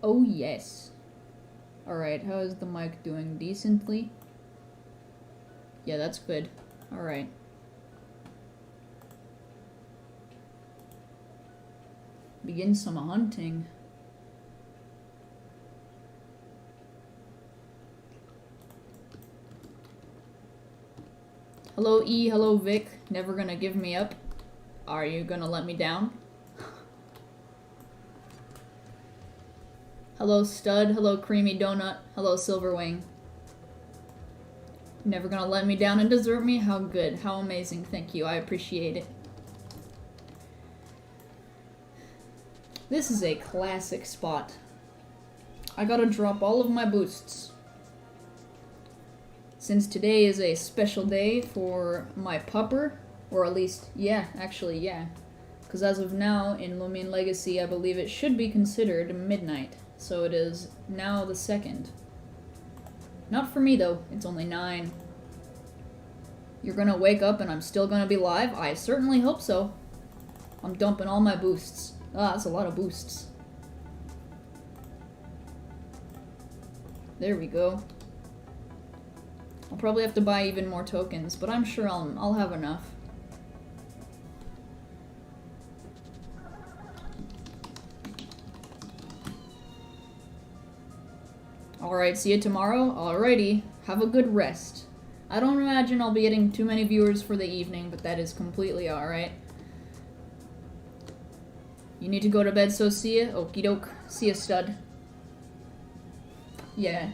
Oh yes. Alright, how is the mic doing? Decently? Yeah, that's good. Alright. Begin some hunting. Hello E, hello Vic. Never gonna give me up. Are you gonna let me down? Hello Stud, hello Creamy Donut, hello Silverwing. Never gonna let me down and desert me? How good, how amazing, thank you, I appreciate it. This is a classic spot. I gotta drop all of my boosts. Since today is a special day for my pupper, or at least, yeah, actually, yeah. Because as of now, in Loomian Legacy, I believe it should be considered midnight. So it is now the 2nd. Not for me, though. It's only 9. You're gonna wake up and I'm still gonna be live? I certainly hope so. I'm dumping all my boosts. Ah, that's a lot of boosts. There we go. I'll probably have to buy even more tokens, but I'm sure I'll have enough. Alright, see you tomorrow? Alrighty, have a good rest. I don't imagine I'll be getting too many viewers for the evening, but that is completely alright. You need to go to bed, so see ya. Okie doke. See ya, Stud. Yeah.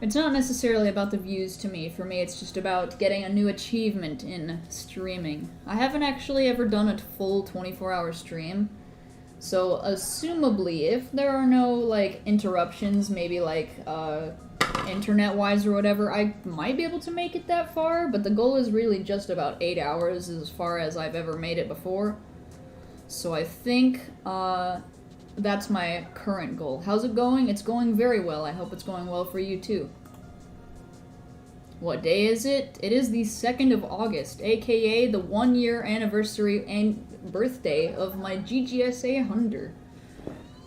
It's not necessarily about the views to me. For me, it's just about getting a new achievement in streaming. I haven't actually ever done a full 24-hour stream. So, assumably, if there are no, like, interruptions, maybe, like, internet-wise or whatever, I might be able to make it that far, but the goal is really just about 8 hours as far as I've ever made it before. So I think, that's my current goal. How's it going? It's going very well. I hope it's going well for you, too. What day is it? It is the 2nd of August, aka the 1-year anniversary and birthday of my GGSA 100.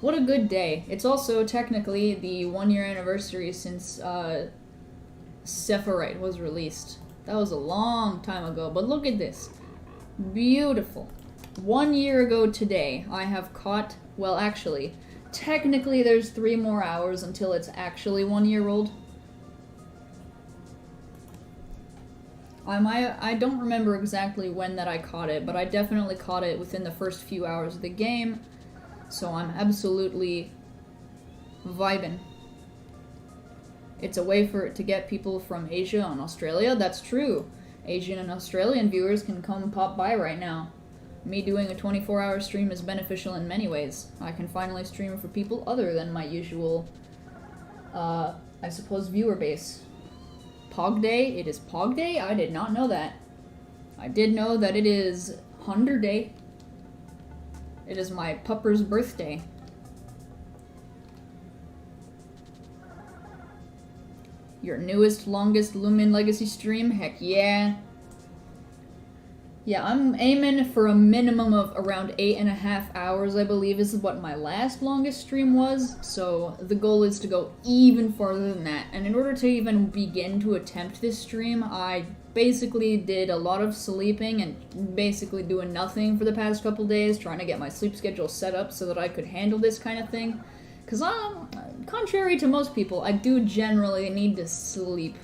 What a good day. It's also technically the 1-year anniversary since Sephirite was released. That was a long time ago, but look at this. Beautiful. 1 year ago today, I have caught, well actually, technically there's 3 more hours until it's actually 1 year old. I don't remember exactly when that I caught it, but I definitely caught it within the first few hours of the game, so I'm absolutely vibing. It's a way for it to get people from Asia and Australia. That's true. Asian and Australian viewers can come pop by right now. Me doing a 24-hour stream is beneficial in many ways. I can finally stream for people other than my usual, I suppose, viewer base. Pog Day? It is Pog Day? I did not know that. I did know that it is Hunder Day. It is my pupper's birthday. Your newest, longest Loomian Legacy stream? Heck yeah. Yeah, I'm aiming for a minimum of around 8.5 hours, I believe, is what my last longest stream was. So the goal is to go even farther than that. And in order to even begin to attempt this stream, I basically did a lot of sleeping and basically doing nothing for the past couple days, trying to get my sleep schedule set up so that I could handle this kind of thing. Because contrary to most people, I do generally need to sleep.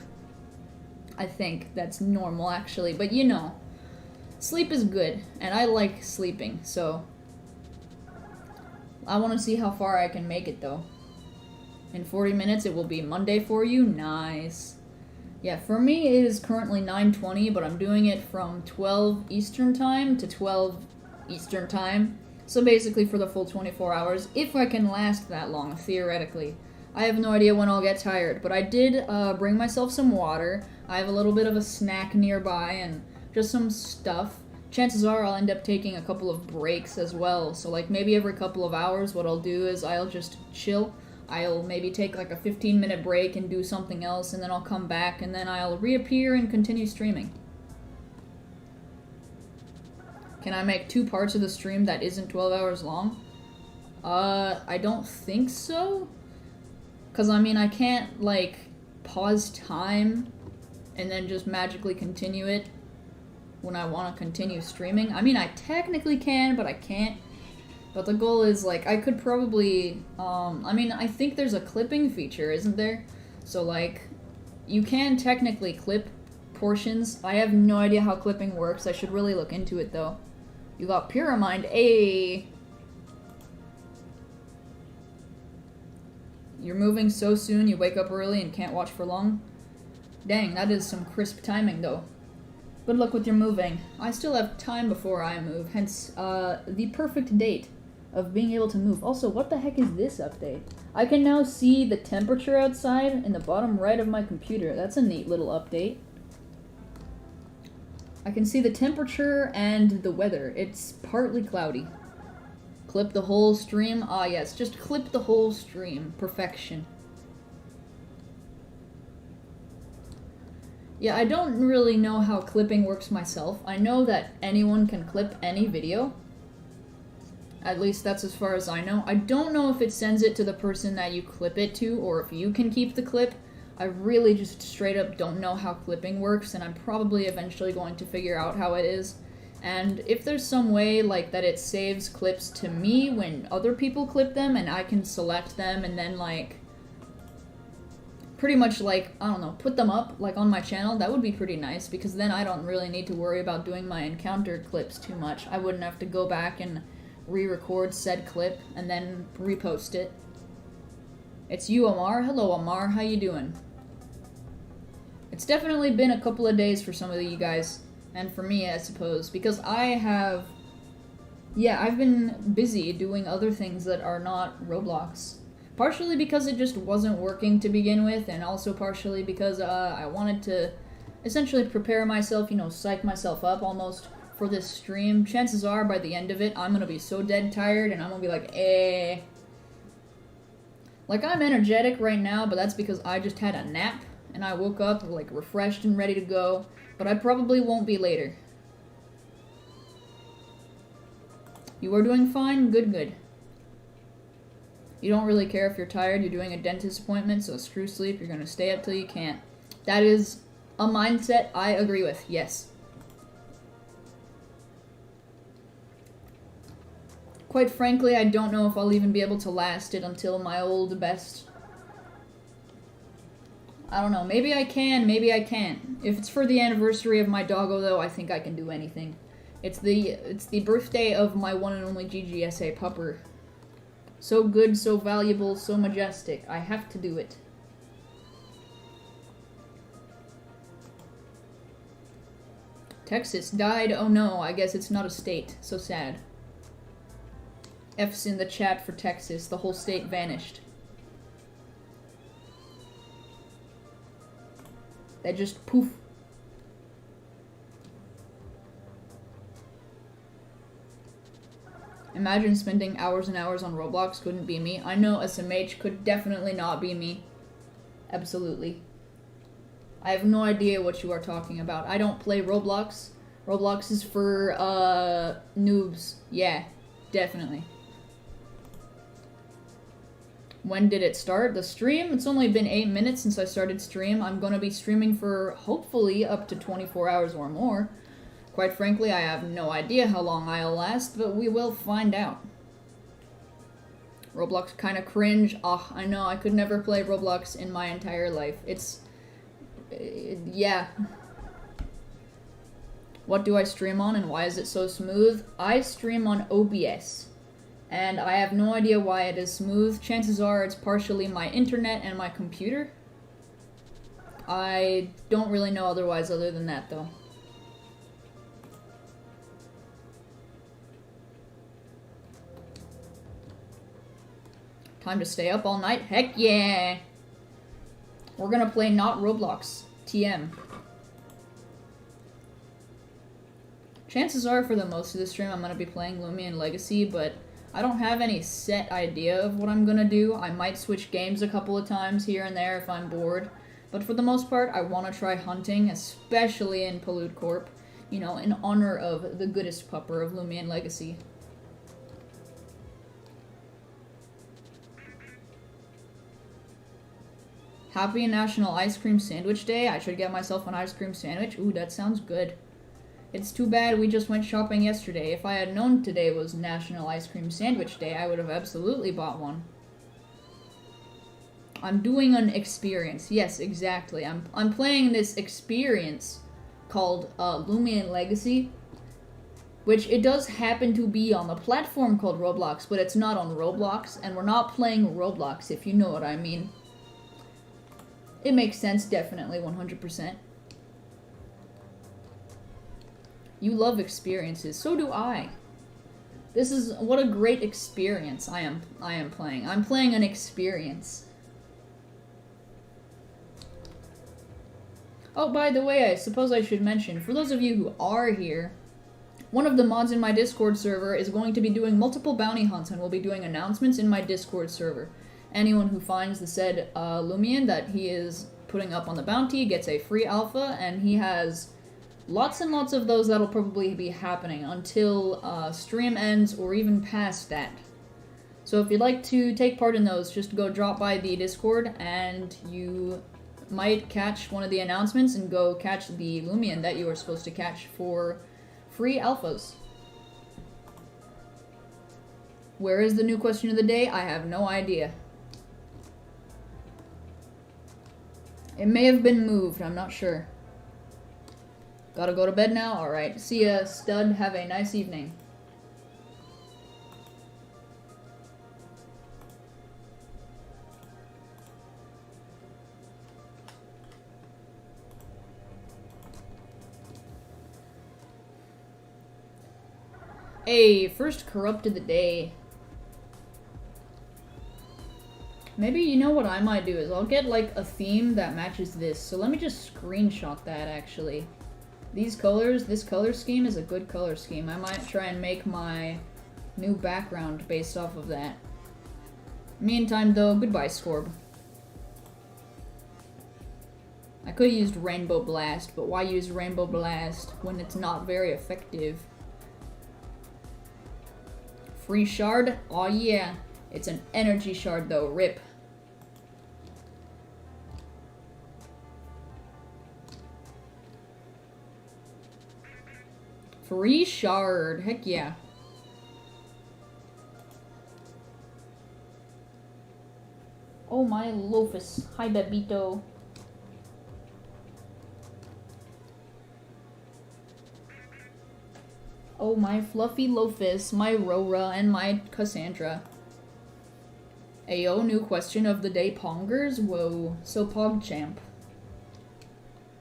I think that's normal, actually, but you know. Sleep is good, and I like sleeping, so I want to see how far I can make it, though. In 40 minutes, it will be Monday for you. Nice. Yeah, for me, it is currently 9:20, but I'm doing it from 12 Eastern Time to 12 Eastern Time. So basically for the full 24 hours, if I can last that long, theoretically. I have no idea when I'll get tired, but I did bring myself some water. I have a little bit of a snack nearby, and just some stuff. Chances are I'll end up taking a couple of breaks as well. So like maybe every couple of hours what I'll do is I'll just chill. I'll maybe take like a 15-minute break and do something else, and then I'll come back and then I'll reappear and continue streaming. Can I make 2 parts of the stream that isn't 12 hours long? I don't think so. Because, I mean, I can't, like, pause time and then just magically continue it when I want to continue streaming. I mean, I technically can, but I can't. But the goal is, like, I could probably, I mean, I think there's a clipping feature, isn't there? So, like, you can technically clip portions. I have no idea how clipping works. I should really look into it, though. You got Pyramind, A. You're moving so soon, you wake up early and can't watch for long. Dang, that is some crisp timing, though. Good luck with your moving. I still have time before I move, hence, the perfect date of being able to move. Also, what the heck is this update? I can now see the temperature outside in the bottom right of my computer. That's a neat little update. I can see the temperature and the weather. It's partly cloudy. Clip the whole stream? Ah, yes, just clip the whole stream. Perfection. Yeah, I don't really know how clipping works myself. I know that anyone can clip any video. At least that's as far as I know. I don't know if it sends it to the person that you clip it to, or if you can keep the clip. I really just straight up don't know how clipping works, and I'm probably eventually going to figure out how it is. And if there's some way, like, that it saves clips to me when other people clip them, and I can select them and then, like, pretty much, like, I don't know, put them up, like, on my channel, that would be pretty nice, because then I don't really need to worry about doing my encounter clips too much. I wouldn't have to go back and re-record said clip and then repost it. It's you, Amar. Hello, Amar. How you doing? It's definitely been a couple of days for some of you guys, and for me, I suppose, because I've been busy doing other things that are not Roblox. Partially because it just wasn't working to begin with, and also partially because I wanted to essentially prepare myself, you know, psych myself up almost for this stream. Chances are, by the end of it, I'm gonna be so dead tired, and I'm gonna be like, eh. Like, I'm energetic right now, but that's because I just had a nap, and I woke up, like, refreshed and ready to go, but I probably won't be later. You are doing fine? Good, good. You don't really care if you're tired, you're doing a dentist appointment, so screw sleep, you're gonna stay up till you can't. That is a mindset I agree with, yes. Quite frankly, I don't know if I'll even be able to last it until my old best. I don't know, maybe I can, maybe I can't. If it's for the anniversary of my doggo, though, I think I can do anything. It's the birthday of my one and only GGSA pupper. So good, so valuable, so majestic. I have to do it. Texas died? Oh no, I guess it's not a state. So sad. F's in the chat for Texas. The whole state vanished. They just poof. Imagine spending hours and hours on Roblox. Couldn't be me. I know SMH could definitely not be me. Absolutely. I have no idea what you are talking about. I don't play Roblox. Roblox is for, noobs. Yeah, definitely. When did it start? The stream? It's only been 8 minutes since I started stream. I'm gonna be streaming for, hopefully, up to 24 hours or more. Quite frankly, I have no idea how long I'll last, but we will find out. Roblox kinda cringe. Ah, I know, I could never play Roblox in my entire life. Yeah. What do I stream on and why is it so smooth? I stream on OBS. And I have no idea why it is smooth. Chances are it's partially my internet and my computer. I don't really know otherwise other than that, though. Time to stay up all night? Heck yeah! We're gonna play not Roblox. TM. Chances are for the most of the stream I'm gonna be playing Loomian Legacy, but I don't have any set idea of what I'm gonna do. I might switch games a couple of times here and there if I'm bored. But for the most part, I want to try hunting, especially in Pollute Corp. You know, in honor of the goodest pupper of Loomian Legacy. Happy National Ice Cream Sandwich Day. I should get myself an ice cream sandwich. Ooh, that sounds good. It's too bad we just went shopping yesterday. If I had known today was National Ice Cream Sandwich Day, I would have absolutely bought one. I'm doing an experience. Yes, exactly. I'm playing this experience called Loomian Legacy, which it does happen to be on the platform called Roblox, but it's not on Roblox, and we're not playing Roblox, if you know what I mean. It makes sense, definitely, 100%. You love experiences. So do I. This is what a great experience I am playing. I'm playing an experience. Oh, by the way, I suppose I should mention, for those of you who are here, one of the mods in my Discord server is going to be doing multiple bounty hunts and will be doing announcements in my Discord server. Anyone who finds the said Loomian that he is putting up on the bounty gets a free alpha, and he has lots and lots of those that'll probably be happening until stream ends or even past that. So if you'd like to take part in those, just go drop by the Discord and you might catch one of the announcements and go catch the Loomian that you were supposed to catch for free alphas. Where is the new question of the day? I have no idea. It may have been moved, I'm not sure. Gotta go to bed now? Alright. See ya, stud. Have a nice evening. Hey, first corrupt of the day. Maybe, you know what I might do is I'll get like a theme that matches this. So let me just screenshot that actually. These colors, this color scheme is a good color scheme. I might try and make my new background based off of that. Meantime though, goodbye Scorb. I could have used Rainbow Blast, but why use Rainbow Blast when it's not very effective? Free shard? Aw yeah. It's an energy shard though, rip. Free shard, heck yeah. Oh my Lofus, hi Babito. Oh my fluffy Lofus, my Rora, and my Cassandra. Ayo, new question of the day, Pongers? Whoa, so PogChamp.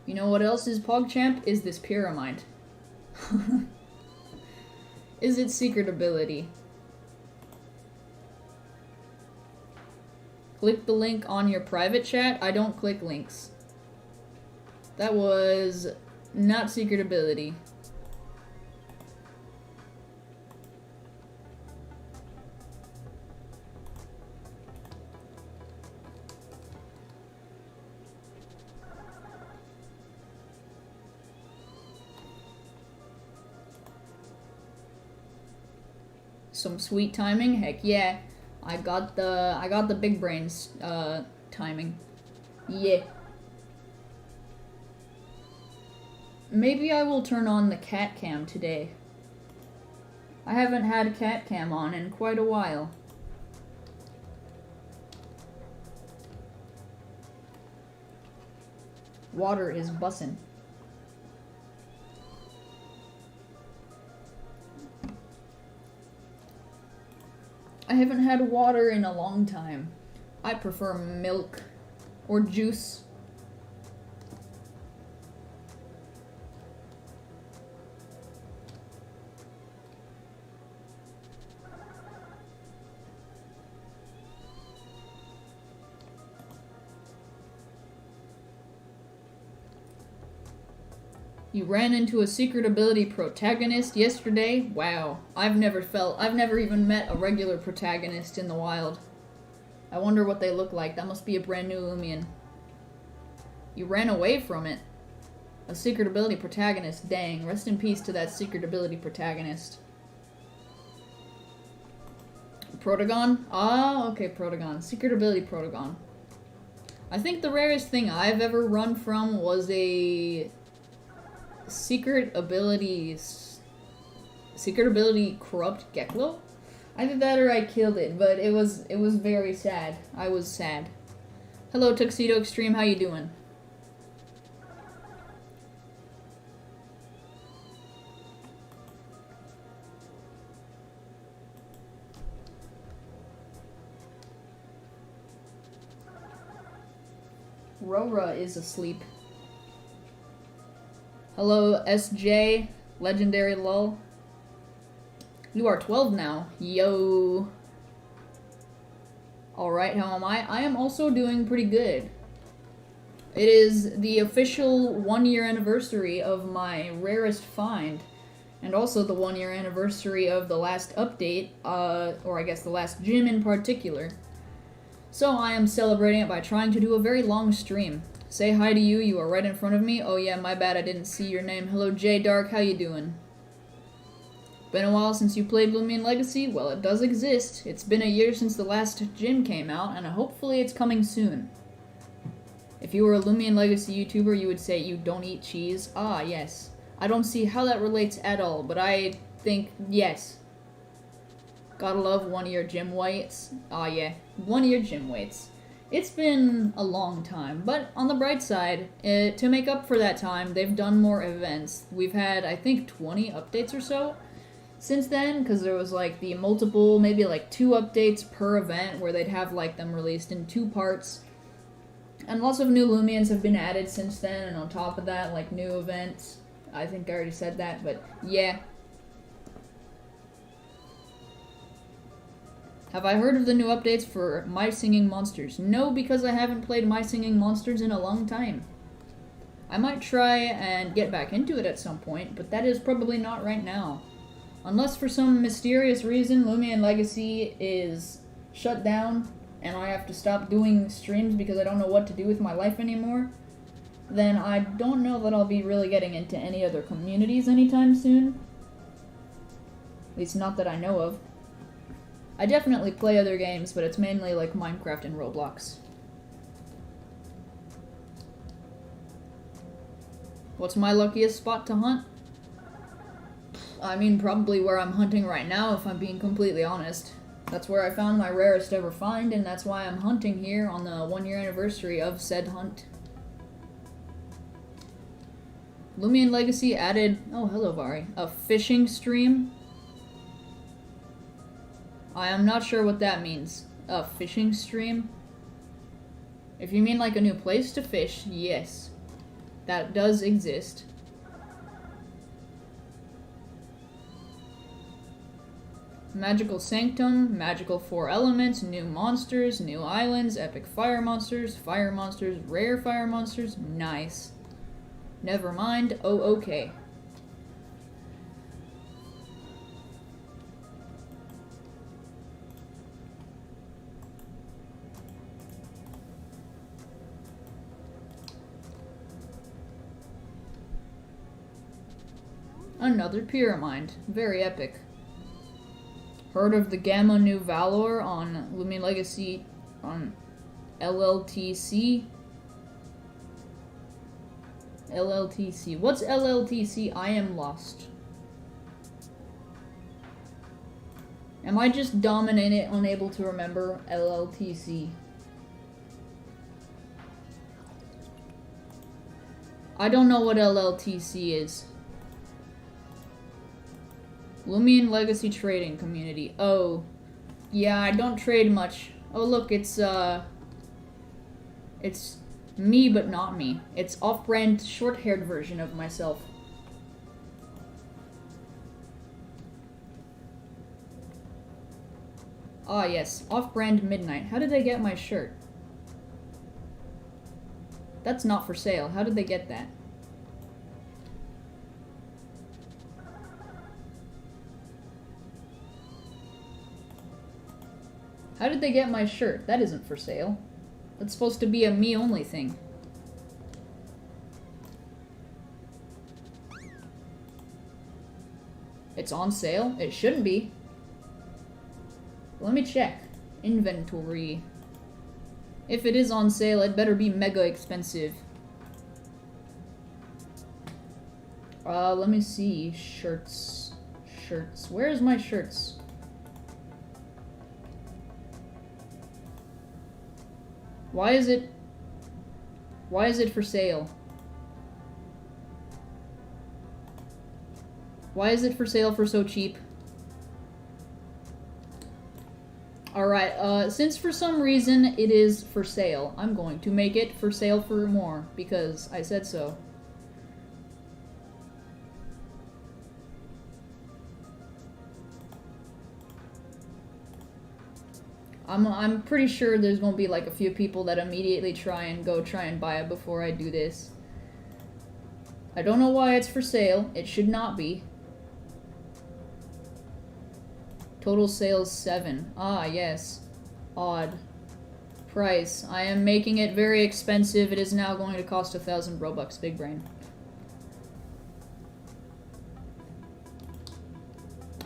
You know what else is PogChamp? Is this Pyramide. Is its secret ability. Click the link on your private chat. I don't click links. That was not secret ability. Some sweet timing, heck yeah. I got the big brains timing. Yeah. Maybe I will turn on the cat cam today. I haven't had cat cam on in quite a while. Water is bussin'. I haven't had water in a long time. I prefer milk or juice. You ran into a secret ability protagonist yesterday? Wow. I've never even met a regular protagonist in the wild. I wonder what they look like. That must be a brand new Loomian. You ran away from it. A secret ability protagonist. Dang. Rest in peace to that secret ability protagonist. Protagon? Ah, okay, Protagon. Secret ability Protagon. I think the rarest thing I've ever run from was a secret ability corrupt Geklo. Either that or I killed it, but it was very sad. I was sad. Hello Tuxedo Extreme, how you doing? Rora is asleep. Hello, SJ, Legendary Lull. You are 12 now. Yo. Alright, how am I? I am also doing pretty good. It is the official 1-year anniversary of my rarest find. And also the 1-year anniversary of the last update, or I guess the last gym in particular. So I am celebrating it by trying to do a very long stream. Say hi to you, you are right in front of me. Oh yeah, my bad, I didn't see your name. Hello J Dark, how you doing? Been a while since you played Loomian Legacy? Well, it does exist. It's been a year since the last gym came out, and hopefully it's coming soon. If you were a Loomian Legacy YouTuber, you would say you don't eat cheese. Ah, yes. I don't see how that relates at all, but I think yes. Gotta love 1-year gym weights. Ah, yeah. 1-year gym weights. It's been a long time, but on the bright side, to make up for that time, they've done more events. We've had, I think, 20 updates or so since then, because there was, like, the multiple, maybe, like, 2 updates per event, where they'd have, like, them released in 2 parts. And lots of new Loomians have been added since then, and on top of that, like, new events. I think I already said that, but yeah. Have I heard of the new updates for My Singing Monsters? No, because I haven't played My Singing Monsters in a long time. I might try and get back into it at some point, but that is probably not right now. Unless for some mysterious reason Loomian Legacy is shut down and I have to stop doing streams because I don't know what to do with my life anymore, then I don't know that I'll be really getting into any other communities anytime soon. At least not that I know of. I definitely play other games, but it's mainly like Minecraft and Roblox. What's my luckiest spot to hunt? I mean, probably where I'm hunting right now, if I'm being completely honest. That's where I found my rarest ever find, and that's why I'm hunting here on the 1-year anniversary of said hunt. Loomian Legacy added, oh hello Vari, a fishing stream. I am not sure what that means. A fishing stream? If you mean like a new place to fish, yes. That does exist. Magical Sanctum, Magical 4 Elements, New Monsters, New Islands, Epic Fire Monsters, Rare Fire Monsters, nice. Never mind, oh okay. Another Pyramid, very epic. Heard of the Gamma New Valor on Loomian Legacy on LLTC? LLTC. What's LLTC? I am lost. Am I just dumb and unable to remember LLTC? I don't know what LLTC is. Loomian Legacy Trading Community. Oh. Yeah, I don't trade much. Oh look, it's me but not me. It's off-brand short-haired version of myself. Ah yes, off-brand Midnight. How did they get my shirt? That's not for sale. How did they get that? How did they get my shirt? That isn't for sale. That's supposed to be a me-only thing. It's on sale? It shouldn't be. Let me check. Inventory. If it is on sale, it better be mega expensive. Let me see. Shirts. Shirts. Where's my shirts? Why is it for sale? Why is it for sale for so cheap? Alright, since for some reason it is for sale, I'm going to make it for sale for more, because I said so. I'm pretty sure there's gonna be like a few people that immediately try and buy it before I do this. I don't know why it's for sale. It should not be. Total sales 7. Ah, yes. Odd. Price. I am making it very expensive. It is now going to cost 1,000 Robux. Big brain.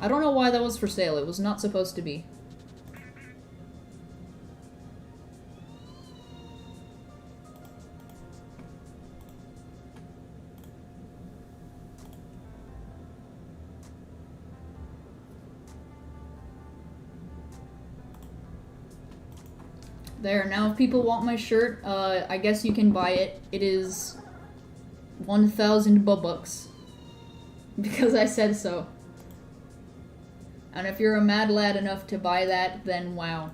I don't know why that was for sale. It was not supposed to be. There, now if people want my shirt, I guess you can buy it. It is 1,000 Robux. Because I said so. And if you're a mad lad enough to buy that, then wow.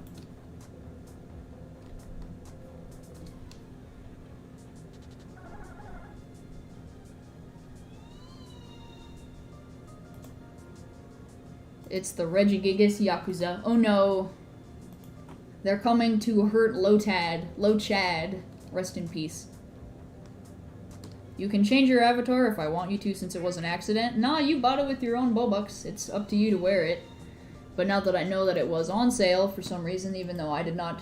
It's the Regigigas Yakuza. Oh no. They're coming to hurt Lo-Chad. Rest in peace. You can change your avatar if I want you to, since it was an accident. Nah, you bought it with your own Robux. It's up to you to wear it. But now that I know that it was on sale for some reason, even though I did not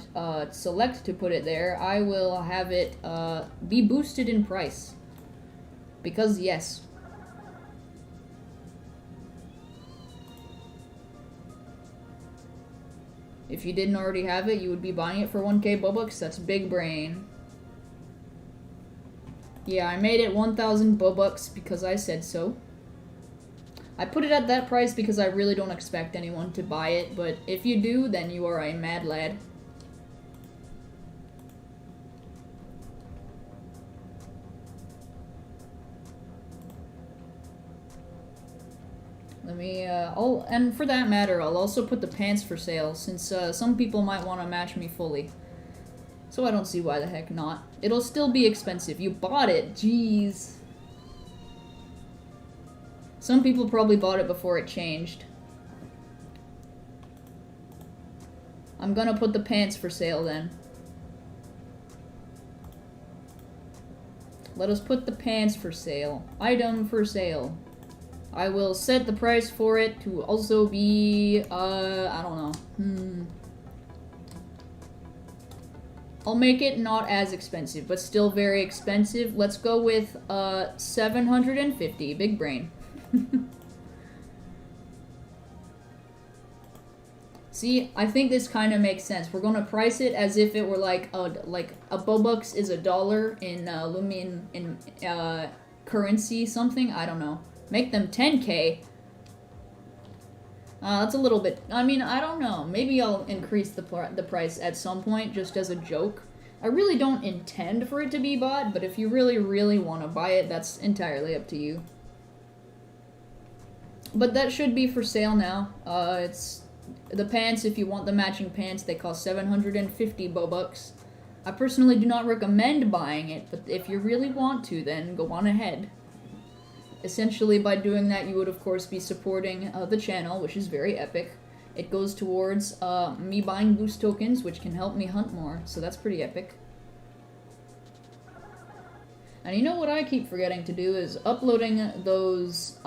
select to put it there, I will have it be boosted in price. Because yes. If you didn't already have it, you would be buying it for 1k Robux. That's big brain. Yeah, I made it 1,000 Robux because I said so. I put it at that price because I really don't expect anyone to buy it, but if you do, then you are a mad lad. Let me, and for that matter, I'll also put the pants for sale, since some people might want to match me fully. So I don't see why the heck not. It'll still be expensive. You bought it, jeez. Some people probably bought it before it changed. I'm gonna put the pants for sale then. Let us put the pants for sale. Item for sale. I will set the price for it to also be, I don't know. I'll make it not as expensive, but still very expensive. Let's go with, 750. Big brain. See, I think this kind of makes sense. We're gonna price it as if it were like a Robux is $1 in, Loomian, in, currency something? I don't know. Make them 10k. That's a little bit... I mean, I don't know. Maybe I'll increase the price at some point, just as a joke. I really don't intend for it to be bought, but if you really, really want to buy it, that's entirely up to you. But that should be for sale now. It's... The pants, if you want the matching pants, they cost 750 Robux. I personally do not recommend buying it, but if you really want to, then go on ahead. Essentially, by doing that, you would, of course, be supporting the channel, which is very epic. It goes towards me buying boost tokens, which can help me hunt more, so that's pretty epic. And you know what I keep forgetting to do is uploading those,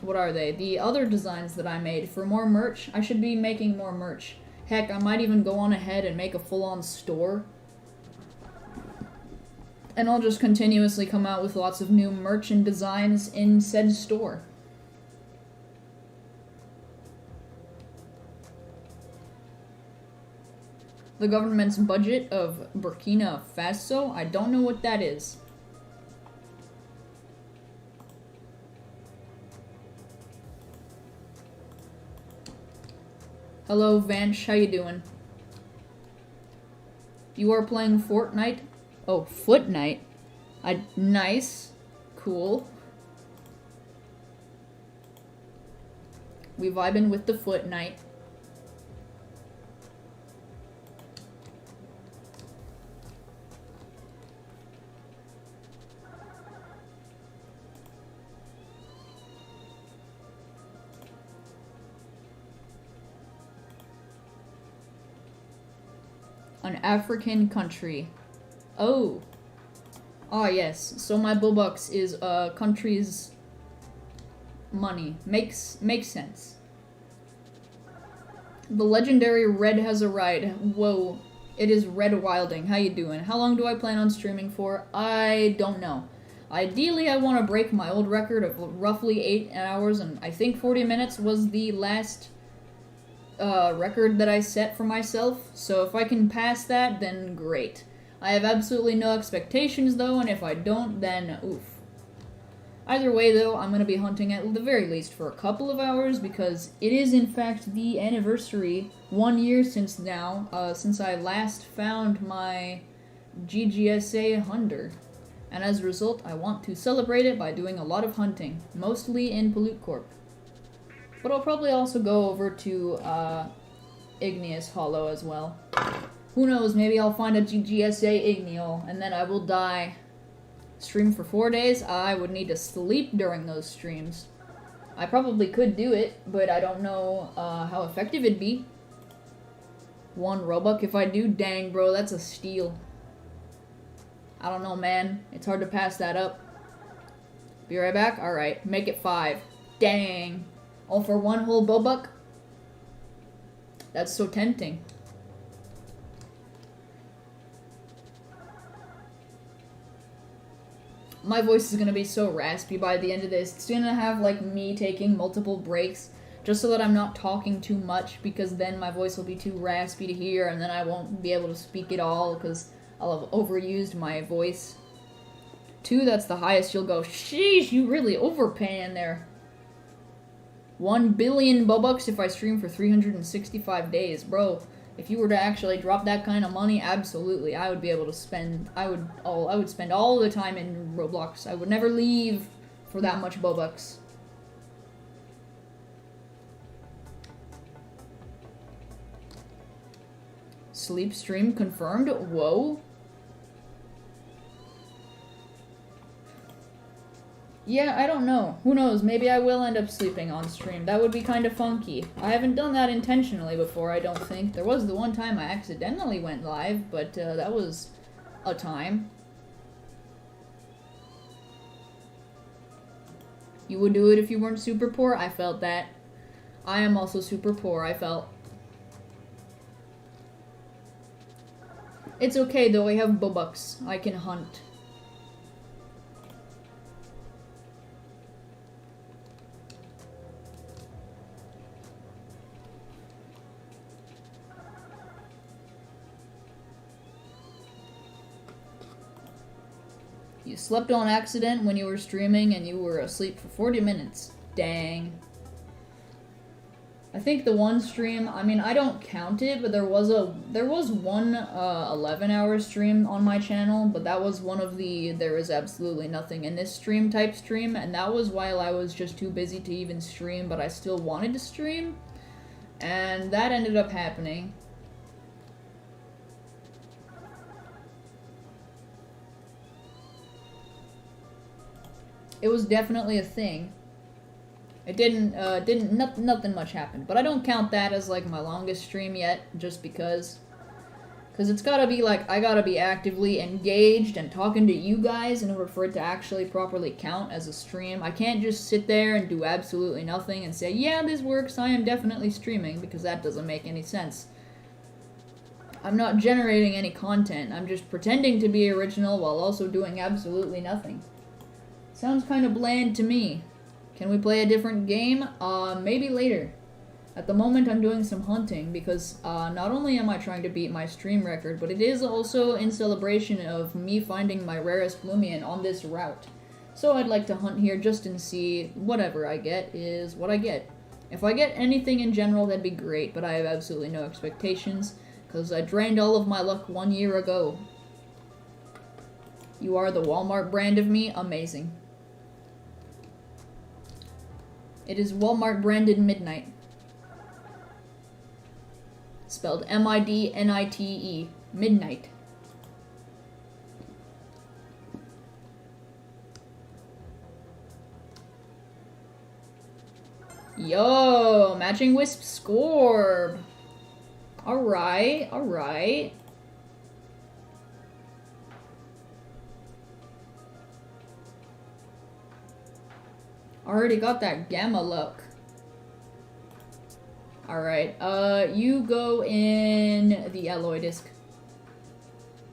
what are they? The other designs that I made for more merch. I should be making more merch. Heck, I might even go on ahead and make a full-on store. And I'll just continuously come out with lots of new merch and designs in said store. The government's budget of Burkina Faso? I don't know what that is. Hello, Vanch. How you doing? You are playing Fortnite? Oh, Footnight. Nice. Cool. We vibing with the Footnight. An African country. Oh. Ah, yes. So my Robux is a country's money. Makes sense. The legendary Red has arrived. Whoa. It is Red Wilding. How you doing? How long do I plan on streaming for? I don't know. Ideally, I want to break my old record of roughly 8 hours, and I think 40 minutes was the last record that I set for myself, so if I can pass that, then great. I have absolutely no expectations, though, and if I don't, then oof. Either way, though, I'm going to be hunting at the very least for a couple of hours, because it is, in fact, the anniversary, 1 year since now, since I last found my GGSA hunter. And as a result, I want to celebrate it by doing a lot of hunting, mostly in Pollute Corp. But I'll probably also go over to Igneous Hollow as well. Who knows, maybe I'll find a GGSA Igneo, and then I will die. Stream for 4 days? I would need to sleep during those streams. I probably could do it, but I don't know how effective it'd be. 1 Robux if I do? Dang, bro, that's a steal. I don't know, man. It's hard to pass that up. Be right back? Alright, make it 5. Dang. All for 1 whole Bobuk? That's so tempting. My voice is gonna be so raspy by the end of this. It's gonna have, like, me taking multiple breaks just so that I'm not talking too much, because then my voice will be too raspy to hear, and then I won't be able to speak at all because I'll have overused my voice. 2, that's the highest you'll go. Sheesh, you really overpaying there. 1 billion Bobux if I stream for 365 days. Bro, if you were to actually drop that kind of money, absolutely, I would be able to spend, I would spend all the time in Roblox. I would never leave for that much Bobux. Sleep stream confirmed? Whoa. Yeah, I don't know. Who knows? Maybe I will end up sleeping on stream. That would be kind of funky. I haven't done that intentionally before, I don't think. There was the one time I accidentally went live, but that was a time. You would do it if you weren't super poor? I felt that. I am also super poor, I felt. It's okay though, I have Bobux. I can hunt. You slept on accident when you were streaming and you were asleep for 40 minutes. Dang. I think the one stream, I mean, I don't count it, but there was one 11-hour stream on my channel, but that was one of the there is absolutely nothing in this stream type stream, and that was while I was just too busy to even stream, but I still wanted to stream, and that ended up happening. It was definitely a thing. It nothing much happened. But I don't count that as, like, my longest stream yet, just because it's gotta be, like, I gotta be actively engaged and talking to you guys in order for it to actually properly count as a stream. I can't just sit there and do absolutely nothing and say, yeah, this works, I am definitely streaming, because that doesn't make any sense. I'm not generating any content, I'm just pretending to be original while also doing absolutely nothing. Sounds kind of bland to me. Can we play a different game? Maybe later. At the moment, I'm doing some hunting because not only am I trying to beat my stream record, but it is also in celebration of me finding my rarest Loomian on this route. So I'd like to hunt here just and see whatever I get is what I get. If I get anything in general, that'd be great, but I have absolutely no expectations because I drained all of my luck 1 year ago. You are the Walmart brand of me? Amazing. It is Walmart branded Midnight. Spelled M-I-D-N-I-T-E. Midnight. Yo, matching Wisp Scorb. Alright, alright. Already got that Gamma luck. Alright, you go in the alloy disc.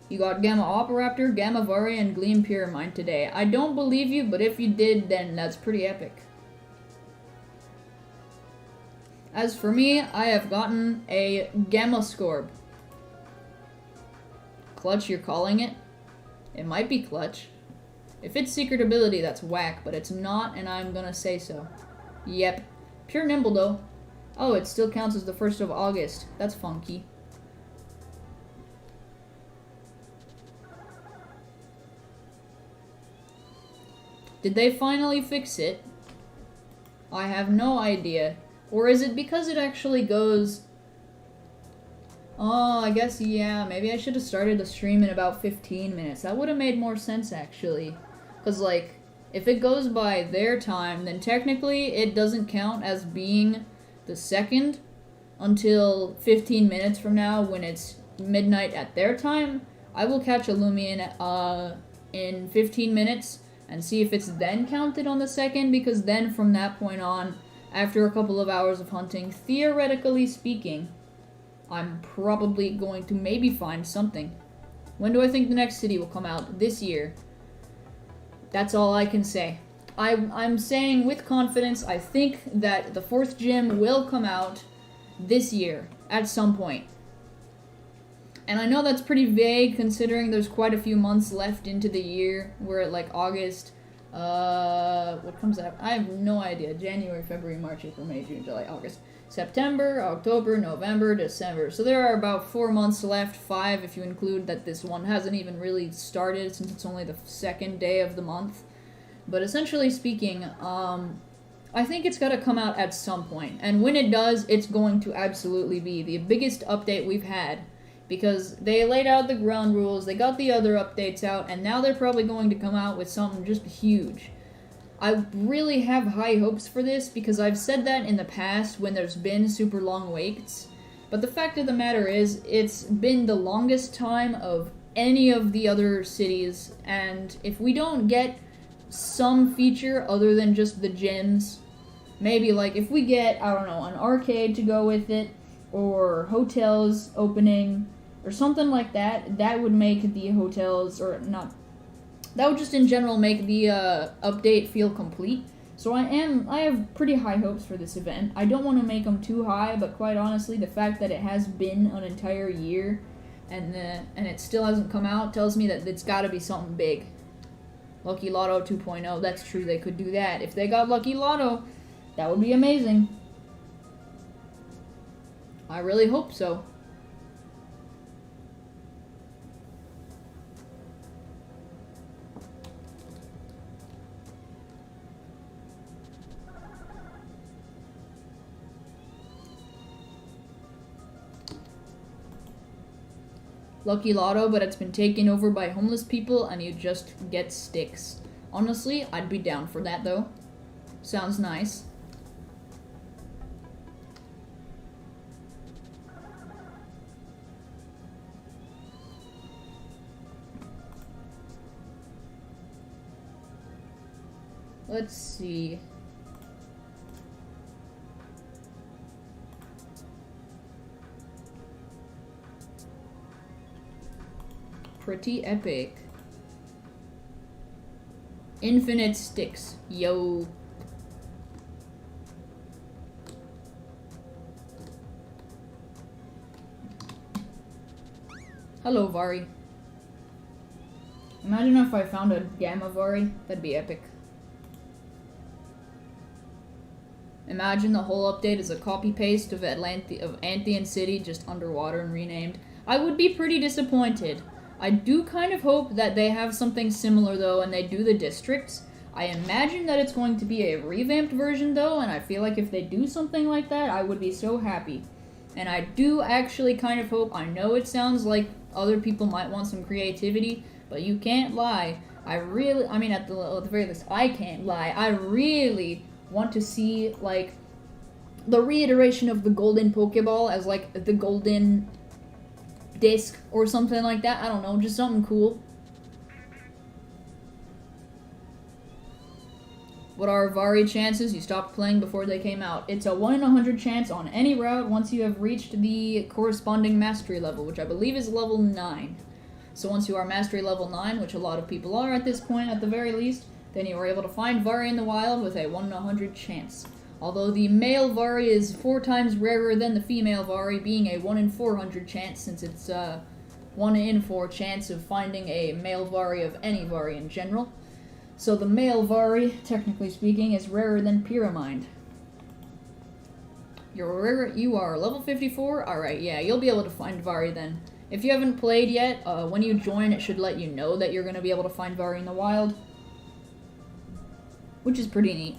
You got Gamma Operaptor, Gamma Vari, and Gleam Pyramide today. I don't believe you, but if you did, then that's pretty epic. As for me, I have gotten a Gamma Scorb. Clutch, you're calling it? It might be clutch. If it's secret ability, that's whack, but it's not, and I'm gonna say so. Yep. Pure Nimble, though. Oh, it still counts as the 1st of August. That's funky. Did they finally fix it? I have no idea. Or is it because it actually goes... Oh, I guess, yeah, maybe I should have started the stream in about 15 minutes. That would have made more sense, actually. Because, like, if it goes by their time, then technically it doesn't count as being the 2nd until 15 minutes from now when it's midnight at their time. I will catch a Loomian in 15 minutes and see if it's then counted on the 2nd, because then from that point on, after a couple of hours of hunting, theoretically speaking, I'm probably going to maybe find something. When do I think the next city will come out? This year. That's all I can say. I'm saying with confidence, I think that the 4th gym will come out this year, at some point. And I know that's pretty vague, considering there's quite a few months left into the year. We're at, like, August. What comes out? I have no idea. January, February, March, April, May, June, July, August. September, October, November, December. So there are about 4 months left, 5 if you include that this one hasn't even really started since it's only the 2nd day of the month. But essentially speaking, I think it's got to come out at some point. And when it does, it's going to absolutely be the biggest update we've had. Because they laid out the ground rules, they got the other updates out, and now they're probably going to come out with something just huge. I really have high hopes for this, because I've said that in the past when there's been super long waits. But the fact of the matter is, it's been the longest time of any of the other cities, and if we don't get some feature other than just the gyms, maybe like if we get, I don't know, an arcade to go with it, or hotels opening, or something like that, that would make the hotels, or not, that would just in general make the update feel complete. So I have pretty high hopes for this event. I don't want to make them too high, but quite honestly, the fact that it has been an entire year and it still hasn't come out tells me that it's got to be something big. Lucky Lotto 2.0, that's true, they could do that. If they got Lucky Lotto, that would be amazing. I really hope so. Lucky Lotto, but it's been taken over by homeless people and you just get sticks. Honestly, I'd be down for that though. Sounds nice. Let's see. Pretty epic. Infinite sticks. Yo. Hello, Vari. Imagine if I found a Gamma Vari. That'd be epic. Imagine the whole update is a copy-paste of Anthian City just underwater and renamed. I would be pretty disappointed. I do kind of hope that they have something similar, though, and they do the districts. I imagine that it's going to be a revamped version, though, and I feel like if they do something like that, I would be so happy. And I do actually kind of hope, I know it sounds like other people might want some creativity, but you can't lie. At the very least, I can't lie. I really want to see, like, the reiteration of the golden Pokeball as, like, the golden disc or something like that. I don't know, just something cool. What are Vari chances? You stopped playing before they came out. It's a 1 in 100 chance on any route once you have reached the corresponding mastery level, which I believe is level 9. So once you are mastery level 9, which a lot of people are at this point at the very least, then you are able to find Vari in the wild with a 1 in 100 chance. Although the male Vari is 4 times rarer than the female Vari, being a 1 in 400 chance, since it's 1 in 4 chance of finding a male Vari of any Vari in general. So the male Vari, technically speaking, is rarer than Pyramide. You are level 54? Alright, yeah, you'll be able to find Vari then. If you haven't played yet, when you join, it should let you know that you're going to be able to find Vari in the wild. Which is pretty neat.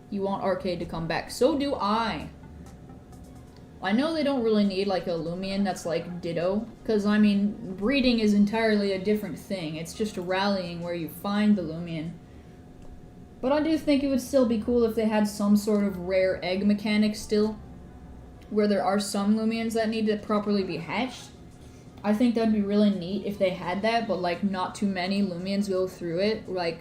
You want Arcade to come back. So do I. I know they don't really need, like, a Loomian that's, like, Ditto. Because, I mean, breeding is entirely a different thing. It's just rallying where you find the Loomian. But I do think it would still be cool if they had some sort of rare egg mechanic still. Where there are some Loomians that need to properly be hatched. I think that'd be really neat if they had that, but, like, not too many Loomians go through it. Like,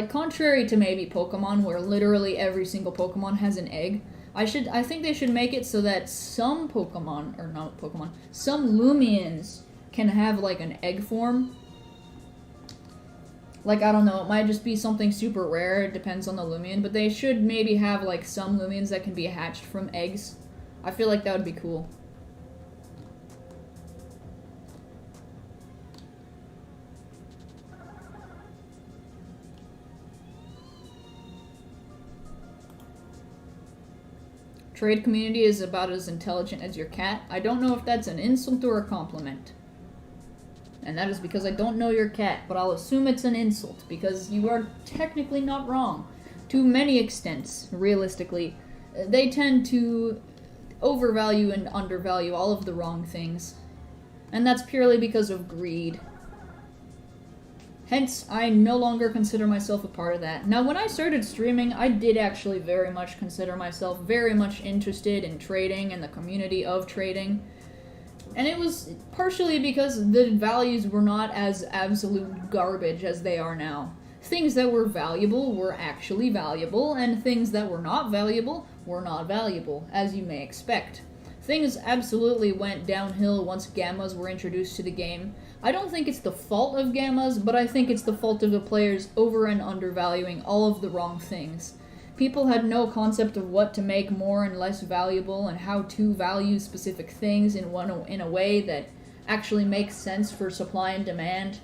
contrary to maybe Pokemon, where literally every single Pokemon has an egg, I think they should make it so that some some Loomians can have, like, an egg form. Like, I don't know, it might just be something super rare, it depends on the Loomian, but they should maybe have, like, some Loomians that can be hatched from eggs. I feel like that would be cool. Trade community is about as intelligent as your cat. I don't know if that's an insult or a compliment. And that is because I don't know your cat, but I'll assume it's an insult, because you are technically not wrong. To many extents, realistically. They tend to overvalue and undervalue all of the wrong things. And that's purely because of greed. Hence, I no longer consider myself a part of that. Now, when I started streaming, I did actually very much consider myself very much interested in trading and the community of trading. And it was partially because the values were not as absolute garbage as they are now. Things that were valuable were actually valuable, and things that were not valuable were not valuable, as you may expect. Things absolutely went downhill once Gammas were introduced to the game. I don't think it's the fault of Gammas, but I think it's the fault of the players over and undervaluing all of the wrong things. People had no concept of what to make more and less valuable and how to value specific things in a way that actually makes sense for supply and demand.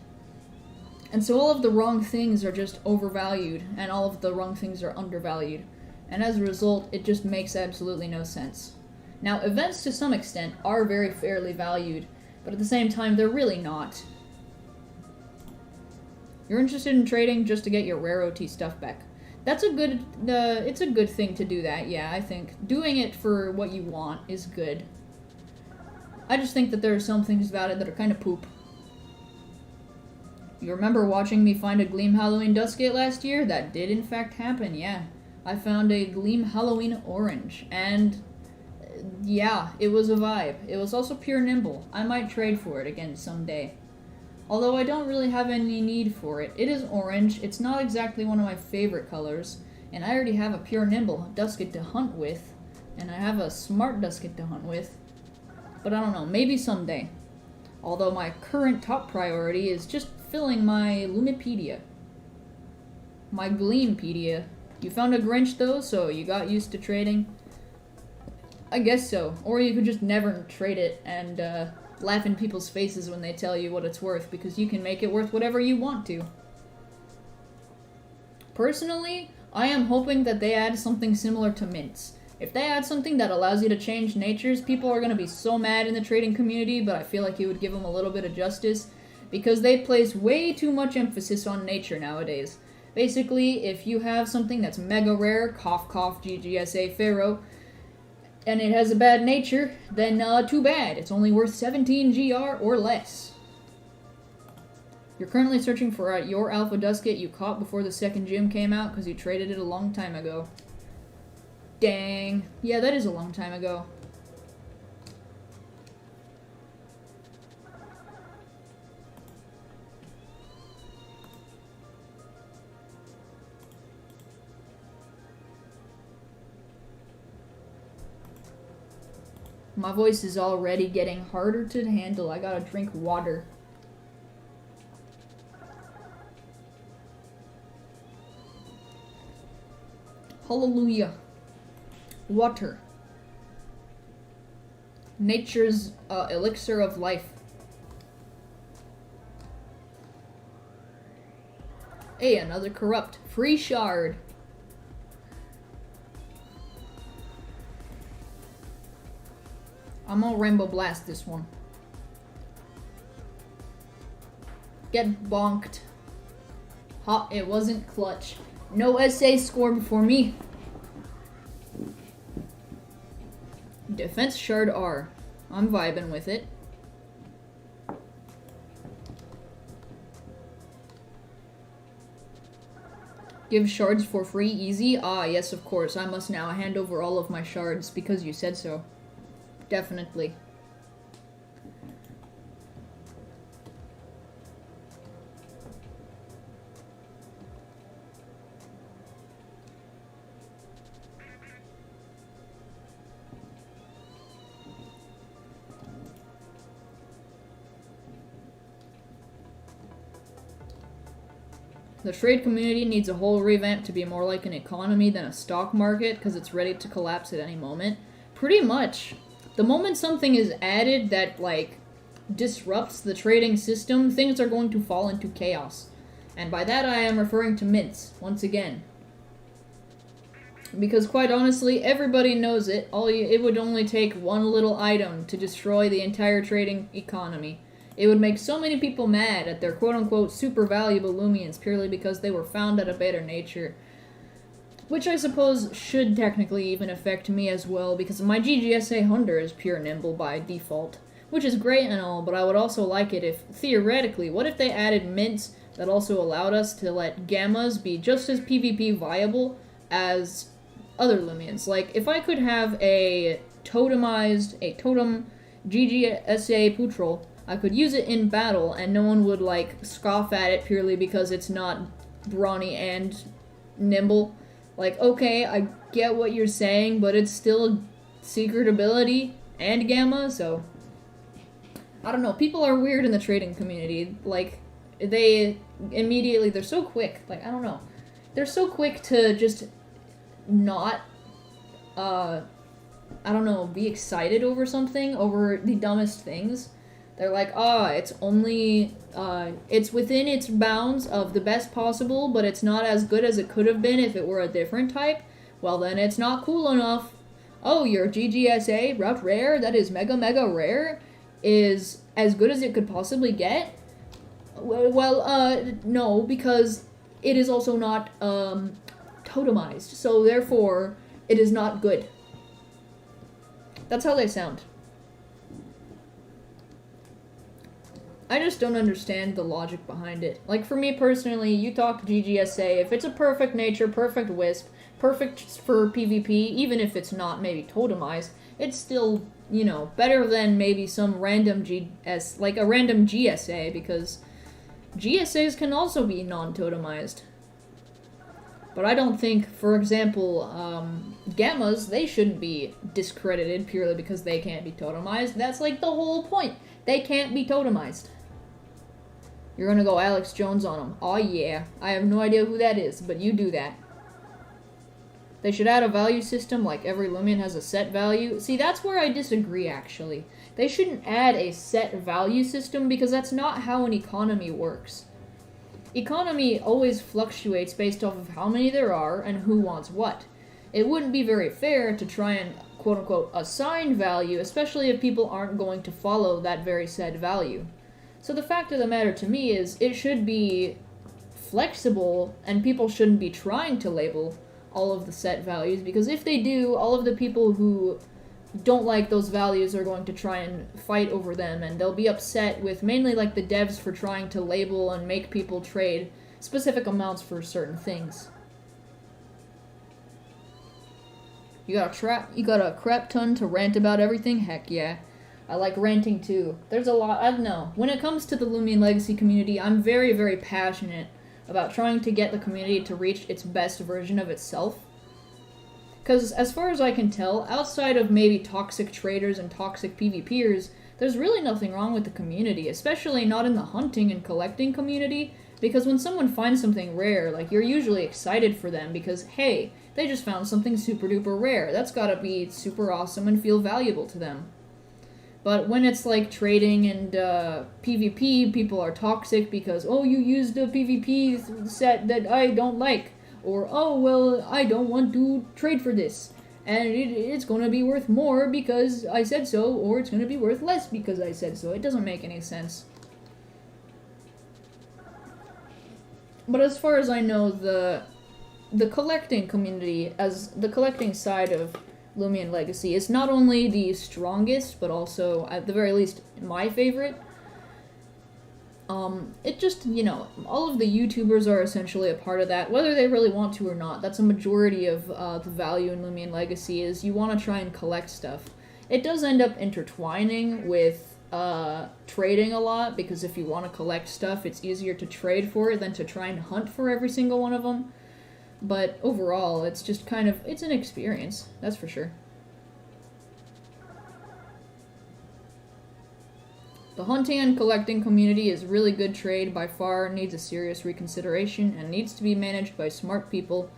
And so all of the wrong things are just overvalued, and all of the wrong things are undervalued. And as a result, it just makes absolutely no sense. Now, events to some extent are very fairly valued, but at the same time, they're really not. You're interested in trading just to get your rare OT stuff back. That's a good, it's a good thing to do that, yeah, I think. Doing it for what you want is good. I just think that there are some things about it that are kind of poop. You remember watching me find a Gleam Halloween Duskate last year? That did in fact happen, yeah. I found a Gleam Halloween Orange, and yeah, it was a vibe. It was also pure nimble. I might trade for it again someday. Although I don't really have any need for it. It is orange, it's not exactly one of my favorite colors, and I already have a pure nimble Duskate to hunt with, and I have a smart Duskate to hunt with. But I don't know, maybe someday. Although my current top priority is just filling my Lumipedia. My Gleampedia. You found a Grinch though, so you got used to trading. I guess so. Or you could just never trade it and laugh in people's faces when they tell you what it's worth, because you can make it worth whatever you want to. Personally, I am hoping that they add something similar to mints. If they add something that allows you to change natures, people are going to be so mad in the trading community, but I feel like it would give them a little bit of justice, because they place way too much emphasis on nature nowadays. Basically, if you have something that's mega rare, cough cough GGSA Pharaoh, and it has a bad nature, then too bad. It's only worth 17 GR or less. You're currently searching for your Alpha Dusket you caught before the second gym came out because you traded it a long time ago. Dang. Yeah, that is a long time ago. My voice is already getting harder to handle. I gotta drink water. Hallelujah. Water. Nature's elixir of life. Hey, another corrupt. Free shard. I'm gonna Rainbow Blast this one. Get bonked. Ha, it wasn't clutch. No SA score before me. Defense shard R. I'm vibing with it. Give shards for free, easy? Ah, yes, of course. I must now hand over all of my shards because you said so. Definitely. The trade community needs a whole revamp to be more like an economy than a stock market because it's ready to collapse at any moment. Pretty much. The moment something is added that, like, disrupts the trading system, things are going to fall into chaos. And by that I am referring to mints, once again. Because quite honestly, everybody knows it. It would only take one little item to destroy the entire trading economy. It would make so many people mad at their quote-unquote super valuable Loomians purely because they were found at a better nature. Which I suppose should technically even affect me as well, because my GGSA Hunter is pure nimble by default. Which is great and all, but I would also like it if, theoretically, what if they added mints that also allowed us to let gammas be just as PvP viable as other Loomians? Like, if I could have a totem GGSA Putrol, I could use it in battle and no one would, like, scoff at it purely because it's not brawny and nimble. Like, okay, I get what you're saying, but it's still secret ability and gamma, so I don't know. People are weird in the trading community. Like, they're so quick. Like, I don't know. They're so quick to just not, I don't know, be excited over something, over the dumbest things. They're like, it's only, it's within its bounds of the best possible, but it's not as good as it could have been if it were a different type. Well, then it's not cool enough. Oh, your GGSA route rare, that is mega rare, is as good as it could possibly get? Well, no, because it is also not, totemized, so therefore, it is not good. That's how they sound. I just don't understand the logic behind it. Like, for me personally, you talk GGSA, if it's a perfect nature, perfect wisp, perfect for PvP, even if it's not maybe totemized, it's still, you know, better than maybe some random like a random GSA, because GSAs can also be non-totemized. But I don't think, for example, gammas, they shouldn't be discredited purely because they can't be totemized. That's like the whole point. They can't be totemized. You're gonna go Alex Jones on them. Aw, yeah. I have no idea who that is, but you do that. They should add a value system like every Loomian has a set value. See, that's where I disagree, actually. They shouldn't add a set value system because that's not how an economy works. Economy always fluctuates based off of how many there are and who wants what. It wouldn't be very fair to try and quote-unquote assign value, especially if people aren't going to follow that very set value. So the fact of the matter to me is it should be flexible and people shouldn't be trying to label all of the set values, because if they do, all of the people who don't like those values are going to try and fight over them, and they'll be upset with mainly like the devs for trying to label and make people trade specific amounts for certain things. You got a crap ton to rant about everything? Heck yeah. I like ranting too. There's a lot, I don't know. When it comes to the Loomian Legacy community, I'm very, very passionate about trying to get the community to reach its best version of itself. Because as far as I can tell, outside of maybe toxic traders and toxic PvPers, there's really nothing wrong with the community, especially not in the hunting and collecting community, because when someone finds something rare, like, you're usually excited for them because, hey, they just found something super duper rare. That's gotta be super awesome and feel valuable to them. But when it's like trading and PvP, people are toxic because, oh, you used a PvP set that I don't like. Or, oh, well, I don't want to trade for this. And it's going to be worth more because I said so, or it's going to be worth less because I said so. It doesn't make any sense. But as far as I know, the collecting community, as the collecting side of Loomian Legacy, is not only the strongest, but also, at the very least, my favorite. It just, you know, all of the YouTubers are essentially a part of that, whether they really want to or not. That's a majority of the value in Loomian Legacy, is you want to try and collect stuff. It does end up intertwining with trading a lot, because if you want to collect stuff, it's easier to trade for it than to try and hunt for every single one of them. But overall, it's just kind of, it's an experience, that's for sure. The hunting and collecting community is really good trade by far, needs a serious reconsideration, and needs to be managed by smart people.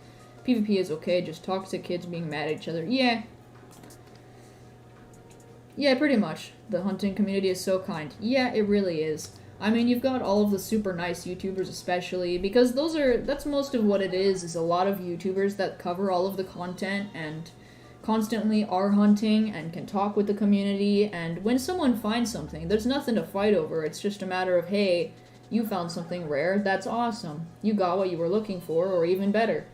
PvP is okay, just toxic kids being mad at each other. Yeah. Yeah, pretty much. The hunting community is so kind. Yeah, it really is. I mean, you've got all of the super nice YouTubers especially, because that's most of what it is a lot of YouTubers that cover all of the content and constantly are hunting and can talk with the community, and when someone finds something, there's nothing to fight over. It's just a matter of, hey, you found something rare, that's awesome. You got what you were looking for, or even better.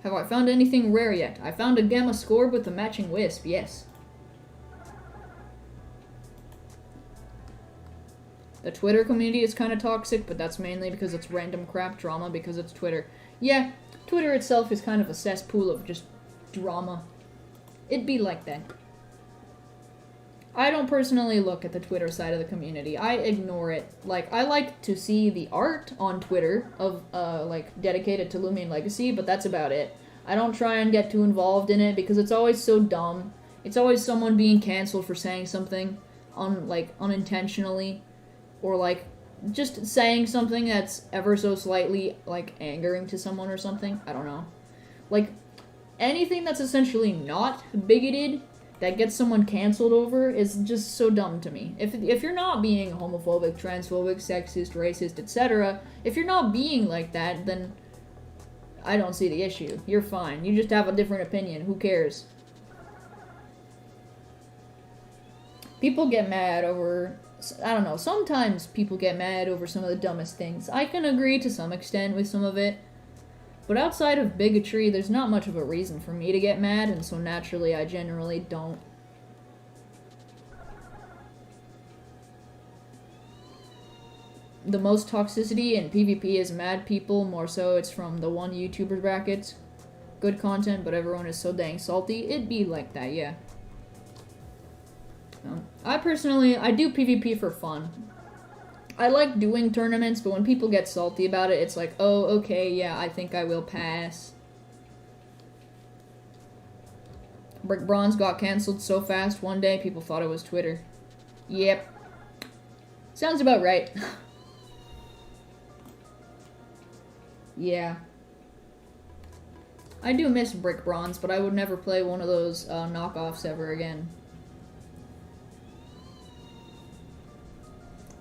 Have I found anything rare yet? I found a Gamma Scorb with a matching Wisp, yes. The Twitter community is kind of toxic, but that's mainly because it's random crap drama because it's Twitter. Yeah, Twitter itself is kind of a cesspool of just drama. It'd be like that. I don't personally look at the Twitter side of the community. I ignore it. Like, I like to see the art on Twitter of, like, dedicated to Loomian Legacy, but that's about it. I don't try and get too involved in it because it's always so dumb. It's always someone being canceled for saying something unintentionally. Or, like, just saying something that's ever so slightly, like, angering to someone or something. I don't know. Like, anything that's essentially not bigoted that gets someone canceled over is just so dumb to me. If you're not being homophobic, transphobic, sexist, racist, etc., if you're not being like that, then I don't see the issue. You're fine. You just have a different opinion. Who cares? People get mad over... I don't know, sometimes people get mad over some of the dumbest things. I can agree to some extent with some of it. But outside of bigotry, there's not much of a reason for me to get mad, and so naturally I generally don't. The most toxicity in PvP is mad people, more so it's from the one YouTuber brackets. Good content, but everyone is so dang salty. It'd be like that, yeah. I do PvP for fun. I like doing tournaments, but when people get salty about it, it's like, oh, okay, yeah, I think I will pass. Brick Bronze got cancelled so fast one day, people thought it was Twitter. Yep. Sounds about right. Yeah. I do miss Brick Bronze, but I would never play one of those knockoffs ever again.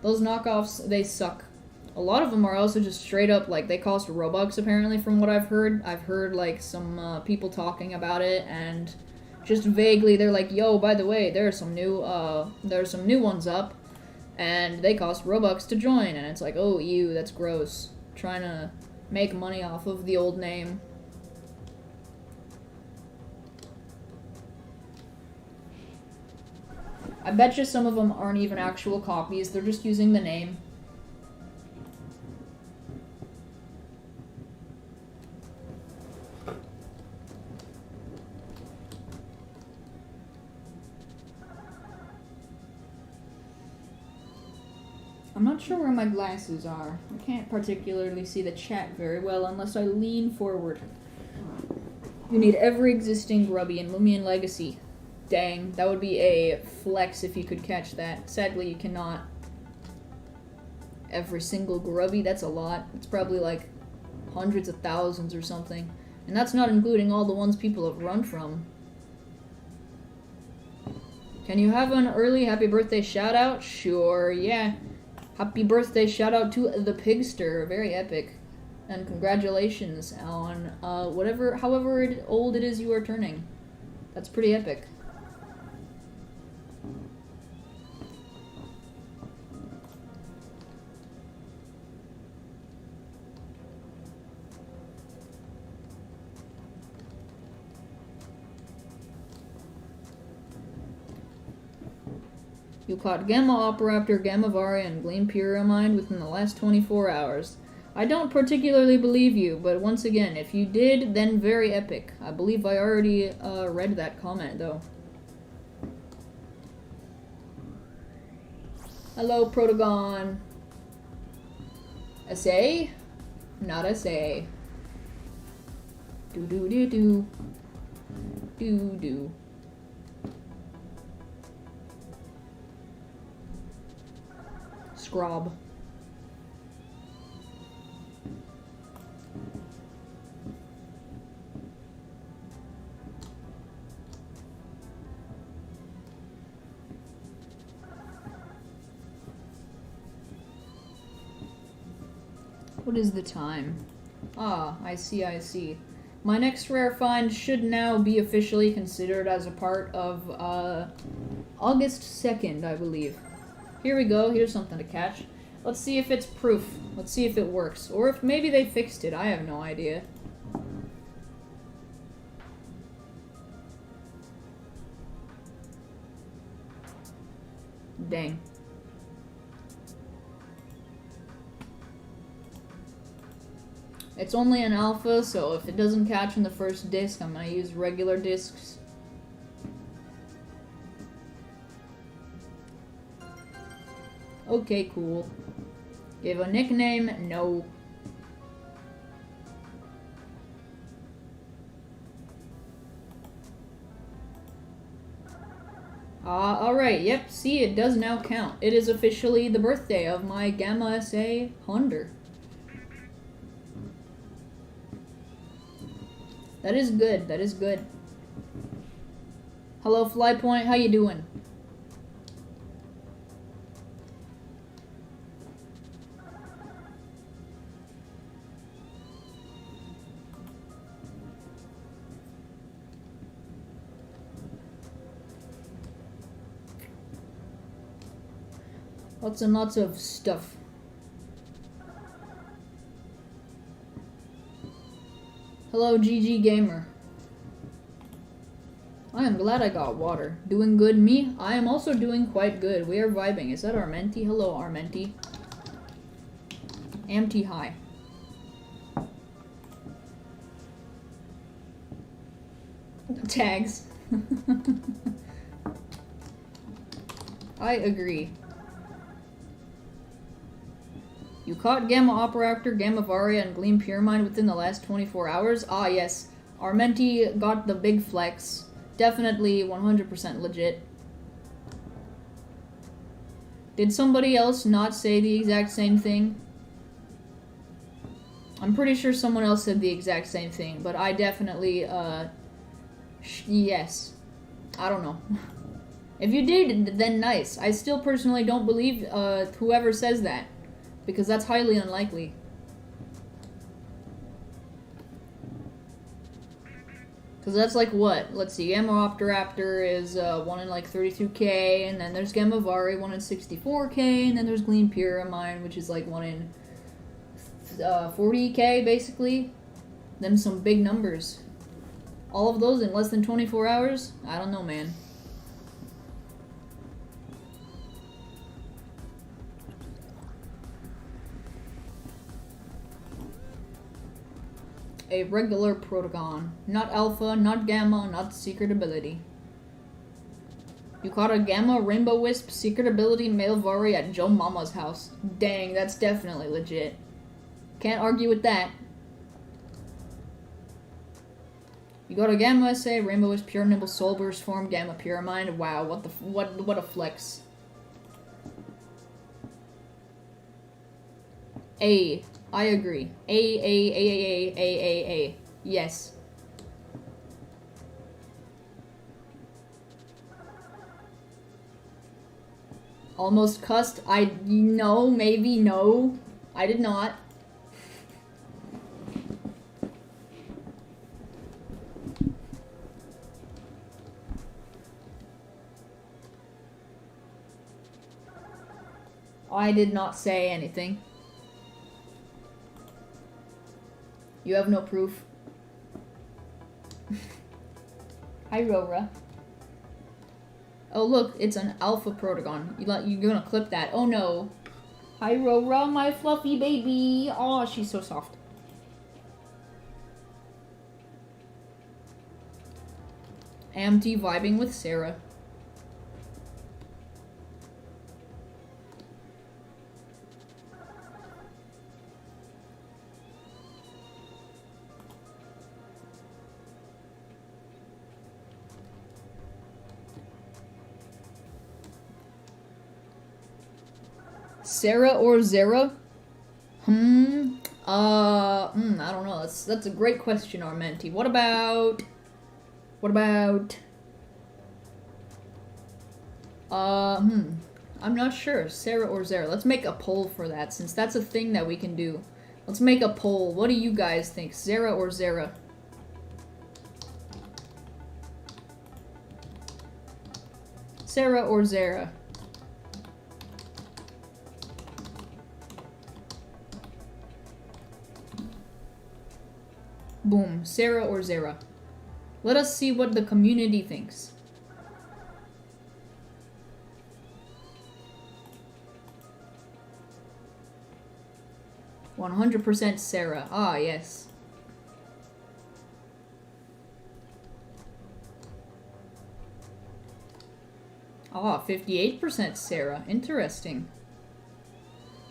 Those knockoffs, they suck. A lot of them are also just straight up, like, they cost Robux, apparently, from what I've heard. I've heard, like, some people talking about it, and just vaguely they're like, yo, by the way, there's some new ones up, and they cost Robux to join, and it's like, oh, ew, that's gross. Trying to make money off of the old name. I bet you some of them aren't even actual copies, they're just using the name. I'm not sure where my glasses are. I can't particularly see the chat very well unless I lean forward. You need every existing grubby in Loomian Legacy. Dang, that would be a flex if you could catch that. Sadly, you cannot. Every single grubby, that's a lot. It's probably like hundreds of thousands or something. And that's not including all the ones people have run from. Can you have an early happy birthday shout out? Sure, yeah. Happy birthday shout out to the Pigster, very epic. And congratulations on however old it is you are turning. That's pretty epic. You caught Gamma Operaptor, Gamma Varia, and Gleam Pyramide within the last 24 hours. I don't particularly believe you, but once again, if you did, then very epic. I believe I already read that comment, though. Hello, Protagon. Essay? Not essay. Do-do-do-do. Do-do. Scrob. What is the time? Ah, I see, I see. My next rare find should now be officially considered as a part of, August 2nd, I believe. Here we go, here's something to catch. Let's see if it's proof. Let's see if it works. Or if maybe they fixed it, I have no idea. Dang. It's only an alpha, so if it doesn't catch in the first disc, I'm gonna use regular discs. Okay, cool. Give a nickname? No. Alright, yep, see, it does now count. It is officially the birthday of my Gamma SA Honder. That is good, that is good. Hello, Flypoint, how you doing? Lots and lots of stuff. Hello, GG Gamer. I am glad I got water. Doing good, me? I am also doing quite good. We are vibing. Is that Armenti? Hello, Armenti. Amty hi. Tags. I agree. You caught Gamma Operaptor, Gamma Varia, and Gleam Pyramide within the last 24 hours? Ah, yes. Armenti got the big flex. Definitely 100% legit. Did somebody else not say the exact same thing? I'm pretty sure someone else said the exact same thing, but I definitely, yes. I don't know. If you did, then nice. I still personally don't believe, whoever says that, because that's highly unlikely. Because that's like what? Let's see, Gamma is 1 in like 32k, and then there's Gammavari, 1 in 64k, and then there's Gleam Pyramide, which is like 1 in 40k, basically. Them some big numbers. All of those in less than 24 hours? I don't know, man. A regular Protagon. Not Alpha, not Gamma, not Secret Ability. You caught a Gamma Rainbow Wisp Secret Ability Male Vari at Joe Mama's house. Dang, that's definitely legit. Can't argue with that. You got a Gamma SA, Rainbow Wisp Pure Nimble Soulburst Form, Gamma Pyramide. Wow, what a flex. A. I agree. A. Yes. Almost cussed. No, maybe, no. I did not. I did not say anything. You have no proof. Hi, Rora. Oh, look, it's an alpha Protagon. You're gonna clip that. Oh, no. Hi, Rora, my fluffy baby. Oh, she's so soft. AMT vibing with Sarah. Sarah or Zera? I don't know. That's a great question, Armenti. What about I'm not sure. Sarah or Zera. Let's make a poll for that, since that's a thing that we can do. Let's make a poll. What do you guys think? Sarah or Zera? Sarah or Zera? Boom. Sarah or Zera. Let us see what the community thinks. %, Sarah. Ah, yes. Ah, 58% Sarah. Interesting.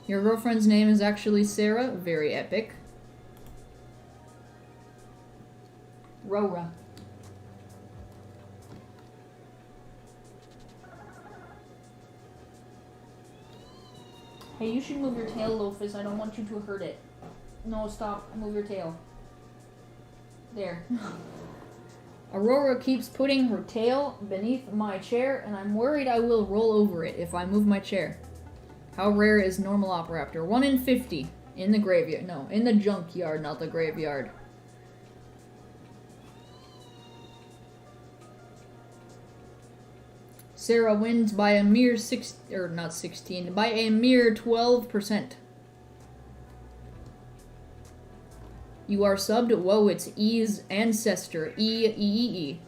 Your girlfriend's name is actually Sarah? Very epic. Rora. Hey, you should move your tail, Lofus. I don't want you to hurt it. No, stop. Move your tail. There. Aurora keeps putting her tail beneath my chair, and I'm worried I will roll over it if I move my chair. How rare is normal Operaptor? 1 in 50. In the graveyard. No, in the junkyard, not the graveyard. Sarah wins by a mere by a mere 12%. You are subbed. Whoa, it's E's ancestor. E.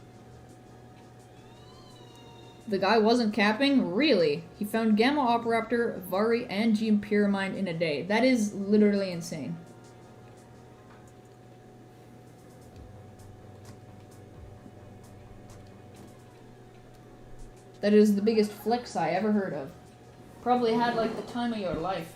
The guy wasn't capping? Really? He found Gamma Operaptor, Vari, and Gem Pyramide in a day. That is literally insane. That is the biggest flex I ever heard of. Probably had like the time of your life.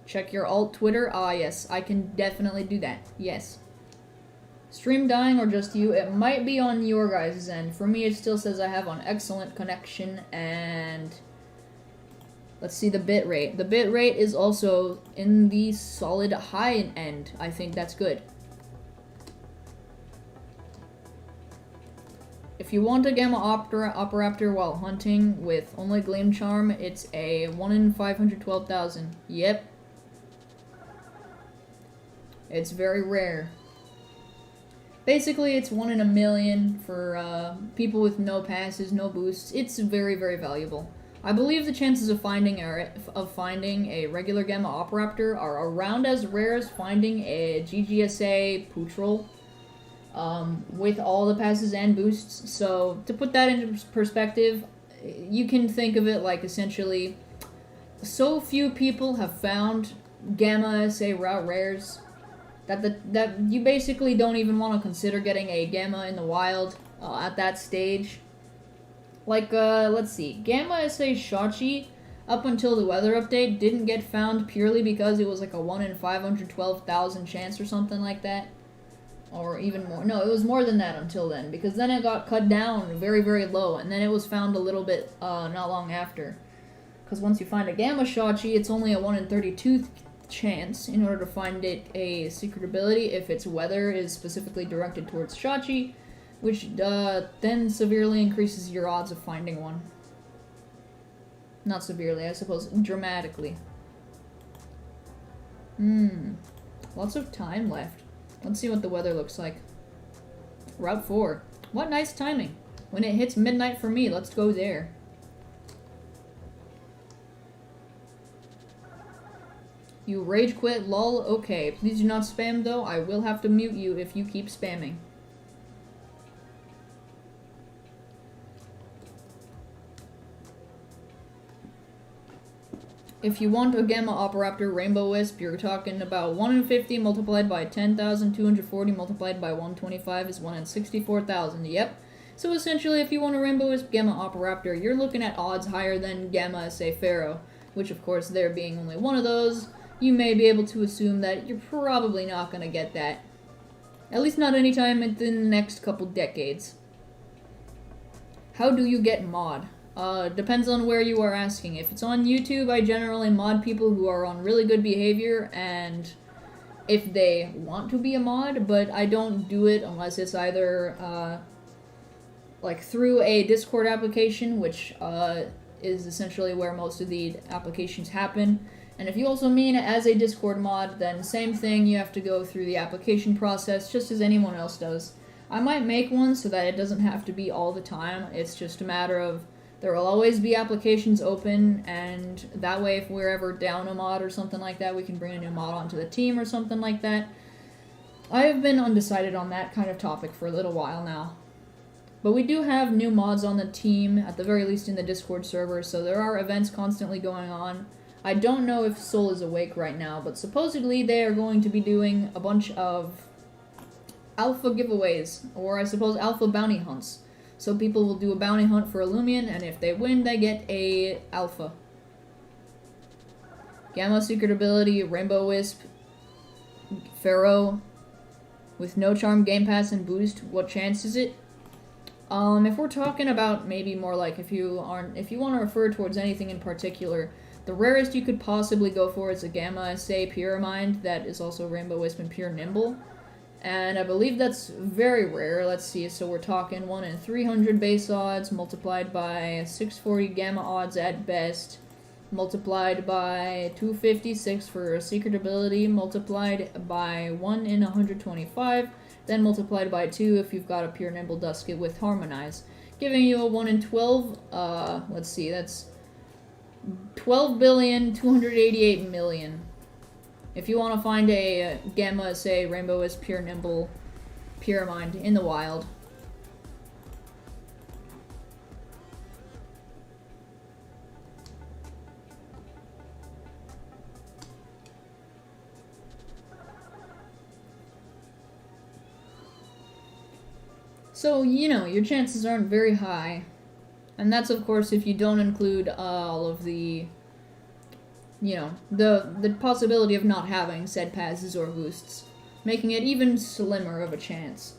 Check your alt Twitter. Ah, yes, I can definitely do that. Yes. Stream dying or just you? It might be on your guys' end. For me, it still says I have an excellent connection and Let's see the bit rate. The bit rate is also in the solid high end. I think that's good. If you want a Gamma Operaptor while hunting with only Gleam Charm, it's a 1 in 512,000. Yep. It's very rare. Basically, it's 1 in a million for people with no passes, no boosts. It's very, very valuable. I believe the chances of finding a regular Gamma Operaptor are around as rare as finding a GGSA Pootrol with all the passes and boosts. So, to put that into perspective, you can think of it like essentially so few people have found Gamma SA route rares that you basically don't even want to consider getting a Gamma in the wild at that stage. Like, let's see, Gamma SA Shachi, up until the weather update, didn't get found purely because it was like a 1 in 512,000 chance or something like that. Or even more. No, it was more than that until then, because then it got cut down very, very low, and then it was found a little bit not long after. Because once you find a Gamma Shachi, it's only a 1 in 32 chance in order to find it a secret ability if its weather is specifically directed towards Shachi, which then severely increases your odds of finding one. Not severely, I suppose, dramatically. Lots of time left. Let's see what the weather looks like. Route 4. What nice timing. When it hits midnight for me, let's go there. You rage quit, lol, okay. Please do not spam though, I will have to mute you if you keep spamming. If you want a Gamma Operaptor Rainbow Wisp, you're talking about 1 in 50 multiplied by 10,240 multiplied by 125 is 1 in 64,000, yep. So essentially, if you want a Rainbow Wisp Gamma Operaptor, you're looking at odds higher than Gamma SA Pharaoh, which of course, there being only one of those, you may be able to assume that you're probably not going to get that. At least not anytime in the next couple decades. How do you get mod? Depends on where you are asking. If it's on YouTube, I generally mod people who are on really good behavior and if they want to be a mod, but I don't do it unless it's either like through a Discord application, which is essentially where most of the applications happen. And if you also mean as a Discord mod, then same thing, you have to go through the application process just as anyone else does. I might make one so that it doesn't have to be all the time. It's just a matter of there will always be applications open, and that way if we're ever down a mod or something like that, we can bring a new mod onto the team or something like that. I have been undecided on that kind of topic for a little while now. But we do have new mods on the team, at the very least in the Discord server, so there are events constantly going on. I don't know if Soul is awake right now, but supposedly they are going to be doing a bunch of alpha giveaways, or I suppose alpha bounty hunts. So people will do a bounty hunt for a Loomian, and if they win, they get a alpha. Gamma secret ability, Rainbow Wisp, Pharaoh, with no charm, game pass, and boost. What chance is it? If we're talking about maybe more like if you want to refer towards anything in particular, the rarest you could possibly go for is a Gamma SA Pyramind that is also Rainbow Wisp and Pure Nimble. And I believe that's very rare. Let's see, so we're talking 1 in 300 base odds, multiplied by 640 gamma odds at best, multiplied by 256 for a secret ability, multiplied by 1 in 125, then multiplied by 2 if you've got a Pure Nimble Dusket with Harmonize, giving you a 1 in 12, let's see, that's 12,288,000,000. If you want to find a Gamma, say, Rainbow Wisp, Pure Nimble, Pyramind in the wild. So, you know, your chances aren't very high. And that's, of course, if you don't include all of the, you know, the possibility of not having said passes or boosts, making it even slimmer of a chance.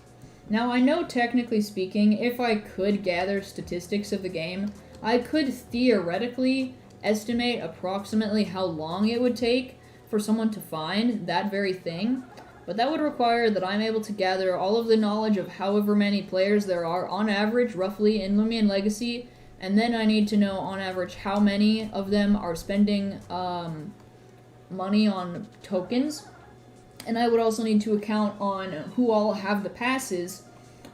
Now, I know, technically speaking, if I could gather statistics of the game, I could theoretically estimate approximately how long it would take for someone to find that very thing, but that would require that I'm able to gather all of the knowledge of however many players there are on average, roughly, in Loomian Legacy, and then I need to know on average how many of them are spending money on tokens, and I would also need to account on who all have the passes,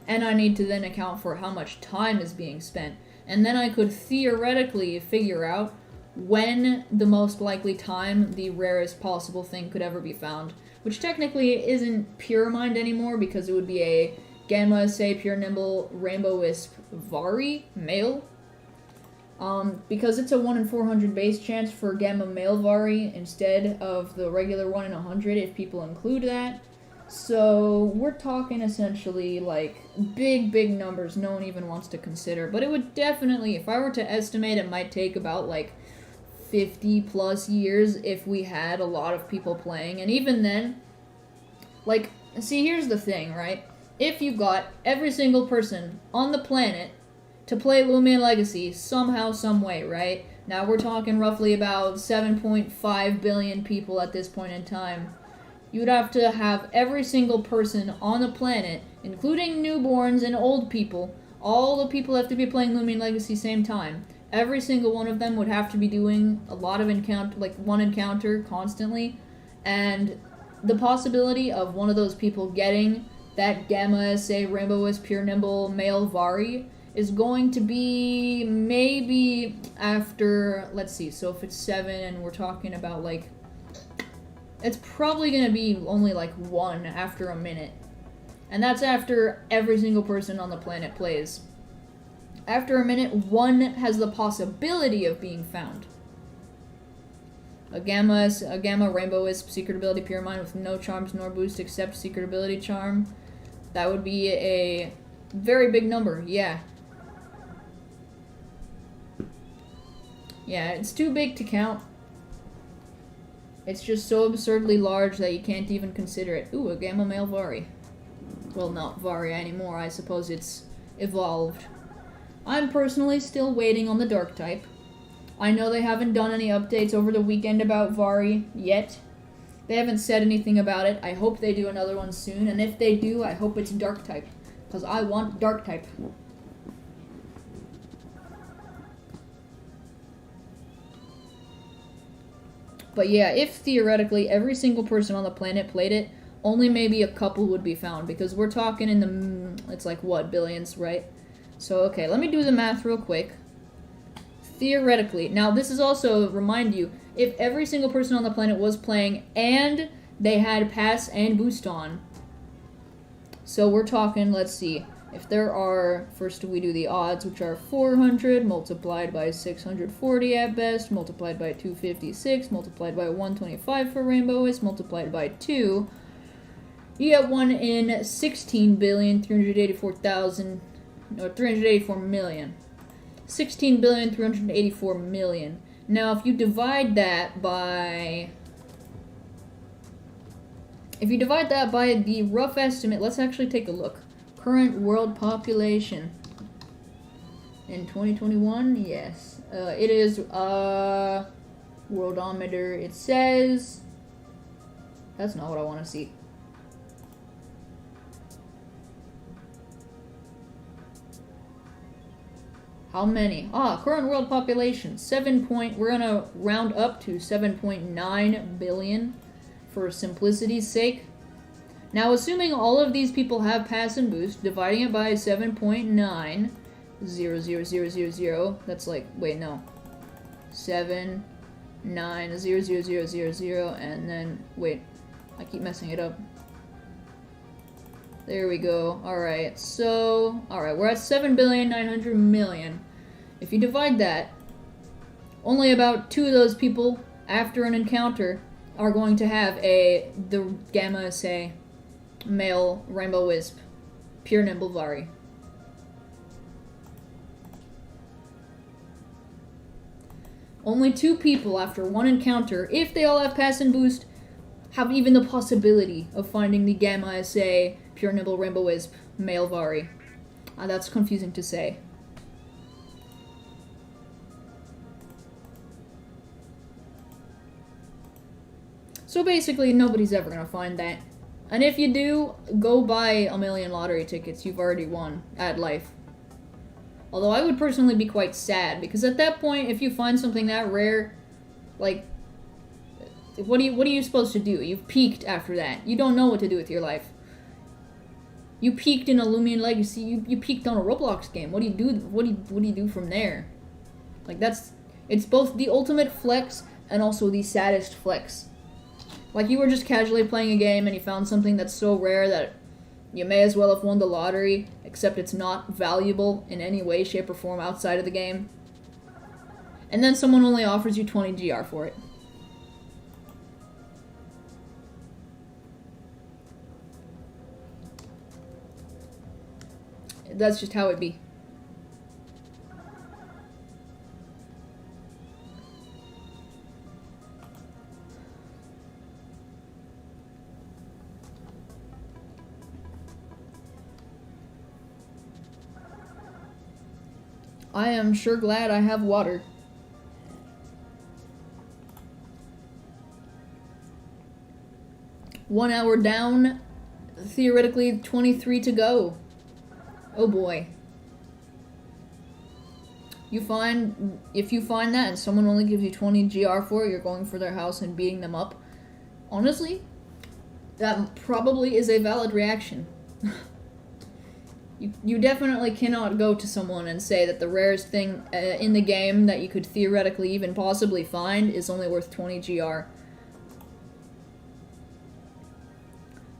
and I need to then account for how much time is being spent, and then I could theoretically figure out when the most likely time the rarest possible thing could ever be found, which technically isn't Pure Mind anymore because it would be a Gamma SA Pure Nimble Rainbow Wisp Vari male. Because it's a 1 in 400 base chance for Gamma Male Vari instead of the regular 1 in 100 if people include that. So we're talking essentially like big numbers no one even wants to consider. But it would definitely, if I were to estimate, it might take about like 50 plus years if we had a lot of people playing. And even then, like, see, here's the thing, right? If you got every single person on the planet to play Loomian Legacy somehow, some way, right? Now we're talking roughly about 7.5 billion people at this point in time. You would have to have every single person on the planet, including newborns and old people, all the people have to be playing Loomian Legacy same time. Every single one of them would have to be doing a lot of one encounter constantly, and the possibility of one of those people getting that Gamma SA Rainbow Wisp Pure Nimble Male Vari is going to be maybe after, let's see, so if it's 7 and we're talking about like, it's probably going to be only like 1 after a minute. And that's after every single person on the planet plays. After a minute, 1 has the possibility of being found. A Gamma Rainbow Wisp Secret Ability Pure Mind with no charms nor boost except Secret Ability Charm. That would be a very big number, yeah. Yeah, it's too big to count. It's just so absurdly large that you can't even consider it. Ooh, a Gamma Male Vari. Well, not Vari anymore, I suppose it's evolved. I'm personally still waiting on the Dark type. I know they haven't done any updates over the weekend about Vari yet. They haven't said anything about it. I hope they do another one soon, and if they do, I hope it's Dark type, because I want Dark type. But yeah, if theoretically every single person on the planet played it, only maybe a couple would be found, because we're talking in the, it's like what, billions, right? So okay, let me do the math real quick. Theoretically, now this is also, remind you, if every single person on the planet was playing and they had pass and boost on. So we're talking, let's see, if there are, first we do the odds, which are 400 multiplied by 640 at best, multiplied by 256, multiplied by 125 for Rainbow Wisp, multiplied by 2. You get 1 in 16,384,000, or 384 million. 16,384 million. Now, if you divide that by... If you divide that by the rough estimate, let's actually take a look. Current world population. In 2021, yes. It is, worldometer, it says... That's not what I want to see. How many? Current world population, we're gonna round up to 7.9 billion for simplicity's sake. Now, assuming all of these people have pass and boost, dividing it by 7.90000, that's like, wait, no. 7900000, and then, wait, I keep messing it up. There we go. Alright, so... Alright, we're at 7,900,000,000. If you divide that, only about 2 of those people, after an encounter, are going to have the Gamma SA Male Rainbow Wisp Pure Nimble Vari. Only 2 people after 1 encounter, if they all have pass and boost, have even the possibility of finding the Gamma SA Pure Nimble Rainbow Wisp Male Vari. That's confusing to say. So basically, nobody's ever gonna find that. And if you do, go buy a million lottery tickets you've already won at life. Although I would personally be quite sad, because at that point, if you find something that rare, like, what are you supposed to do? You've peaked after that. You don't know what to do with your life. You peaked in a Loomian Legacy. You peaked on a Roblox game. What do you do? What do you do from there? Like, it's both the ultimate flex and also the saddest flex. Like, you were just casually playing a game and you found something that's so rare that you may as well have won the lottery, except it's not valuable in any way, shape, or form outside of the game. And then someone only offers you 20 GR for it. That's just how it be. I am sure glad I have water. One hour down, theoretically 23 to go. Oh boy. If you find that and someone only gives you 20 GR for it, you're going for their house and beating them up. Honestly, that probably is a valid reaction. You definitely cannot go to someone and say that the rarest thing in the game that you could theoretically even possibly find is only worth 20 GR.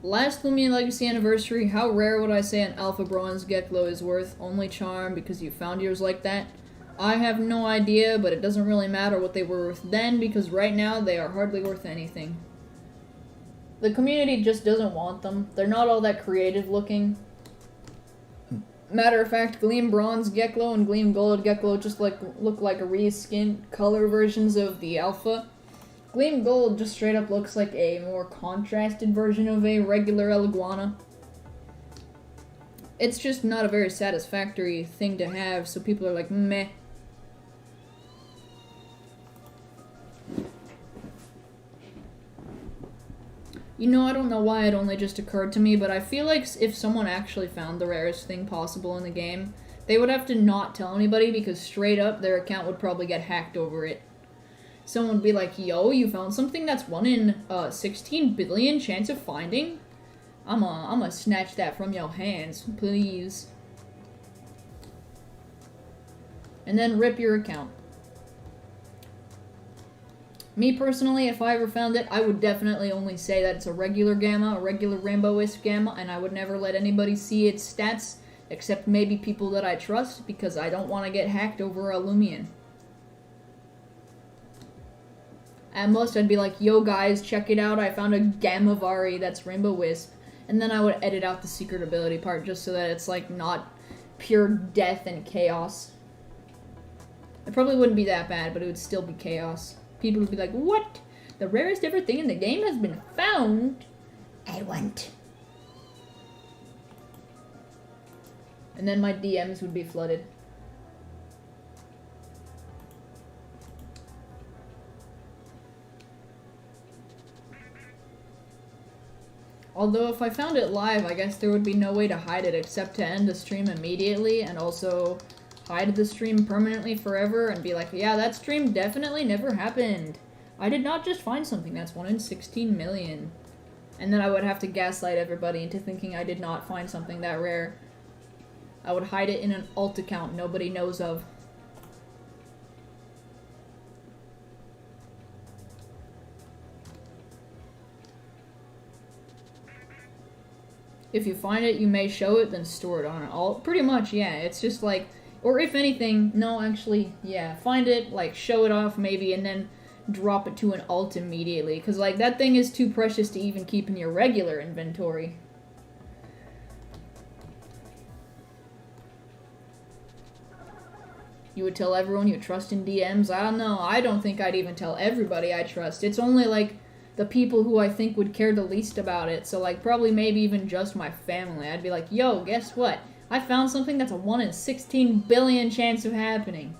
Last Loomian Legacy Anniversary, how rare would I say an Alpha Bronze Geklo is worth? Only charm because you found yours like that? I have no idea, but it doesn't really matter what they were worth then, because right now they are hardly worth anything. The community just doesn't want them. They're not all that creative looking. Matter of fact, Gleam Bronze Geklo and Gleam Gold Geklo just look like a reskinned color versions of the Alpha. Gleam Gold just straight up looks like a more contrasted version of a regular Eliguana. It's just not a very satisfactory thing to have, so people are like, meh. You know, I don't know why it only just occurred to me, but I feel like if someone actually found the rarest thing possible in the game, they would have to not tell anybody, because straight up their account would probably get hacked over it. Someone would be like, yo, you found something that's 1 in 16 billion chance of finding? I'ma snatch that from your hands, please. And then rip your account. Me personally, if I ever found it, I would definitely only say that it's a regular gamma, a regular Rainbow Wisp gamma, and I would never let anybody see its stats, except maybe people that I trust, because I don't want to get hacked over a Loomian. At most, I'd be like, yo guys, check it out, I found a Gammavari that's Rainbow Wisp, and then I would edit out the secret ability part, just so that it's, like, not pure death and chaos. It probably wouldn't be that bad, but it would still be chaos. People would be like, what? The rarest ever thing in the game has been found? I want. And then my DMs would be flooded. Although if I found it live, I guess there would be no way to hide it except to end the stream immediately and also hide the stream permanently forever and be like, yeah, that stream definitely never happened. I did not just find something that's 1 in 16 million. And then I would have to gaslight everybody into thinking I did not find something that rare. I would hide it in an alt account nobody knows of. If you find it, you may show it, then store it on an alt. Pretty much, yeah. It's just like, or if anything, no, actually, yeah. Find it, like, show it off maybe, and then drop it to an alt immediately. Because, like, that thing is too precious to even keep in your regular inventory. You would tell everyone you trust in DMs? I don't know. I don't think I'd even tell everybody I trust. It's only, like, the people who I think would care the least about it. So, like, probably maybe even just my family. I'd be like, yo, guess what? I found something that's a 1 in 16 billion chance of happening.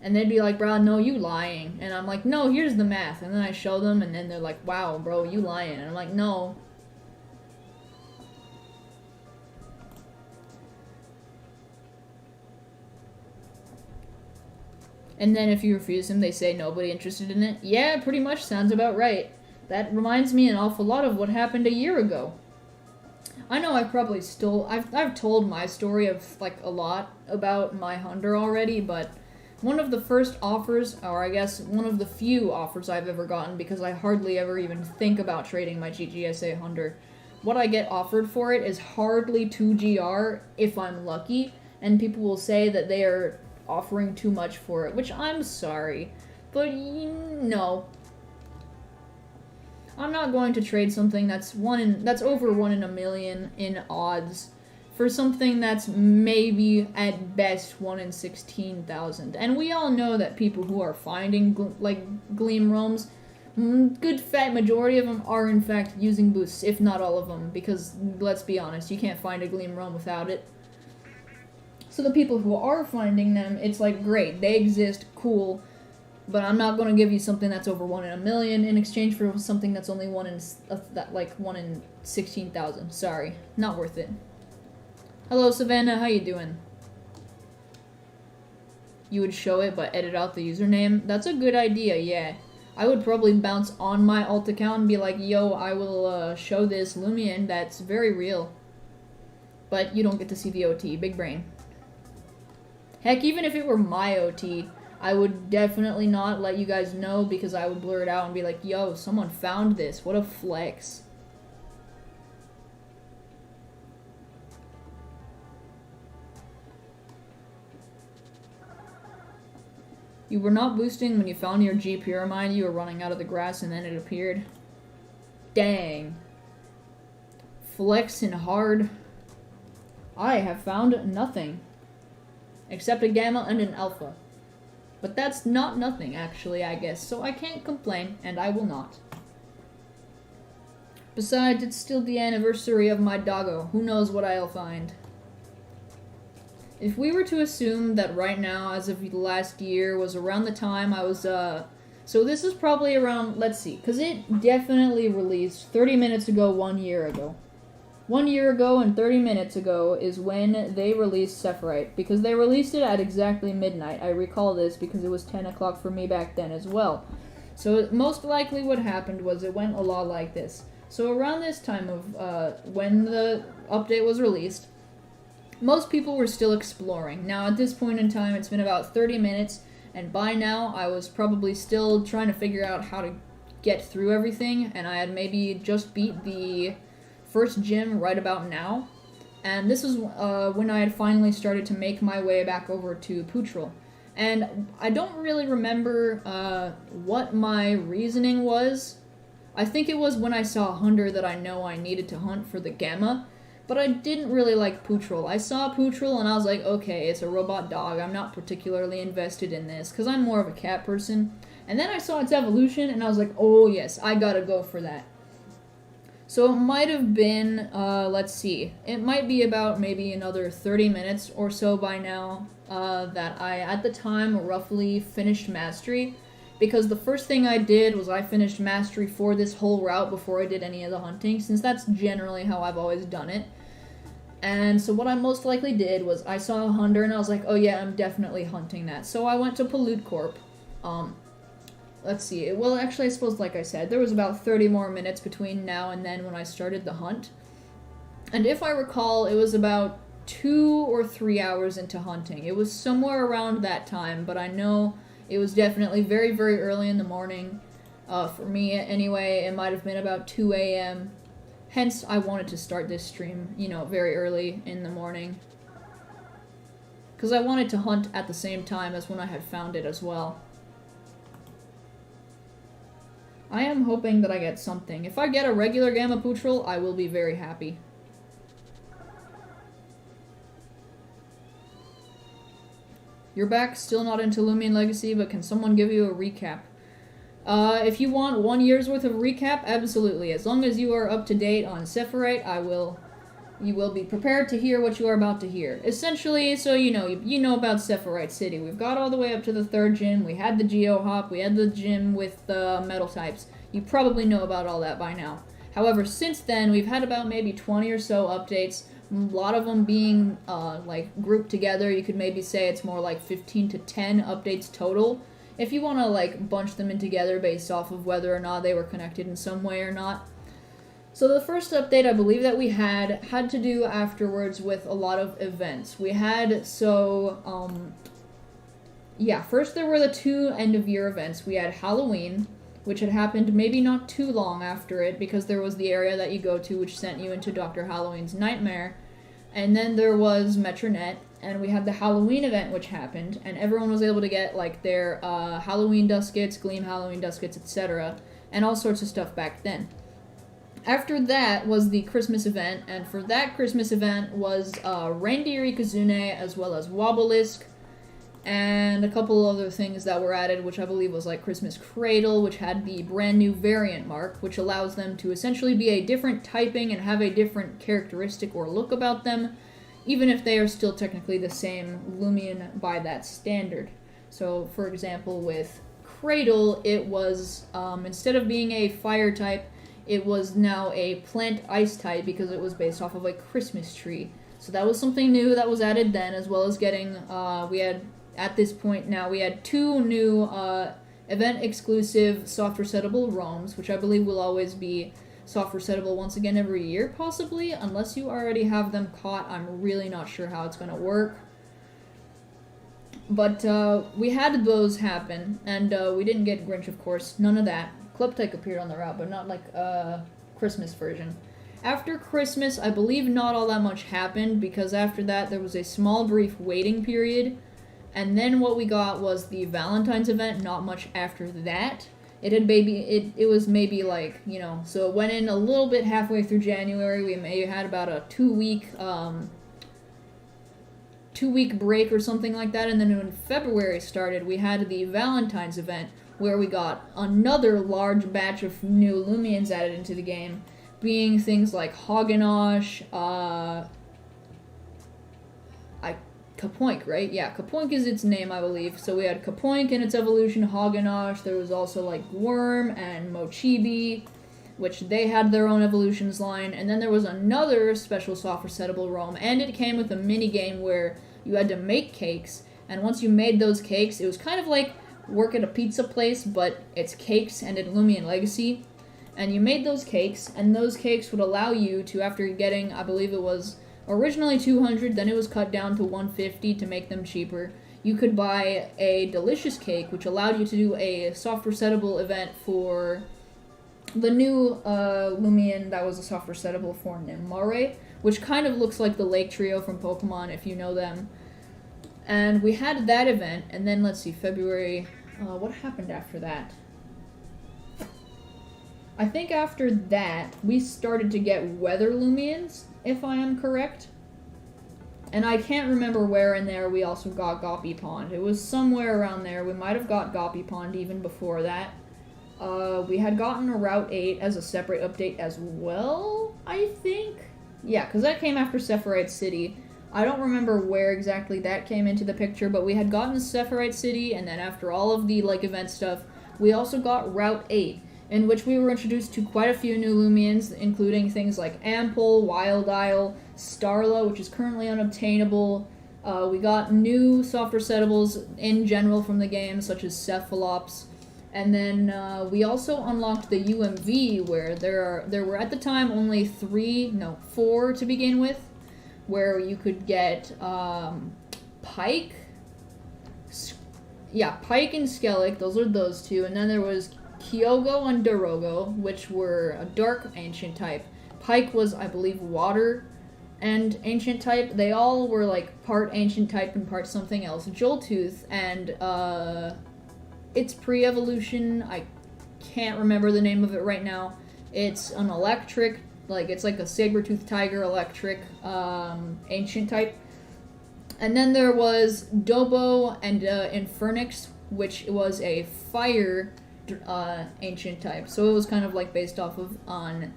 And they'd be like, bro, no, you lying. And I'm like, no, here's the math. And then I show them, and then they're like, wow, bro, you lying. And I'm like, no. And then if you refuse them, they say nobody interested in it. Yeah, pretty much sounds about right. That reminds me an awful lot of what happened a year ago. I know I've probably I've told my story of, like, a lot about my Hunter already, but one of the first offers, or I guess one of the few offers I've ever gotten, because I hardly ever even think about trading my GGSA Hunter, what I get offered for it is hardly 2GR if I'm lucky, and people will say that they are offering too much for it, which I'm sorry, but no. I'm not going to trade something that's over 1 in a million in odds for something that's maybe at best 1 in 16,000. And we all know that people who are finding Gleam Roams, good fat majority of them are in fact using boosts, if not all of them, because let's be honest, you can't find a Gleam Roam without it. So the people who are finding them, it's like, great, they exist, cool, but I'm not going to give you something that's over 1 in a million in exchange for something that's only 1 in 16,000. Sorry, not worth it. Hello, Savannah, how you doing? You would show it, but edit out the username? That's a good idea, yeah. I would probably bounce on my alt account and be like, yo, I will show this Loomian that's very real. But you don't get to see the OT, big brain. Heck, even if it were my OT, I would definitely not let you guys know, because I would blur it out and be like, yo, someone found this. What a flex. You were not boosting when you found your G Pyramid. You were running out of the grass and then it appeared. Dang. Flexing hard. I have found nothing. Except a Gamma and an Alpha. But that's not nothing, actually, I guess, so I can't complain, and I will not. Besides, it's still the anniversary of my doggo. Who knows what I'll find. If we were to assume that right now, as of last year, was around the time I was, so this is probably around, let's see, because it definitely released 30 minutes ago, 1 year ago. 1 year ago and 30 minutes ago is when they released Sephirite, because they released it at exactly midnight. I recall this because it was 10 o'clock for me back then as well. So most likely what happened was it went a lot like this. So around this time of when the update was released, most people were still exploring. Now at this point in time, it's been about 30 minutes, and by now I was probably still trying to figure out how to get through everything, and I had maybe just beat the first gym right about now, and this is when I had finally started to make my way back over to Pootrel. And I don't really remember what my reasoning was. I think it was when I saw a hunter that I know I needed to hunt for the Gamma, but I didn't really like Pootrel. I saw Pootrel and I was like, okay, it's a robot dog, I'm not particularly invested in this, because I'm more of a cat person. And then I saw its evolution and I was like, oh yes, I gotta go for that. So it might have been, let's see, it might be about maybe another 30 minutes or so by now that I, at the time, roughly finished Mastery, because the first thing I did was I finished Mastery for this whole route before I did any of the hunting, since that's generally how I've always done it. And so what I most likely did was I saw a hunter and I was like, oh yeah, I'm definitely hunting that. So I went to Pollute Corp. Let's see, well actually I suppose like I said, there was about 30 more minutes between now and then when I started the hunt. And if I recall, it was about 2 or 3 hours into hunting. It was somewhere around that time, but I know it was definitely very, very early in the morning. For me anyway, it might have been about 2 a.m. Hence, I wanted to start this stream, you know, very early in the morning. Because I wanted to hunt at the same time as when I had found it as well. I am hoping that I get something. If I get a regular Gamma Pootrel, I will be very happy. You're back, still not into Loomian Legacy, but can someone give you a recap? If you want 1 year's worth of recap, absolutely. As long as you are up to date on Sephirite, I will You will be prepared to hear what you are about to hear. Essentially, so you know about Sephirite City. We've got all the way up to the 3rd gym. We had the Geo Hop. We had the gym with the metal types. You probably know about all that by now. However, since then, we've had about maybe 20 or so updates. A lot of them being like grouped together. You could maybe say it's more like 15 to 10 updates total. If you want to like bunch them in together based off of whether or not they were connected in some way or not. So the first update I believe that we had to do afterwards with a lot of events. We had, first there were the 2 end-of-year events. We had Halloween, which had happened maybe not too long after it, because there was the area that you go to which sent you into Dr. Halloween's nightmare. And then there was Metronet, and we had the Halloween event which happened, and everyone was able to get like their Halloween duskets, Gleam Halloween duskets, etc., and all sorts of stuff back then. After that was the Christmas event, and for that Christmas event was Reindeer Ikazune, as well as Wobblisk, and a couple other things that were added, which I believe was like Christmas Cradle, which had the brand new variant mark, which allows them to essentially be a different typing and have a different characteristic or look about them, even if they are still technically the same Loomian by that standard. So, for example, with Cradle, it was, instead of being a fire type, it was now a plant ice type because it was based off of a Christmas tree. So that was something new that was added then, as well as getting, at this point now, we had 2 new event-exclusive soft resettable ROMs, which I believe will always be soft resettable once again every year, possibly, unless you already have them caught. I'm really not sure how it's going to work. But we had those happen, and we didn't get Grinch, of course, none of that. Kleptyke appeared on the route, but not like a Christmas version. After Christmas, I believe not all that much happened, because after that there was a small brief waiting period, and then what we got was the Valentine's event. Not much after that. It was maybe like, so it went in a little bit halfway through January. We may have had about a 2-week break or something like that, and then when February started, we had the Valentine's event, where we got another large batch of new Loomians added into the game, being things like Hogenosh, Kapoink, right? Yeah, Kapoink is its name, I believe. So we had Kapoink in its evolution, Hogenosh. There was also like Worm and Mochibi, which they had their own evolutions line. And then there was another special soft resettable ROM, and it came with a mini game where you had to make cakes. And once you made those cakes, it was kind of like work at a pizza place, but it's cakes and in Loomian Legacy. And you made those cakes, and those cakes would allow you to, after getting, I believe it was originally 200, then it was cut down to 150 to make them cheaper. You could buy a delicious cake, which allowed you to do a soft resettable event for the new Loomian that was a soft resettable for Nimare, which kind of looks like the Lake Trio from Pokemon, if you know them. And we had that event, and then, let's see, February, what happened after that? I think after that, we started to get Weather Loomians, if I am correct. And I can't remember where in there we also got Goppy Pond. It was somewhere around there. We might have got Goppy Pond even before that. We had gotten a Route 8 as a separate update as well, I think? Yeah, because that came after Sephirite City. I don't remember where exactly that came into the picture, but we had gotten Sephirite City, and then after all of the event stuff, we also got Route 8, in which we were introduced to quite a few new Loomians, including things like Ample, Wild Isle, Starla, which is currently unobtainable. We got new soft resettables in general from the game, such as Cephalops. And then we also unlocked the UMV, where there were at the time only 4 to begin with, where you could get Pike. Pike and Skellig, those are those 2. And then there was Kyogo and Dorogo, which were a dark ancient type. Pike was, I believe, water and ancient type. They all were like part ancient type and part something else. Joltooth and its pre-evolution, I can't remember the name of it right now. It's an electric, it's like a saber-toothed tiger electric ancient type. And then there was Dobo and Infernix, which was a fire ancient type. So it was kind of like based off of on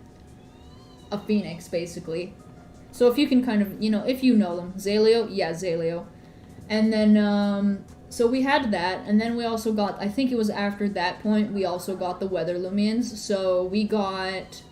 a phoenix, basically. So if you can kind of, if you know them. Zaleo, yeah, Zaleo. And then, so we had that, and then we also got, I think it was after that point, we also got the Weather Loomians. So we got,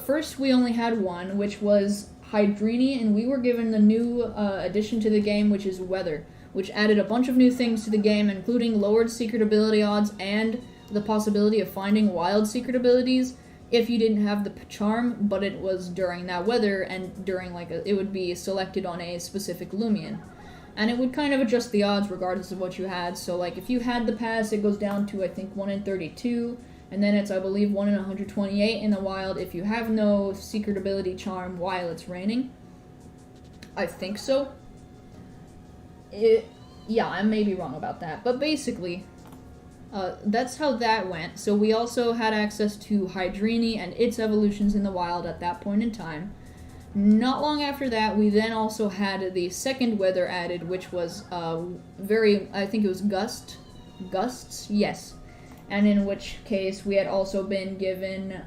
first we only had one, which was Hydrini, and we were given the new addition to the game, which is Weather, which added a bunch of new things to the game, including lowered secret ability odds and the possibility of finding wild secret abilities if you didn't have the charm, but it was during that weather, and during it would be selected on a specific Loomian. And it would kind of adjust the odds regardless of what you had. So if you had the pass, it goes down to I think 1 in 32, and then it's I believe 1 in 128 in the wild if you have no secret ability charm while it's raining. I think so. Yeah, I may be wrong about that, but basically, that's how that went. So we also had access to Hydrini and its evolutions in the wild at that point in time. Not long after that, we then also had the second weather added, which was I think it was gusts, yes. And in which case we had also been given,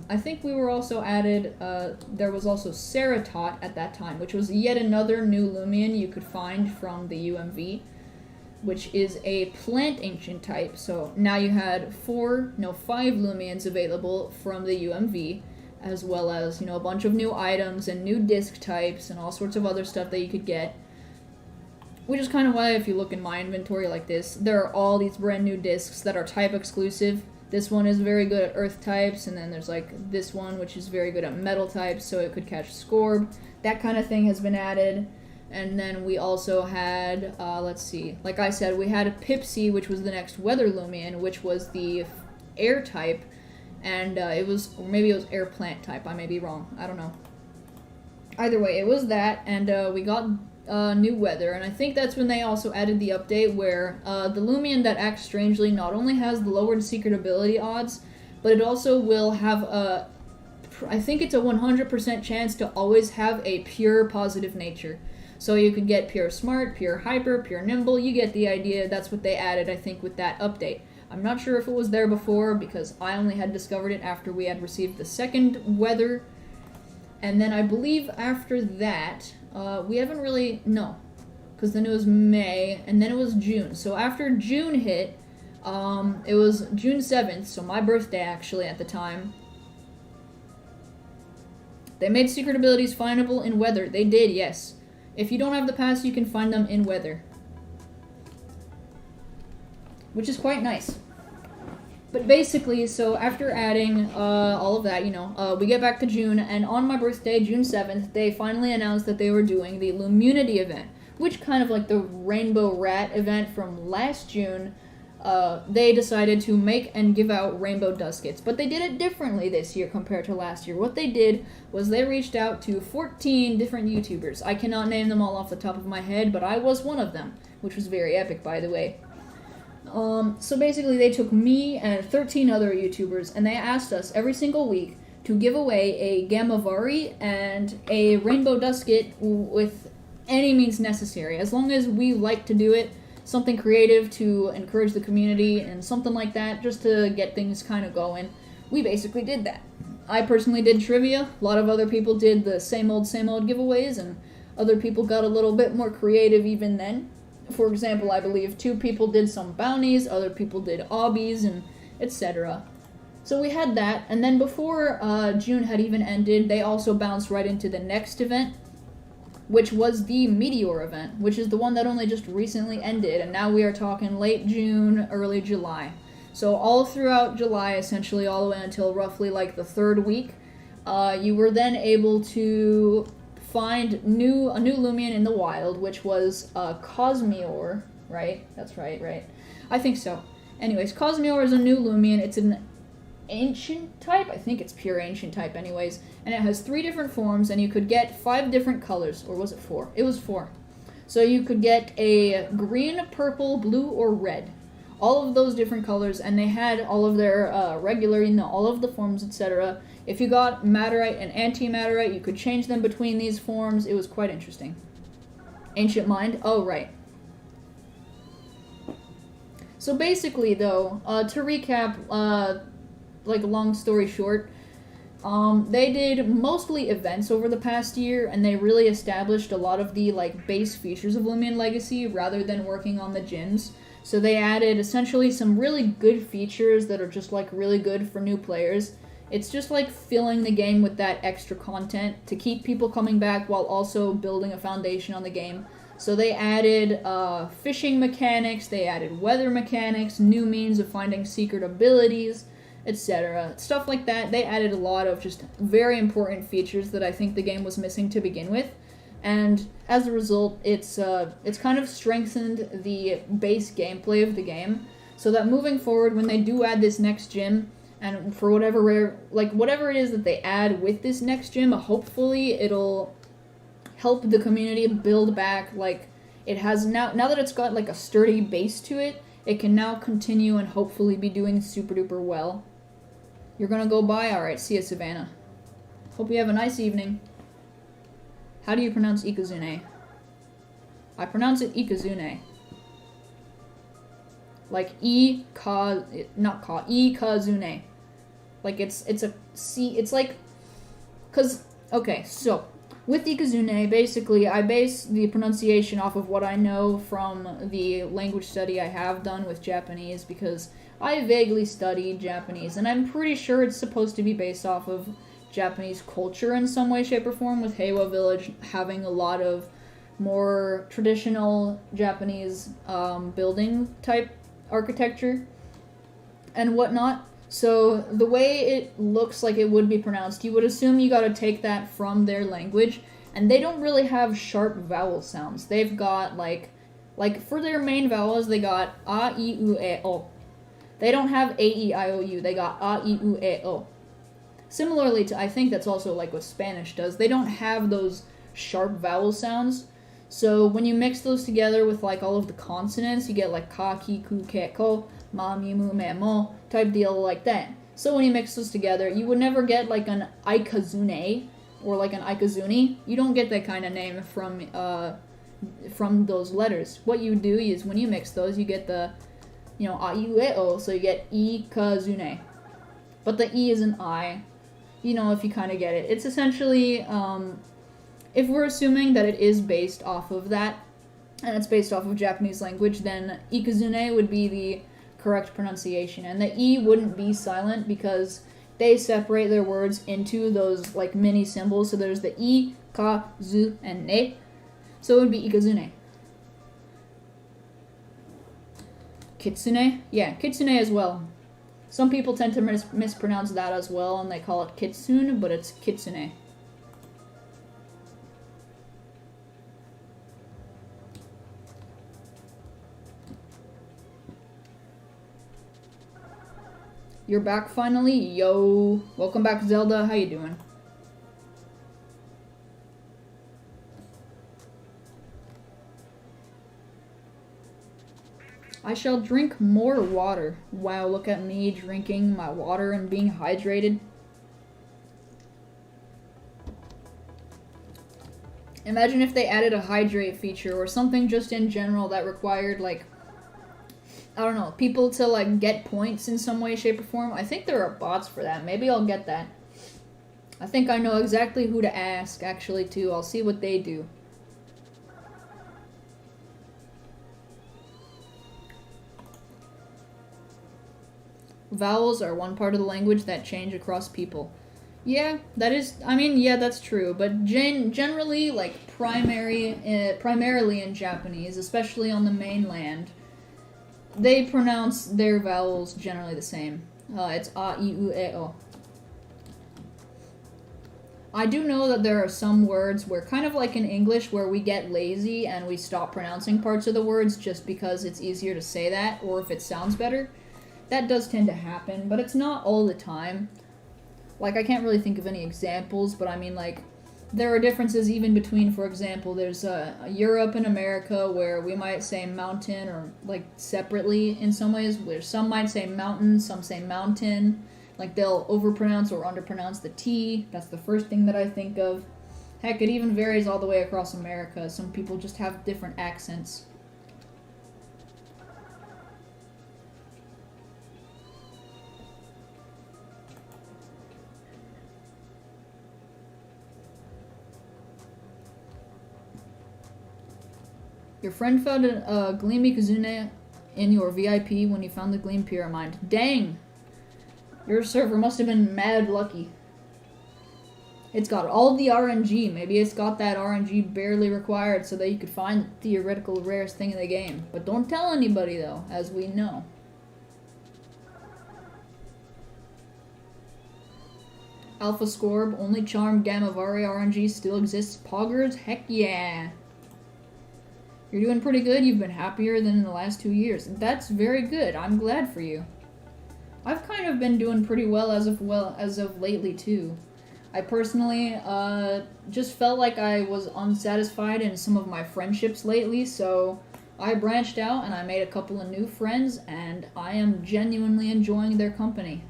I think we were also added, there was also Ceratot at that time, which was yet another new Loomian you could find from the UMV, which is a plant ancient type. So now you had 5 Loomians available from the UMV, as well as, a bunch of new items and new disc types and all sorts of other stuff that you could get. Which is kind of why if you look in my inventory like this, there are all these brand new discs that are type exclusive. This one is very good at earth types, and then there's this one which is very good at metal types, so it could catch Scorb. That kind of thing has been added. And then we also had, let's see, like I said, we had Pipsy, which was the next Weather Loomian, which was the air type, and maybe it was air plant type, I may be wrong, I don't know. Either way, it was that, and we got new weather, and I think that's when they also added the update where the Loomian that acts strangely not only has the lowered secret ability odds, but it also will have I think it's a 100% chance to always have a pure positive nature. So you could get pure smart, pure hyper, pure nimble, you get the idea. That's what they added, I think, with that update. I'm not sure if it was there before, because I only had discovered it after we had received the second weather. And then I believe after that, we haven't really, no, because then it was May, and then it was June. So after June hit, it was June 7th, so my birthday actually at the time. They made secret abilities findable in weather. They did, yes. If you don't have the pass, you can find them in weather, which is quite nice. But basically, so after adding all of that, we get back to June, and on my birthday, June 7th, they finally announced that they were doing the Lumunity event, which kind of like the Rainbow Rat event from last June. They decided to make and give out rainbow duskets, but they did it differently this year compared to last year. What they did was they reached out to 14 different YouTubers. I cannot name them all off the top of my head, but I was one of them, which was very epic, by the way. So basically they took me and 13 other YouTubers, and they asked us every single week to give away a Gamavari and a rainbow dusket with any means necessary, as long as we like to do it. Something creative to encourage the community and something like that, just to get things kind of going. We basically did that. I personally did trivia. A lot of other people did the same old giveaways, and other people got a little bit more creative even then. For example, I believe 2 people did some bounties, other people did obbies, and etc. So we had that, and then before June had even ended, they also bounced right into the next event, which was the Meteor event, which is the one that only just recently ended, and now we are talking late June, early July. So all throughout July, essentially all the way until roughly the 3rd week, you were then able to find a new Loomian in the wild, which was Cosmeor, right? That's right? I think so. Anyways, Cosmeor is a new Loomian. It's an ancient type. I think it's pure ancient type anyways. And it has 3 different forms, and you could get 5 different colors. Or was it 4? It was 4. So you could get a green, purple, blue, or red. All of those different colors, and they had all of their regular, all of the forms, etc. If you got Matterite and Anti-Matterite, you could change them between these forms. It was quite interesting. Ancient Mind? Oh, right. So basically, though, to recap, long story short, They did mostly events over the past year, and they really established a lot of the like base features of Loomian Legacy rather than working on the gyms. So they added essentially some really good features that are just like really good for new players. It's just like filling the game with that extra content to keep people coming back while also building a foundation on the game. So they added fishing mechanics, they added weather mechanics, new means of finding secret abilities, etc. Stuff like that. They added a lot of just very important features that I think the game was missing to begin with. And as a result, it's kind of strengthened the base gameplay of the game, so that moving forward, when they do add this next gym, and for whatever it is that they add with this next gym, hopefully it'll help the community build back. Like it has now that it's got like a sturdy base to it, it can now continue and hopefully be doing super duper well. You're gonna go by? Alright, see ya, Savannah. Hope you have a nice evening. How do you pronounce Ikazune? I pronounce it Ikazune. Like Ikazune. Like it's a C, it's like, okay, so, with Ikazune, basically, I base the pronunciation off of what I know from the language study I have done with Japanese, because I vaguely studied Japanese, and I'm pretty sure it's supposed to be based off of Japanese culture in some way, shape, or form, with Heiwa Village having a lot of more traditional Japanese building type architecture and whatnot. So the way it looks like it would be pronounced, you would assume you gotta take that from their language, and they don't really have sharp vowel sounds. They've got like for their main vowels, they got a, I, u, e, o. They don't have a, e, I, o, u. They got a, I, u, e, o. Similarly to, I think that's also like what Spanish does, they don't have those sharp vowel sounds. So when you mix those together with like all of the consonants, you get like ka, ki, ku, ke, ko, ma, mi, mu, me, mo type deal like that. So when you mix those together, you would never get like an Ikazune or like an Ikazuni. You don't get that kind of name from those letters. What you do is when you mix those, you get the, a, u, e, o, so you get Ikazune. But the E is an I, if you kind of get it. It's essentially, if we're assuming that it is based off of that, and it's based off of Japanese language, then Ikazune would be the correct pronunciation. And the E wouldn't be silent because they separate their words into those like mini symbols. So there's the I, Ka, Zu, and Ne. So it would be Ikazune. Kitsune? Yeah, Kitsune as well. Some people tend to mispronounce that as well, and they call it Kitsune, but it's Kitsune. You're back finally? Yo. Welcome back, Zelda. How you doing? I shall drink more water. Wow, look at me drinking my water and being hydrated. Imagine if they added a hydrate feature or something just in general that required, like, I don't know, people to, like, get points in some way, shape, or form. I think there are bots for that. Maybe I'll get that. I think I know exactly who to ask, actually, too. I'll see what they do. Vowels are one part of the language that change across people. Yeah, that is, yeah, that's true. But generally, like, primarily in Japanese, especially on the mainland, they pronounce their vowels generally the same. It's a, I, u, e, o. I do know that there are some words where, kind of like in English, where we get lazy and we stop pronouncing parts of the words just because it's easier to say that, or if it sounds better. That does tend to happen, but it's not all the time. Like, I can't really think of any examples, but like, there are differences even between, for example, there's Europe and America where we might say mountain or, like, separately in some ways, where some might say mountain, some say mountain. Like, they'll overpronounce or underpronounce the T. That's the first thing that I think of. Heck, it even varies all the way across America. Some people just have different accents. Your friend found a Gleamy Kazune in your VIP when you found the Gleam Pyramid. Dang! Your server must have been mad lucky. It's got all the RNG. Maybe it's got that RNG barely required so that you could find the theoretical rarest thing in the game. But don't tell anybody though, as we know. Alpha Scorb, only Charm Gammavari RNG still exists. Poggers? Heck yeah! You're doing pretty good. You've been happier than in the last 2 years. That's very good. I'm glad for you. I've kind of been doing pretty well as of lately too. I personally just felt like I was unsatisfied in some of my friendships lately, so I branched out and I made a couple of new friends, and I am genuinely enjoying their company.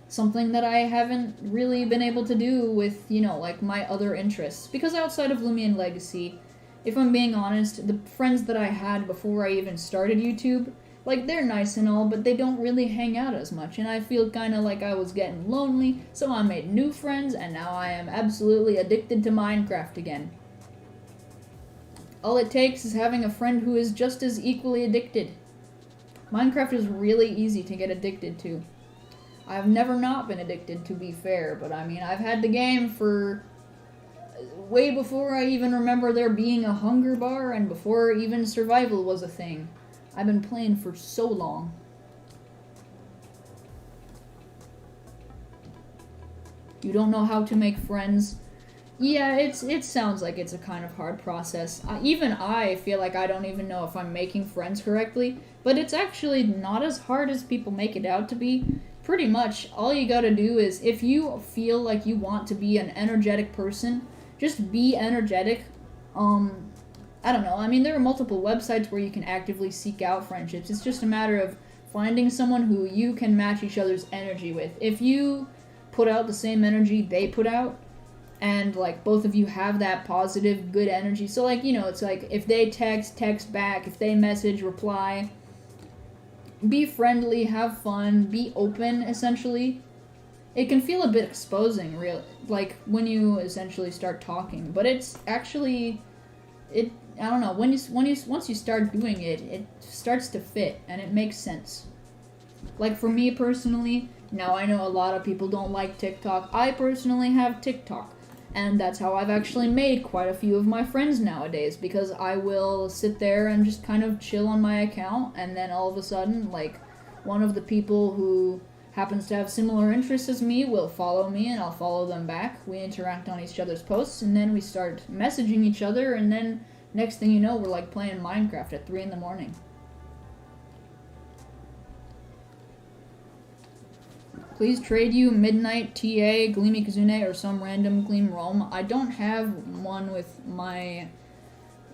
Something that I haven't really been able to do with, you know, like my other interests. Because outside of Loomian Legacy, if I'm being honest, the friends that I had before I even started YouTube, like, they're nice and all, but they don't really hang out as much, and I feel kind of like I was getting lonely, so I made new friends, and now I am absolutely addicted to Minecraft again. All it takes is having a friend who is just as equally addicted. Minecraft is really easy to get addicted to. I've never not been addicted, to be fair, but I mean, I've had the game for way before I even remember there being a hunger bar, and before even survival was a thing. I've been playing for so long. You don't know how to make friends? Yeah, it sounds like it's a kind of hard process. Even I feel like I don't even know if I'm making friends correctly, but it's actually not as hard as people make it out to be. Pretty much, all you gotta do is, if you feel like you want to be an energetic person, just be energetic. I don't know, I mean, there are multiple websites where you can actively seek out friendships. It's just a matter of finding someone who you can match each other's energy with. If you put out the same energy they put out, and, like, both of you have that positive, good energy, so, like, you know, it's like, if they text back, if they message, reply, be friendly, have fun, be open, essentially. It can feel a bit exposing, like, when you essentially start talking, but it's actually, I don't know, once you start doing it, it starts to fit, and it makes sense. Like, for me personally, now I know a lot of people don't like TikTok. I personally have TikTok, and that's how I've actually made quite a few of my friends nowadays, because I will sit there and just kind of chill on my account, and then all of a sudden, like, one of the people who happens to have similar interests as me will follow me, and I'll follow them back. We interact on each other's posts, and then we start messaging each other, and then next thing you know, we're like playing Minecraft at 3 in the morning. Please trade you Midnight TA, Gleamy Kazune, or some random Gleam Roam. I don't have one with my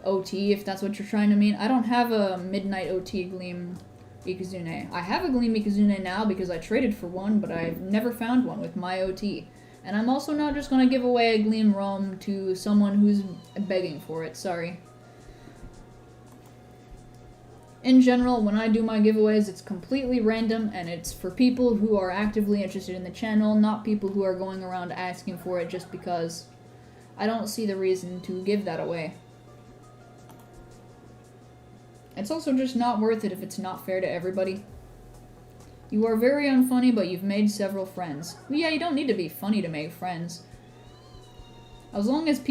OT, if that's what you're trying to mean. I don't have a Midnight OT Gleam Ikazune. I have a Gleam Ikazune now because I traded for one, but I've never found one with my OT. And I'm also not just going to give away a Gleam Roam to someone who's begging for it, sorry. In general, when I do my giveaways, it's completely random, and it's for people who are actively interested in the channel, not people who are going around asking for it just because. I don't see the reason to give that away. It's also just not worth it if it's not fair to everybody. You are very unfunny, but you've made several friends. Well, yeah, you don't need to be funny to make friends. As long as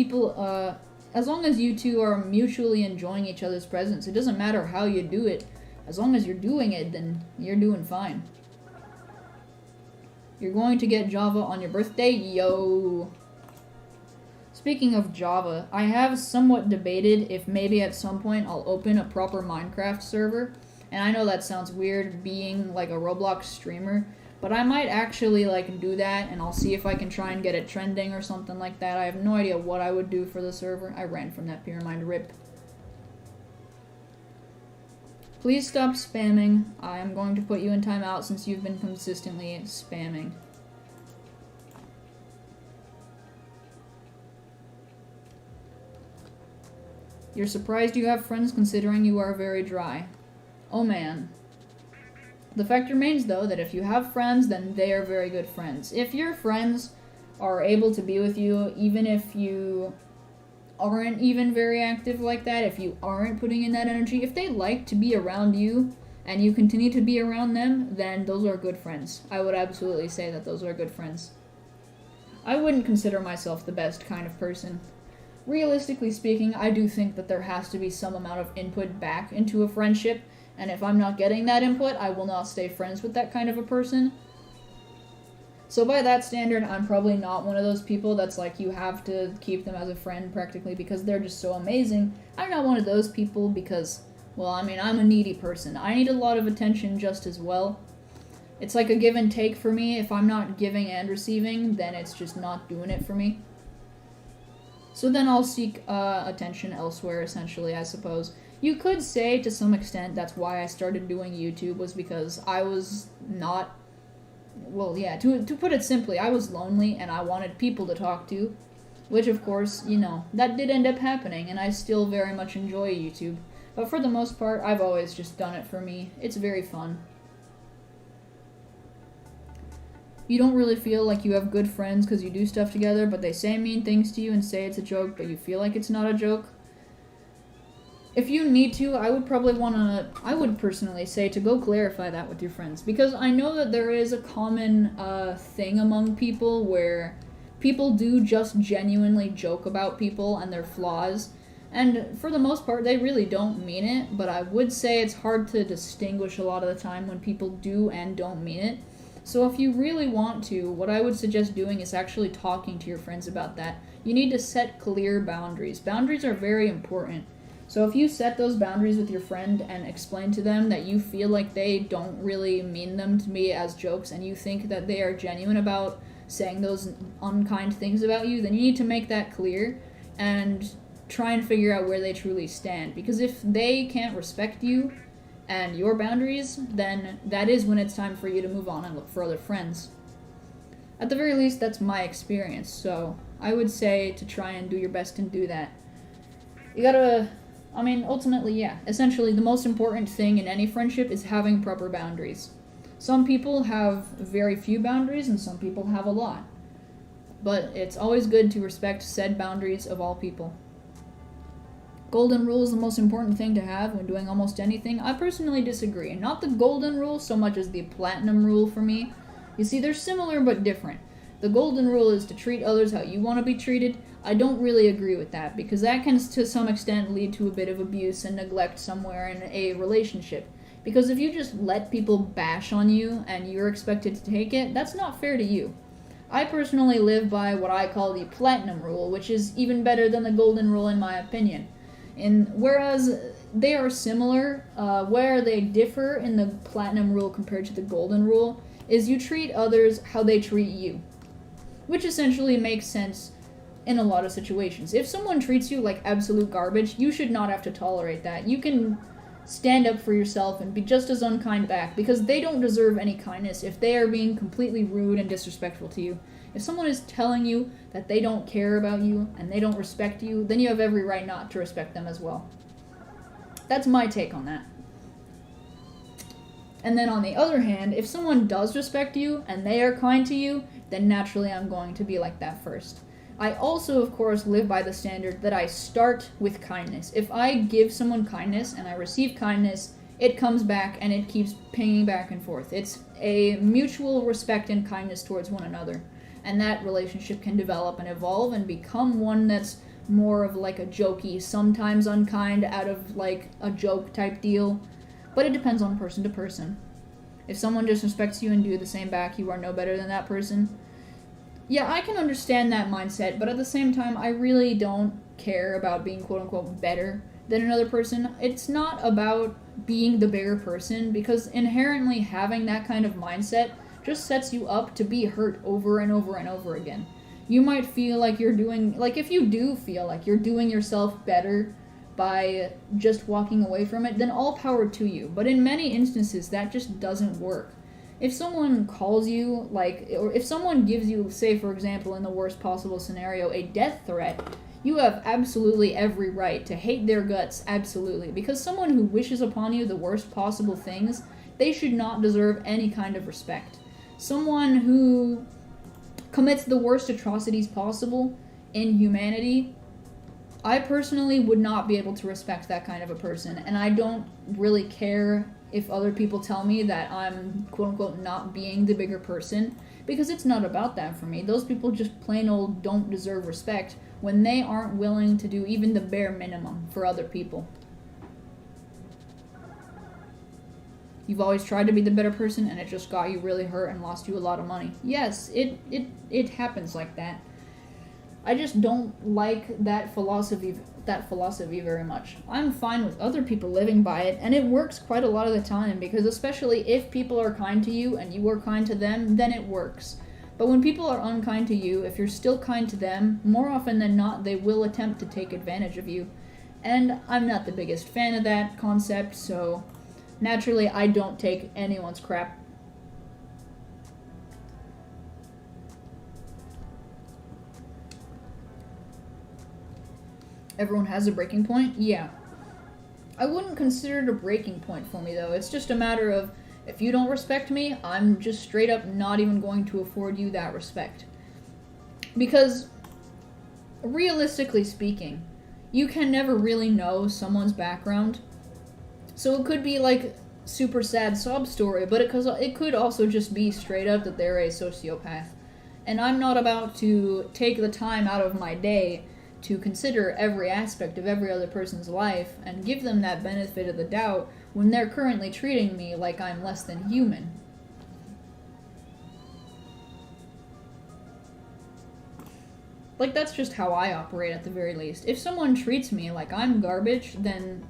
you two are mutually enjoying each other's presence, it doesn't matter how you do it. As long as you're doing it, then you're doing fine. You're going to get Java on your birthday? Yo! Speaking of Java, I have somewhat debated if maybe at some point I'll open a proper Minecraft server. And I know that sounds weird being like a Roblox streamer, but I might actually like do that, and I'll see if I can try and get it trending or something like that. I have no idea what I would do for the server. I ran from that pyramid, rip. Please stop spamming. I am going to put you in timeout since you've been consistently spamming. You're surprised you have friends considering you are very dry. Oh man. The fact remains, though, that if you have friends, then they are very good friends. If your friends are able to be with you, even if you aren't even very active like that, if you aren't putting in that energy, if they like to be around you and you continue to be around them, then those are good friends. I would absolutely say that those are good friends. I wouldn't consider myself the best kind of person. Realistically speaking, I do think that there has to be some amount of input back into a friendship, and if I'm not getting that input, I will not stay friends with that kind of a person. So by that standard, I'm probably not one of those people that's like, you have to keep them as a friend practically because they're just so amazing. I'm not one of those people because, well, I mean, I'm a needy person. I need a lot of attention just as well. It's like a give and take for me. If I'm not giving and receiving, then it's just not doing it for me. So then I'll seek attention elsewhere, essentially, I suppose. You could say, to some extent, that's why I started doing YouTube, was because I was not... Well, yeah, to put it simply, I was lonely and I wanted people to talk to, which of course, you know, that did end up happening, and I still very much enjoy YouTube. But for the most part, I've always just done it for me. It's very fun. You don't really feel like you have good friends because you do stuff together, but they say mean things to you and say it's a joke, but you feel like it's not a joke. If you need to, I would personally say to go clarify that with your friends, because I know that there is a common thing among people where people do just genuinely joke about people and their flaws, and for the most part, they really don't mean it, but I would say it's hard to distinguish a lot of the time when people do and don't mean it. So if you really want to, what I would suggest doing is actually talking to your friends about that. You need to set clear boundaries. Boundaries are very important. So if you set those boundaries with your friend and explain to them that you feel like they don't really mean them to be as jokes and you think that they are genuine about saying those unkind things about you, then you need to make that clear and try and figure out where they truly stand. Because if they can't respect you and your boundaries, then that is when it's time for you to move on and look for other friends. At the very least, that's my experience. So I would say to try and do your best and do that. You gotta... ultimately, yeah. Essentially, the most important thing in any friendship is having proper boundaries. Some people have very few boundaries, and some people have a lot. But it's always good to respect said boundaries of all people. Golden rule is the most important thing to have when doing almost anything. I personally disagree. Not the golden rule so much as the platinum rule for me. You see, they're similar but different. The golden rule is to treat others how you want to be treated. I don't really agree with that, because that can to some extent lead to a bit of abuse and neglect somewhere in a relationship. Because if you just let people bash on you and you're expected to take it, that's not fair to you. I personally live by what I call the platinum rule, which is even better than the golden rule in my opinion. And whereas they are similar, where they differ in the platinum rule compared to the golden rule is you treat others how they treat you. Which essentially makes sense in a lot of situations. If someone treats you like absolute garbage, you should not have to tolerate that. You can stand up for yourself and be just as unkind back, because they don't deserve any kindness if they are being completely rude and disrespectful to you. If someone is telling you that they don't care about you and they don't respect you, then you have every right not to respect them as well. That's my take on that. And then on the other hand, if someone does respect you and they are kind to you, then naturally I'm going to be like that first. I also, of course, live by the standard that I start with kindness. If I give someone kindness and I receive kindness, it comes back and it keeps pinging back and forth. It's a mutual respect and kindness towards one another. And that relationship can develop and evolve and become one that's more of like a jokey, sometimes unkind, out of like a joke type deal. But it depends on person to person. If someone disrespects you and do the same back, you are no better than that person. Yeah, I can understand that mindset, but at the same time, I really don't care about being quote-unquote better than another person. It's not about being the bigger person, because inherently having that kind of mindset just sets you up to be hurt over and over and over again. You might feel like you're doing, like if you do feel like you're doing yourself better by just walking away from it, then all power to you. But in many instances, that just doesn't work. If someone calls you, or if someone gives you, say for example, in the worst possible scenario, a death threat, you have absolutely every right to hate their guts, absolutely. Because someone who wishes upon you the worst possible things, they should not deserve any kind of respect. Someone who commits the worst atrocities possible in humanity, I personally would not be able to respect that kind of a person, and I don't really care if other people tell me that I'm quote-unquote not being the bigger person, because it's not about that for me. Those people just plain old don't deserve respect when they aren't willing to do even the bare minimum for other people. You've always tried to be the better person, and it just got you really hurt and lost you a lot of money. Yes, it happens like that. I just don't like that philosophy very much. I'm fine with other people living by it, and it works quite a lot of the time, because especially if people are kind to you and you are kind to them, then it works. But when people are unkind to you, if you're still kind to them, more often than not, they will attempt to take advantage of you. And I'm not the biggest fan of that concept, so naturally I don't take anyone's crap. Everyone has a breaking point? Yeah. I wouldn't consider it a breaking point for me, though. It's just a matter of, if you don't respect me, I'm just straight up not even going to afford you that respect. Because, realistically speaking, you can never really know someone's background. So it could be like super sad sob story, but it could also just be straight up that they're a sociopath. And I'm not about to take the time out of my day to consider every aspect of every other person's life and give them that benefit of the doubt when they're currently treating me like I'm less than human. Like, that's just how I operate at the very least. If someone treats me like I'm garbage, then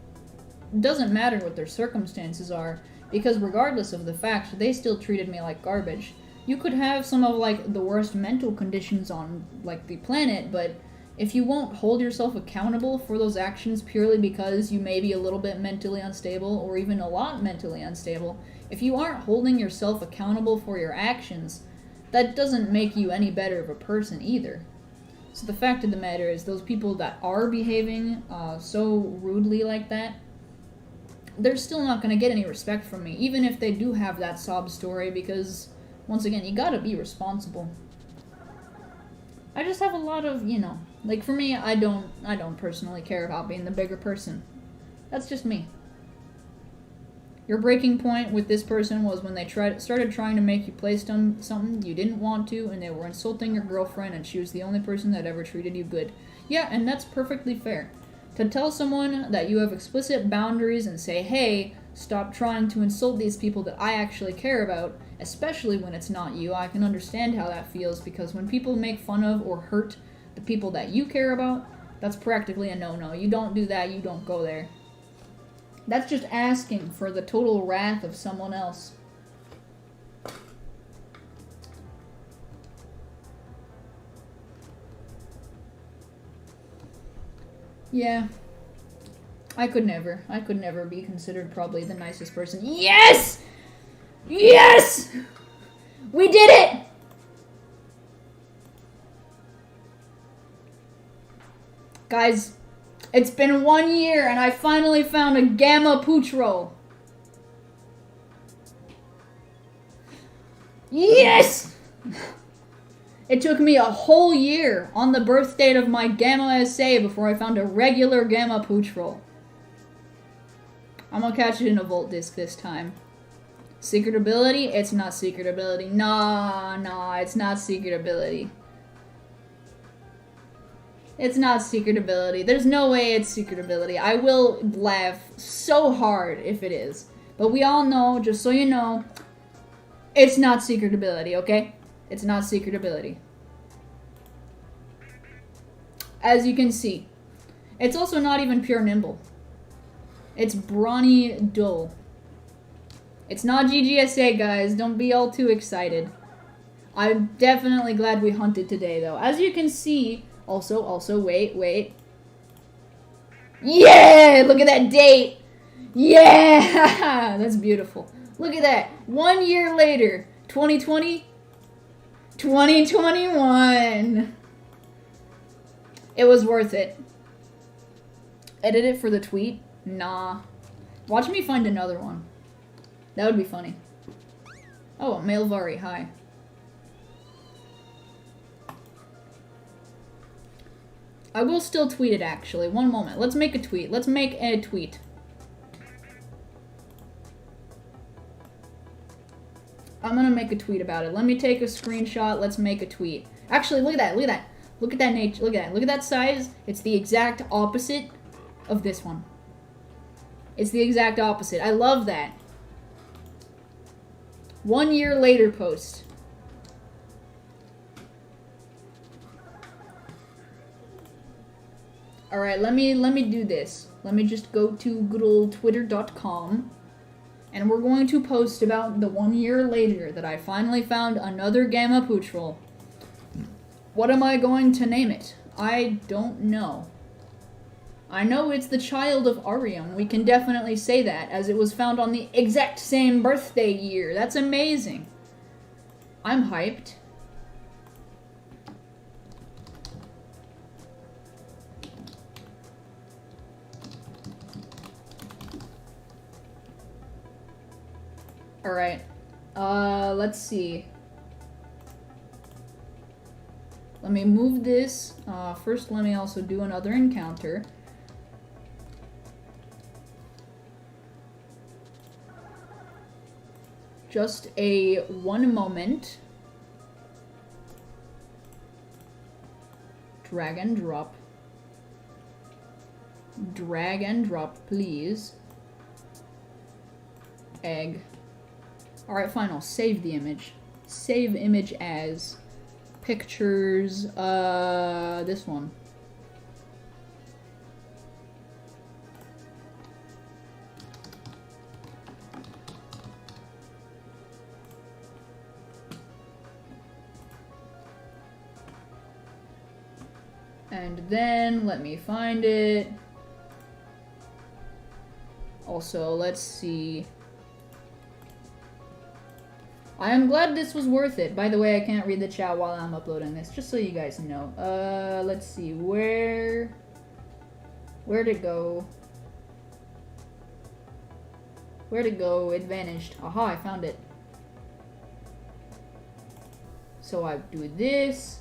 it doesn't matter what their circumstances are, because regardless of the fact, they still treated me like garbage. You could have some of, like, the worst mental conditions on, like, the planet, but if you won't hold yourself accountable for those actions purely because you may be a little bit mentally unstable or even a lot mentally unstable, if you aren't holding yourself accountable for your actions, that doesn't make you any better of a person either. So the fact of the matter is, those people that are behaving so rudely like that, they're still not going to get any respect from me, even if they do have that sob story, because, once again, you gotta be responsible. I just have a lot of, like, for me, I don't personally care about being the bigger person. That's just me. Your breaking point with this person was when they started trying to make you play something you didn't want to, and they were insulting your girlfriend, and she was the only person that ever treated you good. Yeah, and that's perfectly fair. To tell someone that you have explicit boundaries and say, hey, stop trying to insult these people that I actually care about, especially when it's not you, I can understand how that feels, because when people make fun of or hurt the people that you care about, that's practically a no-no. You don't do that, you don't go there. That's just asking for the total wrath of someone else. Yeah. I could never be considered probably the nicest person. Yes! Yes! We did it! Guys, it's been 1 year and I finally found a gamma pooch roll. Yes! It took me a whole year on the birth date of my gamma SA before I found a regular gamma pooch roll. I'm gonna catch it in a Volt Disc this time. Secret ability? It's not secret ability. Nah, it's not secret ability. It's not secret ability. There's no way it's secret ability. I will laugh so hard if it is. But we all know, just so you know, it's not secret ability, okay? It's not secret ability. As you can see. It's also not even pure nimble. It's brawny dull. It's not GGSA, guys. Don't be all too excited. I'm definitely glad we hunted today, though. As you can see, also, wait. Yeah! Look at that date! Yeah! That's beautiful. Look at that. 1 year later, 2020, 2021. It was worth it. Edit it for the tweet? Nah. Watch me find another one. That would be funny. Oh, Mailvari, hi. I will still tweet it, actually. One moment. Let's make a tweet. Let's make a tweet. I'm gonna make a tweet about it. Let me take a screenshot. Let's make a tweet. Actually, look at that. Look at that. Look at that nature. Look at that. Look at that size. It's the exact opposite of this one. It's the exact opposite. I love that. 1 year later post. Alright, let me do this. Let me just go to good old twitter.com. And we're going to post about the 1 year later that I finally found another Gamma Pootrel. What am I going to name it? I don't know. I know it's the child of Arium. We can definitely say that, as it was found on the exact same birthday year. That's amazing. I'm hyped. Alright. Let's see. Let me move this. First, let me also do another encounter. Just a 1 moment. Drag and drop. Drag and drop, please. Egg. Alright, fine, I'll save the image. Save image as pictures, this one. And then, let me find it. Also, let's see. I am glad this was worth it. By the way, I can't read the chat while I'm uploading this, just so you guys know. Let's see, where'd it go? Where'd it go? It vanished. Aha, I found it. So I do this.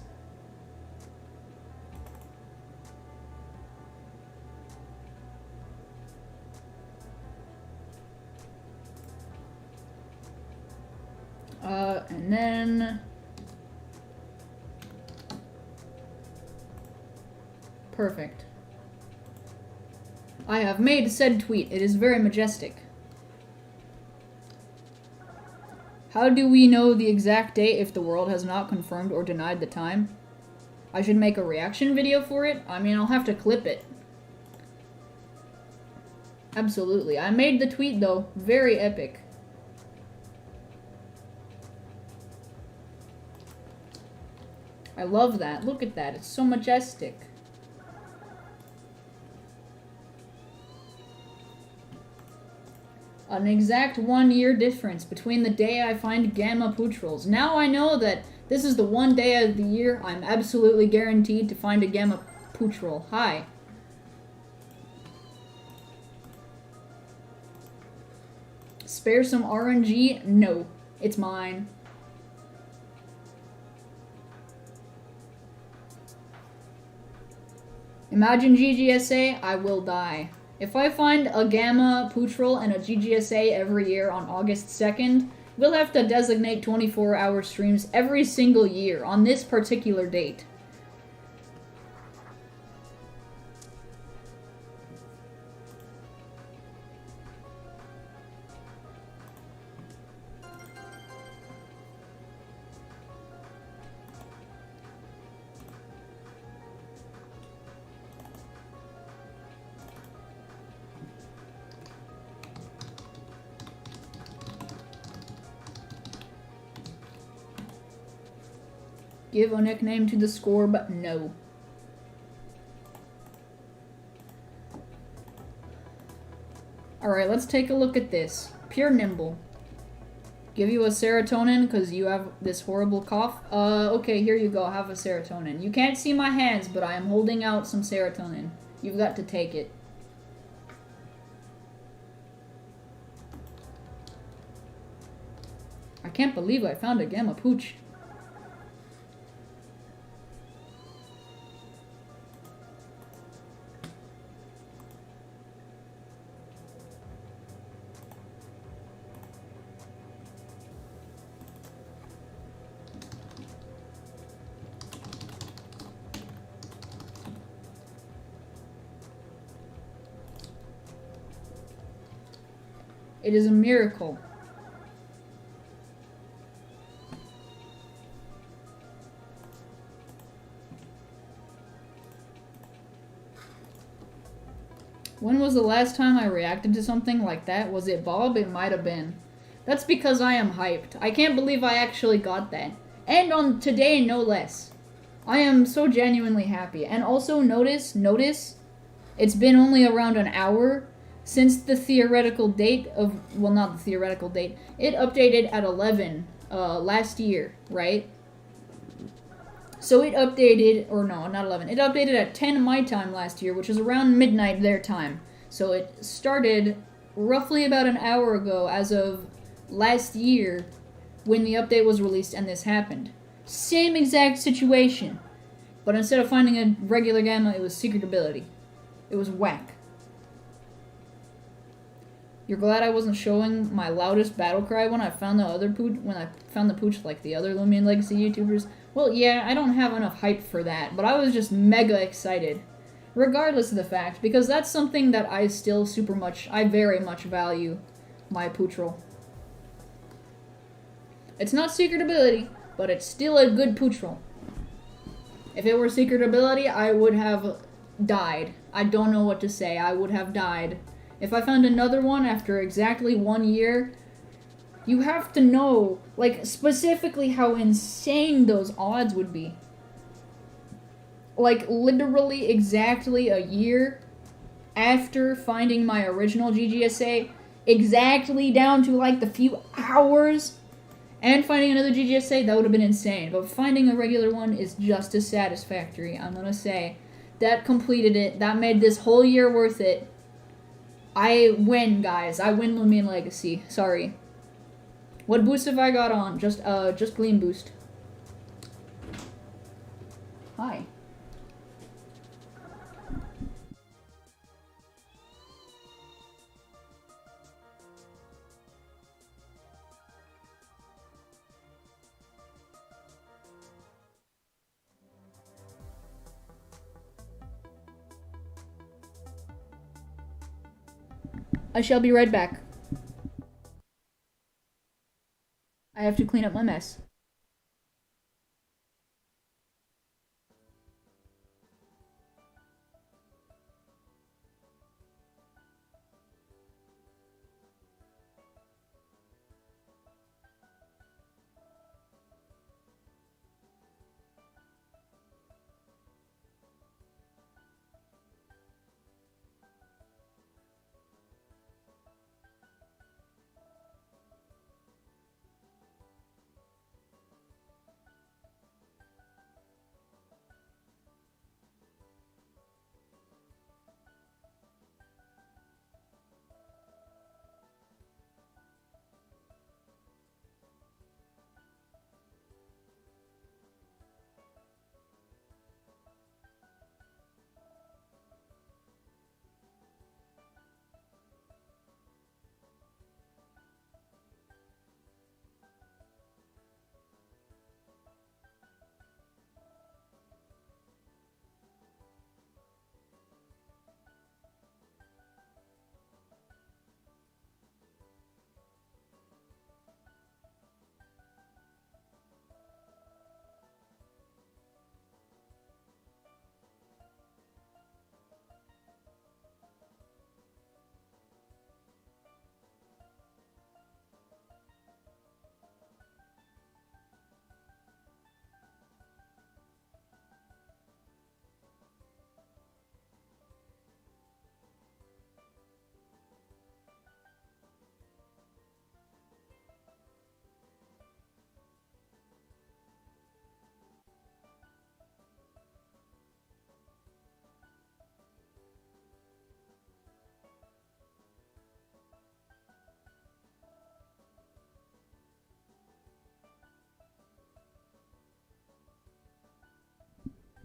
And then perfect. I have made said tweet. It is very majestic. How do we know the exact date if the world has not confirmed or denied the time? I should make a reaction video for it? I mean, I'll have to clip it. Absolutely. I made the tweet, though. Very epic. I love that. Look at that. It's so majestic. An exact 1 year difference between the day I find Gamma Pootrels. Now I know that this is the one day of the year I'm absolutely guaranteed to find a Gamma Pootrel. Hi. Spare some RNG? No. It's mine. Imagine GGSA, I will die. If I find a Gamma Pootrel and a GGSA every year on August 2nd, we'll have to designate 24-hour streams every single year on this particular date. Give a nickname to the Scorb? No. Alright, let's take a look at this. Pure Nimble. Give you a serotonin because you have this horrible cough? Okay, here you go. Have a serotonin. You can't see my hands, but I am holding out some serotonin. You've got to take it. I can't believe I found a Gamma Pooch. It is a miracle. When was the last time I reacted to something like that? Was it Bob? It might have been. That's because I am hyped. I can't believe I actually got that. And on today, no less. I am so genuinely happy. And also notice, it's been only around an hour since the theoretical date of, well, not the theoretical date. It updated at 11 last year, right? So it updated, or no, not 11. It updated at 10 my time last year, which is around midnight their time. So it started roughly about an hour ago as of last year when the update was released and this happened. Same exact situation. But instead of finding a regular gamma, it was secret ability. It was whack. You're glad I wasn't showing my loudest battle cry when I found the other pooch, like the other Loomian Legacy YouTubers? Well, yeah, I don't have enough hype for that, but I was just mega excited. Regardless of the fact, because that's something that I still I very much value my Poochral. It's not secret ability, but it's still a good Poochral. If it were secret ability, I would have died. I don't know what to say. I would have died. If I found another one after exactly 1 year, you have to know, like, specifically how insane those odds would be. Like, literally exactly a year after finding my original GGSA, exactly down to, like, the few hours, and finding another GGSA, that would have been insane. But finding a regular one is just as satisfactory, I'm gonna say. That completed it. That made this whole year worth it. I win, guys. I win Loomian Legacy. Sorry. What boost have I got on? Just Gleam boost. Hi. I shall be right back. I have to clean up my mess.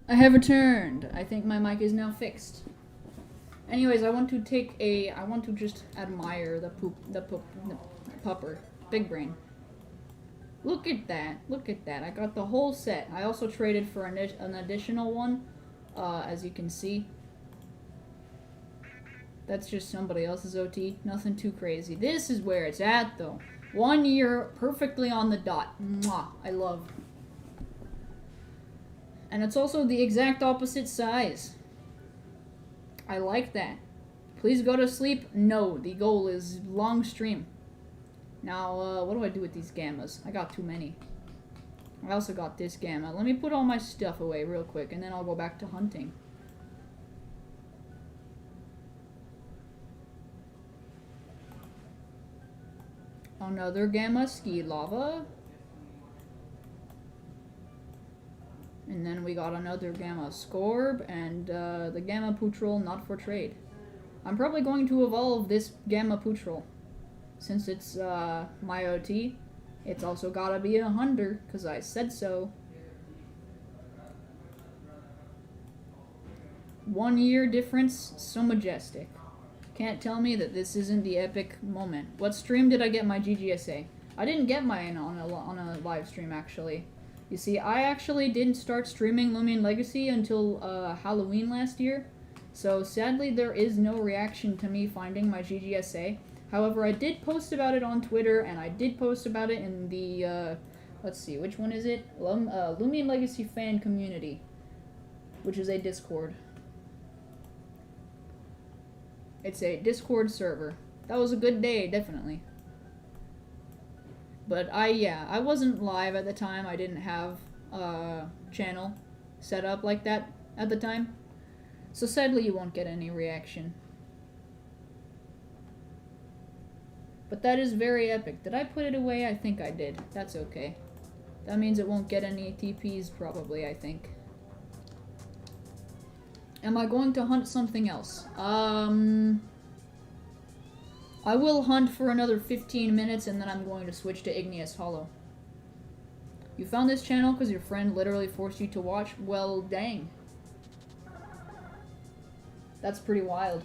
I have returned. I think my mic is now fixed. Anyways, I want to just admire the pupper. Big brain. Look at that. I got the whole set. I also traded for an additional one, as you can see. That's just somebody else's OT. Nothing too crazy. This is where it's at, though. 1 year, perfectly on the dot. Mwah. I love. And it's also the exact opposite size. I like that. Please go to sleep. No, the goal is long stream. Now, what do I do with these gammas? I got too many. I also got this gamma. Let me put all my stuff away real quick, and then I'll go back to hunting. Another gamma ski lava. And then we got another gamma scorb, and the gamma putrol not for trade. I'm probably going to evolve this gamma putrol. Since it's my OT, it's also gotta be a hunter, because I said so. 1 year difference, so majestic. Can't tell me that this isn't the epic moment. What stream did I get my GGSA? I didn't get mine on a live stream, actually. You see, I actually didn't start streaming Loomian Legacy until Halloween last year. So sadly, there is no reaction to me finding my GGSA. However, I did post about it on Twitter, and I did post about it in the, let's see, which one is it? Loomian Legacy fan community, which is a Discord. It's a Discord server. That was a good day, definitely. But I wasn't live at the time. I didn't have a channel set up like that at the time. So sadly, you won't get any reaction. But that is very epic. Did I put it away? I think I did. That's okay. That means it won't get any TPs probably, I think. Am I going to hunt something else? I will hunt for another 15 minutes and then I'm going to switch to Igneous Hollow. You found this channel because your friend literally forced you to watch? Well, dang. That's pretty wild.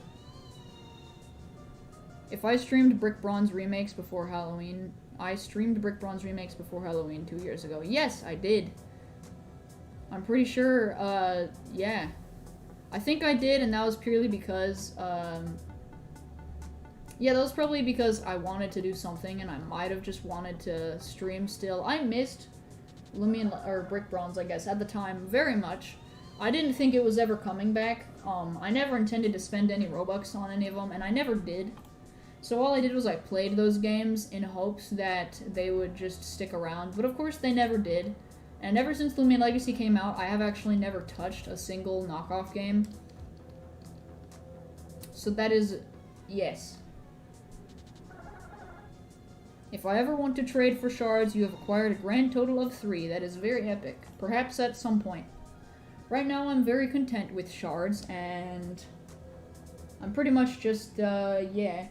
If I streamed Brick Bronze remakes before Halloween, I streamed Brick Bronze remakes before Halloween 2 years ago. Yes, I did. I'm pretty sure, yeah. I think I did, and that was purely because, yeah, that was probably because I wanted to do something, and I might have just wanted to stream still. I missed Loomian, or Brick Bronze, I guess, at the time, very much. I didn't think it was ever coming back. I never intended to spend any Robux on any of them, and I never did. So all I did was I played those games in hopes that they would just stick around, but of course they never did. And ever since Loomian Legacy came out, I have actually never touched a single knockoff game. So that is, yes. If I ever want to trade for shards, you have acquired a grand total of 3. That is very epic. Perhaps at some point. Right now I'm very content with shards, and I'm pretty much just, yeah,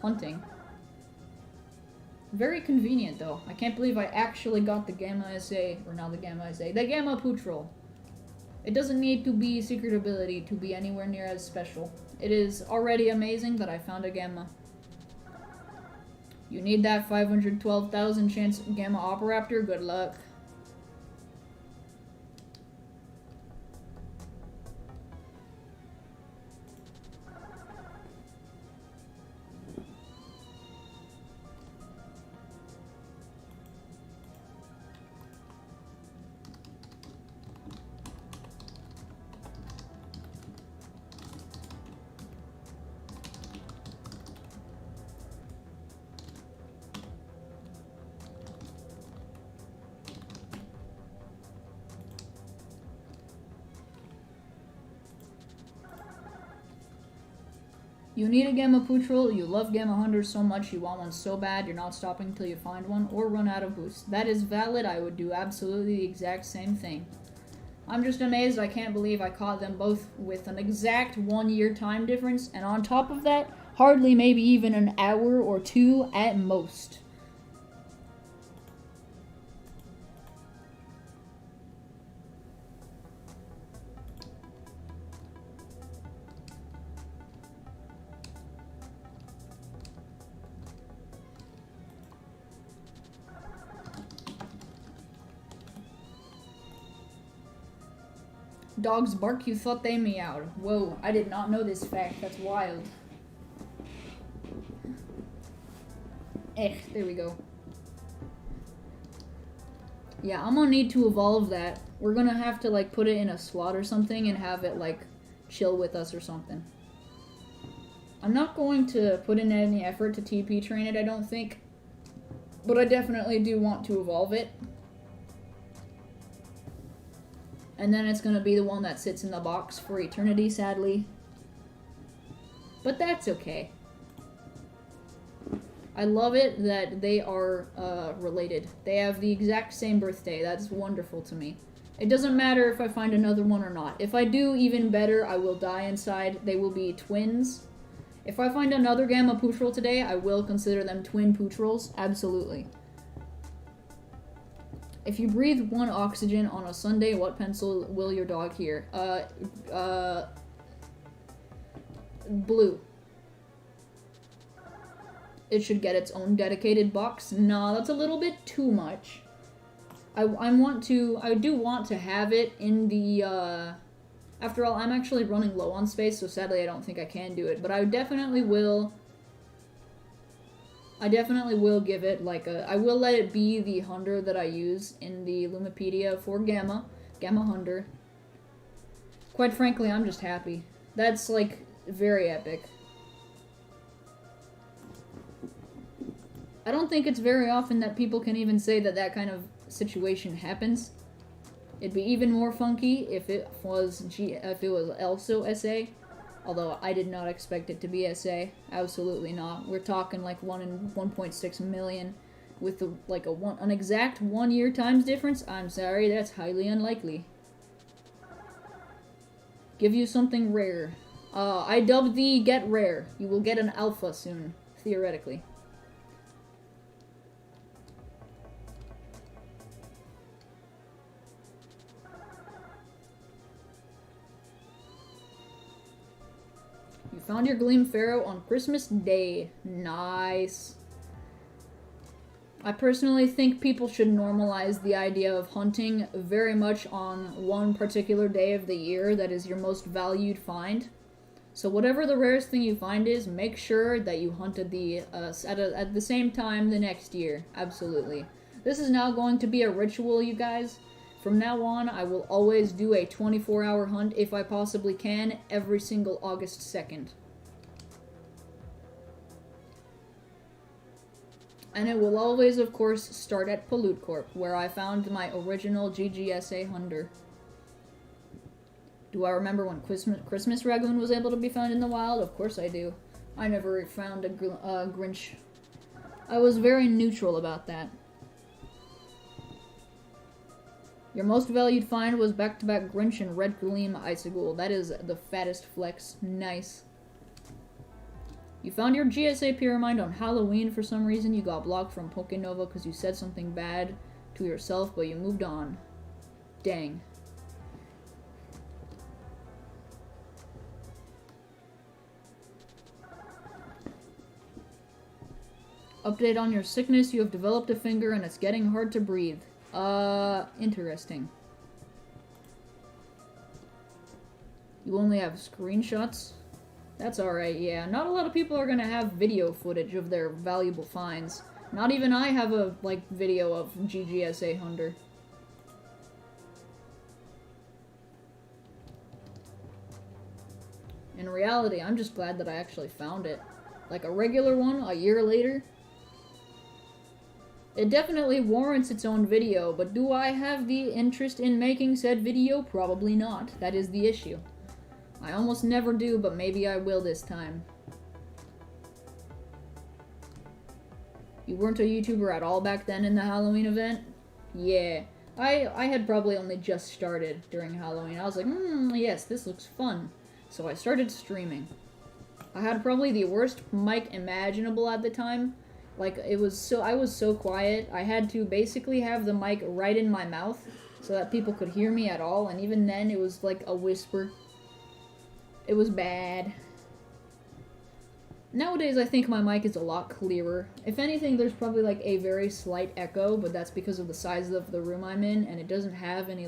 hunting. Very convenient, though. I can't believe I actually got the Gamma SA, or not the Gamma SA, the Gamma Putrol. It doesn't need to be secret ability to be anywhere near as special. It is already amazing that I found a Gamma. You need that 512,000 chance Gamma Operaptor? Good luck. You need a Gamma Putrol, you love Gamma Hunters so much, you want one so bad, you're not stopping until you find one, or run out of boosts. That is valid, I would do absolutely the exact same thing. I'm just amazed, I can't believe I caught them both with an exact 1 year time difference, and on top of that, hardly maybe even an hour or 2 at most. Dogs bark, you thought they meowed. Whoa, I did not know this fact. That's wild. There we go. Yeah, I'm gonna need to evolve that. We're gonna have to, like, put it in a slot or something and have it, like, chill with us or something. I'm not going to put in any effort to TP train it, I don't think. But I definitely do want to evolve it. And then it's gonna be the one that sits in the box for eternity, sadly. But that's okay. I love it that they are related. They have the exact same birthday. That's wonderful to me. It doesn't matter if I find another one or not. If I do, even better, I will die inside. They will be twins. If I find another Gamma Pootrel today, I will consider them twin Pootrels. Absolutely. If you breathe 1 oxygen on a Sunday, what pencil will your dog hear? Blue. It should get its own dedicated box. Nah, that's a little bit too much. I do want to have it in the, after all, I'm actually running low on space, so sadly I don't think I can do it, but I definitely will give it, like, I will let it be the Hunter that I use in the Lumipedia for Gamma Hunter. Quite frankly, I'm just happy. That's, like, very epic. I don't think it's very often that people can even say that that kind of situation happens. It'd be even more funky if it was also SA, although I did not expect it to be SA. Absolutely not. We're talking like 1 in 1.6 million with an exact 1 year times difference. I'm sorry, that's highly unlikely. Give you something rare. I dubbed the Get Rare. You will get an alpha soon, theoretically. You found your Gleam Pharaoh on Christmas Day. Nice. I personally think people should normalize the idea of hunting very much on one particular day of the year that is your most valued find. So whatever the rarest thing you find is, make sure that you hunted at the same time the next year. Absolutely. This is now going to be a ritual, you guys. From now on, I will always do a 24-hour hunt if I possibly can, every single August 2nd. And it will always, of course, start at Pollute Corp, where I found my original GGSA Hunter. Do I remember when Christmas Ragoon was able to be found in the wild? Of course I do. I never found a Grinch. I was very neutral about that. Your most valued find was back-to-back Grinch and Red Gleam Icicle. That is the fattest flex. Nice. You found your GSA Pyramid on Halloween for some reason. You got blocked from Pokenova because you said something bad to yourself, but you moved on. Dang. Update on your sickness. You have developed a finger and it's getting hard to breathe. Interesting. You only have screenshots? That's alright, yeah. Not a lot of people are gonna have video footage of their valuable finds. Not even I have a, video of GGSA Hunter. In reality, I'm just glad that I actually found it. Like a regular one, a year later. It definitely warrants its own video, but do I have the interest in making said video? Probably not. That is the issue. I almost never do, but maybe I will this time. You weren't a YouTuber at all back then in the Halloween event? Yeah. I had probably only just started during Halloween. I was like, yes, this looks fun. So I started streaming. I had probably the worst mic imaginable at the time. I was so quiet. I had to basically have the mic right in my mouth so that people could hear me at all, and even then it was like a whisper. It was bad. Nowadays I think my mic is a lot clearer. If anything, there's probably like a very slight echo, but that's because of the size of the room I'm in, and it doesn't have any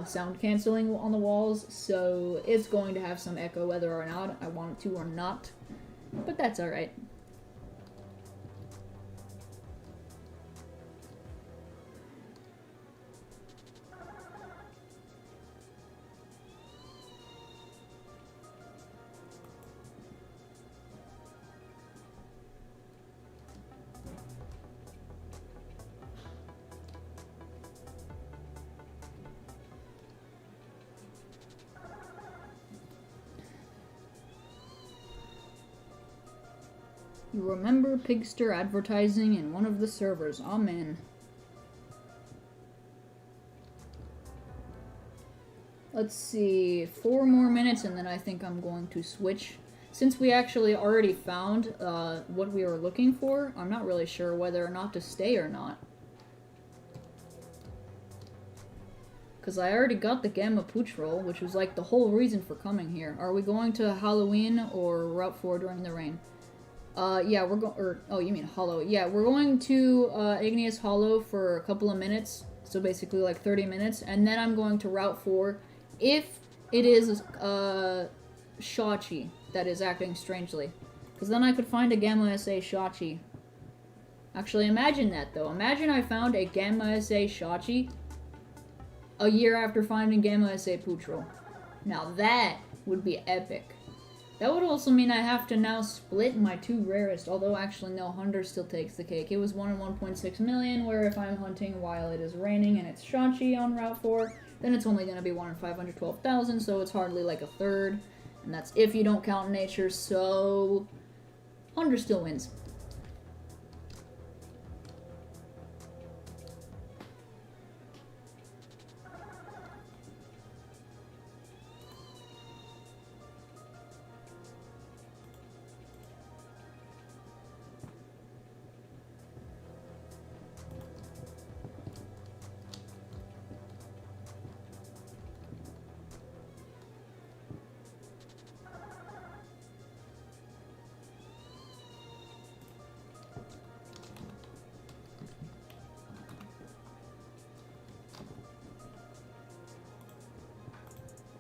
sound canceling on the walls, so it's going to have some echo whether or not I want it to or not. But that's alright. You remember Pigster advertising in one of the servers. Amen. Let's see, 4 more minutes and then I think I'm going to switch. Since we actually already found what we were looking for, I'm not really sure whether or not to stay or not. Because I already got the Gamma Pooch roll, which was like the whole reason for coming here. Are we going to Halloween or Route 4 during the rain? Yeah, we're going, oh, you mean Hollow. Yeah, we're going to Igneous Hollow for a couple of minutes, so basically like 30 minutes, and then I'm going to Route 4 if it is Shachi that is acting strangely. Because then I could find a Gamma SA Shachi. Actually, imagine that, though. Imagine I found a Gamma SA Shachi a year after finding Gamma SA Putro. Now that would be epic. That would also mean I have to now split my 2 rarest, although actually no, Hunter still takes the cake. It was 1 in 1.6 million, where if I'm hunting while it is raining and it's Shachi on Route 4, then it's only going to be 1 in 512,000, so it's hardly like a third. And that's if you don't count nature, so Hunter still wins.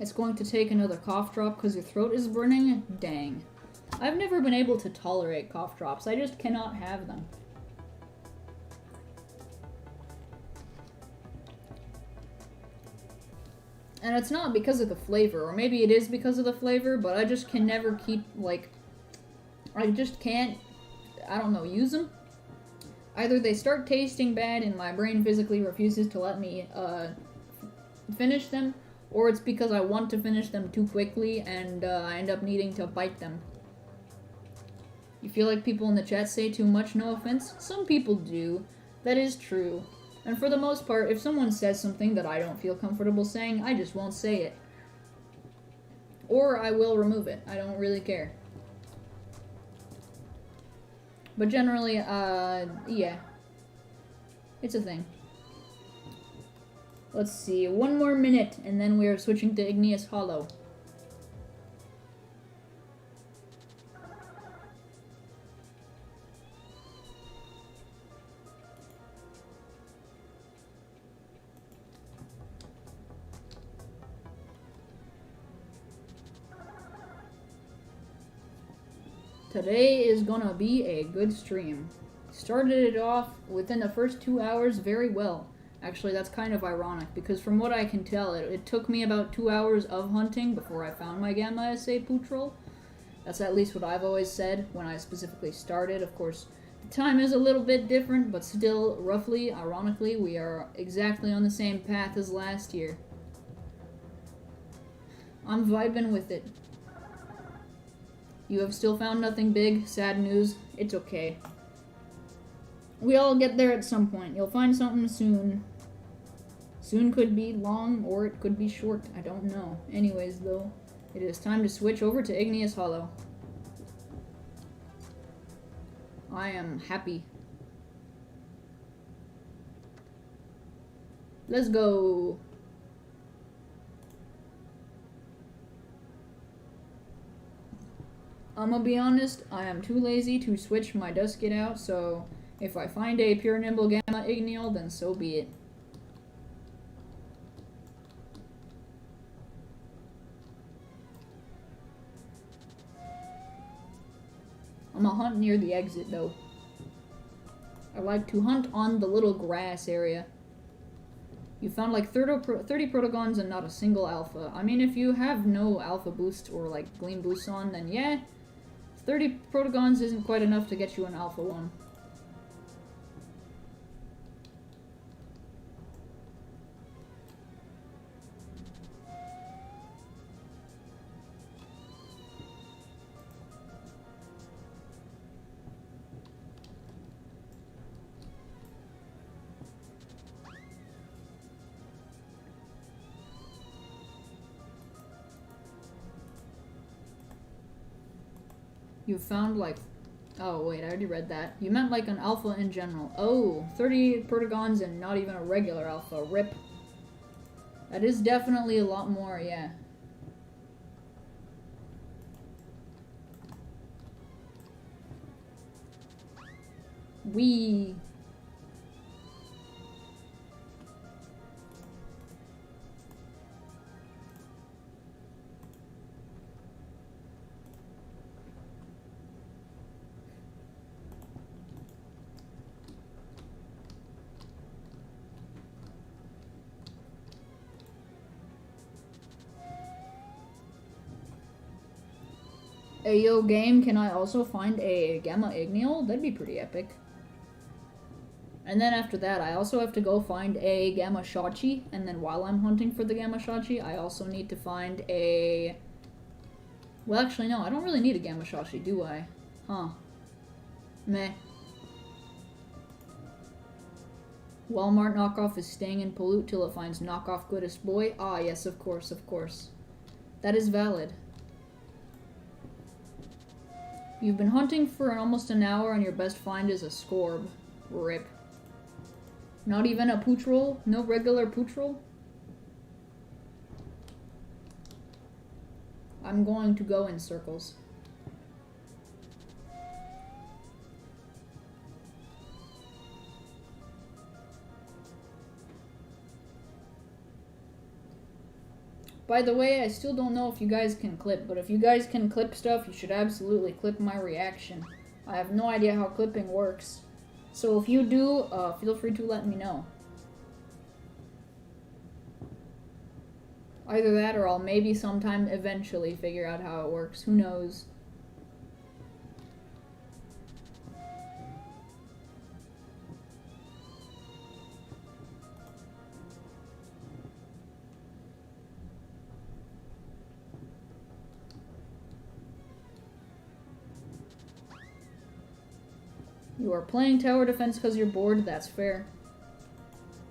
It's going to take another cough drop because your throat is burning? Dang. I've never been able to tolerate cough drops. I just cannot have them. And it's not because of the flavor, or maybe it is because of the flavor, but I just can never keep, like, I just can't, I don't know, use them. Either they start tasting bad and my brain physically refuses to let me finish them, or it's because I want to finish them too quickly and I end up needing to bite them. You feel like people in the chat say too much, no offense? Some people do. That is true. And for the most part, if someone says something that I don't feel comfortable saying, I just won't say it. Or I will remove it. I don't really care. But generally, yeah. It's a thing. Let's see, 1 more minute, and then we are switching to Igneous Hollow. Today is gonna be a good stream. Started it off within the first 2 hours very well. Actually, that's kind of ironic, because from what I can tell, it took me about 2 hours of hunting before I found my Gamma SA Pootrol. That's at least what I've always said when I specifically started. Of course, the time is a little bit different, but still, roughly, ironically, we are exactly on the same path as last year. I'm vibing with it. You have still found nothing big? Sad news. It's okay. We all get there at some point. You'll find something soon. Soon could be long, or it could be short. I don't know. Anyways, though, it is time to switch over to Igneous Hollow. I am happy. Let's go. I'm gonna be honest, I am too lazy to switch my Dusket out, so if I find a pure Nimble Gamma Igneal, then so be it. I'm gonna hunt near the exit, though. I like to hunt on the little grass area. You found like 30 Protogons and not a single Alpha. I mean, if you have no Alpha boost or like Gleam boosts on, then yeah, 30 Protogons isn't quite enough to get you an Alpha one. You found like... Oh, wait, I already read that. You meant like an alpha in general. Oh, 30 Perdigons and not even a regular alpha. RIP. That is definitely a lot more, yeah. Wee. Hey, yo, game, can I also find a Gamma Igneal? That'd be pretty epic. And then after that, I also have to go find a Gamma Shachi, and then while I'm hunting for the Gamma Shachi, I also need to find a... Well, actually, no, I don't really need a Gamma Shachi, do I? Huh. Meh. Walmart knockoff is staying in pollute till it finds knockoff goodest boy. Ah, yes, of course, of course. That is valid. You've been hunting for almost an hour and your best find is a Scorb. RIP. Not even a Pootrol? No regular Pootrol? I'm going to go in circles. By the way, I still don't know if you guys can clip, but if you guys can clip stuff, you should absolutely clip my reaction. I have no idea how clipping works. So if you do, feel free to let me know. Either that or I'll maybe sometime eventually figure out how it works. Who knows? You are playing tower defense because you're bored, that's fair.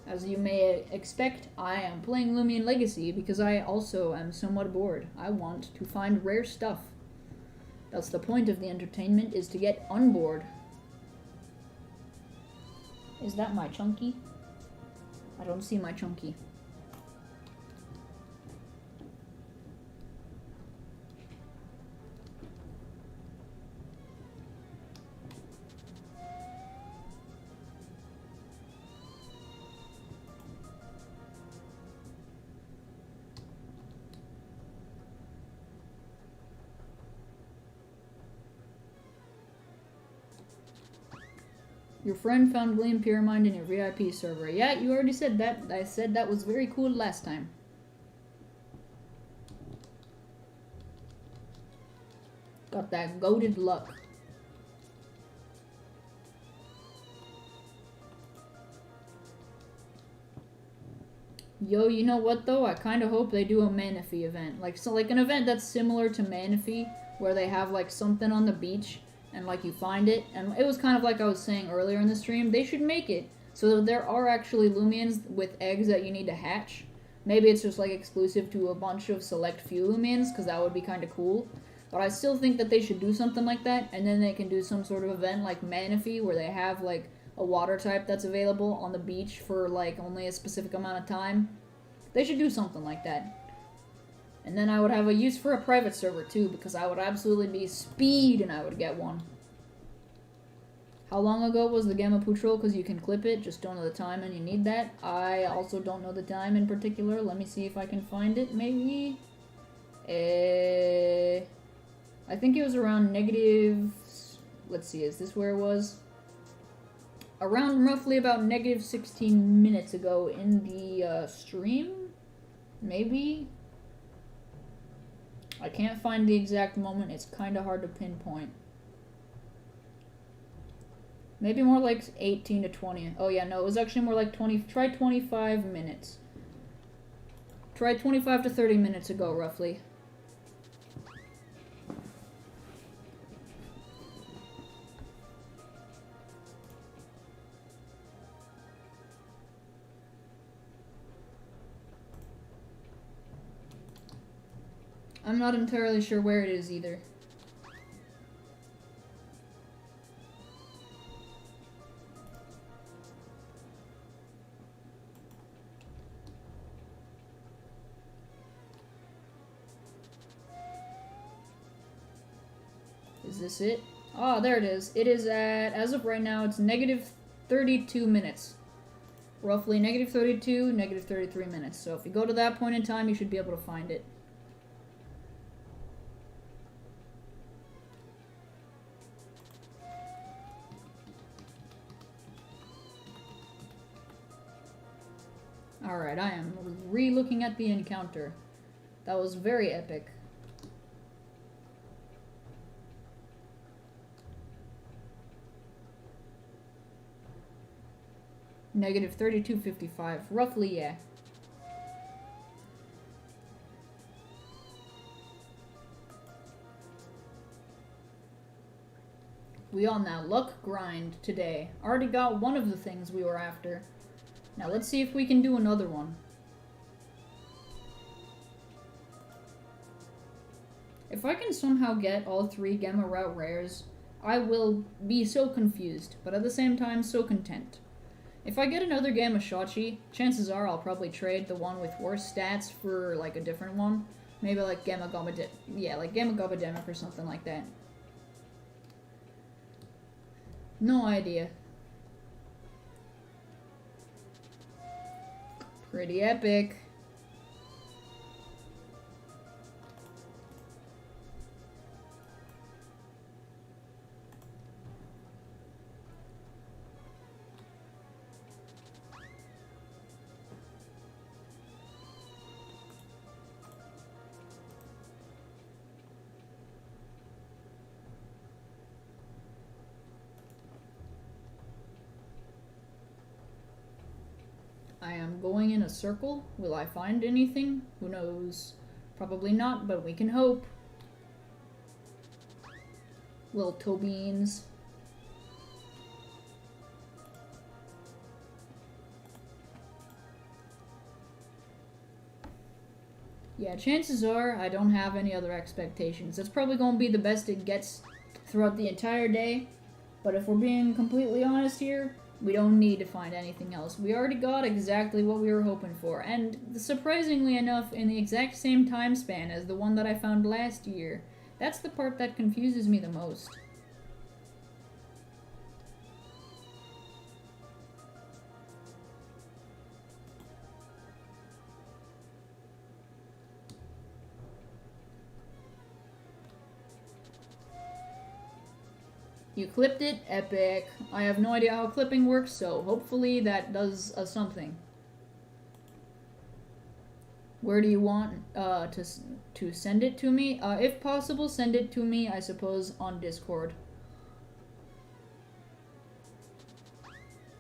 As you may expect, I am playing Loomian Legacy because I also am somewhat bored. I want to find rare stuff. That's the point of the entertainment, is to get unbored. Is that my chunky? I don't see my chunky. Your friend found Gleam Pyramid in your VIP server. Yeah, you already said that. I said that was very cool last time. Got that goated luck. Yo, you know what though? I kind of hope they do a Manaphy event. Like an event that's similar to Manaphy, where they have like something on the beach and like you find it, and it was kind of like I was saying earlier in the stream, they should make it so that there are actually Loomians with eggs that you need to hatch. Maybe it's just like exclusive to a bunch of select few Loomians, because that would be kind of cool. But I still think that they should do something like that, and then they can do some sort of event like Manaphy, where they have like a water type that's available on the beach for like only a specific amount of time. They should do something like that. And then I would have a use for a private server too, because I would absolutely be speed and I would get one. How long ago was the Gamma Pootrol? Because you can clip it, just don't know the time and you need that. I also don't know the time in particular. Let me see if I can find it, maybe. I think it was around negative... Let's see, is this where it was? Around roughly about negative 16 minutes ago in the stream? Maybe? I can't find the exact moment. It's kind of hard to pinpoint. Maybe more like 18 to 20. Oh yeah, no, it was actually more like 20. Try 25 minutes. Try 25 to 30 minutes ago, roughly. I'm not entirely sure where it is either. Is this it? Oh, there it is. It is at, as of right now, it's negative 32 minutes. Roughly negative 32, negative 33 minutes. So if you go to that point in time, you should be able to find it. Alright, I am re-looking at the encounter. That was very epic. Negative 32.55. Roughly, yeah. We on that luck grind today. Already got one of the things we were after. Now let's see if we can do another one. If I can somehow get all 3 Gamma Route rares, I will be so confused, but at the same time so content. If I get another Gamma Shachi, chances are I'll probably trade the one with worse stats for like a different one. Maybe like Gamma Gobademic or something like that. No idea. Pretty epic. I am going in a circle. Will I find anything? Who knows? Probably not, but we can hope. Little toe beans. Yeah, chances are I don't have any other expectations. That's probably going to be the best it gets throughout the entire day. But if we're being completely honest here, we don't need to find anything else. We already got exactly what we were hoping for, and surprisingly enough, in the exact same time span as the one that I found last year. That's the part that confuses me the most. You clipped it? Epic. I have no idea how clipping works, so hopefully that does something. Where do you want to send it to me? If possible, send it to me, I suppose, on Discord.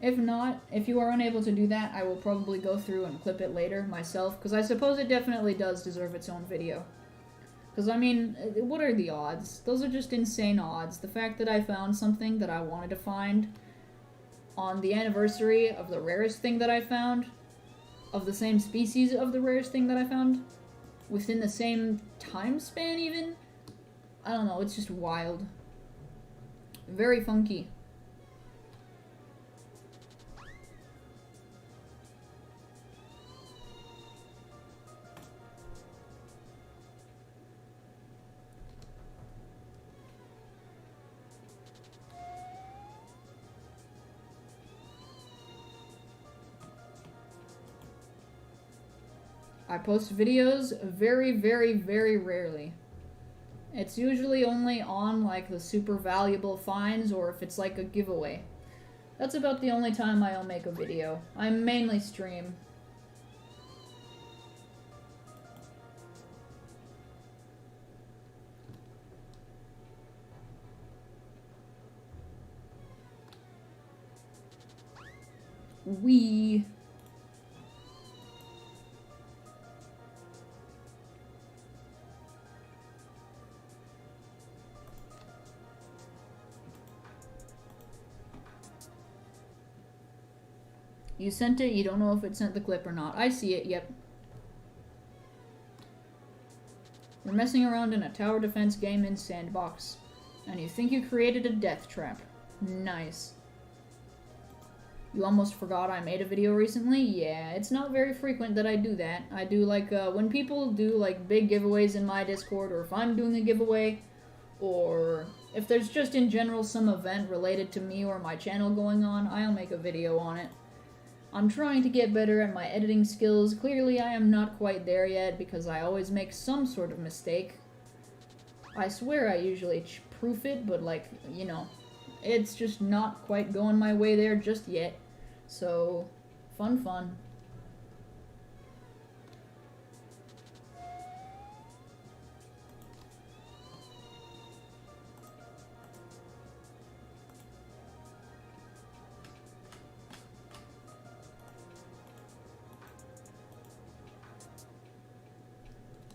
If not, if you are unable to do that, I will probably go through and clip it later myself, because I suppose it definitely does deserve its own video. Because, I mean, what are the odds? Those are just insane odds. The fact that I found something that I wanted to find on the anniversary of the rarest thing that I found, of the same species of the rarest thing that I found, within the same time span even? I don't know, it's just wild. Very funky. I post videos very, very, very rarely. It's usually only on, like, the super valuable finds or if it's, like, a giveaway. That's about the only time I'll make a video. I mainly stream. You sent it, you don't know if it sent the clip or not. I see it, yep. You're messing around in a tower defense game in Sandbox, and you think you created a death trap. Nice. You almost forgot I made a video recently? Yeah, it's not very frequent that I do that. I do, like, when people do, like, big giveaways in my Discord, or if I'm doing a giveaway, or If there's just in general some event related to me or my channel going on, I'll make a video on it. I'm trying to get better at my editing skills. Clearly I am not quite there yet because I always make some sort of mistake. I swear I usually proof it, but like, you know, it's just not quite going my way there just yet. So, fun.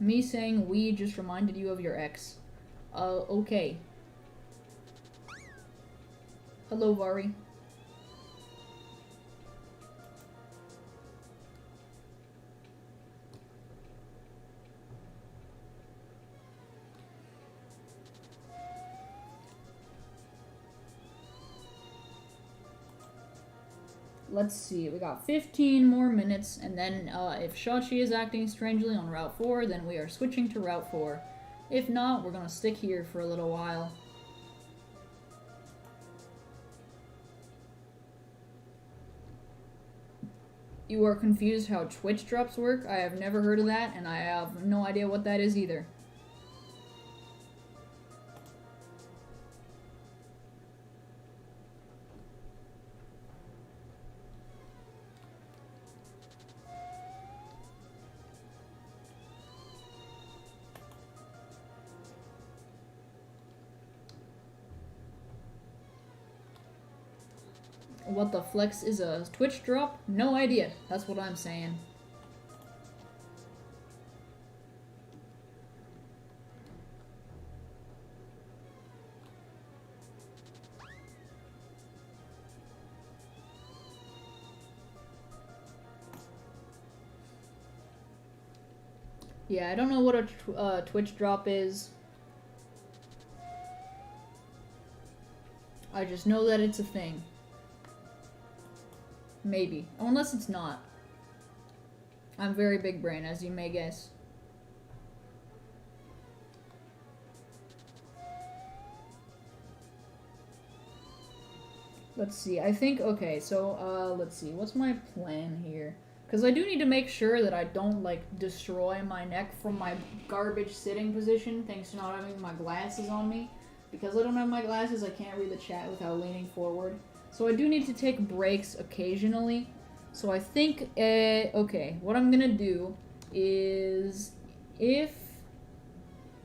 Me saying we just reminded you of your ex. Okay. Hello, Vari. Let's see, we got 15 more minutes, and then if Shachi is acting strangely on Route 4, then we are switching to Route 4. If not, we're gonna stick here for a little while. You are confused how Twitch drops work? I have never heard of that, and I have no idea what that is either. What the flex is a Twitch drop? No idea. That's what I'm saying. Yeah, I don't know what a Twitch drop is. I just know that it's a thing. Maybe. Unless it's not. I'm very big brain, as you may guess. Let's see, I think, okay, so, let's see, what's my plan here? Because I do need to make sure that I don't, like, destroy my neck from my garbage sitting position, thanks to not having my glasses on me. Because I don't have my glasses, I can't read the chat without leaning forward. So I do need to take breaks occasionally. So I think, okay, what I'm gonna do is, if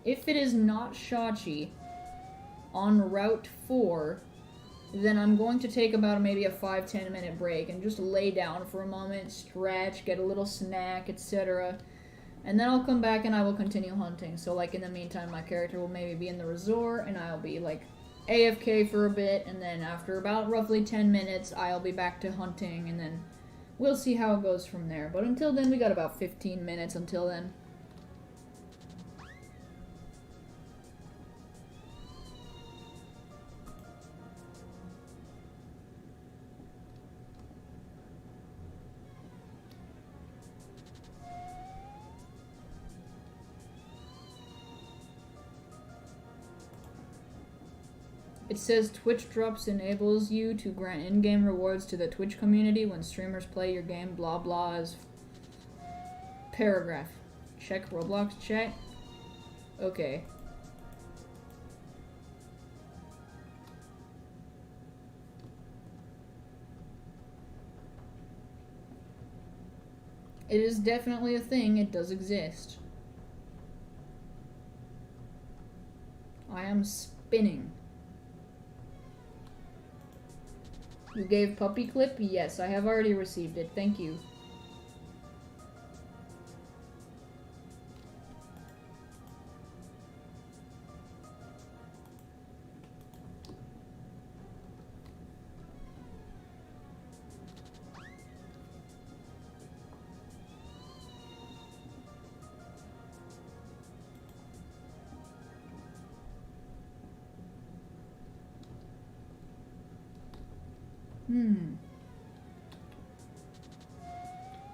it is not Shachi on Route 4, then I'm going to take about maybe a 5-10 minute break and just lay down for a moment, stretch, get a little snack, etc. And then I'll come back and I will continue hunting. So like in the meantime, my character will maybe be in the resort and I'll be like AFK for a bit, and then after about roughly 10 minutes, I'll be back to hunting, and then we'll see how it goes from there. But until then, we got about 15 minutes until then. It says Twitch drops enables you to grant in-game rewards to the Twitch community when streamers play your game, blah blah as paragraph. Check Roblox chat. Okay. It is definitely a thing, it does exist. I am spinning. You gave puppy clip? Yes, I have already received it. Thank you.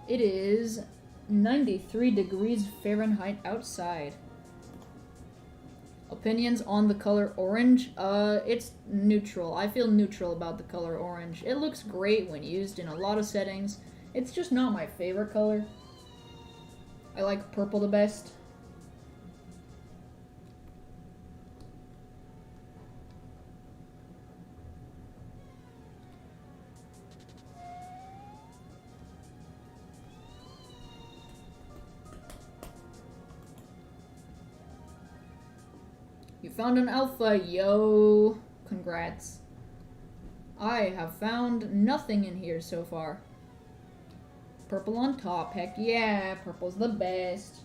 It is 93 degrees Fahrenheit outside. Opinions on the color orange? It's neutral. I feel neutral about the color orange. It looks great when used in a lot of settings. It's just not my favorite color. I like purple the best. You found an alpha, yo! Congrats. I have found nothing in here so far. Purple on top, heck yeah, purple's the best.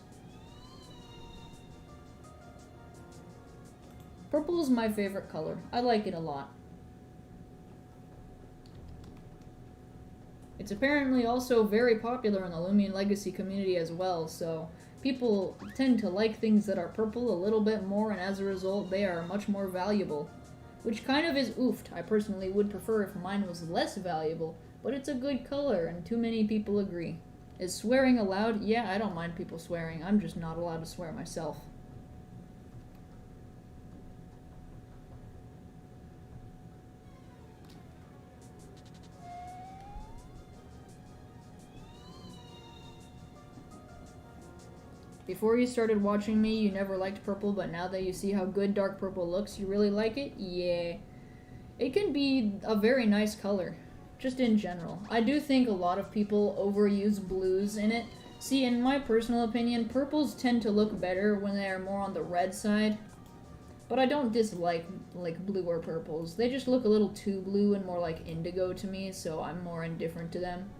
Purple is my favorite color. I like it a lot. It's apparently also very popular in the Loomian Legacy community as well, so people tend to like things that are purple a little bit more, and as a result, they are much more valuable. Which kind of is oofed. I personally would prefer if mine was less valuable, but it's a good color, and too many people agree. Is swearing allowed? Yeah, I don't mind people swearing. I'm just not allowed to swear myself. Before you started watching me, you never liked purple, but now that you see how good dark purple looks, you really like it? Yeah. It can be a very nice color, just in general. I do think a lot of people overuse blues in it. See, in my personal opinion, purples tend to look better when they are more on the red side. But I don't dislike, like, bluer purples. They just look a little too blue and more like indigo to me, so I'm more indifferent to them.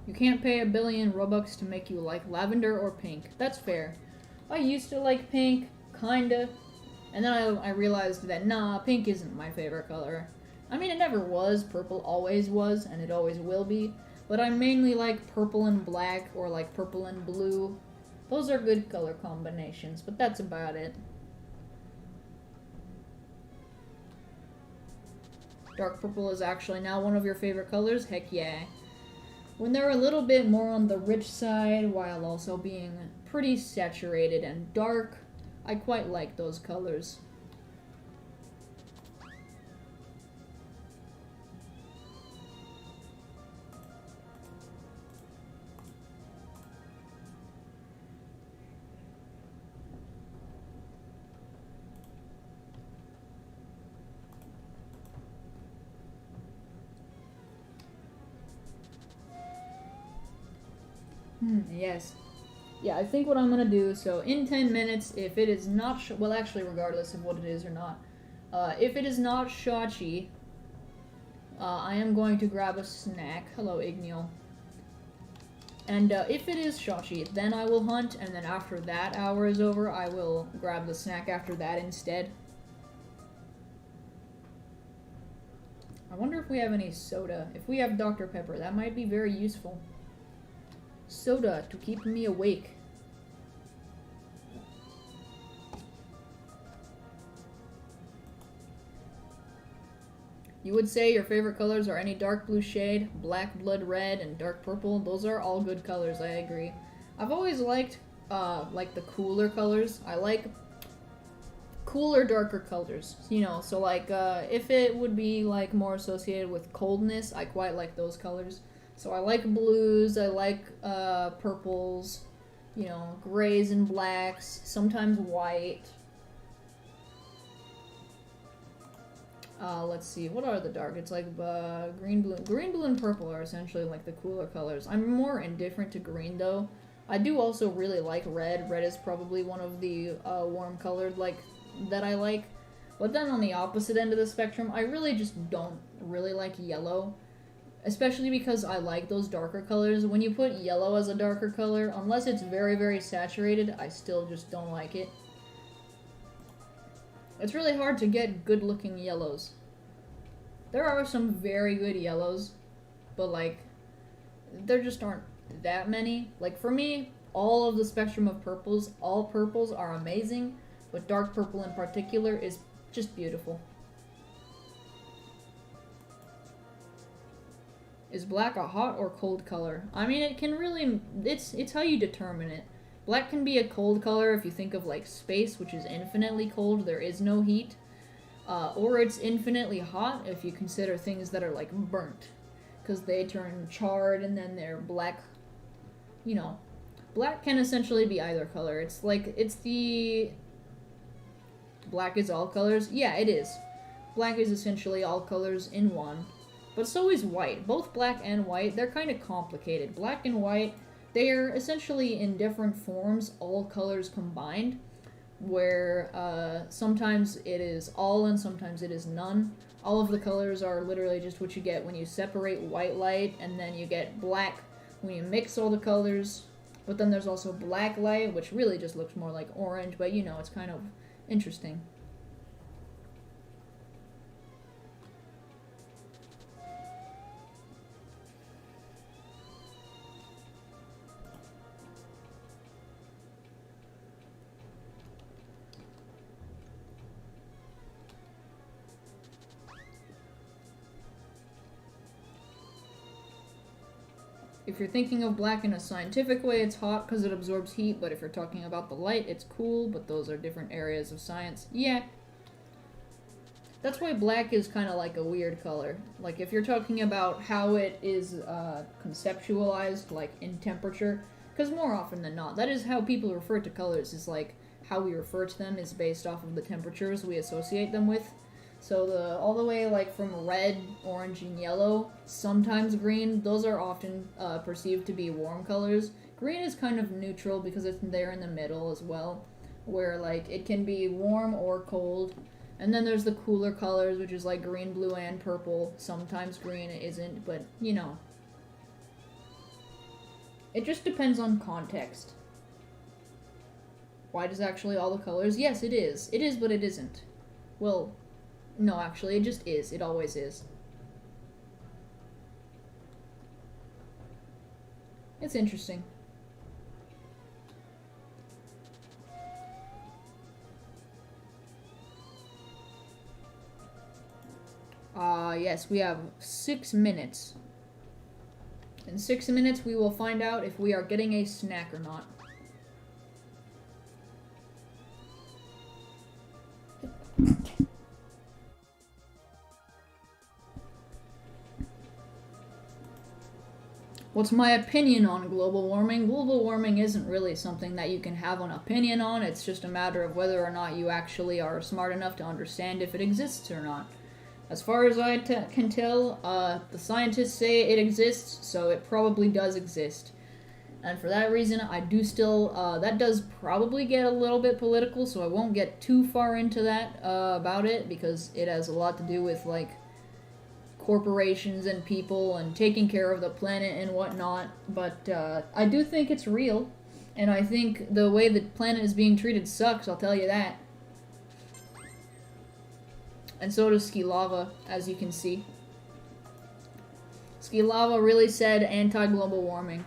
You can't pay 1 billion Robux to make you like lavender or pink. That's fair. I used to like pink, kinda. And then I realized that, nah, pink isn't my favorite color. I mean, it never was. Purple always was, and it always will be. But I mainly like purple and black, or like purple and blue. Those are good color combinations, but that's about it. Dark purple is actually now one of your favorite colors? Heck yeah. When they're a little bit more on the rich side, while also being pretty saturated and dark, I quite like those colors. Yes. Yeah, I think what I'm gonna do, so in 10 minutes, if it is not, well, actually, regardless of what it is or not, if it is not Shachi, I am going to grab a snack. Hello, Igneal. And if it is Shachi, then I will hunt, and then after that hour is over, I will grab the snack after that instead. I wonder if we have any soda. If we have Dr. Pepper, that might be very useful. Soda to keep me awake. You would say your favorite colors are any dark blue shade, black blood red, and dark purple. Those are all good colors, I agree. I've always liked the cooler colors. I like cooler, darker colors. You know, so like if it would be like more associated with coldness, I quite like those colors. So I like blues, I like purples, you know, grays and blacks, sometimes white. Let's see, what are the dark? It's like green, blue, and purple are essentially like the cooler colors. I'm more indifferent to green though. I do also really like red. Red is probably one of the warm colored that I like. But then on the opposite end of the spectrum, I really just don't really like yellow. Especially because I like those darker colors. When you put yellow as a darker color, unless it's very, very saturated, I still just don't like it. It's really hard to get good-looking yellows. There are some very good yellows, but, like, there just aren't that many. Like, for me, all of the spectrum of purples. All purples are amazing, but dark purple in particular is just beautiful. Is black a hot or cold color? I mean, it can really, it's how you determine it. Black can be a cold color if you think of like space, which is infinitely cold, there is no heat. Or it's infinitely hot if you consider things that are like burnt, because they turn charred and then they're black. You know, black can essentially be either color. It's like, it's the... Black is all colors? Yeah, it is. Black is essentially all colors in one. But so is white. Both black and white, they're kind of complicated. Black and white, they are essentially in different forms, all colors combined, where sometimes it is all and sometimes it is none. All of the colors are literally just what you get when you separate white light, and then you get black when you mix all the colors. But then there's also black light, which really just looks more like orange, but you know, it's kind of interesting. If you're thinking of black in a scientific way, it's hot because it absorbs heat, but if you're talking about the light, it's cool, but those are different areas of science. Yeah. That's why black is kind of like a weird color. Like, if you're talking about how it is conceptualized, like, in temperature, because more often than not, that is how people refer to colors, is like, how we refer to them is based off of the temperatures we associate them with. So all the way like from red, orange, and yellow, sometimes green, those are often perceived to be warm colors. Green is kind of neutral because it's there in the middle as well, where like it can be warm or cold. And then there's the cooler colors, which is like green, blue, and purple. Sometimes green isn't, but you know. It just depends on context. White is actually all the colors? Yes, it is. It is, but it isn't. Well... No, actually, it just is. It always is. It's interesting. Yes, we have 6 minutes. In 6 minutes, we will find out if we are getting a snack or not. What's my opinion on global warming? Global warming isn't really something that you can have an opinion on. It's just a matter of whether or not you actually are smart enough to understand if it exists or not. As far as I can tell, the scientists say it exists, so it probably does exist. And for that reason, I do still, that does probably get a little bit political, so I won't get too far into that about it, because it has a lot to do with, like, corporations and people and taking care of the planet and whatnot, but I do think it's real, and I think the way the planet is being treated sucks, I'll tell you that. And so does Ski Lava, as you can see. Ski Lava really said anti-global warming.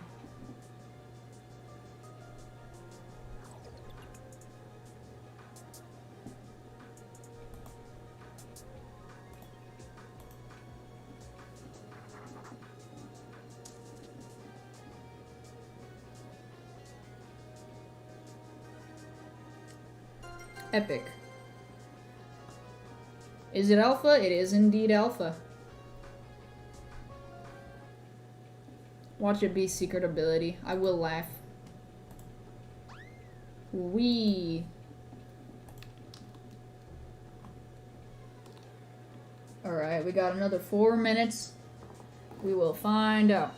Epic. Is it alpha? It is indeed alpha. Watch it be secret ability. I will laugh. Wee. Alright, we got another 4 minutes. We will find out.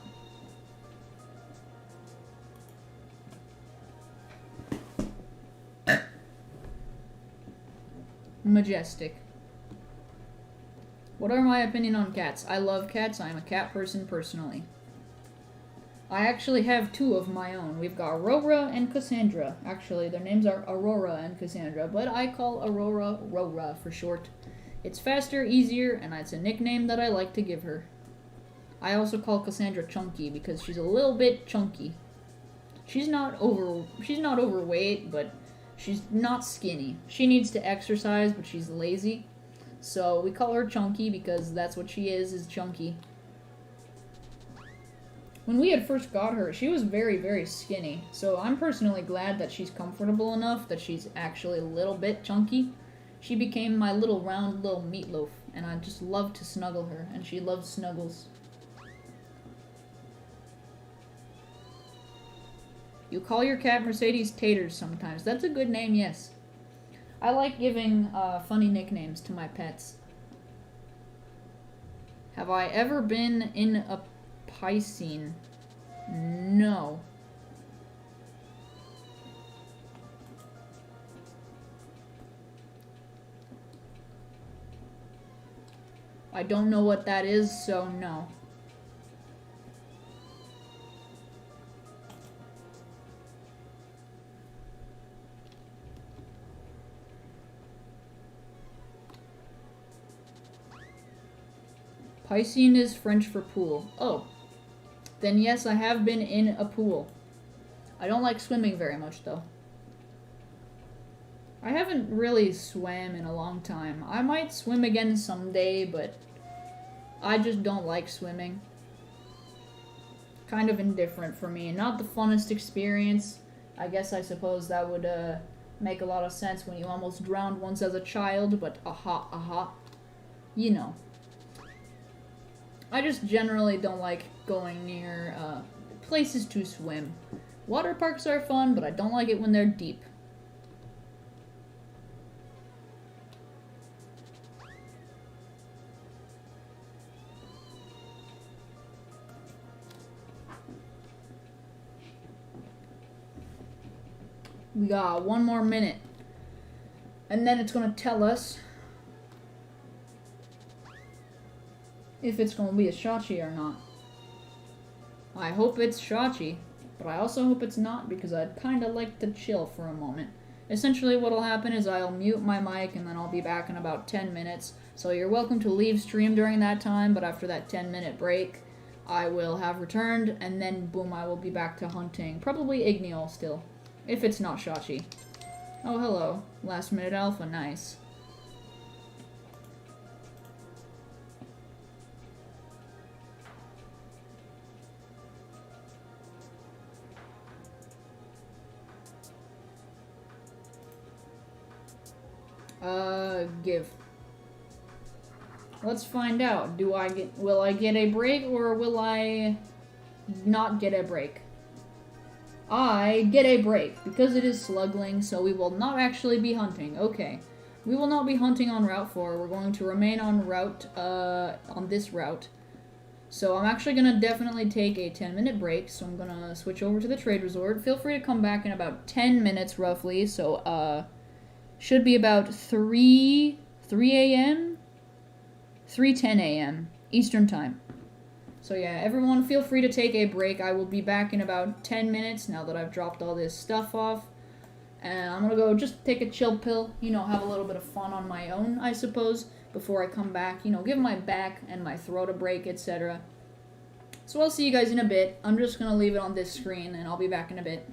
Majestic. What are my opinion on cats? I love cats. I am a cat person personally. I actually have 2 of my own. We've got Aurora and Cassandra. Actually, their names are Aurora and Cassandra, but I call Aurora Rora for short. It's faster, easier, and it's a nickname that I like to give her. I also call Cassandra Chunky because she's a little bit chunky. She's not overweight, but she's not skinny. She needs to exercise, but she's lazy. So we call her Chunky because that's what she is chunky. When we had first got her, she was very, very skinny. So I'm personally glad that she's comfortable enough that she's actually a little bit chunky. She became my little round little meatloaf, and I just love to snuggle her, and she loves snuggles. You call your cat Mercedes Taters sometimes. That's a good name, yes. I like giving funny nicknames to my pets. Have I ever been in a piscine? No. I don't know what that is, so no. Piscine is French for pool. Oh. Then yes, I have been in a pool. I don't like swimming very much, though. I haven't really swam in a long time. I might swim again someday, but I just don't like swimming. Kind of indifferent for me. Not the funnest experience. I guess I suppose that would make a lot of sense when you almost drowned once as a child, but aha. You know. I just generally don't like going near places to swim. Water parks are fun, but I don't like it when they're deep. We got 1 more minute. And then it's going to tell us if it's going to be a Shachi or not. I hope it's Shachi, but I also hope it's not because I'd kind of like to chill for a moment. Essentially what'll happen is I'll mute my mic and then I'll be back in about 10 minutes. So you're welcome to leave stream during that time, but after that 10-minute break, I will have returned and then boom, I will be back to hunting. Probably Igneol still, if it's not Shachi. Oh, hello. Last minute alpha, nice. Give. Let's find out. Will I get a break or will I not get a break? I get a break because it is Slugling, so we will not actually be hunting. Okay. We will not be hunting on Route 4. We're going to remain on this route. So I'm actually going to definitely take a 10-minute break, so I'm going to switch over to the trade resort. Feel free to come back in about 10 minutes roughly, so should be about 3 a.m.? 3:10 a.m. Eastern Time. So yeah, everyone feel free to take a break. I will be back in about 10 minutes now that I've dropped all this stuff off. And I'm gonna go just take a chill pill, you know, have a little bit of fun on my own, I suppose, before I come back, you know, give my back and my throat a break, etc. So I'll see you guys in a bit. I'm just gonna leave it on this screen and I'll be back in a bit.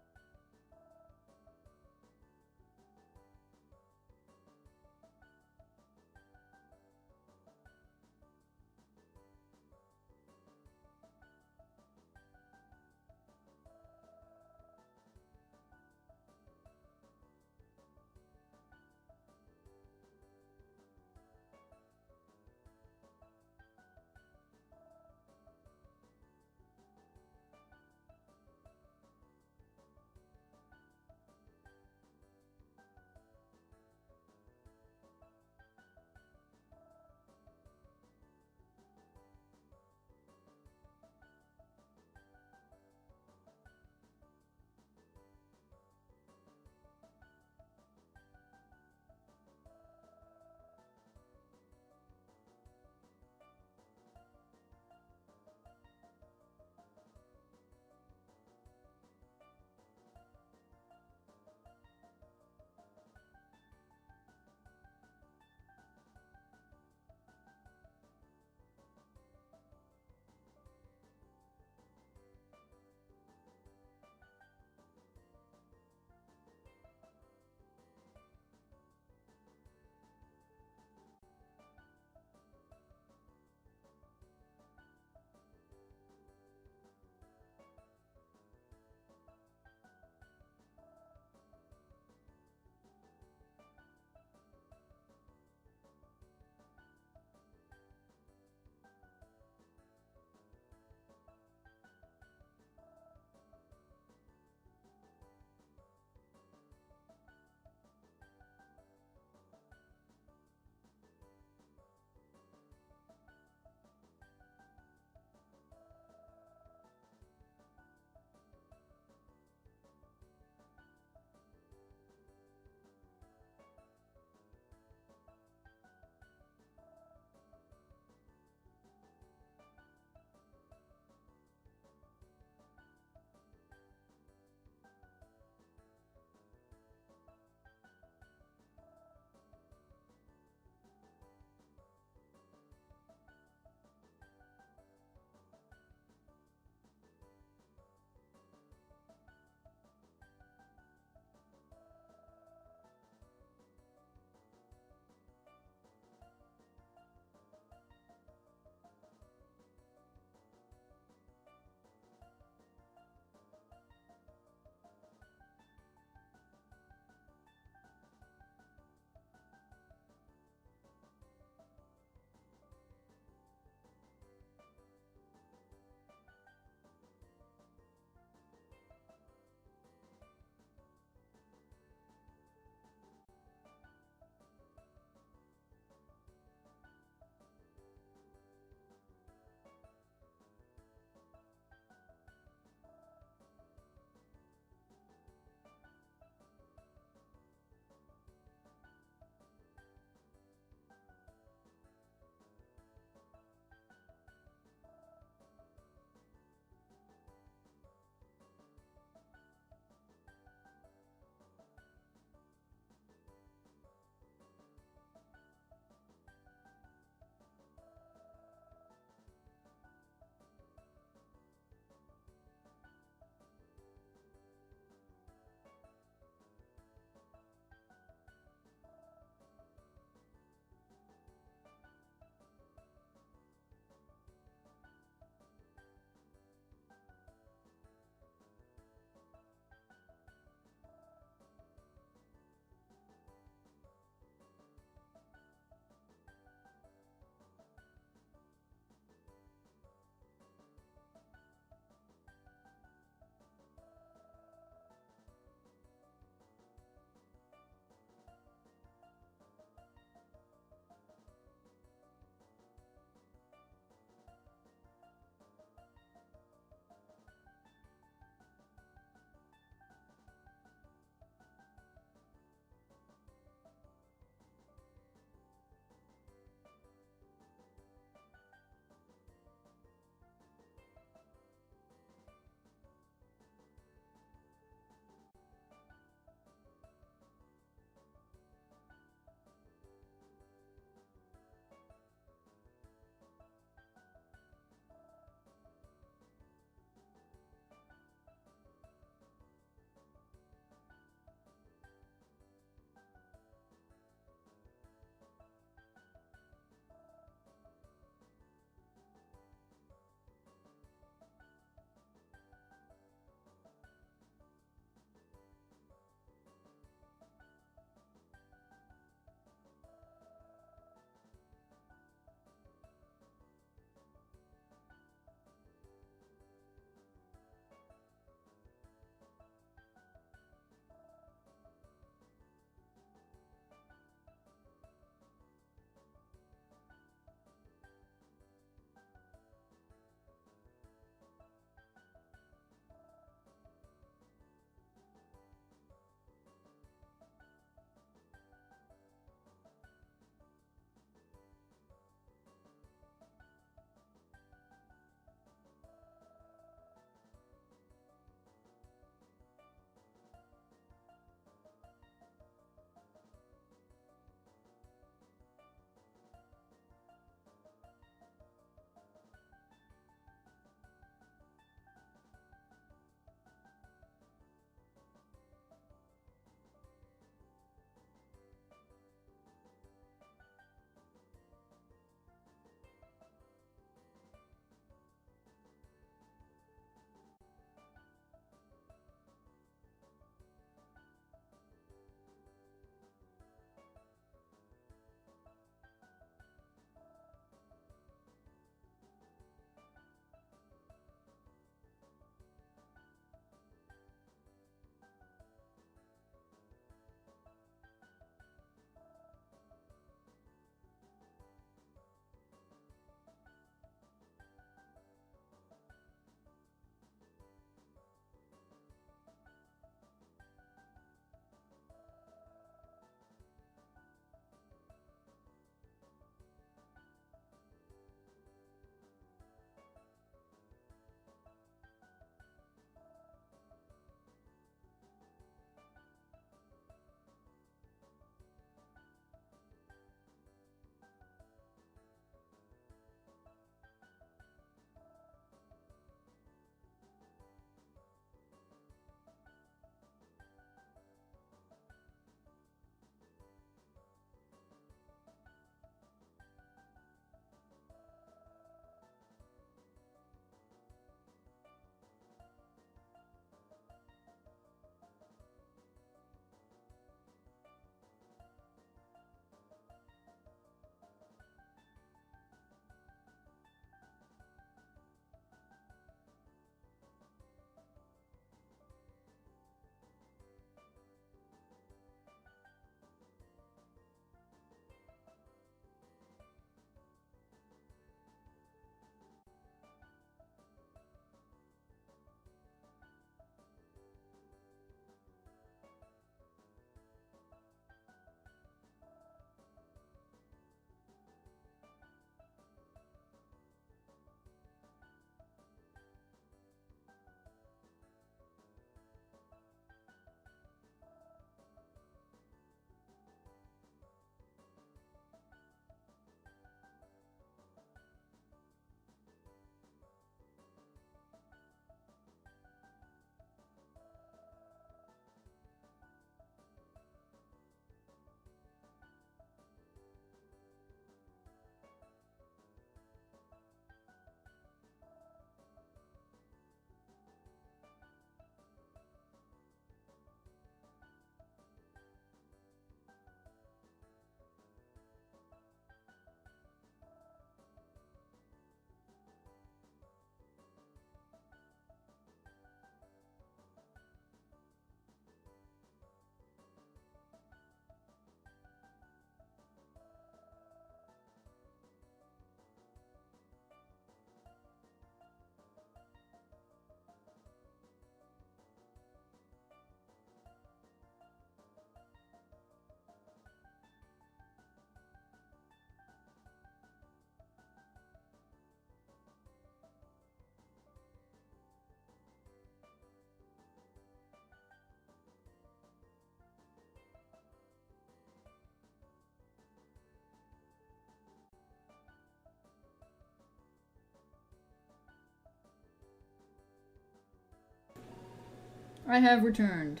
I have returned.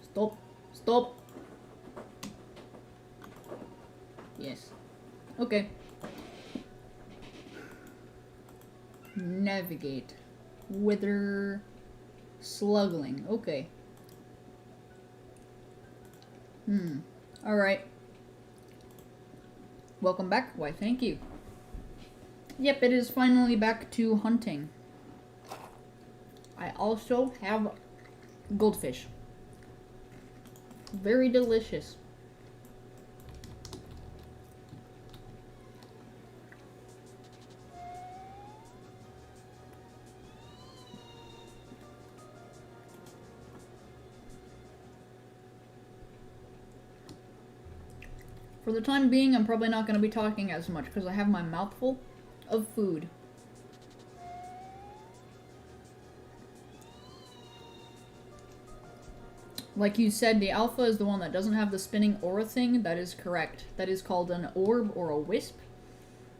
Stop. Stop. Yes. Okay. Navigate. Wither. Sluggling. Okay. Alright. Welcome back. Why, thank you. Yep, it is finally back to hunting. I also have goldfish. Very delicious. For the time being, I'm probably not going to be talking as much because I have my mouth full of food. Like you said, the alpha is the one that doesn't have the spinning aura thing. That is correct. That is called an orb or a wisp.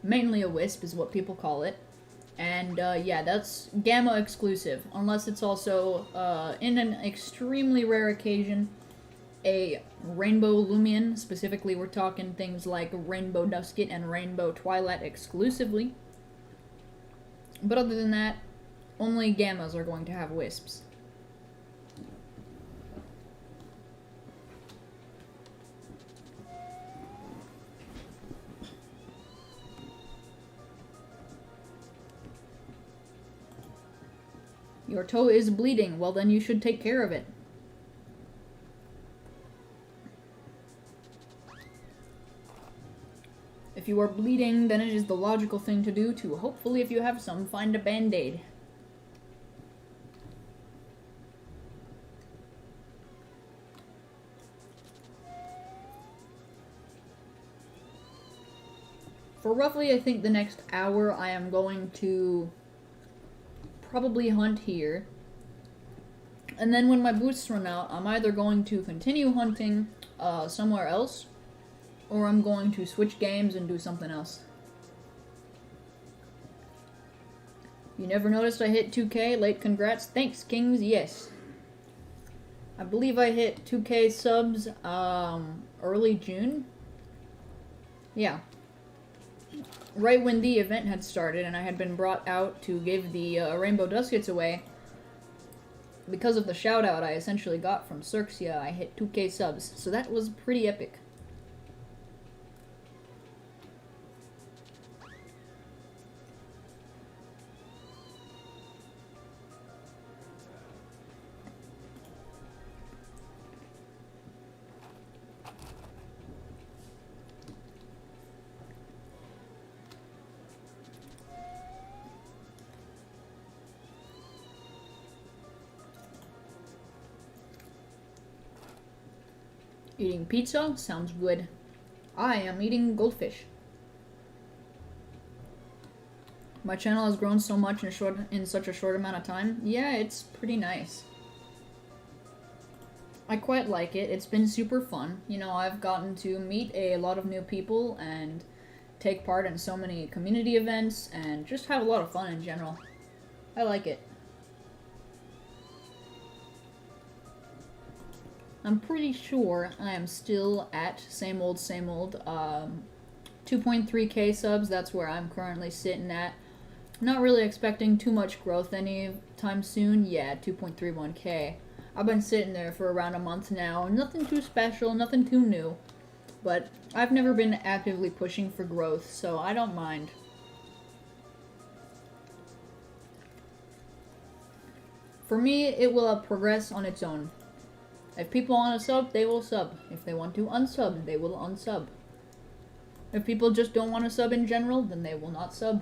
Mainly a wisp is what people call it. And yeah, that's gamma exclusive. Unless it's also, in an extremely rare occasion, a rainbow Loomian. Specifically, we're talking things like Rainbow Dusket and Rainbow Twilight exclusively. But other than that, only gammas are going to have wisps. Your toe is bleeding. Well, then you should take care of it. If you are bleeding, then it is the logical thing to do to, hopefully, if you have some, find a band-aid. For roughly, I think, the next hour, I am going to probably hunt here. And then when my boosts run out, I'm either going to continue hunting somewhere else, or I'm going to switch games and do something else. You never noticed I hit 2K? Late congrats. Thanks, Kings. Yes. I believe I hit 2K subs early June. Yeah. Right when the event had started and I had been brought out to give the Rainbow Duskets away. Because of the shout out I essentially got from Cirxia, I hit 2K subs. So that was pretty epic. Eating pizza? Sounds good. I am eating goldfish. My channel has grown so much in such a short amount of time. Yeah, it's pretty nice. I quite like it. It's been super fun. You know, I've gotten to meet a lot of new people and take part in so many community events and just have a lot of fun in general. I like it. I'm pretty sure I am still at same old 2.3k subs. That's where I'm currently sitting at. Not really expecting too much growth anytime soon. Yeah, 2.31k. I've been sitting there for around a month now. Nothing too special, nothing too new. But I've never been actively pushing for growth, so I don't mind. For me, it will progress on its own. If people want to sub, they will sub. If they want to unsub, they will unsub. If people just don't want to sub in general, then they will not sub.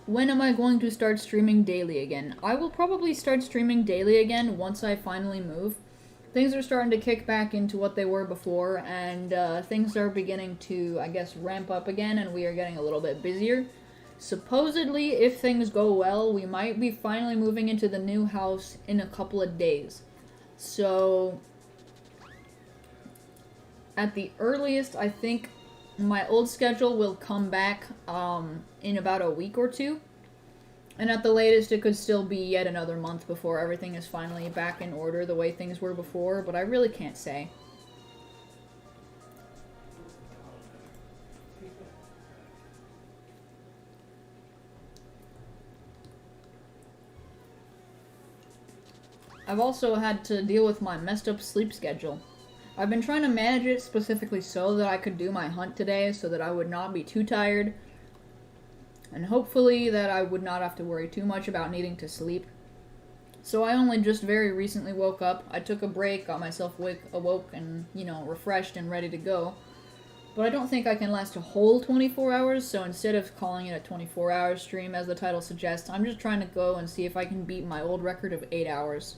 When am I going to start streaming daily again? I will probably start streaming daily again once I finally move. Things are starting to kick back into what they were before, and things are beginning to, I guess, ramp up again, and we are getting a little bit busier. Supposedly, if things go well, we might be finally moving into the new house in a couple of days. So, At the earliest, I think my old schedule will come back in about a week or two. And at the latest, it could still be yet another month before everything is finally back in order the way things were before, but I really can't say. I've also had to deal with my messed up sleep schedule. I've been trying to manage it specifically so that I could do my hunt today, so that I would not be too tired, and hopefully that I would not have to worry too much about needing to sleep. So I only just very recently woke up. I took a break, got myself awoke and, refreshed and ready to go. But I don't think I can last a whole 24 hours, so instead of calling it a 24-hour stream as the title suggests, I'm just trying to go and see if I can beat my old record of 8 hours.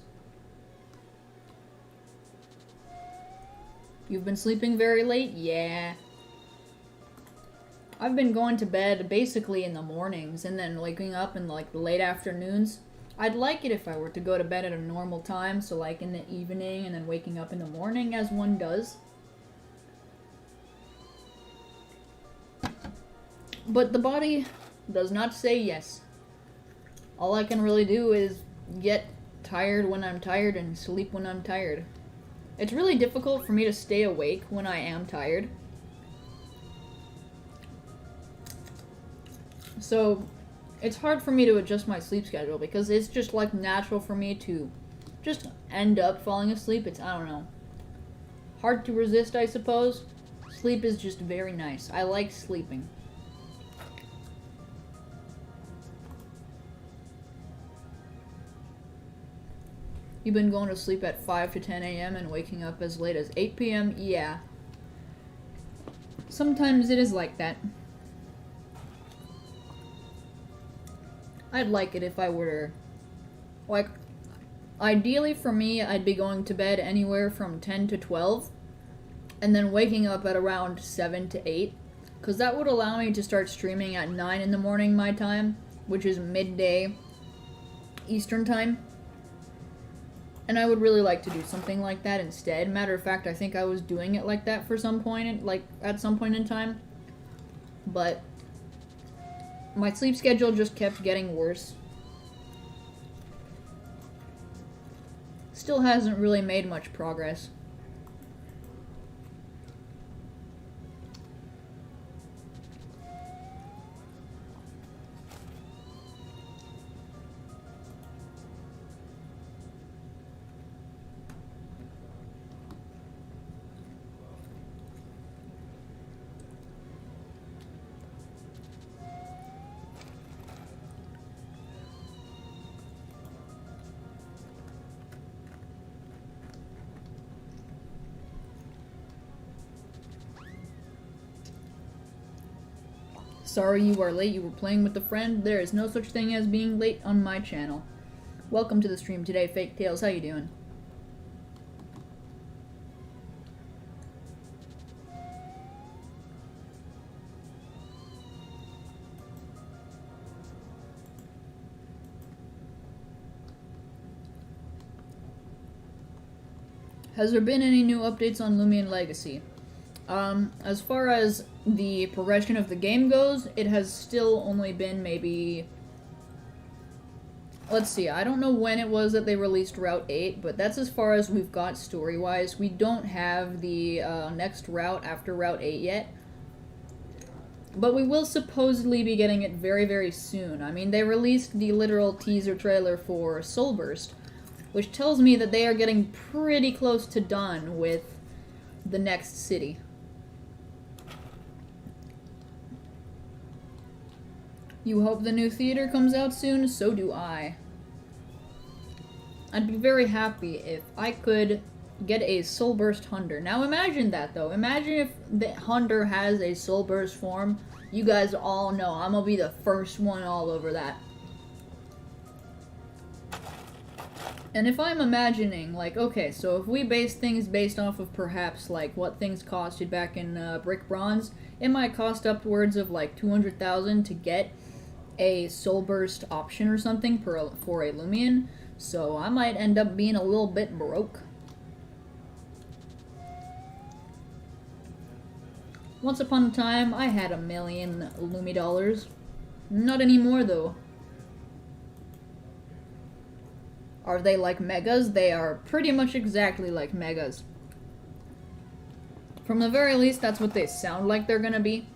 You've been sleeping very late? Yeah. I've been going to bed basically in the mornings and then waking up in the late afternoons. I'd like it if I were to go to bed at a normal time, so like in the evening and then waking up in the morning as one does. But the body does not say yes. All I can really do is get tired when I'm tired and sleep when I'm tired. It's really difficult for me to stay awake when I am tired. So, it's hard for me to adjust my sleep schedule because it's just natural for me to just end up falling asleep. I don't know. Hard to resist, I suppose. Sleep is just very nice. I like sleeping. You've been going to sleep at 5 to 10 a.m. and waking up as late as 8 p.m.? Yeah. Sometimes it is like that. I'd like it if I were to... ideally for me, I'd be going to bed anywhere from 10 to 12, and then waking up at around 7 to 8, because that would allow me to start streaming at 9 in the morning my time, which is midday Eastern time. And I would really like to do something like that instead. Matter of fact, I think I was doing it like that for some point, at some point in time. But my sleep schedule just kept getting worse. Still hasn't really made much progress. Sorry you are late, you were playing with a friend. There is no such thing as being late on my channel. Welcome to the stream today, Fake Tales. How you doing? Has there been any new updates on Loomian Legacy? As far as the progression of the game goes, it has still only been maybe... Let's see, I don't know when it was that they released Route 8, but that's as far as we've got story-wise. We don't have the next route after Route 8 yet. But we will supposedly be getting it very, very soon. I mean, they released the literal teaser trailer for Soulburst, which tells me that they are getting pretty close to done with the next city. You hope the new theater comes out soon? So do I. I'd be very happy if I could get a Soulburst Hunter. Now imagine that, though. Imagine if the Hunter has a Soulburst form. You guys all know I'm gonna be the first one all over that. And if I'm imagining, okay, so if we base things based off of perhaps, what things costed back in Brick Bronze, it might cost upwards of, 200,000 to get a Soulburst option or something for a Loomian, so I might end up being a little bit broke. Once upon a time, I had 1,000,000 Lumi dollars. Not anymore, though. Are they like megas? They are pretty much exactly like megas. From the very least, that's what they sound like they're gonna be.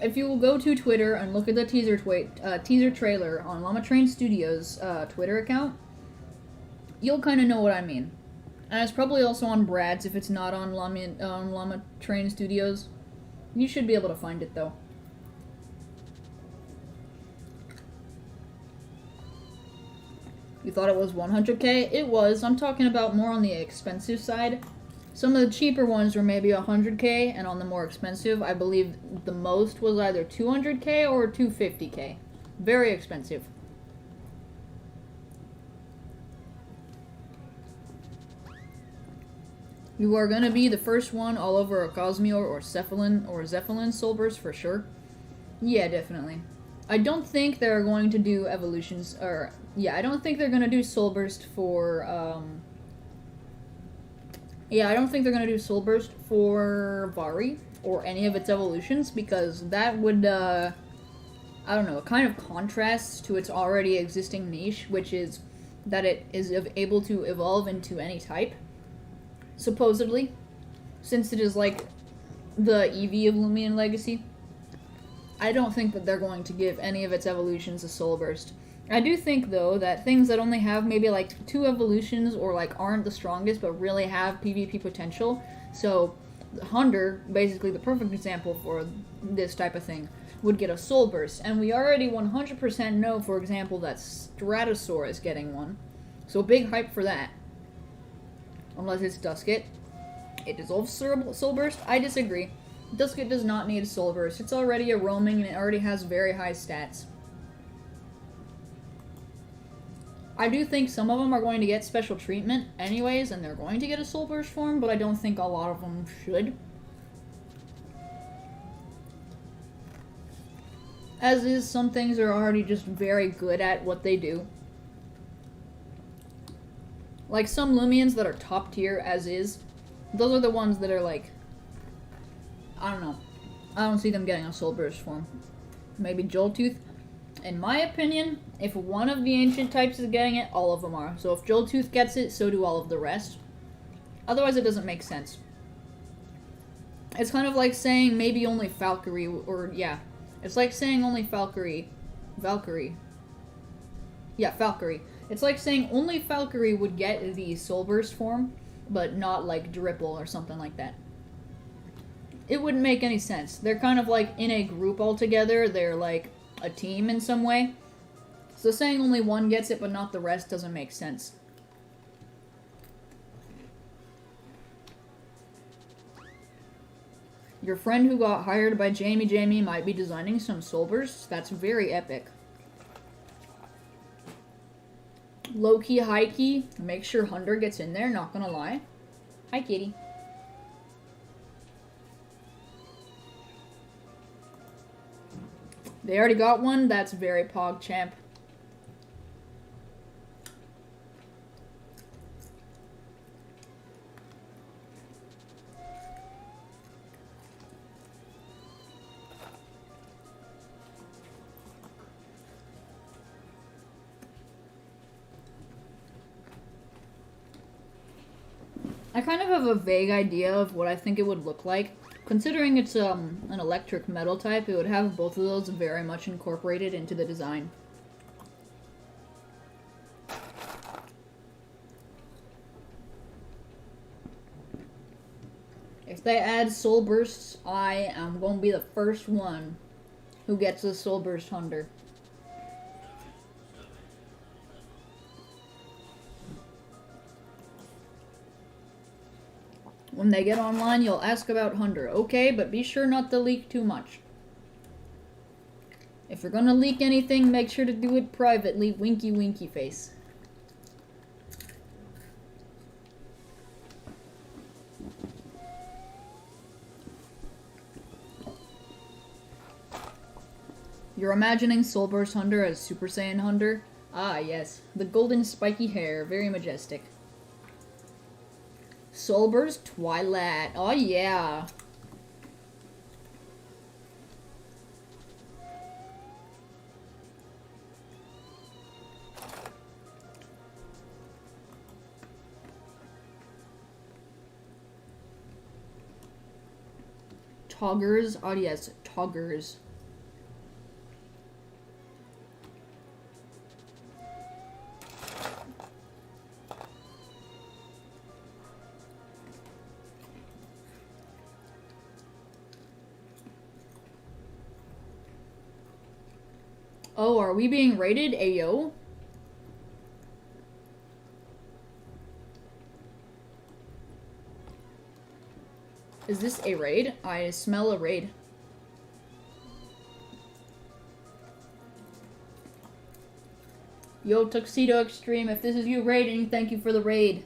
If you will go to Twitter and look at the teaser trailer on Llama Train Studios' Twitter account, you'll kind of know what I mean. And it's probably also on Brad's if it's not on Llama Train Studios. You should be able to find it, though. You thought it was 100K? It was. I'm talking about more on the expensive side. Some of the cheaper ones were maybe 100K, and on the more expensive, I believe the most was either 200K or 250K. Very expensive. You are gonna be the first one all over a Cosmeo or Zeppelin Soulburst for sure. Yeah, definitely. I don't think they're going to do evolutions, or yeah, I don't think they're gonna do Soulburst for yeah, I don't think they're gonna do Soulburst for Vari or any of its evolutions, because that would I don't know, kind of contrasts to its already existing niche, which is that it is able to evolve into any type. Supposedly, since it is like the Eevee of Loomian Legacy. I don't think that they're going to give any of its evolutions a Soul Burst. I do think, though, that things that only have maybe like 2 evolutions or like aren't the strongest but really have PvP potential, so Hunder, basically the perfect example for this type of thing, would get a Soul Burst, and we already 100% know, for example, that Stratosaur is getting one, so big hype for that. Unless it's Duskit. It dissolves Soul Burst? I disagree. Duskit does not need a Soul Burst. It's already a roaming and it already has very high stats. I do think some of them are going to get special treatment anyways, and they're going to get a Soul Burst form, but I don't think a lot of them should. As is, some things are already just very good at what they do. Like some Loomians that are top tier as is, those are the ones that are like, I don't know. I don't see them getting a Soul Burst form. Maybe Joltooth. In my opinion, if one of the ancient types is getting it, all of them are. So if Joltooth gets it, so do all of the rest. Otherwise, it doesn't make sense. It's kind of like saying maybe only Valkyrie, or yeah. It's like saying only Valkyrie. Yeah, Valkyrie. It's like saying only Valkyrie would get the Soul Burst form, but not like Dripple or something like that. It wouldn't make any sense. They're kind of like in a group altogether. They're like a team in some way. So saying only one gets it but not the rest doesn't make sense. Your friend who got hired by Jamie might be designing some Soul Bursts? That's very epic. Low-key, high-key, make sure Hunter gets in there, not gonna lie. Hi, kitty. They already got one? That's very PogChamp. I kind of have a vague idea of what I think it would look like. Considering it's an electric metal type, it would have both of those very much incorporated into the design. If they add Soul Bursts, I am going to be the first one who gets a Soul Burst Hunter. When they get online, you'll ask about Hunter. Okay, but be sure not to leak too much. If you're gonna leak anything, make sure to do it privately. Winky winky face. You're imagining Soul Burst Hunter as Super Saiyan Hunter? Ah, yes. The golden spiky hair. Very majestic. Soul Burst Twilight. Oh, yeah. Toggers. Oh yes, Toggers. Oh, are we being raided? Ayo? Is this a raid? I smell a raid. Yo, Tuxedo Extreme, if this is you raiding, thank you for the raid.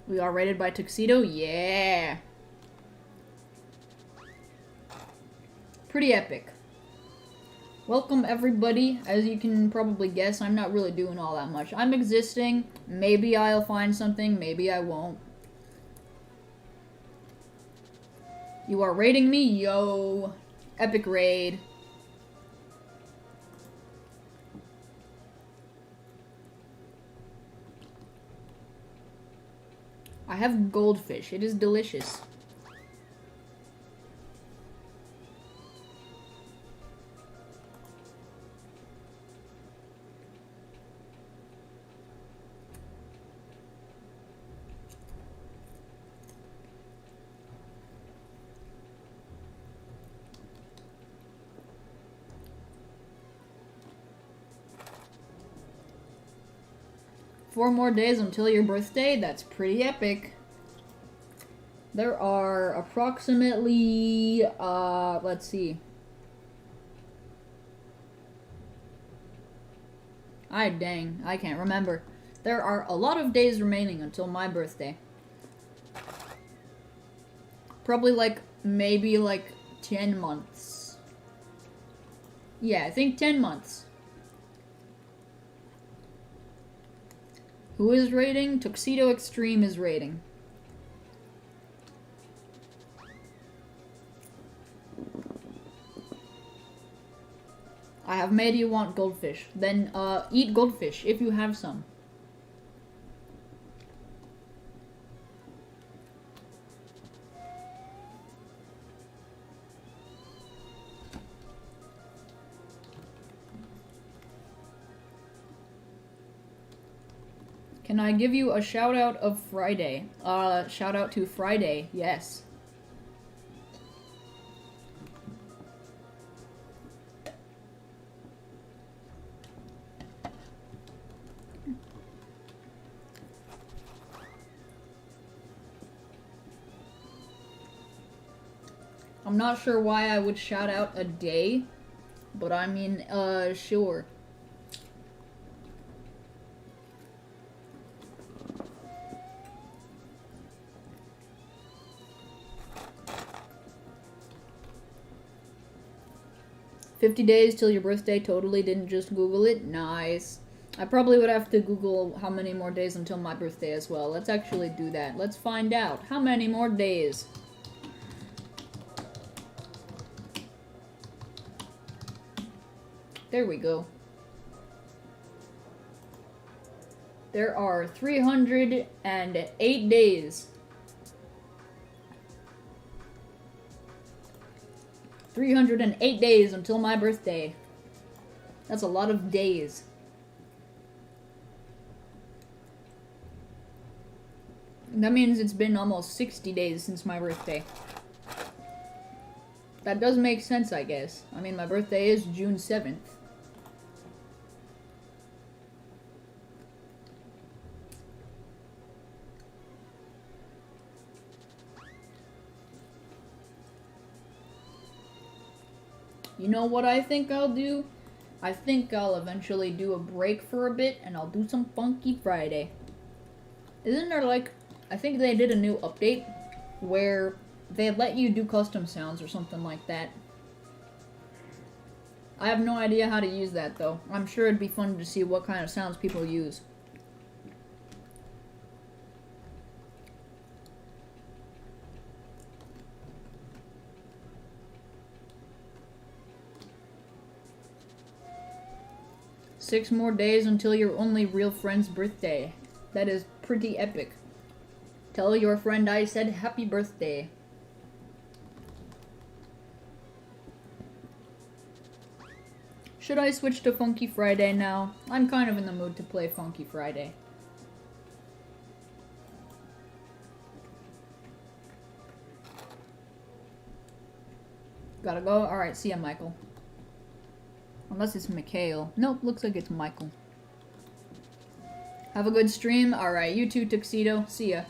We are raided by Tuxedo? Yeah. Pretty epic. Welcome everybody. As you can probably guess, I'm not really doing all that much. I'm existing. Maybe I'll find something, maybe I won't. You are raiding me? Yo. Epic raid. I have goldfish. It is delicious. Four more days until your birthday? That's pretty epic. There are approximately, let's see. Dang, I can't remember. There are a lot of days remaining until my birthday. Probably maybe 10 months. Yeah, I think 10 months. Who is raiding? Tuxedo Extreme is raiding. I have made you want goldfish. Then, eat goldfish if you have some. Can I give you a shout out of Friday? Shout out to Friday, yes. I'm not sure why I would shout out a day, but I mean, sure. "50 days till your birthday." Totally didn't just Google it. Nice. I probably would have to Google how many more days until my birthday as well. Let's actually do that. Let's find out. How many more days? There we go. There are 308 days. 308 days until my birthday. That's a lot of days. That means it's been almost 60 days since my birthday. That does make sense, I guess. I mean, my birthday is June 7th. You know what I think I'll do? I think I'll eventually do a break for a bit, and I'll do some Funky Friday. Isn't there I think they did a new update where they let you do custom sounds or something like that. I have no idea how to use that though. I'm sure it'd be fun to see what kind of sounds people use. Six more days until your only real friend's birthday. That is pretty epic. Tell your friend I said happy birthday. Should I switch to Funky Friday now? I'm kind of in the mood to play Funky Friday. Gotta go? Alright, see ya, Michael. Unless it's Mikhail. Nope, looks like it's Michael. Have a good stream. Alright, you too, Tuxedo. See ya.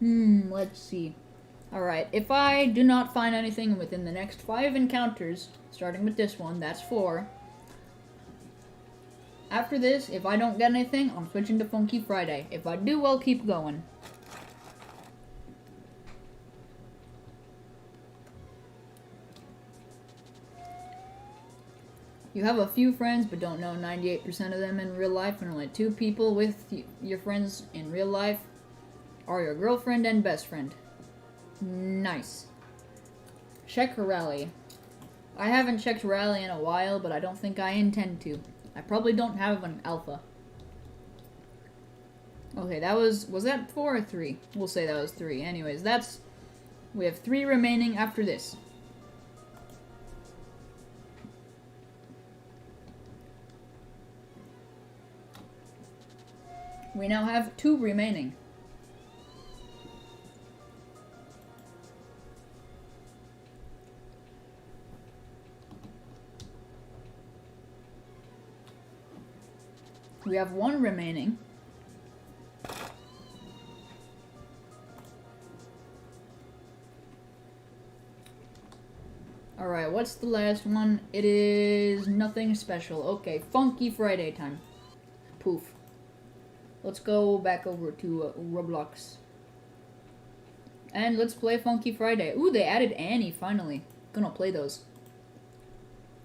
Let's see. Alright, if I do not find anything within the next 5 encounters, starting with this one, that's 4. After this, if I don't get anything, I'm switching to Funky Friday. If I do, I'll keep going. You have a few friends, but don't know 98% of them in real life, and only 2 people with your friends in real life are your girlfriend and best friend. Nice. Check Rally. I haven't checked Rally in a while, but I don't think I intend to. I probably don't have an alpha. Okay, that was that 4 or 3? We'll say that was 3. Anyways, we have 3 remaining after this. We now have 2 remaining. We have 1 remaining. Alright, what's the last one? It is nothing special. Okay, Funky Friday time. Poof. Let's go back over to Roblox. And let's play Funky Friday. Ooh, they added Annie, finally. Gonna play those.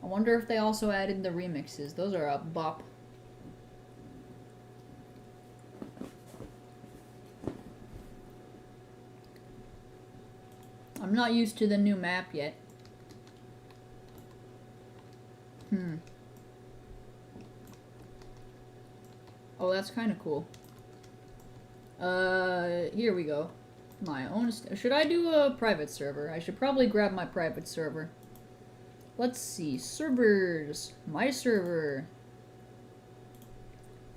I wonder if they also added the remixes. Those are a bop. I'm not used to the new map yet. Oh, that's kind of cool. Here we go. My own should I do a private server? I should probably grab my private server. Let's see. Servers. My server.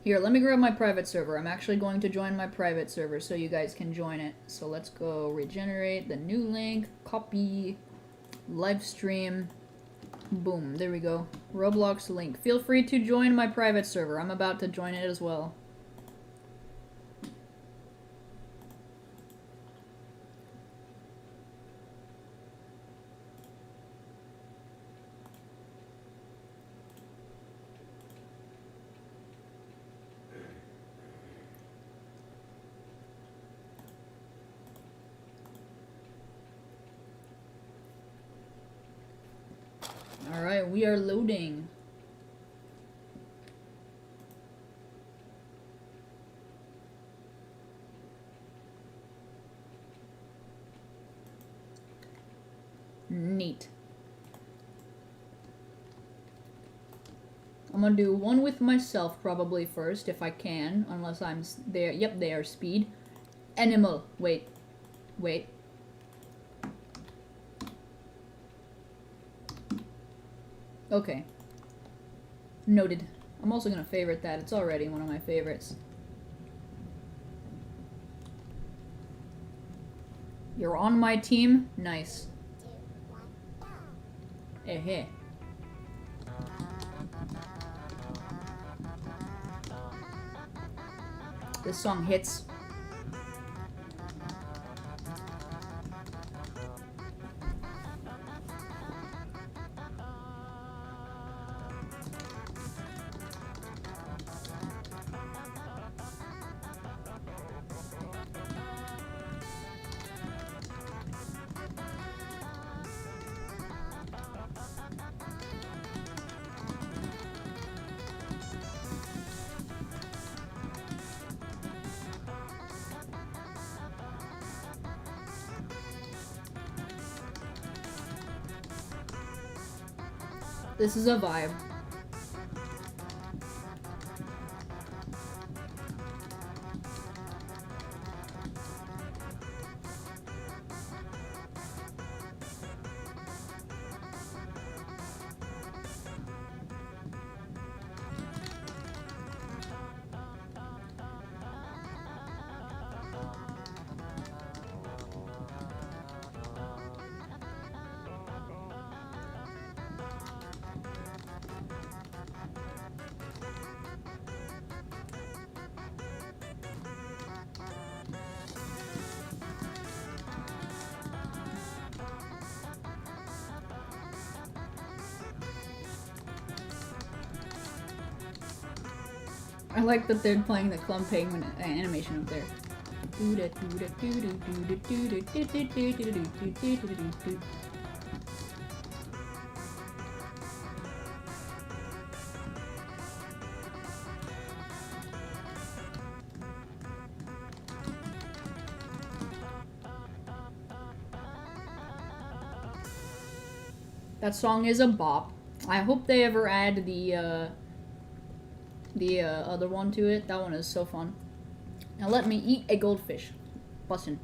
Here, let me grab my private server. I'm actually going to join my private server so you guys can join it. So let's go regenerate the new link, copy, live stream. Boom, there we go. Roblox link. Feel free to join my private server. I'm about to join it as well. Alright, we are loading. Neat. I'm gonna do one with myself probably first, if I can, unless I'm there. Yep, they are speed. Animal. Wait. Wait. Okay. Noted. I'm also gonna favorite that. It's already one of my favorites. You're on my team? Nice. Eh hey. This song hits. This is a vibe. I like that they're playing the Clump Penguin animation up there. That song is a bop. I hope they ever add the other one to it. That one is so fun. Now let me eat a goldfish. Bussin'.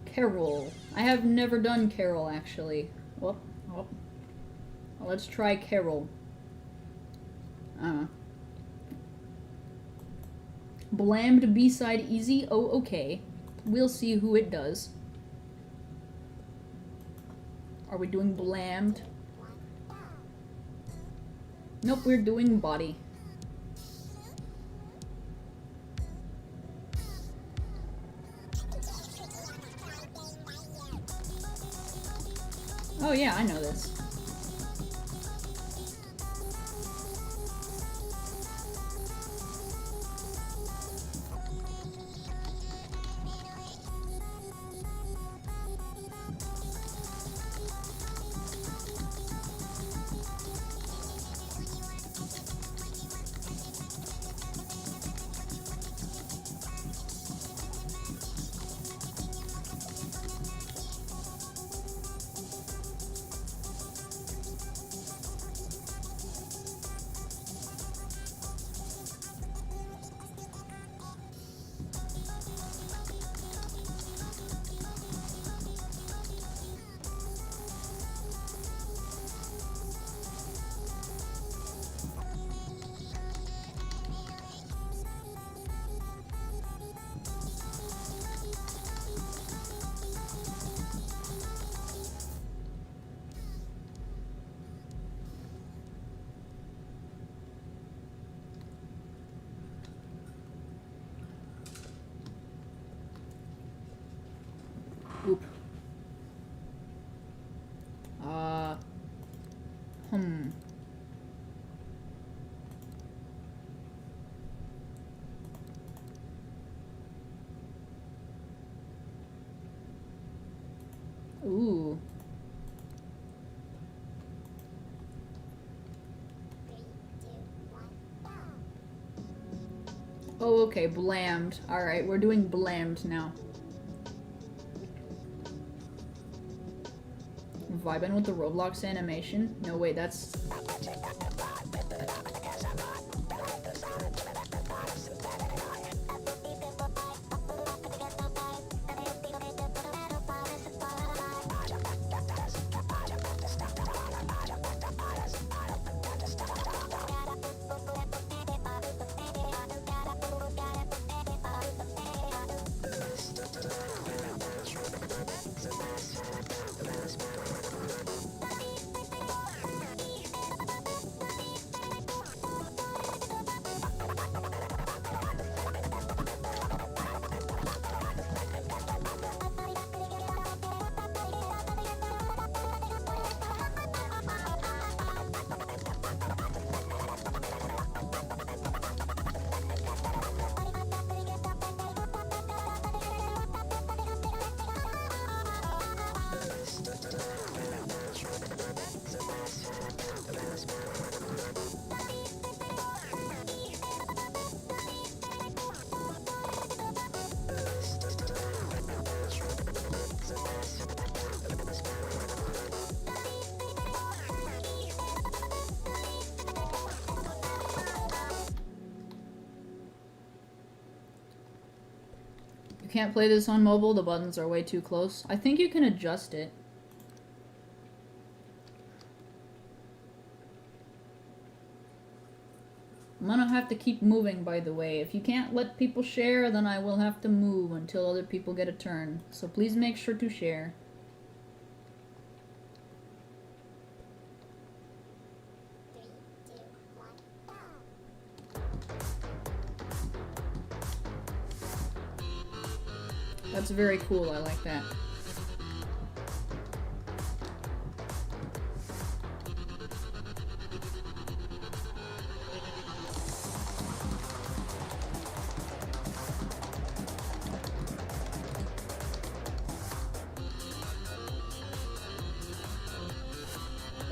Carol. I have never done Carol, actually. Whoop, whoop. Well, let's try Carol. Blammed B-side easy? Oh, okay. We'll see who it does. Are we doing blammed? Nope, we're doing body. Oh yeah, I know this. Oop. Ooh. Oh, okay, blammed. Alright, we're doing blammed now. Vibing with the Roblox animation? No, wait, that's... Can't play this on mobile, the buttons are way too close. I think you can adjust it. I'm gonna have to keep moving, by the way. If you can't let people share, then I will have to move until other people get a turn. So please make sure to share. That's very cool, I like that.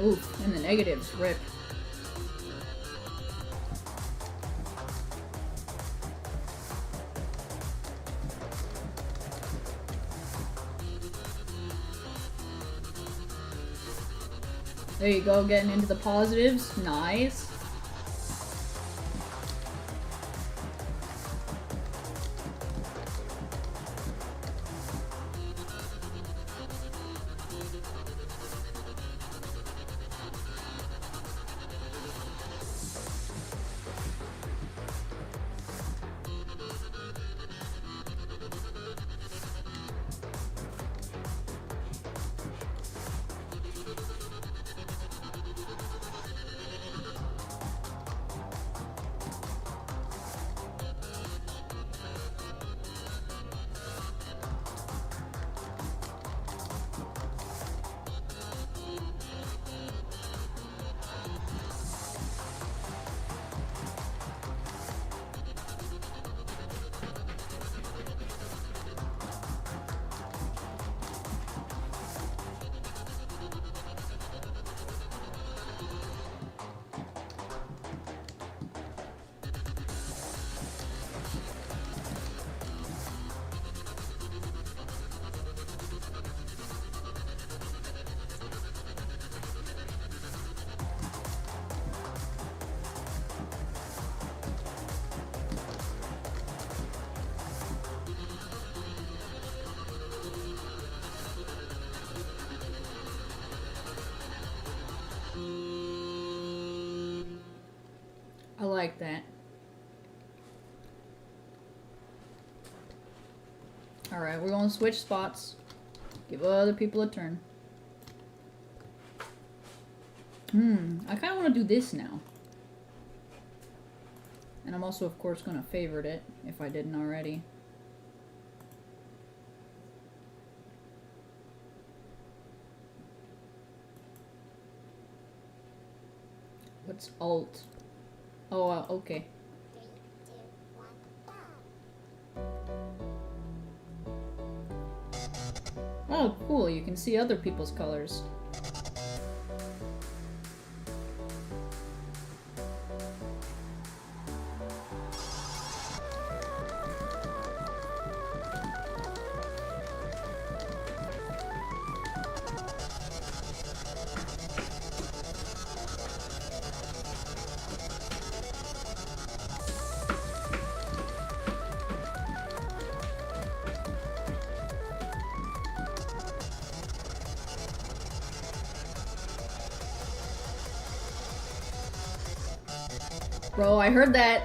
Oof, and the negatives rip. There you go, getting into the positives. Nice. I like that. Alright, we're gonna switch spots. Give other people a turn. I kinda wanna do this now. And I'm also, of course, gonna favorite it, if I didn't already. What's alt? Oh, okay. Oh, cool, you can see other people's colors. Bro, I heard that.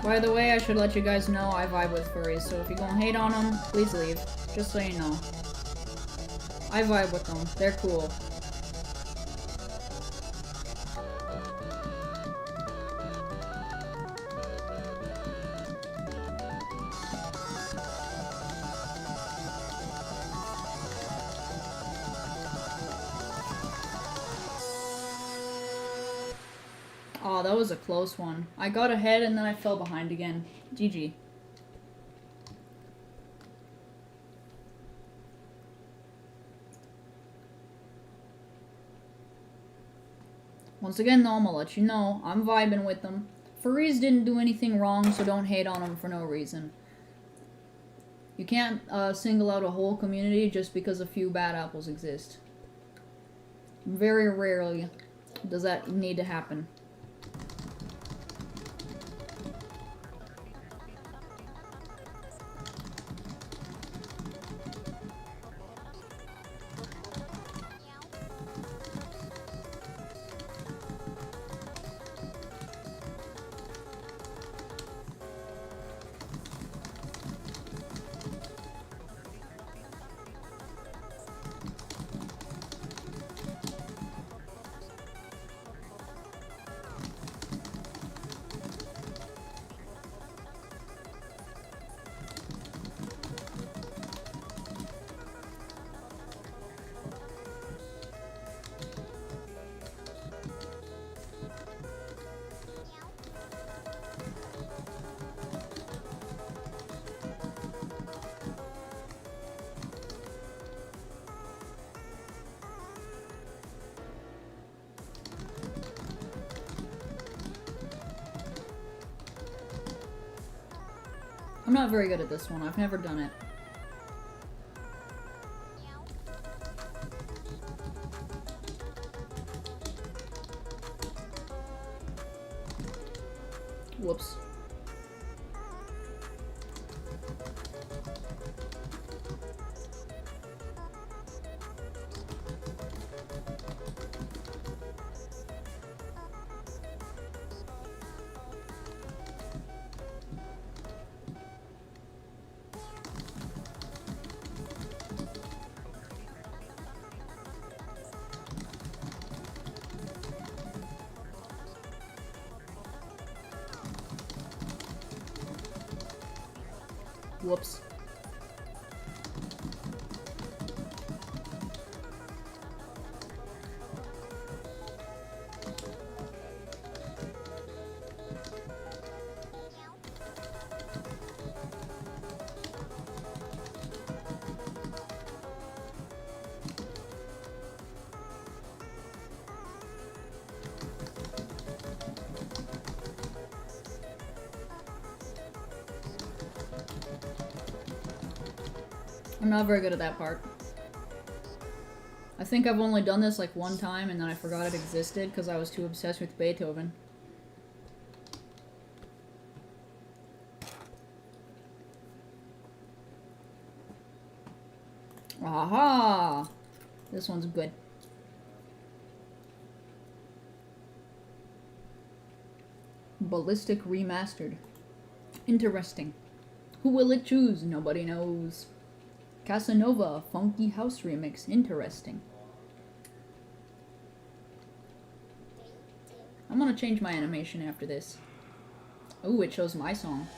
By the way, I should let you guys know I vibe with furries, so if you're gonna hate on them, please leave. Just so you know. I vibe with them. They're cool. Oh, that was a close one. I got ahead and then I fell behind again. GG. Once again, though, I'm gonna let you know, I'm vibing with them. Furries didn't do anything wrong, so don't hate on them for no reason. You can't single out a whole community just because a few bad apples exist. Very rarely does that need to happen. I'm not very good at this one. I've never done it. Whoops. Whoops. I'm not very good at that part. I think I've only done this like one time and then I forgot it existed because I was too obsessed with Beethoven. Aha! This one's good. Ballistic Remastered. Interesting. Who will it choose? Nobody knows. Casanova, Funky House Remix. Interesting. I'm gonna change my animation after this. Ooh, it shows my song.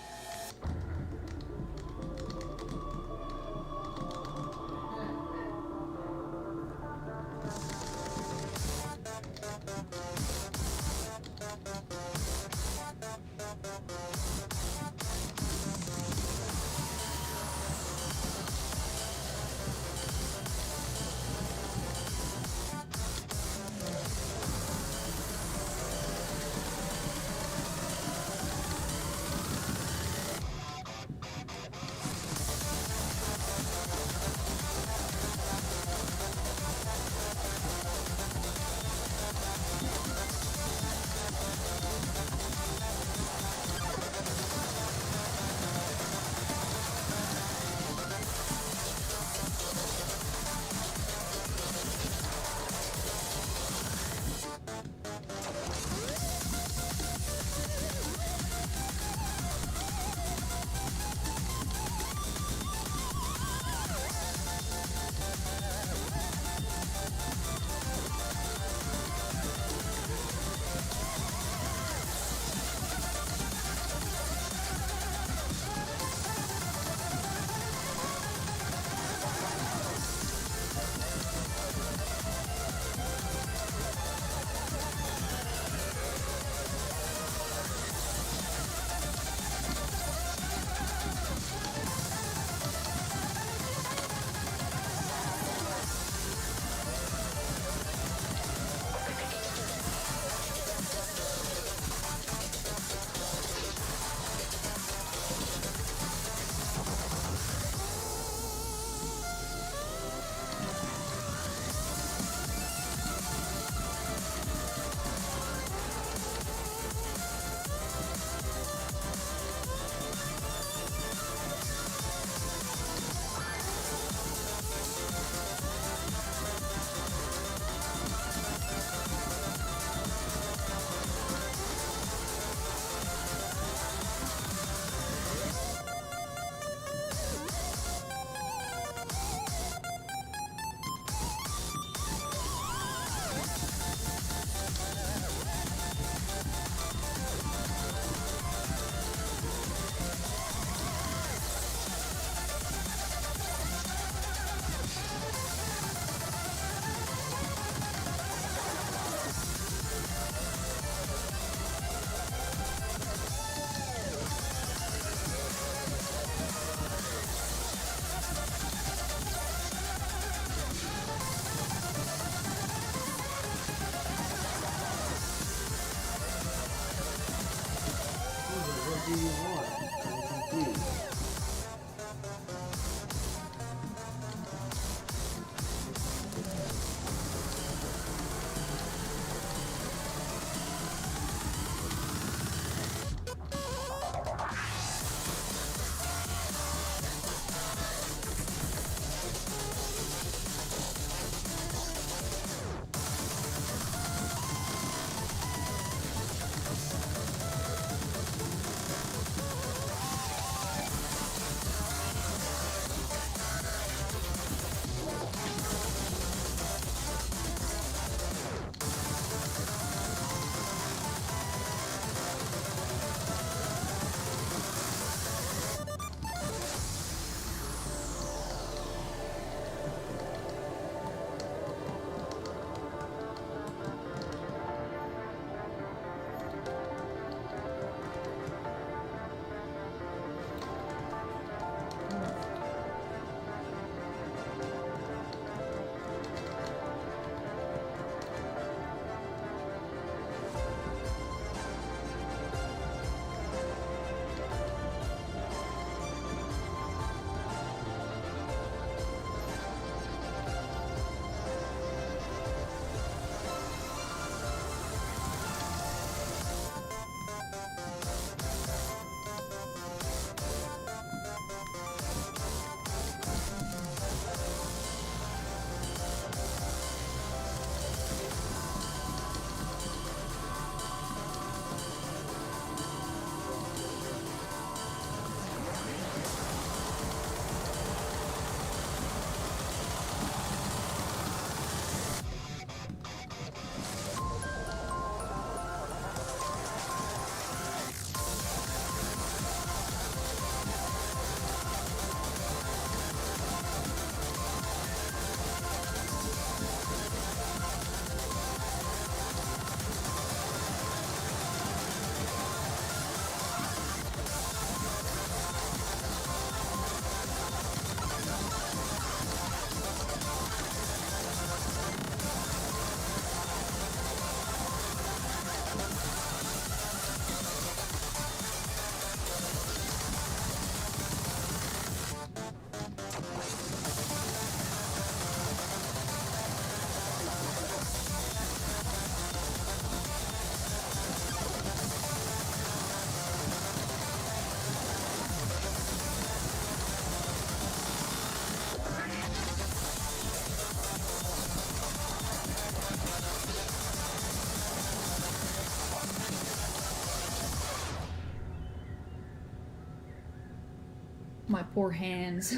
My poor hands.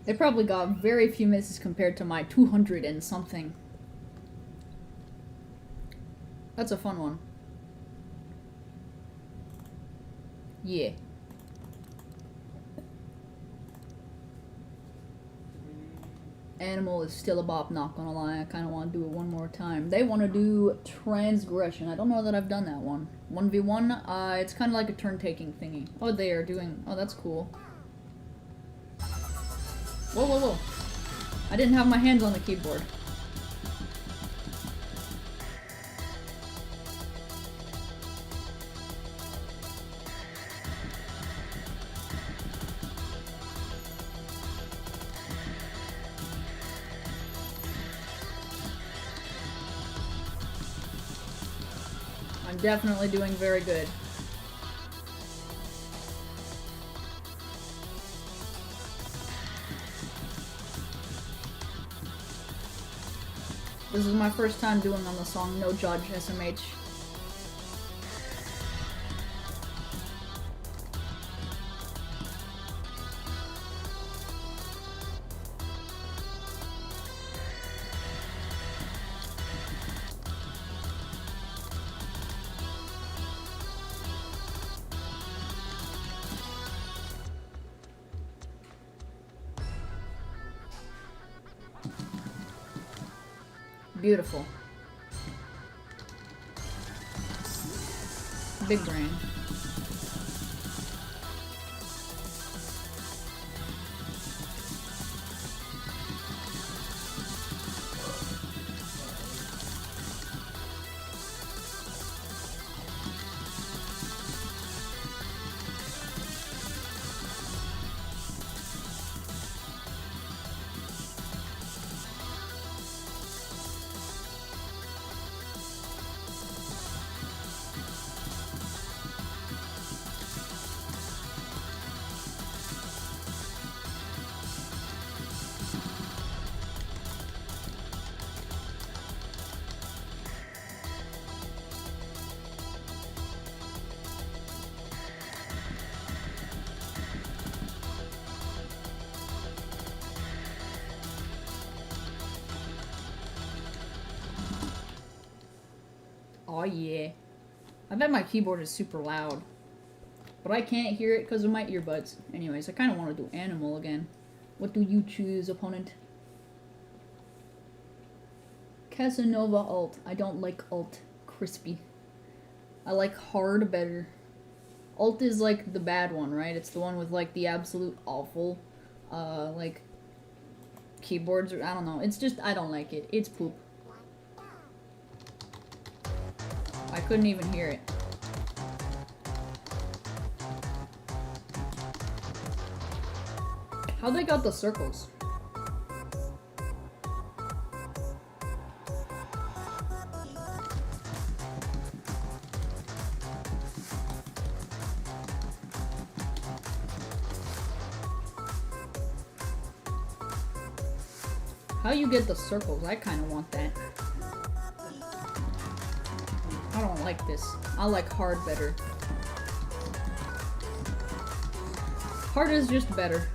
They probably got very few misses compared to my 200 and something. That's a fun one. Yeah. Animal is still a bop, not gonna lie. I kind of want to do it one more time. They want to do transgression. I don't know that I've done that one. 1v1, it's kind of like a turn-taking thingy. Oh, they are doing... Oh, that's cool. Whoa, whoa, whoa. I didn't have my hands on the keyboard. I'm definitely doing very good. This is my first time doing on the song No Judge SMH. Beautiful. Big brain. Oh yeah. I bet my keyboard is super loud. But I can't hear it because of my earbuds. Anyways, I kind of want to do animal again. What do you choose, opponent? Casanova alt. I don't like alt. Crispy. I like hard better. Alt is like the bad one, right? It's the one with like the absolute awful, like, keyboards. Or I don't know. It's just, I don't like it. It's poop. I couldn't even hear it. How they got the circles? How you get the circles? I kind of want that. I don't like this. I like hard better. Hard is just better.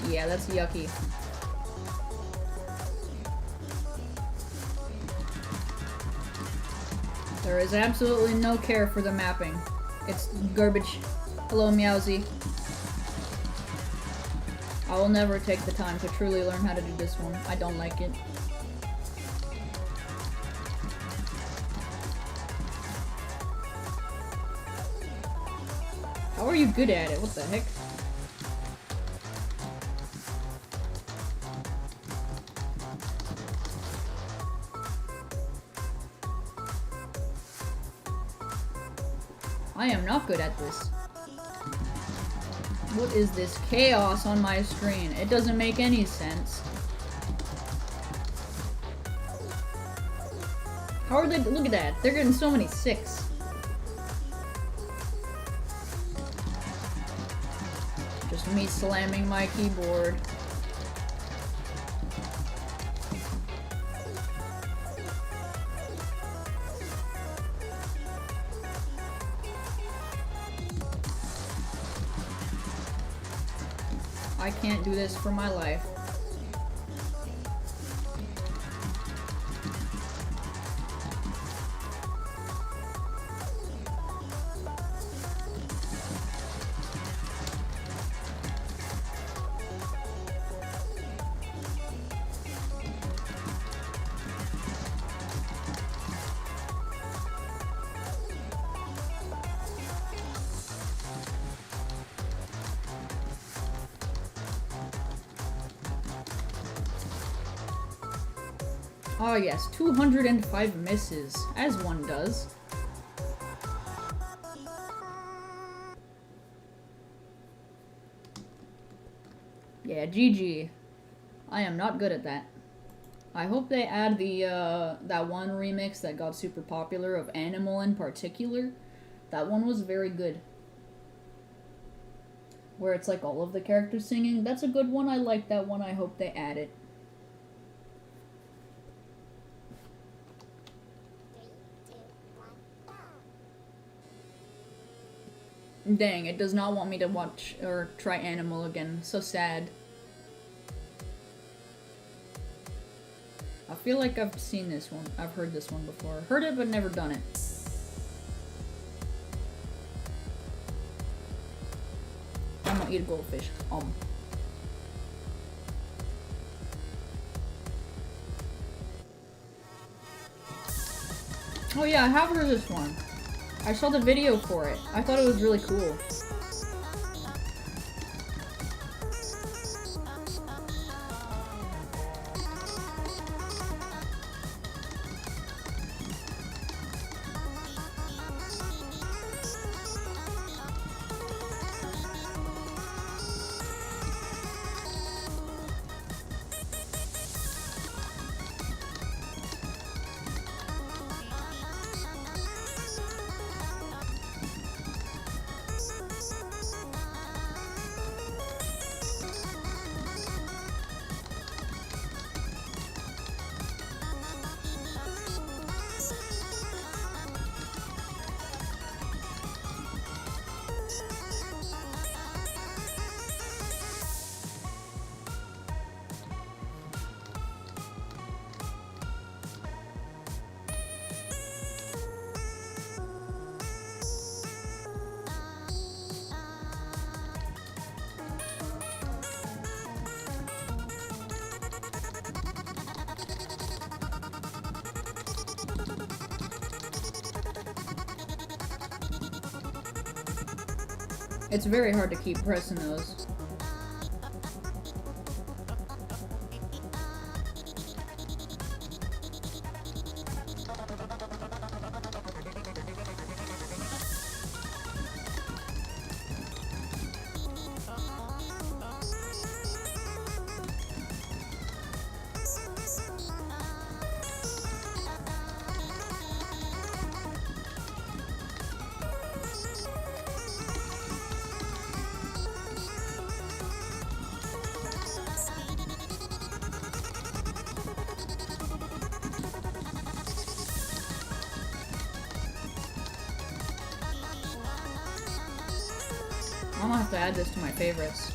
Yeah, that's yucky. There is absolutely no care for the mapping. It's garbage. Hello, Meowsy. I will never take the time to truly learn how to do this one. I don't like it. How are you good at it? What the heck? I am not good at this. What is this chaos on my screen? It doesn't make any sense. How are they? Look at that. They're getting so many 6. Just me slamming my keyboard. I can't do this for my life. Oh yes, 205 misses, as one does. Yeah, GG. I am not good at that. I hope they add the that one remix that got super popular of Animal in particular. That one was very good. Where it's like all of the characters singing. That's a good one. I like that one. I hope they add it. Dang, it does not want me to watch or try Animal again. So sad. I feel like I've seen this one. I've heard this one before. Heard it, but never done it. I'm gonna eat a goldfish. Oh yeah, I have heard this one. I saw the video for it. I thought it was really cool. It's very hard to keep pressing those. I'm gonna have to add this to my favorites.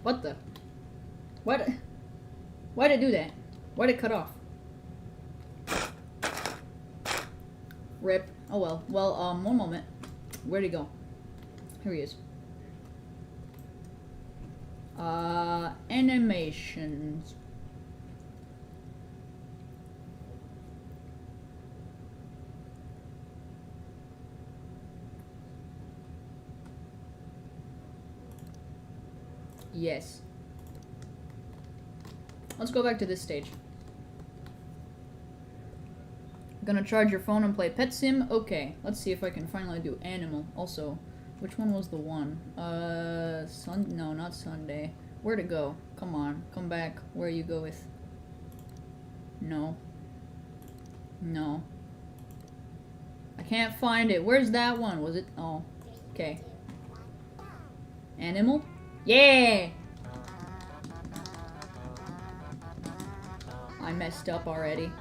What the? What? Why'd it do that? Why'd it cut off? Rip. Oh well. Well, one moment. Where'd he go? Here he is. Animations. Yes. Let's go back to this stage. Gonna charge your phone and play Pet Sim? Okay. Let's see if I can finally do Animal. Also, which one was the one? No, not Sunday. Where'd it go? Come on. Come back. Where you go with? No. No. I can't find it. Where's that one? Was it? Oh. Okay. Animal? Yeah! I messed up already.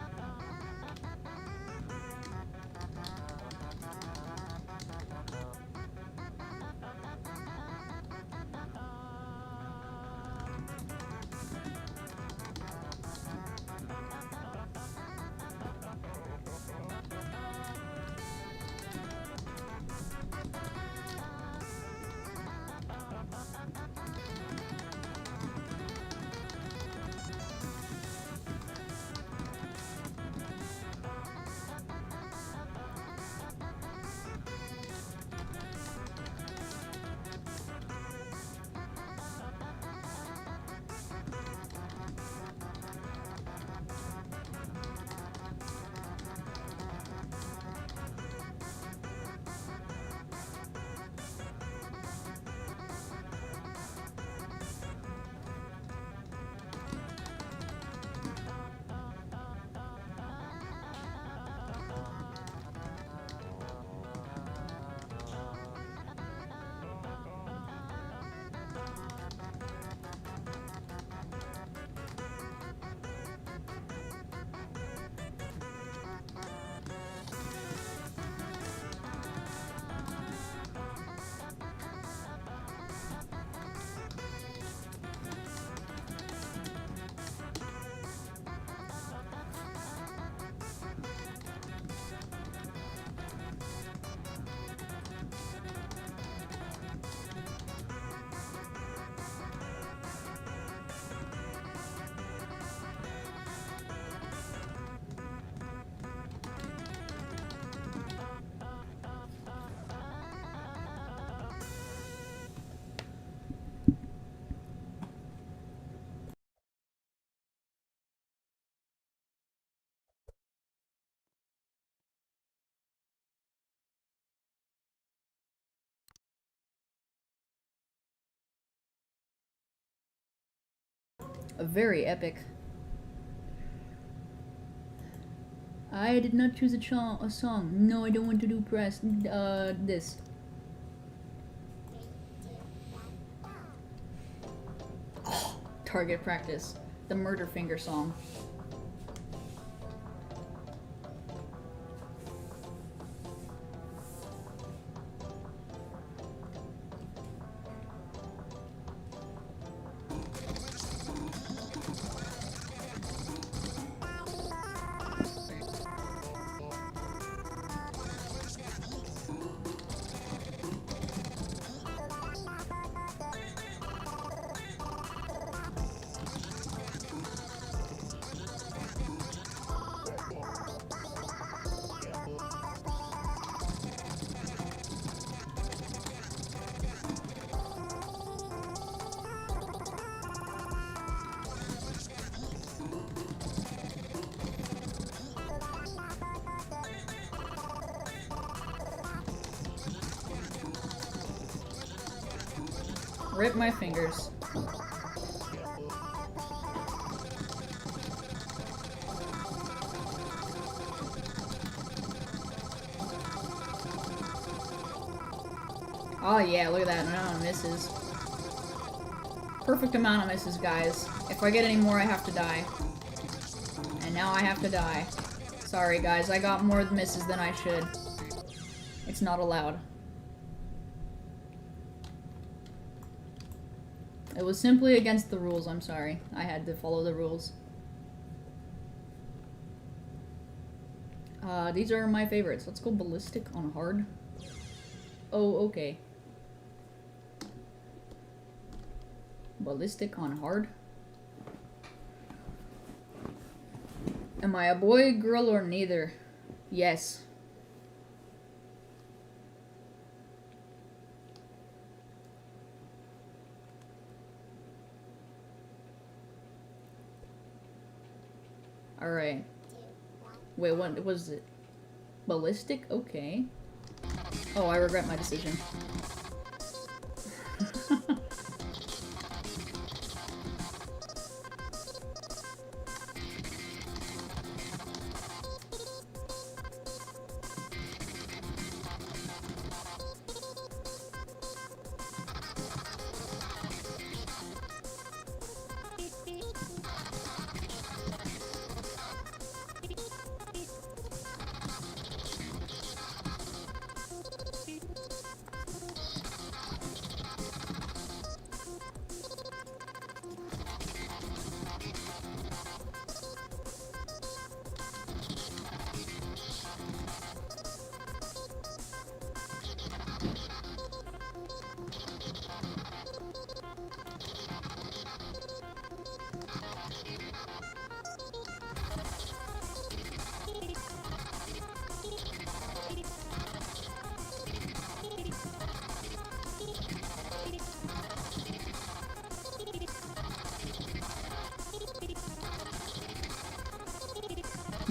A very epic. I did not choose a song. No, I don't want to do press. This. Oh, target practice. The Murder Finger song. Rip my fingers. Oh yeah, look at that amount of misses. Perfect amount of misses, guys. If I get any more, I have to die. And now I have to die. Sorry, guys, I got more misses than I should. It's not allowed. It was simply against the rules, I'm sorry. I had to follow the rules. These are my favorites. Let's go ballistic on hard. Oh, okay. Ballistic on hard. Am I a boy, girl, or neither? Yes. Alright. Wait, what was it? Ballistic? Okay. Oh, I regret my decision.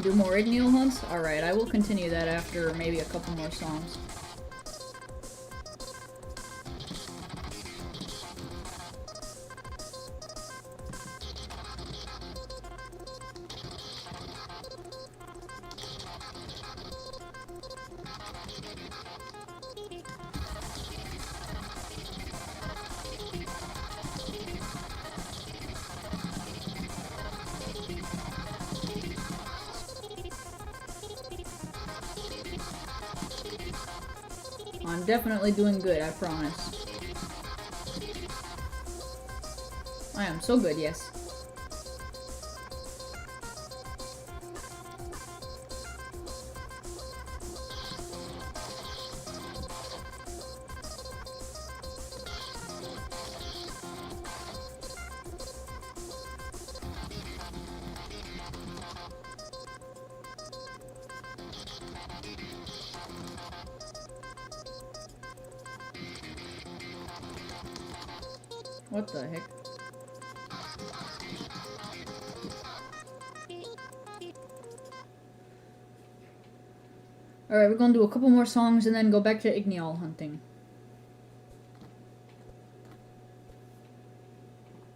Do more Igneel hunts? Alright, I will continue that after maybe a couple more songs. I'm definitely doing good, I promise. I am so good, yes. What the heck? Alright, we're gonna do a couple more songs and then go back to Igneel hunting.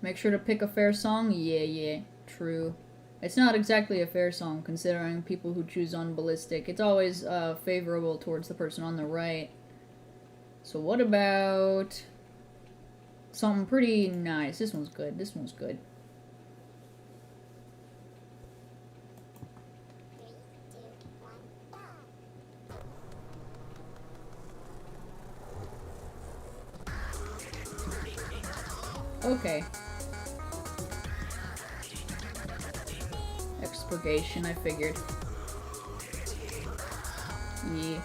Make sure to pick a fair song? Yeah, true. It's not exactly a fair song considering people who choose on ballistic. It's always favorable towards the person on the right. So what about something pretty nice? This one's good. This one's good. Okay. Expurgation, I figured. Yeah.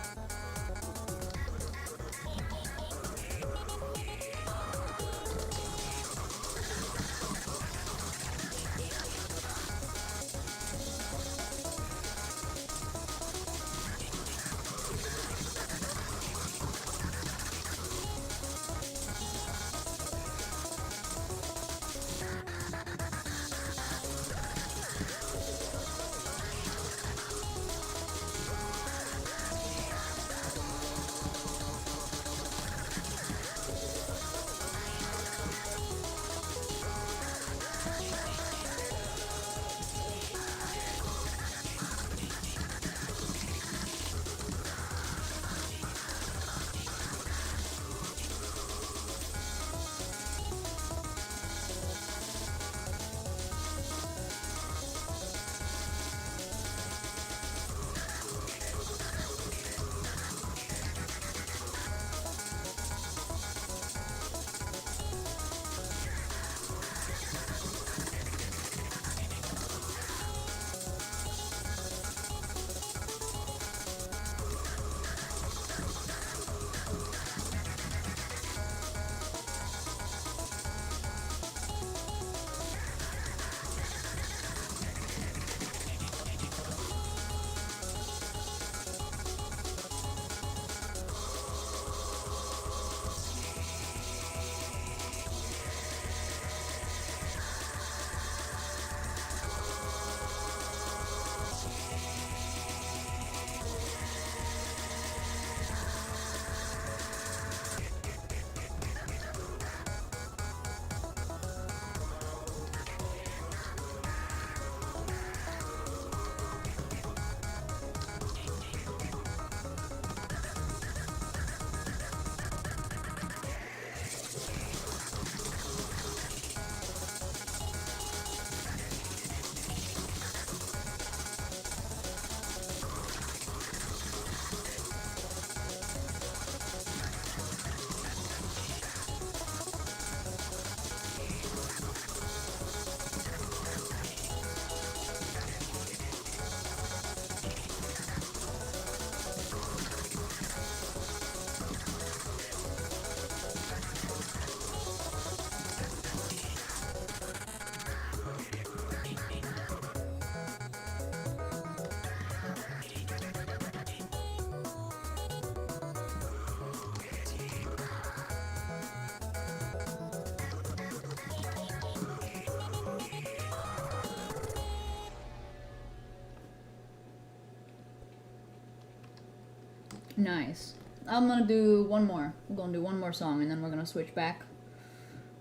Nice. I'm gonna do one more. We're gonna do one more song and then we're gonna switch back.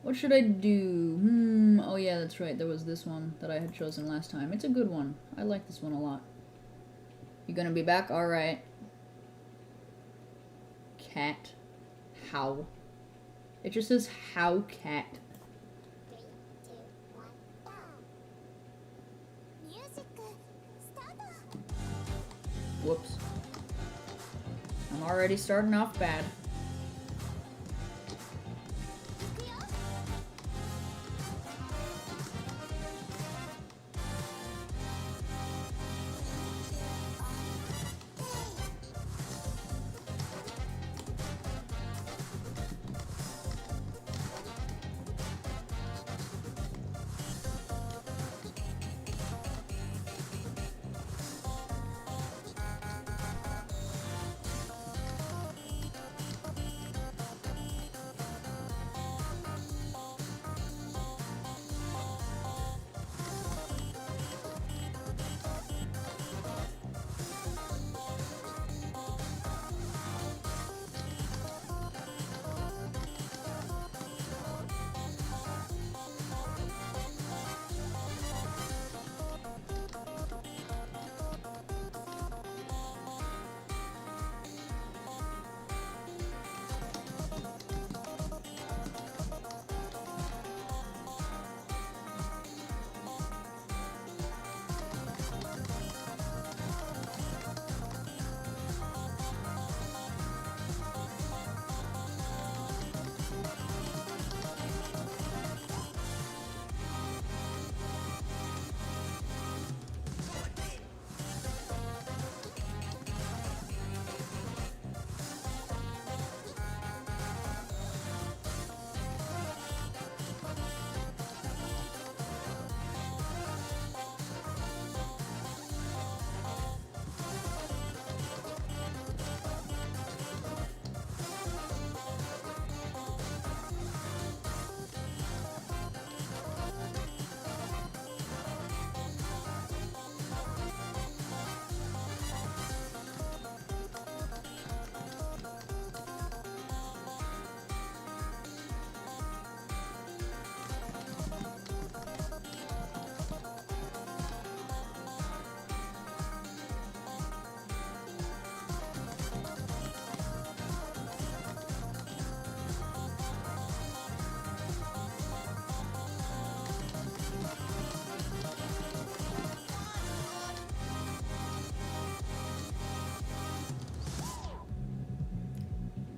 What should I do? Oh yeah, that's right. There was this one that I had chosen last time. It's a good one. I like this one a lot. You gonna be back? Alright. Cat. How? It just says how cat. 3, 2, 1, go! Music, start! Whoops. I'm already starting off bad.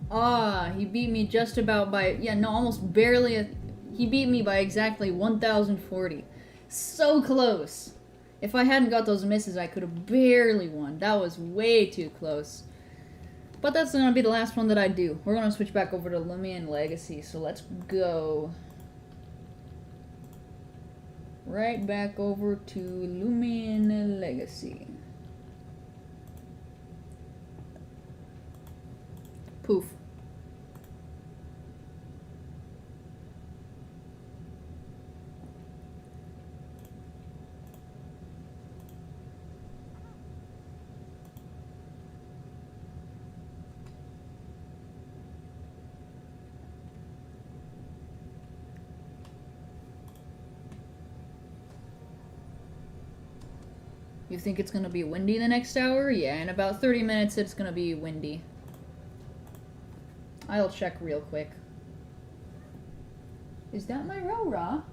Ah, he beat me just about by, yeah, no, almost barely. He beat me by exactly 1,040. So close. If I hadn't got those misses, I could have barely won. That was way too close. But that's going to be the last one that I do. We're going to switch back over to Loomian Legacy, so let's go. Right back over to Loomian Legacy. Poof. You think it's gonna be windy the next hour? Yeah, in about 30 minutes it's gonna be windy. I'll check real quick. Is that my Rora?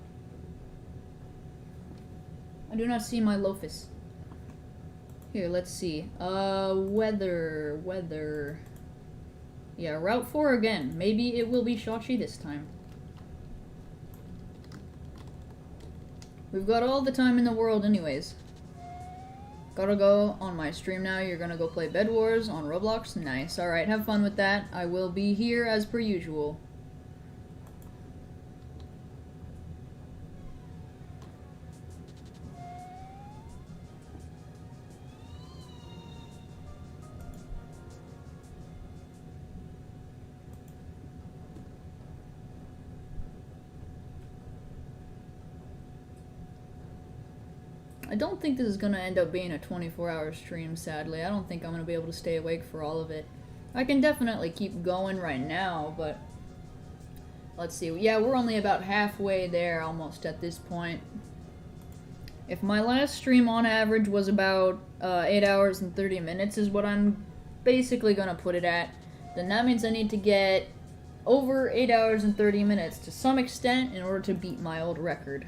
I do not see my Lofus. Here, let's see. Weather. Yeah, Route 4 again. Maybe it will be Shachi this time. We've got all the time in the world anyways. Gotta go on my stream now. You're gonna go play Bed Wars on Roblox? Nice. Alright, have fun with that. I will be here as per usual. I don't think this is going to end up being a 24-hour stream, sadly. I don't think I'm going to be able to stay awake for all of it. I can definitely keep going right now, but let's see. Yeah, we're only about halfway there almost at this point. If my last stream on average was about 8 hours and 30 minutes is what I'm basically gonna put it at, then that means I need to get over 8 hours and 30 minutes to some extent in order to beat my old record.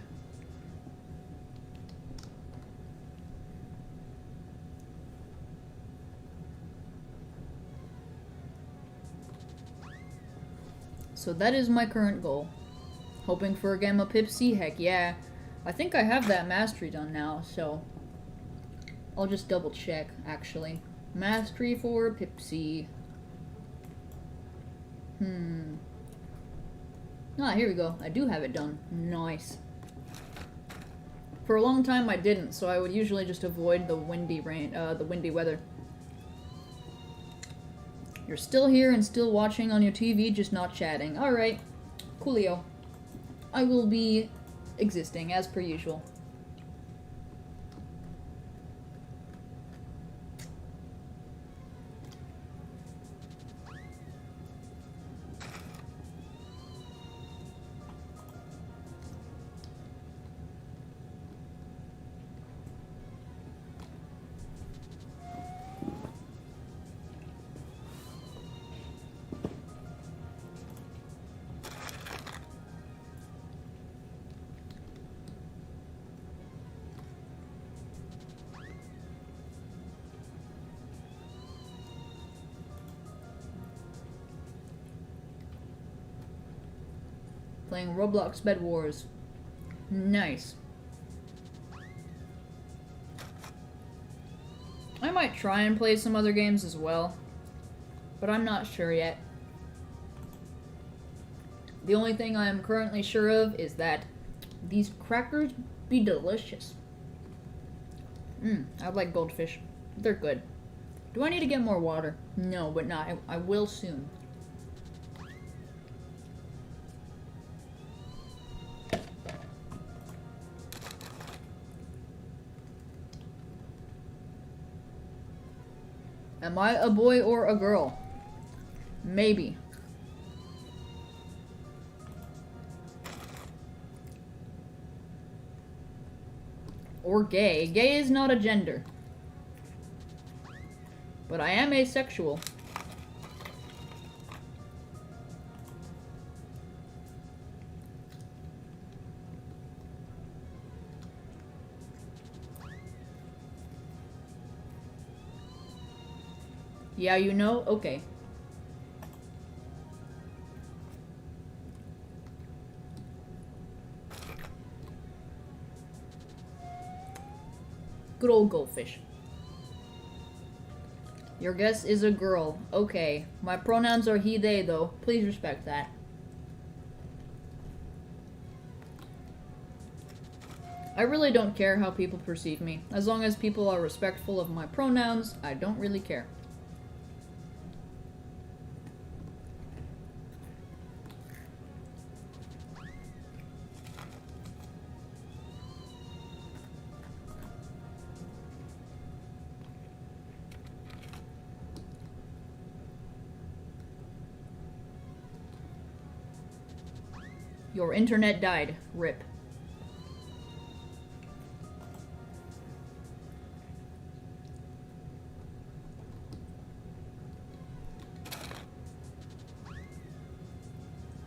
So that is my current goal. Hoping for a Gamma Pip C, heck yeah. I think I have that mastery done now, so I'll just double check, actually. Mastery for Pip C. Ah, here we go. I do have it done. Nice. For a long time I didn't, so I would usually just avoid the windy weather. You're still here and still watching on your TV, just not chatting. Alright. Coolio. I will be existing, as per usual. Playing Roblox Bed Wars. Nice. I might try and play some other games as well, but I'm not sure yet. The only thing I am currently sure of is that these crackers be delicious. I like goldfish. They're good. Do I need to get more water? No, but not. I will soon. Am I a boy or a girl? Maybe. Or gay. Gay is not a gender. But I am asexual. Yeah, you know? Okay. Good old goldfish. Your guess is a girl. Okay. My pronouns are he, they, though. Please respect that. I really don't care how people perceive me. As long as people are respectful of my pronouns, I don't really care. Your internet died. RIP.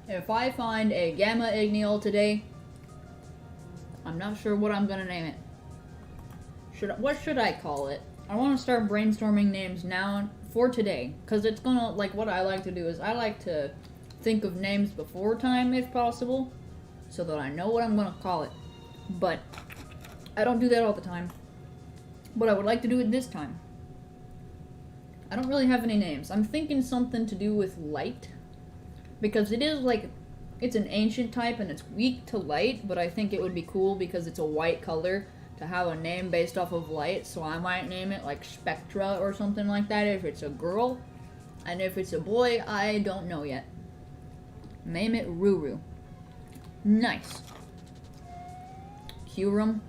If I find a Gamma Igneal today, I'm not sure what I'm gonna name it. What should I call it? I want to start brainstorming names now for today, because it's gonna, like, what I like to do is I like to think of names before time if possible, so that I know what I'm gonna call it. But I don't do that all the time. But I would like to do it this time. I don't really have any names. I'm thinking something to do with light, because it is like, it's an ancient type and it's weak to light, but I think it would be cool because it's a white color to have a name based off of light, so I might name it like Spectra or something like that if it's a girl. And if it's a boy, I don't know yet. Name it Ruru. Nice. Kyurem.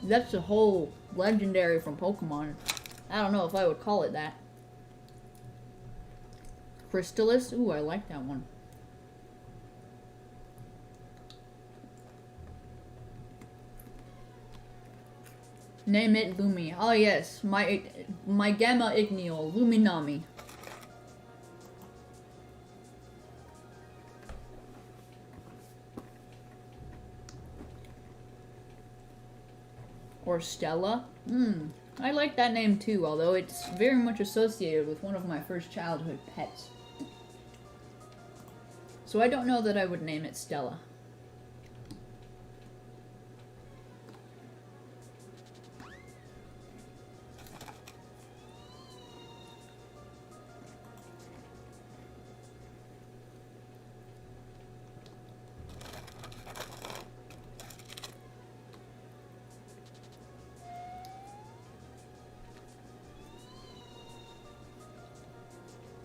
That's a whole legendary from Pokemon. I don't know if I would call it that. Crystallis. Ooh, I like that one. Name it Lumi. Oh yes, my Gamma Igneo, Luminami. Or Stella. I like that name too, although it's very much associated with one of my first childhood pets. So I don't know that I would name it Stella.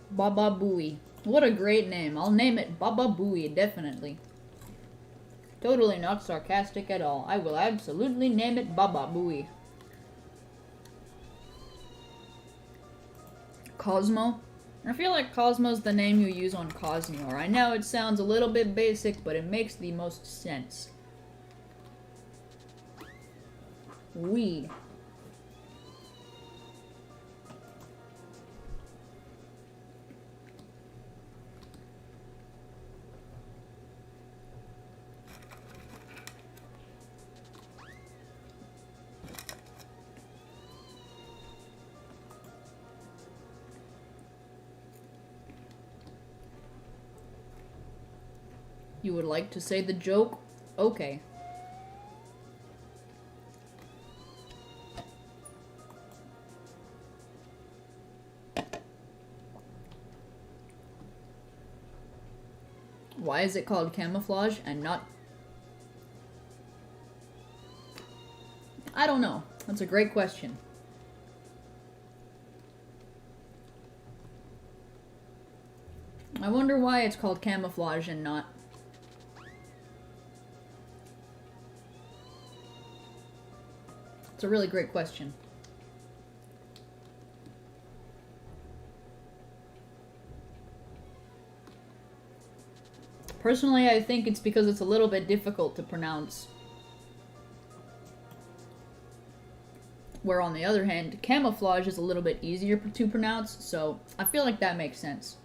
Baba Booey. What a great name. I'll name it Baba Booey, definitely. Totally not sarcastic at all. I will absolutely name it Baba Booey. Cosmo? I feel like Cosmo's the name you use on Cosmore. I know it sounds a little bit basic, but it makes the most sense. Weed. You would like to say the joke? Okay. Why is it called camouflage and not... I don't know. That's a great question. I wonder why it's called camouflage and not... It's a really great question. Personally, I think it's because it's a little bit difficult to pronounce. Where on the other hand, camouflage is a little bit easier to pronounce, so I feel like that makes sense.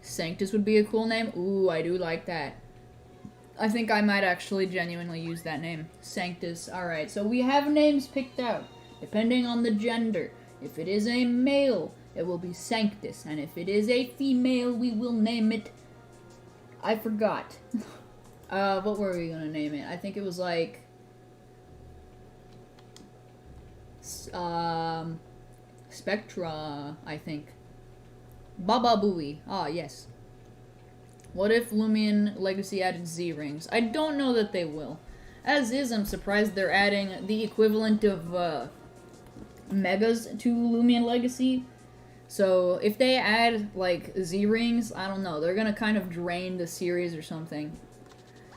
Sanctus would be a cool name. Ooh, I do like that. I think I might actually genuinely use that name. Sanctus. Alright, so we have names picked out, depending on the gender. If it is a male, it will be Sanctus, and if it is a female, we will name it... I forgot. What were we gonna name it? I think it was like... Spectra, I think. Baba Booey. Ah, yes. What if Loomian Legacy added Z-Rings? I don't know that they will. As is, I'm surprised they're adding the equivalent of, Megas to Loomian Legacy. So, if they add, like, Z-Rings, I don't know, they're gonna kind of drain the series or something.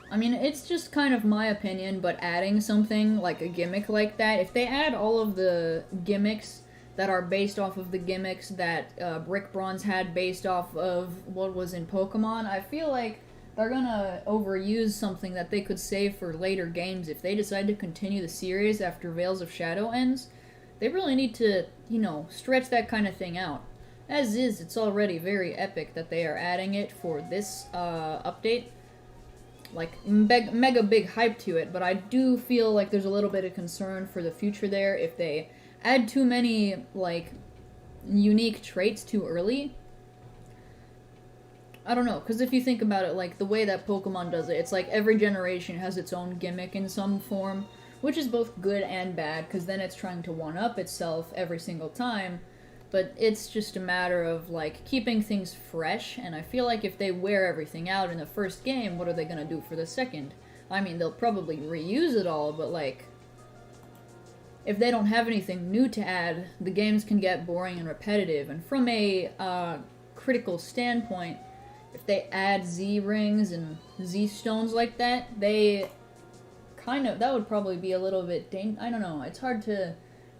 I mean, it's just kind of my opinion, but adding something, like a gimmick like that, if they add all of the gimmicks that are based off of the gimmicks that Brick Bronze had based off of what was in Pokemon, I feel like they're gonna overuse something that they could save for later games. If they decide to continue the series after Veils of Shadow ends, they really need to, you know, stretch that kind of thing out. As is, it's already very epic that they are adding it for this update. Like, mega big hype to it, but I do feel like there's a little bit of concern for the future there if they add too many, like, unique traits too early. I don't know, because if you think about it, like, the way that Pokemon does it, it's like every generation has its own gimmick in some form, which is both good and bad, because then it's trying to one-up itself every single time, but it's just a matter of, like, keeping things fresh, and I feel like if they wear everything out in the first game, what are they gonna do for the second? I mean, they'll probably reuse it all, but, like, if they don't have anything new to add, the games can get boring and repetitive. And from a critical standpoint, if they add Z-Rings and Z-Stones like that, they that would probably be a little bit I don't know, it's hard to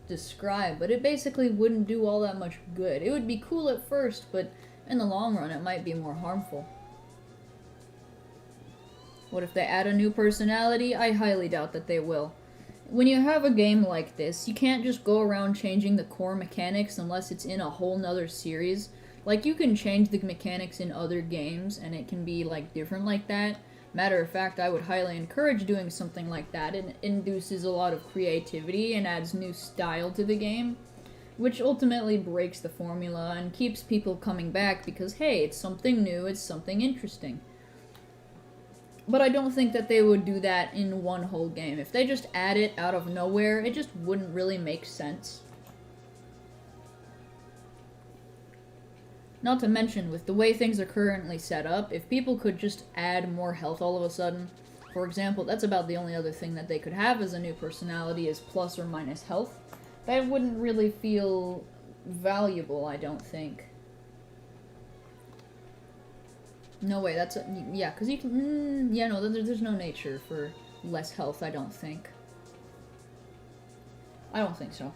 describe, but it basically wouldn't do all that much good. It would be cool at first, but in the long run it might be more harmful. What if they add a new personality? I highly doubt that they will. When you have a game like this, you can't just go around changing the core mechanics unless it's in a whole nother series. Like, you can change the mechanics in other games, and it can be, like, different like that. Matter of fact, I would highly encourage doing something like that. It induces a lot of creativity and adds new style to the game, which ultimately breaks the formula and keeps people coming back because, hey, it's something new, it's something interesting. But I don't think that they would do that in one whole game. If they just add it out of nowhere, it just wouldn't really make sense. Not to mention, with the way things are currently set up, if people could just add more health all of a sudden, for example, that's about the only other thing that they could have as a new personality is plus or minus health, that wouldn't really feel valuable, I don't think. No way, yeah, because you can, yeah, no, there's no nature for less health, I don't think. I don't think so.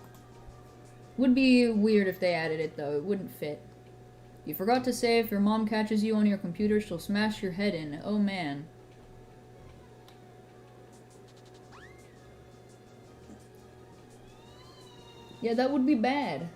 Would be weird if they added it, though, it wouldn't fit. You forgot to say if your mom catches you on your computer, she'll smash your head in. Oh, man. Yeah, that would be bad.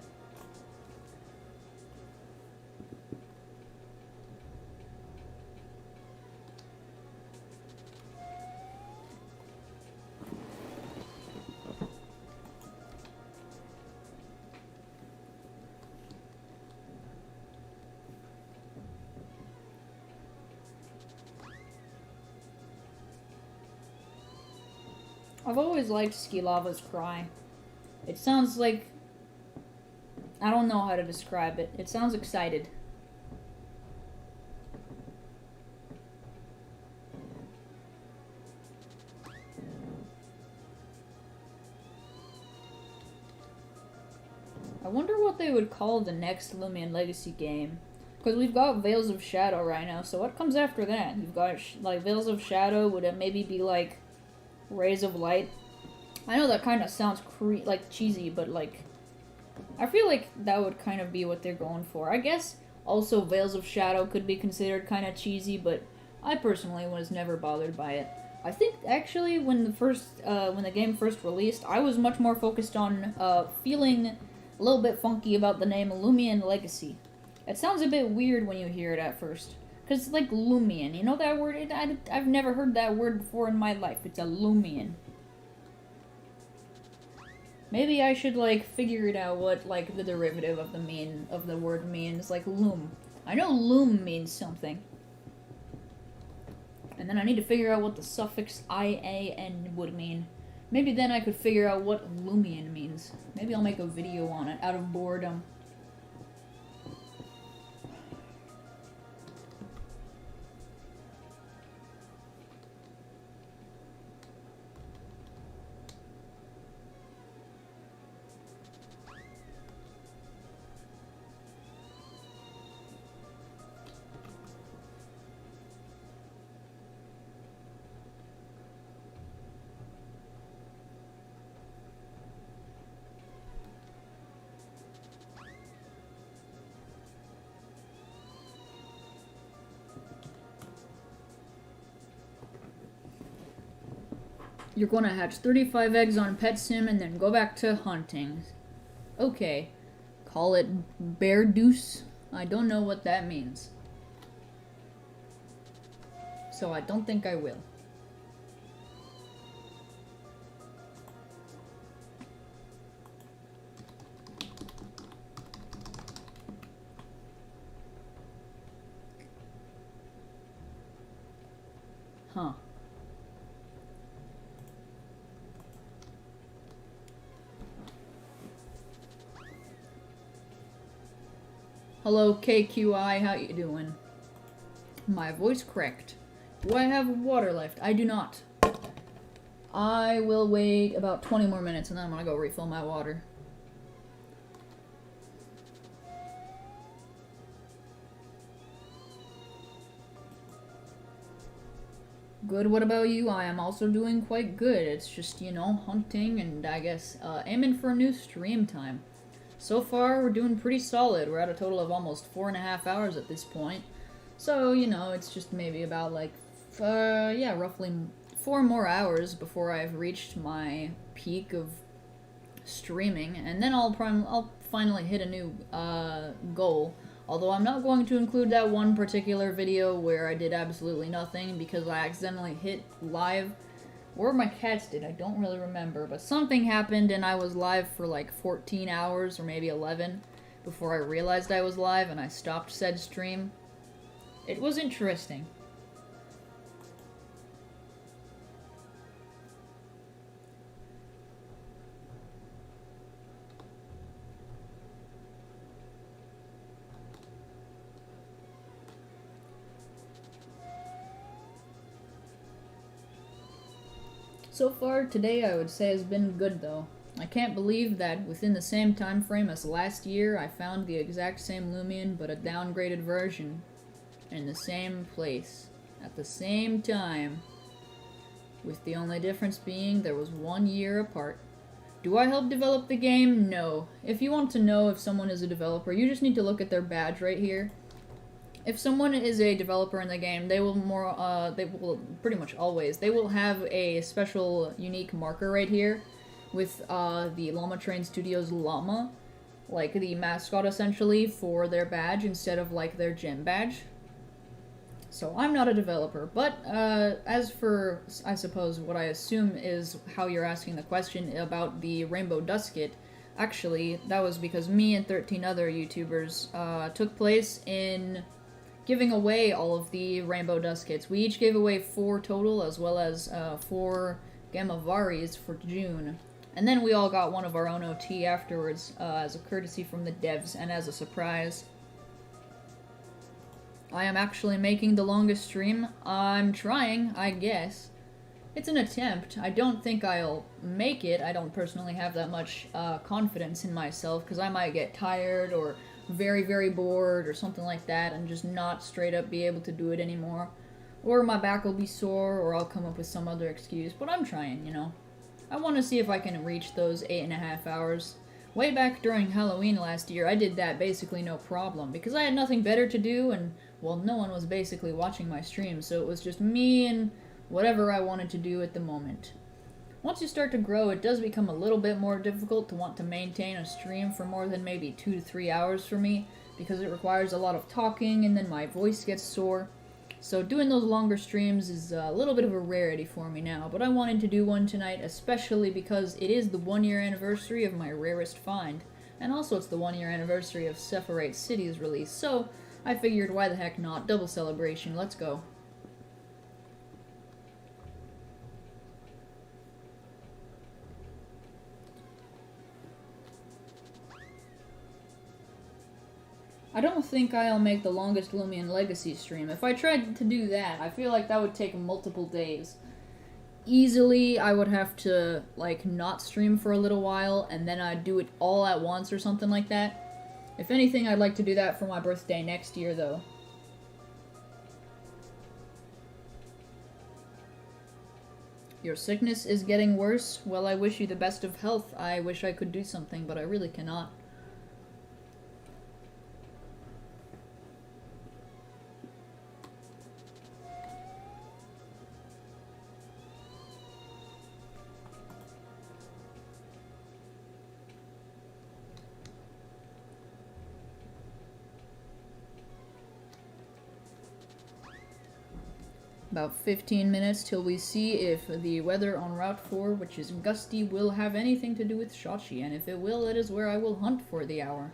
I've always liked Ski Lava's cry. It sounds like... I don't know how to describe it. It sounds excited. I wonder what they would call the next Loomian Legacy game. Because we've got Veils of Shadow right now, so what comes after that? You've got, like, Veils of Shadow, would it maybe be, like, Rays of Light? I know that kind of sounds like cheesy, but like I feel like that would kind of be what they're going for. I guess also Veils of Shadow could be considered kind of cheesy, but I personally was never bothered by it. I think actually when the game first released, I was much more focused on feeling a little bit funky about the name Loomian Legacy. It sounds a bit weird when you hear it at first. Because it's like Loomian, you know that word? I've never heard that word before in my life. It's a Loomian. Maybe I should, like, figure it out what, like, the derivative of the word means. Like, loom. I know loom means something. And then I need to figure out what the suffix IAN would mean. Maybe then I could figure out what Loomian means. Maybe I'll make a video on it out of boredom. You're gonna hatch 35 eggs on Pet Sim and then go back to hunting. Okay. Call it Bear Deuce. I don't know what that means. So I don't think I will. Huh. Hello, KQI, how you doing? My voice cracked. Do I have water left? I do not. I will wait about 20 more minutes and then I'm gonna go refill my water. Good, what about you? I am also doing quite good. It's just, you know, hunting and I guess aiming for a new stream time. So far, we're doing pretty solid. We're at a total of almost 4.5 hours at this point. So, you know, it's just maybe about like, yeah, roughly 4 more hours before I've reached my peak of streaming. And then I'll finally hit a new goal. Although I'm not going to include that one particular video where I did absolutely nothing because I accidentally hit live. Or my cats did, I don't really remember. But something happened and I was live for like 14 hours or maybe 11 before I realized I was live and I stopped said stream. It was interesting. So far today I would say has been good though. I can't believe that within the same time frame as last year I found the exact same Loomian but a downgraded version in the same place at the same time, with the only difference being there was 1 year apart. Do I help develop the game? No. If you want to know if someone is a developer, you just need to look at their badge right here. If someone is a developer in the game, they will pretty much always, they will have a special unique marker right here with the Llama Train Studios llama, like the mascot essentially for their badge instead of like their gym badge. So I'm not a developer, but as for, I suppose, what I assume is how you're asking the question about the Rainbow Dust Kit, actually, that was because me and 13 other YouTubers took place in giving away all of the Rainbow Dust Kits. We each gave away 4 total, as well as 4 Gamma Varis for June. And then we all got one of our own OT afterwards, as a courtesy from the devs and as a surprise. I am actually making the longest stream. I'm trying, I guess. It's an attempt. I don't think I'll make it. I don't personally have that much confidence in myself, because I might get tired or very, very bored or something like that and just not straight up be able to do it anymore. Or my back will be sore, or I'll come up with some other excuse, but I'm trying, you know. I want to see if I can reach those 8.5 hours. Way back during Halloween last year, I did that basically no problem, because I had nothing better to do, and, well, no one was basically watching my stream, so it was just me and whatever I wanted to do at the moment. Once you start to grow, it does become a little bit more difficult to want to maintain a stream for more than maybe 2 to 3 hours for me, because it requires a lot of talking and then my voice gets sore. So doing those longer streams is a little bit of a rarity for me now, but I wanted to do one tonight, especially because it is the 1 year anniversary of my rarest find, and also it's the 1 year anniversary of Sephirate City's release, so I figured why the heck not, double celebration, let's go. I don't think I'll make the longest Loomian Legacy stream. If I tried to do that, I feel like that would take multiple days. Easily, I would have to, like, not stream for a little while, and then I'd do it all at once or something like that. If anything, I'd like to do that for my birthday next year, though. Your sickness is getting worse? Well, I wish you the best of health. I wish I could do something, but I really cannot. About 15 minutes till we see if the weather on Route 4, which is gusty, will have anything to do with Shachi, and if it will, it is where I will hunt for the hour.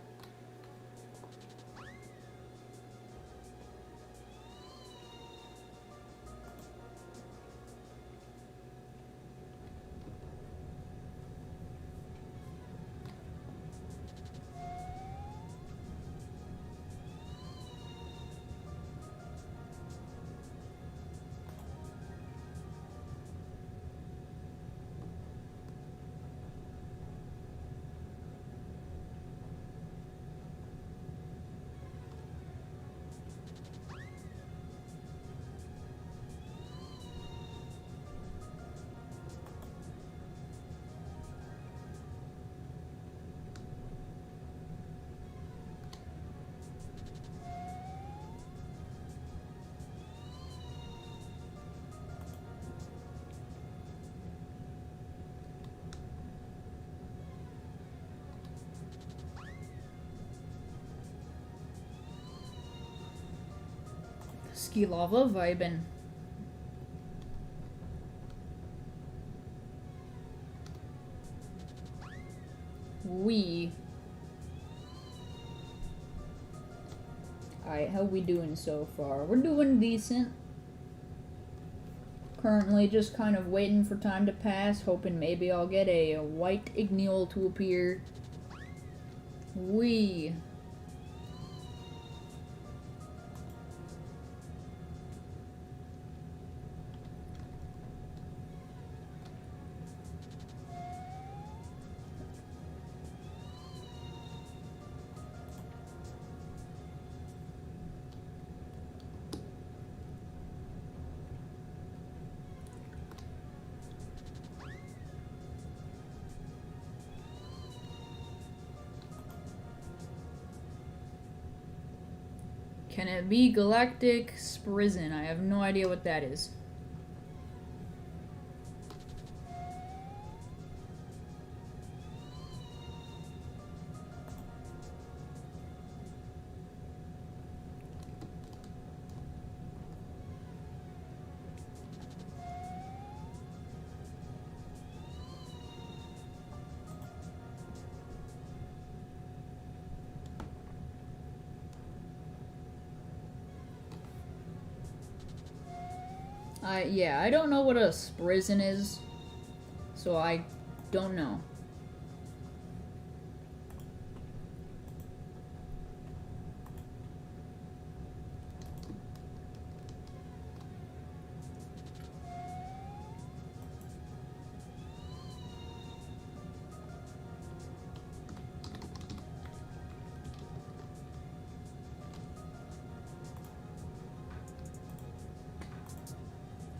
Ski lava vibin'. Alright, how we doing so far? We're doing decent. Currently just kind of waiting for time to pass, hoping maybe I'll get a white igneel to appear. Can it be Galactic Sprison? I have no idea what that is. Yeah, I don't know what a Sprison is, so I don't know.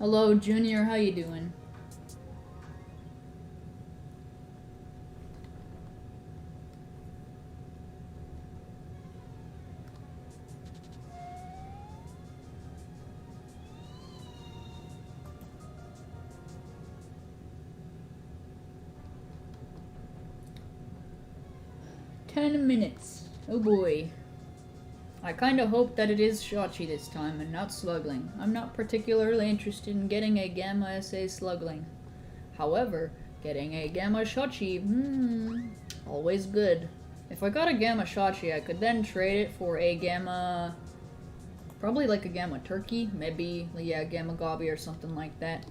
Hello, Junior, how you doing? $10. Oh boy. I kinda hope that it is Shachi this time and not Slugling. I'm not particularly interested in getting a Gamma SA Slugling. However, getting a Gamma Shachi, always good. If I got a Gamma Shachi, I could then trade it for a Gamma... probably like a Gamma Turkey, maybe, yeah, Gamma Gobby or something like that.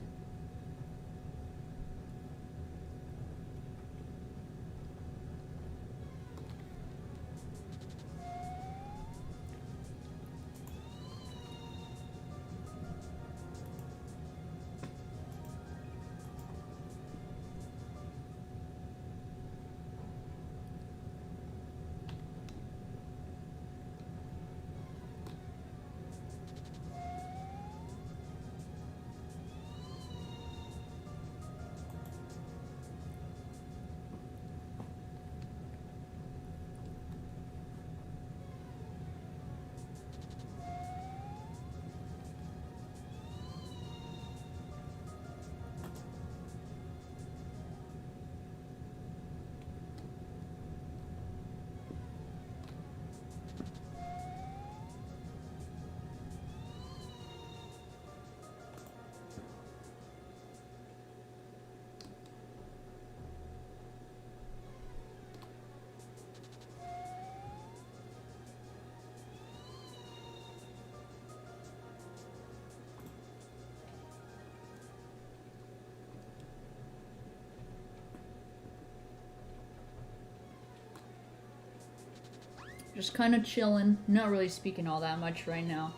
Just kind of chilling, not really speaking all that much right now.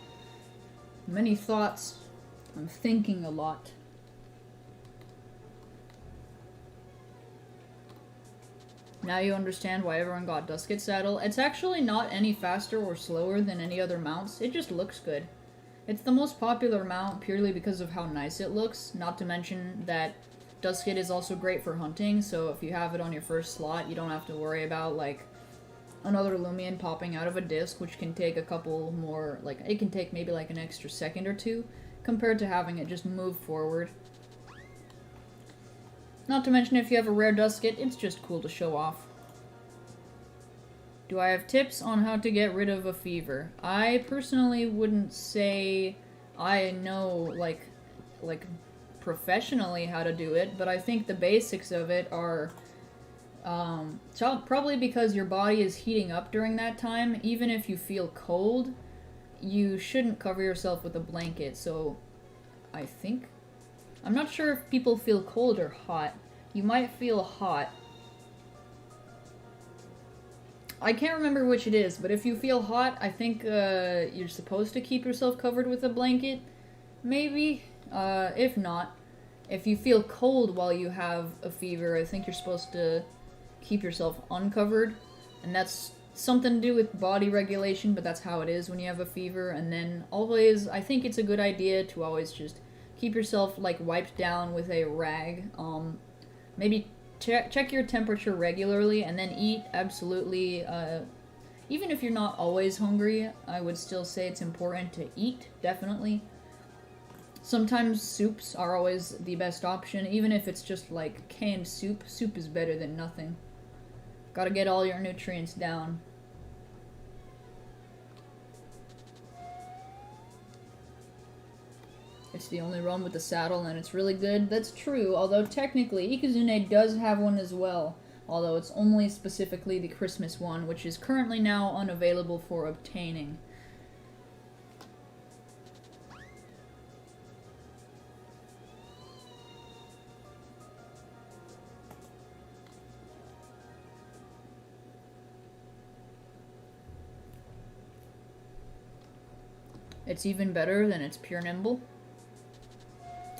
Many thoughts. I'm thinking a lot. Now you understand why everyone got Dusket Saddle. It's actually not any faster or slower than any other mounts, it just looks good. It's the most popular mount purely because of how nice it looks, not to mention that Dusket is also great for hunting, so if you have it on your first slot, you don't have to worry about, like, another Loomian popping out of a disc, which can take a couple more, like, it can take maybe like an extra second or two, compared to having it just move forward. Not to mention if you have a rare Dusket, it's just cool to show off. Do I have tips on how to get rid of a fever? I personally wouldn't say I know, like professionally how to do it, but I think the basics of it are so probably because your body is heating up during that time. Even if you feel cold, you shouldn't cover yourself with a blanket. So I think, I'm not sure if people feel cold or hot. You might feel hot. I can't remember which it is, but if you feel hot, I think you're supposed to keep yourself covered with a blanket. Maybe. If not, if you feel cold while you have a fever, I think you're supposed to keep yourself uncovered. And that's something to do with body regulation, but that's how it is when you have a fever. And then always, I think it's a good idea to always just keep yourself like wiped down with a rag. Maybe check your temperature regularly and then eat absolutely. Even if you're not always hungry, I would still say it's important to eat, definitely. Sometimes soups are always the best option, even if it's just like canned soup. Soup is better than nothing. Gotta get all your nutrients down. It's the only rum with the saddle, and it's really good. That's true, although technically Ikazune does have one as well, although it's only specifically the Christmas one, which is currently now unavailable for obtaining. It's even better than its pure nimble.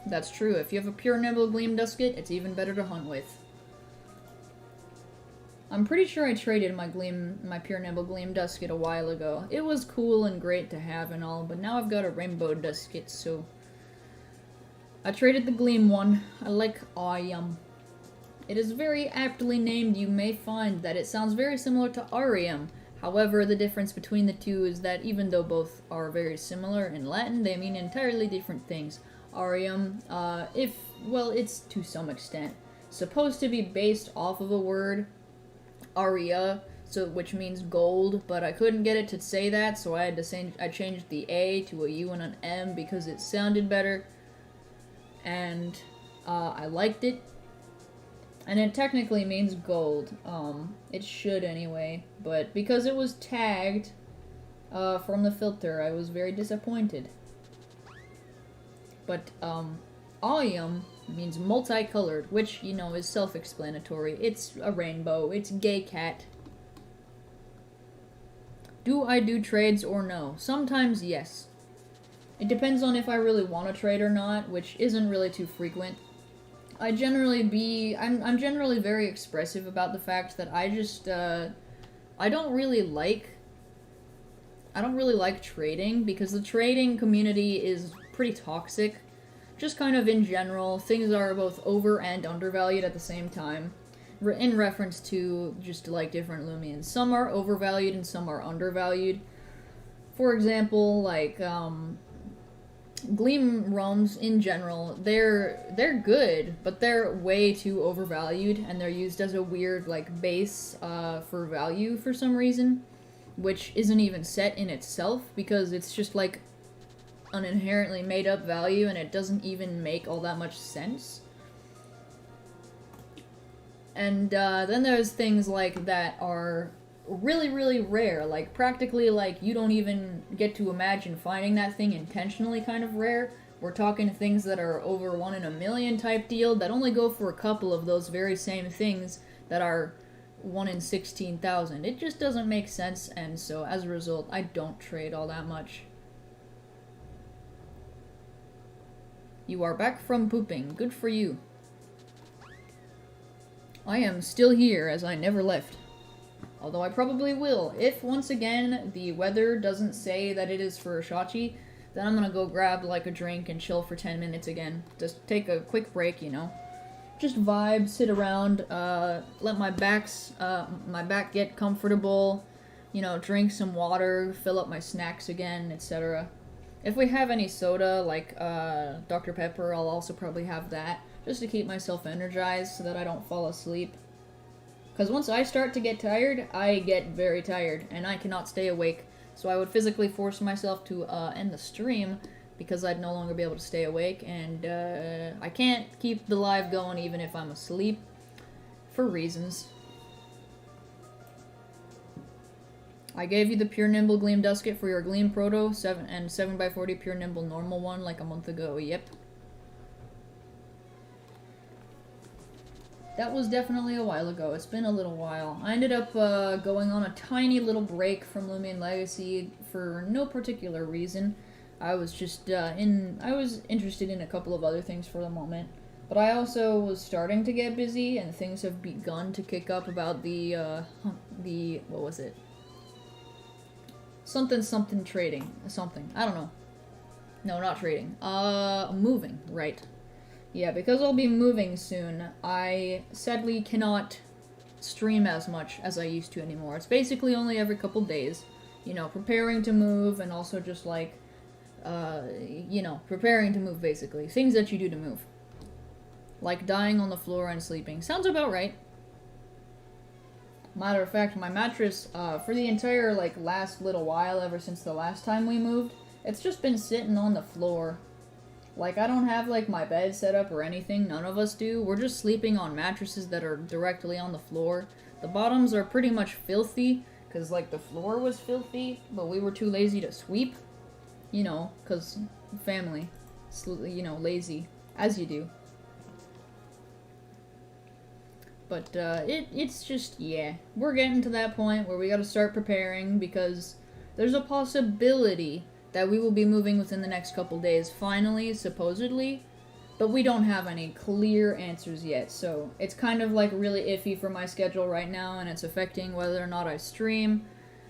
That's true. If you have a pure nimble gleam dusket, it's even better to hunt with. I'm pretty sure I traded my pure nimble gleam dusket a while ago. It was cool and great to have and all, but now I've got a rainbow dusket, so I traded the gleam one. I like Ayam. It is very aptly named. You may find that it sounds very similar to Ariam. However, the difference between the two is that even though both are very similar in Latin, they mean entirely different things. Arium, it's to some extent supposed to be based off of a word, aria, which means gold, but I couldn't get it to say that, so I changed the A to a U and an M because it sounded better, and I liked it. And it technically means gold. It should anyway, but because it was tagged from the filter, I was very disappointed. But Ayam means multicolored, which, you know, is self-explanatory. It's a rainbow. It's gay cat. Do I do trades or no? Sometimes, yes. It depends on if I really want to trade or not, which isn't really too frequent. I'm generally very expressive about the fact that I don't really like trading, because the trading community is pretty toxic. Just kind of in general, things are both over and undervalued at the same time. In reference to just like different Loomians. Some are overvalued and some are undervalued. For example, like, Gleam rums in general, they're good, but they're way too overvalued, and they're used as a weird like base for value for some reason, which isn't even set in itself, because it's just like an inherently made up value and it doesn't even make all that much sense. And then there's things like that are really, really rare, like practically like you don't even get to imagine finding that thing intentionally kind of rare. We're talking things that are over 1 in a million type deal that only go for a couple of those very same things that are 1 in 16,000. It just doesn't make sense, and so as a result, I don't trade all that much. You are back from pooping. Good for you. I am still here, as I never left. Although I probably will. If, once again, the weather doesn't say that it is for Shachi, then I'm gonna go grab, like, a drink and chill for 10 minutes again. Just take a quick break, you know. Just vibe, sit around, let my back get comfortable, you know, drink some water, fill up my snacks again, etc. If we have any soda, like, Dr. Pepper, I'll also probably have that, just to keep myself energized so that I don't fall asleep. Because once I start to get tired, I get very tired, and I cannot stay awake. So I would physically force myself to end the stream because I'd no longer be able to stay awake, and I can't keep the live going even if I'm asleep, for reasons. I gave you the Pure Nimble Gleam Dusket for your Gleam Proto 7 and 7x40 Pure Nimble normal one like a month ago, yep. That was definitely a while ago. It's been a little while. I ended up going on a tiny little break from Loomian Legacy for no particular reason. I was just I was interested in a couple of other things for the moment. But I also was starting to get busy, and things have begun to kick up about the what was it? Something trading. Something. I don't know. No, not trading. Moving, right. Yeah, because I'll be moving soon, I sadly cannot stream as much as I used to anymore. It's basically only every couple days. You know, preparing to move, and also just like, you know, preparing to move basically. Things that you do to move. Like dying on the floor and sleeping. Sounds about right. Matter of fact, my mattress, for the entire, like, last little while, ever since the last time we moved, it's just been sitting on the floor. Like, I don't have, like, my bed set up or anything. None of us do. We're just sleeping on mattresses that are directly on the floor. The bottoms are pretty much filthy, because, like, the floor was filthy, but we were too lazy to sweep. You know, because family. You know, lazy. As you do. But, it's just, yeah. We're getting to that point where we gotta start preparing, because there's a possibility that we will be moving within the next couple days, finally, supposedly, but we don't have any clear answers yet, so it's kind of like really iffy for my schedule right now, and it's affecting whether or not I stream.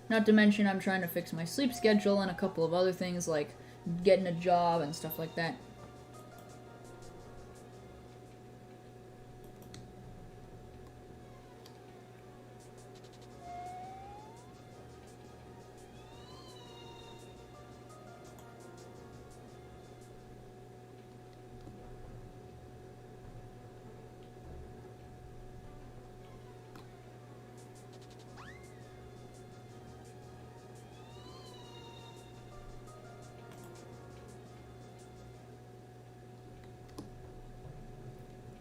Not to mention I'm trying to fix my sleep schedule and a couple of other things like getting a job and stuff like that.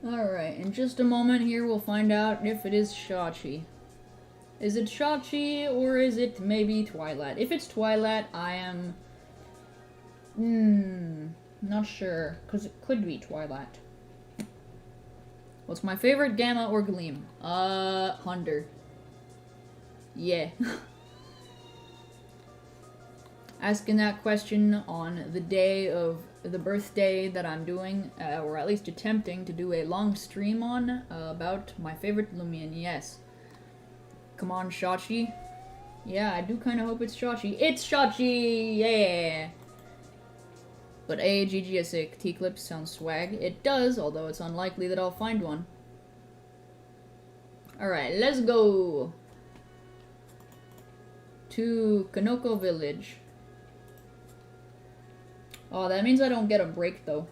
Alright, in just a moment here we'll find out if it is Shachi. Is it Shachi or is it maybe Twilight? If it's Twilight, I am... not sure, because it could be Twilight. What's my favorite, Gamma or Gleam? Hunter. Yeah. Asking that question on the day of the birthday that I'm doing, or at least attempting to do a long stream on, about my favorite Loomian, yes. Come on, Shachi. Yeah, I do kind of hope it's Shachi. It's Shachi! Yeah! But GGSA T-Clips sounds swag. It does, although it's unlikely that I'll find one. Alright, let's go! To Kanoko Village. Oh, that means I don't get a break, though.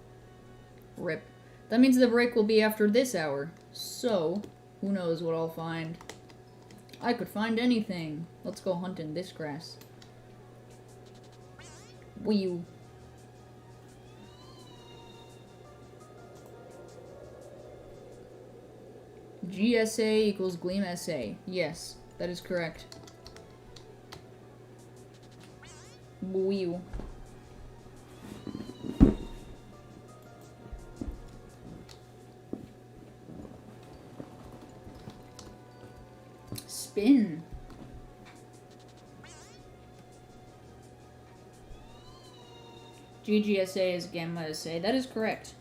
Rip. That means the break will be after this hour. So, who knows what I'll find. I could find anything. Let's go hunt in this grass. Wee. GSA equals Gleam SA. Yes, that is correct. Wee. Spin. GGSA is Gamma SA. That is correct.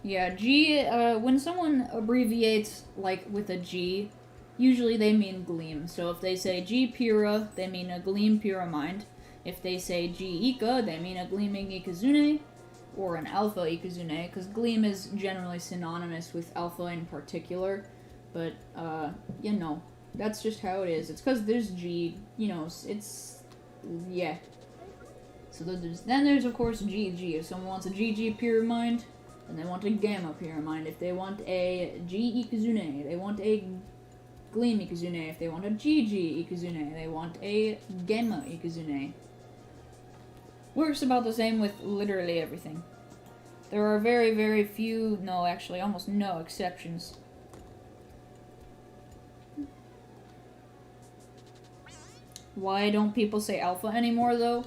Yeah, G, when someone abbreviates, like, with a G, usually they mean Gleam. So if they say G Pura, they mean a Gleam Pura Mind. If they say G Ika, they mean a Gleaming Ikazune, or an Alpha Ikazune, because Gleam is generally synonymous with Alpha in particular. But, you know, that's just how it is. It's because there's G, you know, it's, yeah. So then there's, of course, GG. If someone wants a GG Pura Mind, then they want a Gamma Pura Mind. If they want a G Ikazune, they want a Gleam Ikizune. If they want a GG Ikizune, they want a Gamma Ikizune. Works about the same with literally everything. There are very, very few, no, actually almost no exceptions. Why don't people say alpha anymore, though?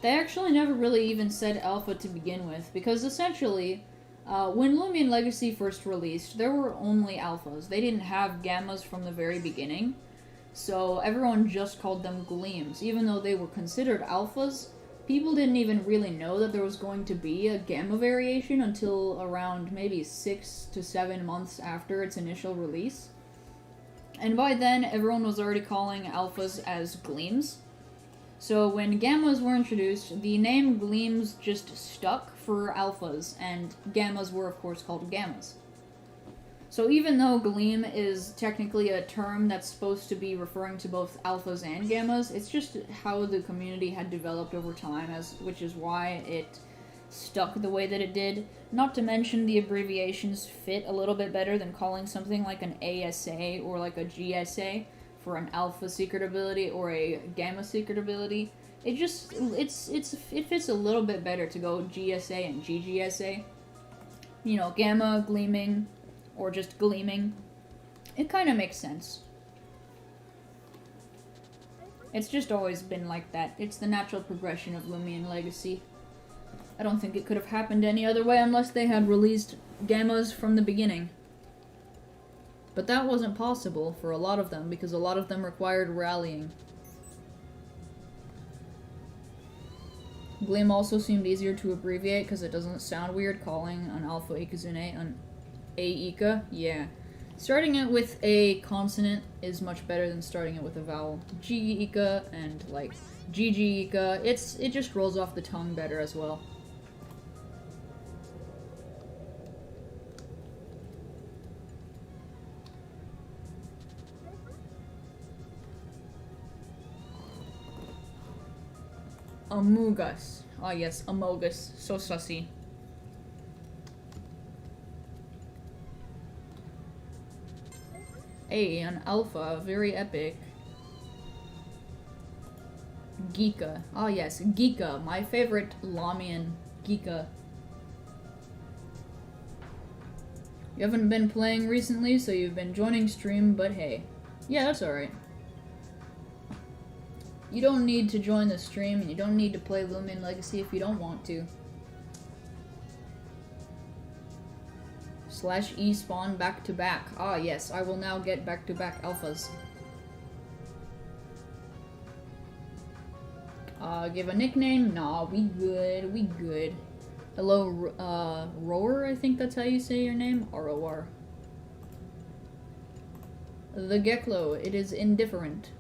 They actually never really even said alpha to begin with, because essentially, when Loomian Legacy first released, there were only alphas. They didn't have gammas from the very beginning, so everyone just called them gleams. Even though they were considered alphas, people didn't even really know that there was going to be a gamma variation until around maybe 6 to 7 months after its initial release. And by then, everyone was already calling alphas as gleams. So when gammas were introduced, the name gleams just stuck for alphas, and gammas were of course called gammas. So even though gleam is technically a term that's supposed to be referring to both alphas and gammas, it's just how the community had developed over time, which is why it stuck the way that it did. Not to mention the abbreviations fit a little bit better than calling something like an ASA or like a GSA for an alpha secret ability or a gamma secret ability. It fits a little bit better to go GSA and GGSA. You know, gamma, gleaming, or just gleaming. It kind of makes sense. It's just always been like that. It's the natural progression of Loomian Legacy. I don't think it could have happened any other way unless they had released gammas from the beginning. But that wasn't possible for a lot of them, because a lot of them required rallying. Gleam also seemed easier to abbreviate because it doesn't sound weird calling an alpha Ikizune an A-Ika. Yeah. Starting it with a consonant is much better than starting it with a vowel. G-Ika and like GG-Ika, it just rolls off the tongue better as well. Amogus. Ah yes, Amogus. So sussy. A, an alpha, very epic. Geeka. Ah yes, Geeka, my favorite Loomian. Geeka. You haven't been playing recently, so you've been joining stream, but hey. Yeah, that's alright. You don't need to join the stream, and you don't need to play Loomian Legacy if you don't want to. /E spawn back to back. Ah yes, I will now get back to back alphas. Give a nickname? Nah, we good, we good. Hello, Roar, I think that's how you say your name? R-O-R. The Geklo, it is indifferent.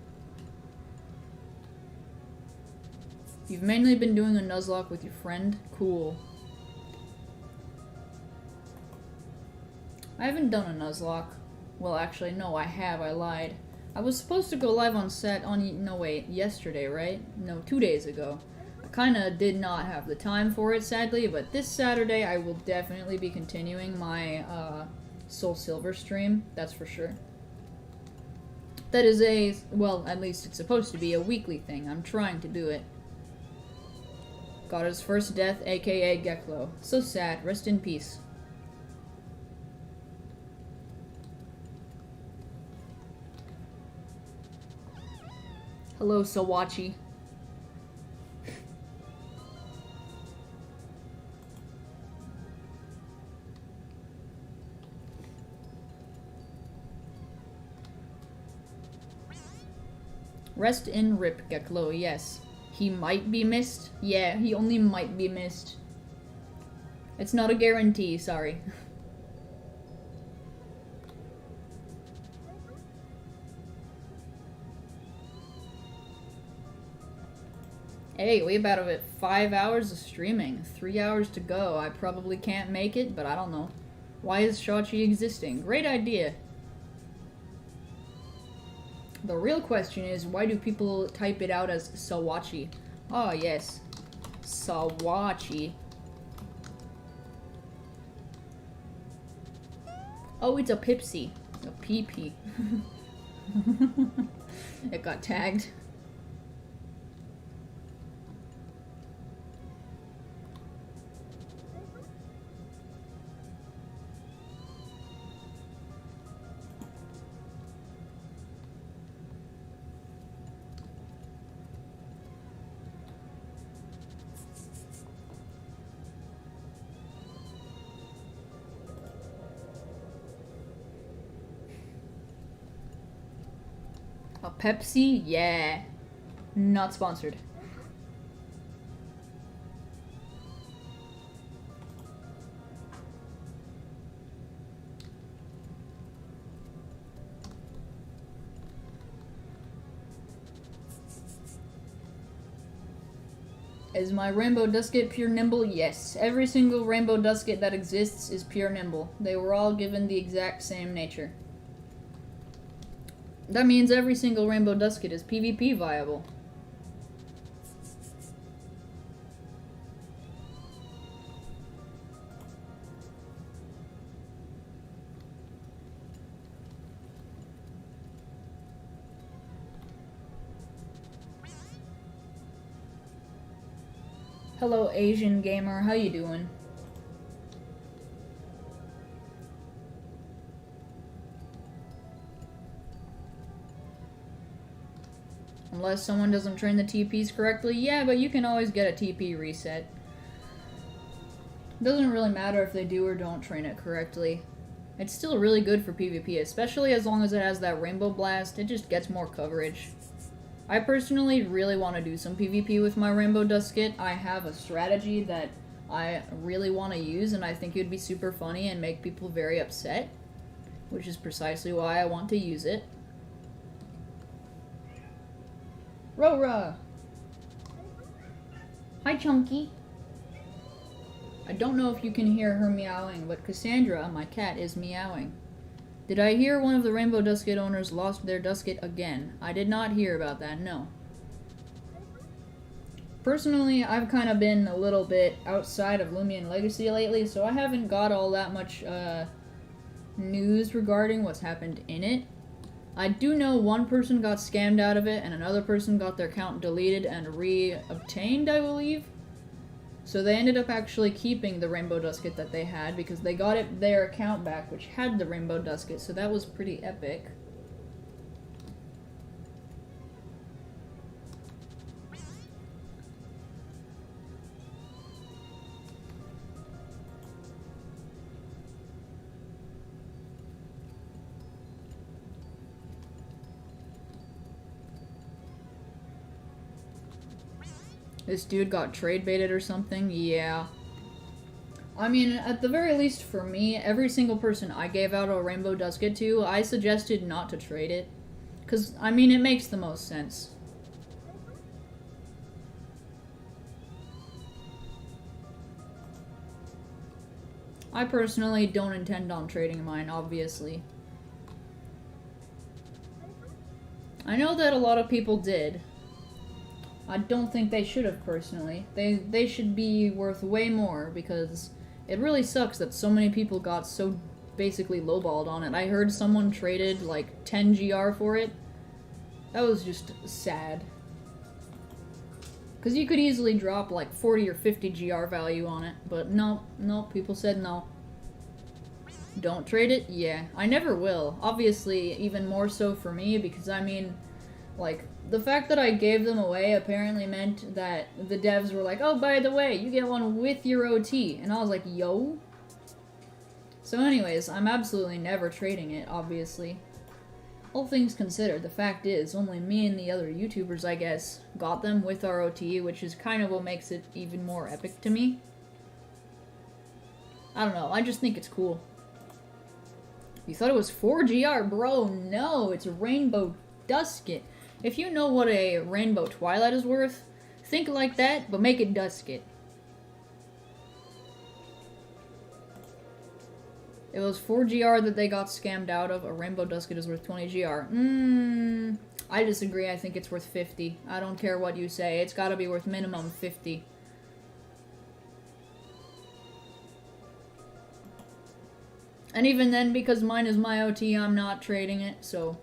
You've mainly been doing a Nuzlocke with your friend? Cool. I haven't done a Nuzlocke. Well, actually, no, I have. I lied. I was supposed to go live on set on, no wait, yesterday, right? No, 2 days ago. I kinda did not have the time for it, sadly, but this Saturday I will definitely be continuing my, Soul Silver stream, that's for sure. That is a, well, at least it's supposed to be a weekly thing. I'm trying to do it. Got his first death, aka Geklo. So sad, rest in peace. Hello, Sawachi. Rest in Rip, Geklo, yes. He might be missed? Yeah, he only might be missed. It's not a guarantee, sorry. Hey, we about have 5 hours of streaming. 3 hours to go. I probably can't make it, but I don't know. Why is Shachi existing? Great idea. The real question is, why do people type it out as Sawachi? Oh, yes. Sawachi. Oh, it's a Pipsy. A PP. It got tagged. A Pepsi? Yeah. Not sponsored. Is my rainbow dusket pure nimble? Yes. Every single rainbow dusket that exists is pure nimble. They were all given the exact same nature. That means every single rainbow dusket is PvP viable. Hello, Asian gamer. How you doing? Unless someone doesn't train the TPs correctly. Yeah, but you can always get a TP reset. Doesn't really matter if they do or don't train it correctly. It's still really good for PvP, especially as long as it has that Rainbow Blast. It just gets more coverage. I personally really want to do some PvP with my Rainbow Dusket. I have a strategy that I really want to use, and I think it would be super funny and make people very upset, which is precisely why I want to use it. Rora! Hi, Chunky. I don't know if you can hear her meowing, but Cassandra, my cat, is meowing. Did I hear one of the Rainbow Dusket owners lost their Dusket again? I did not hear about that, no. Personally, I've kind of been a little bit outside of Loomian Legacy lately, so I haven't got all that much news regarding what's happened in it. I do know one person got scammed out of it, and another person got their account deleted and re-obtained, I believe. So they ended up actually keeping the Rainbow Dusket that they had, because they got their account back, which had the Rainbow Dusket, so that was pretty epic. This dude got trade baited or something? Yeah. I mean, at the very least for me, every single person I gave out a Rainbow Dusket to, I suggested not to trade it. Because, I mean, it makes the most sense. I personally don't intend on trading mine, obviously. I know that a lot of people did. I don't think they should have, personally. They should be worth way more, because it really sucks that so many people got so basically lowballed on it. I heard someone traded like 10 GR for it. That was just sad. Because you could easily drop like 40 or 50 GR value on it, but no, people said no. Don't trade it? Yeah, I never will. Obviously, even more so for me, because I mean, like, the fact that I gave them away apparently meant that the devs were like, oh, by the way, you get one with your OT. And I was like, yo? So anyways, I'm absolutely never trading it, obviously. All things considered, the fact is, only me and the other YouTubers, I guess, got them with our OT, which is kind of what makes it even more epic to me. I don't know, I just think it's cool. You thought it was 4 GR? Bro, no, it's a Rainbow Dusket. If you know what a Rainbow Twilight is worth, think like that, but make it Dusket. It was 4 GR that they got scammed out of. A Rainbow Dusket is worth 20 GR. I disagree. I think it's worth 50. I don't care what you say. It's gotta be worth minimum 50. And even then, because mine is my OT, I'm not trading it, so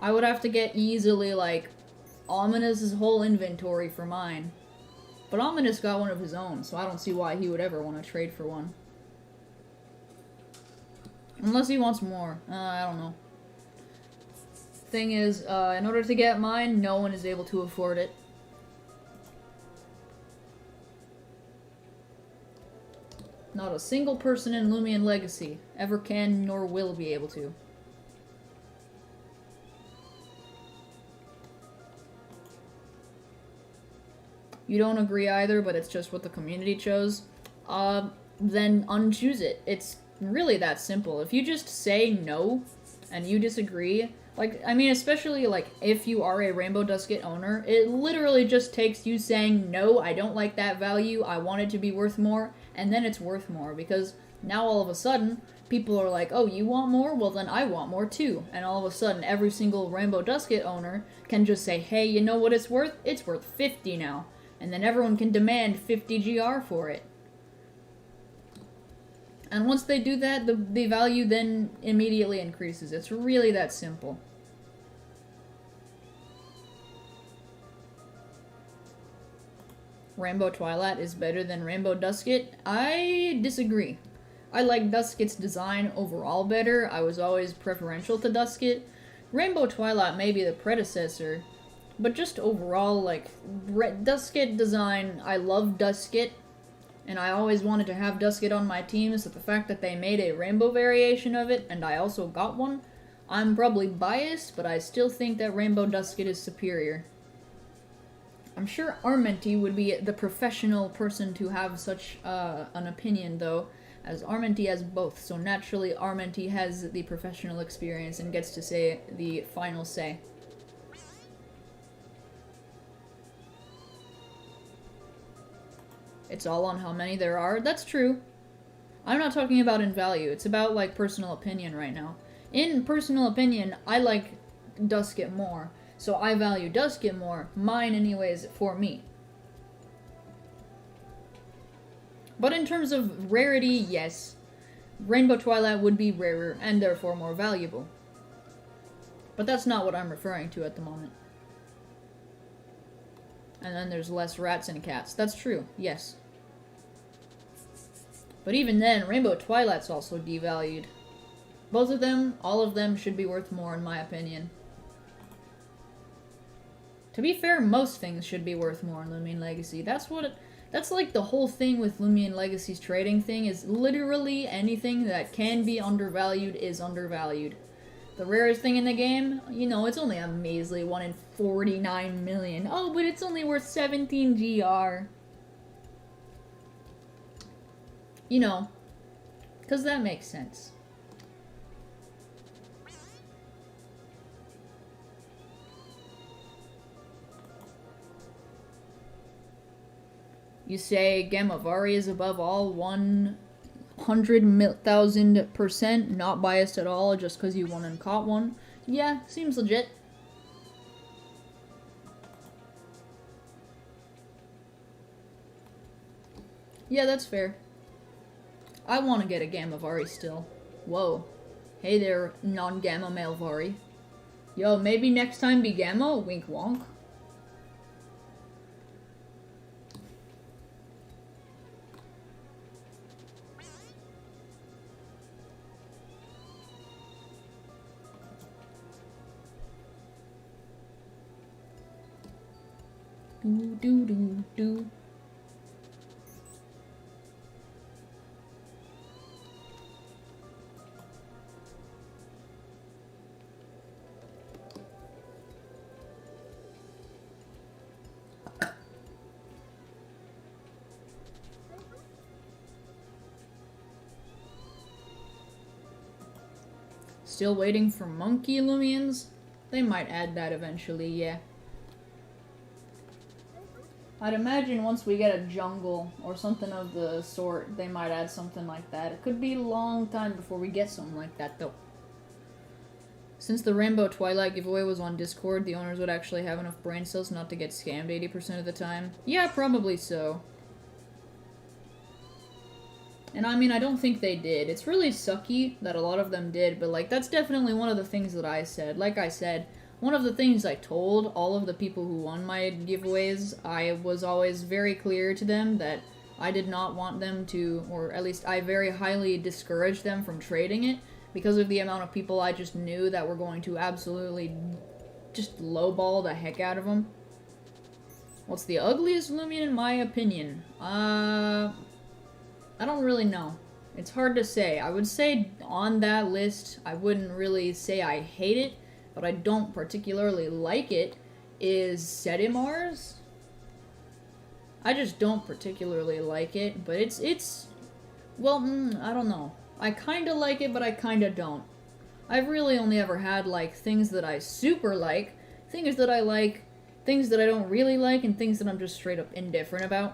I would have to get easily, like, Ominous' whole inventory for mine. But Ominous got one of his own, so I don't see why he would ever want to trade for one. Unless he wants more. I don't know. Thing is, in order to get mine, no one is able to afford it. Not a single person in Loomian Legacy ever can nor will be able to. You don't agree either, but it's just what the community chose. Then unchoose it. It's really that simple. If you just say no, and you disagree, like, I mean, especially, like, if you are a Rainbow Dusket owner, it literally just takes you saying, no, I don't like that value, I want it to be worth more, and then it's worth more, because now all of a sudden, people are like, oh, you want more? Well, then I want more too. And all of a sudden, every single Rainbow Dusket owner can just say, hey, you know what it's worth? It's worth 50 now. And then everyone can demand 50 GR for it. And once they do that, the value then immediately increases. It's really that simple. Rainbow Twilight is better than Rainbow Dusket? I disagree. I like Dusket's design overall better. I was always preferential to Dusket. Rainbow Twilight may be the predecessor, but just overall, like, Dusket design, I love Dusket, and I always wanted to have Dusket on my team, so the fact that they made a rainbow variation of it, and I also got one, I'm probably biased, but I still think that Rainbow Dusket is superior. I'm sure Armenti would be the professional person to have such an opinion, though, as Armenti has both, so naturally Armenti has the professional experience and gets to say the final say. It's all on how many there are. That's true. I'm not talking about in value. It's about, like, personal opinion right now. In personal opinion, I like Dusket more. So I value Dusket more. Mine, anyways, for me. But in terms of rarity, yes. Rainbow Twilight would be rarer, and therefore more valuable. But that's not what I'm referring to at the moment. And then there's less rats and cats. That's true, yes. But even then, Rainbow Twilight's also devalued. Both of them, all of them, should be worth more in my opinion. To be fair, most things should be worth more in Loomian Legacy. That's like the whole thing with Loomian Legacy's trading thing, is literally anything that can be undervalued is undervalued. The rarest thing in the game, you know, it's only a measly 1 in 49 million. Oh, but it's only worth 17 GR. You know, because that makes sense. You say Gamavari is above all 100,000%, not biased at all, just because you won and caught one. Yeah, seems legit. Yeah, that's fair. I want to get a Gamavari still. Whoa. Hey there, non-Gamma Malevari. Yo, maybe next time be Gamma? Wink wonk. Do do do do. Still waiting for monkey Loomians? They might add that eventually, yeah. I'd imagine once we get a jungle or something of the sort, they might add something like that. It could be a long time before we get something like that, though. Since the Rainbow Twilight giveaway was on Discord, the owners would actually have enough brain cells not to get scammed 80% of the time. Yeah, probably so. And I mean, I don't think they did. It's really sucky that a lot of them did, but like, that's definitely one of the things that I said. Like I said, one of the things I told all of the people who won my giveaways, I was always very clear to them that I did not want them to, or at least I very highly discouraged them from trading it because of the amount of people I just knew that were going to absolutely just lowball the heck out of them. What's the ugliest Loomian in my opinion? I don't really know. It's hard to say. I would say on that list, I wouldn't really say I hate it, but I don't particularly like it, is Sedimars. I just don't particularly like it, but it's well, I don't know. I kinda like it, but I kinda don't. I've really only ever had, like, things that I super like, things that I like, things that I don't really like, and things that I'm just straight up indifferent about.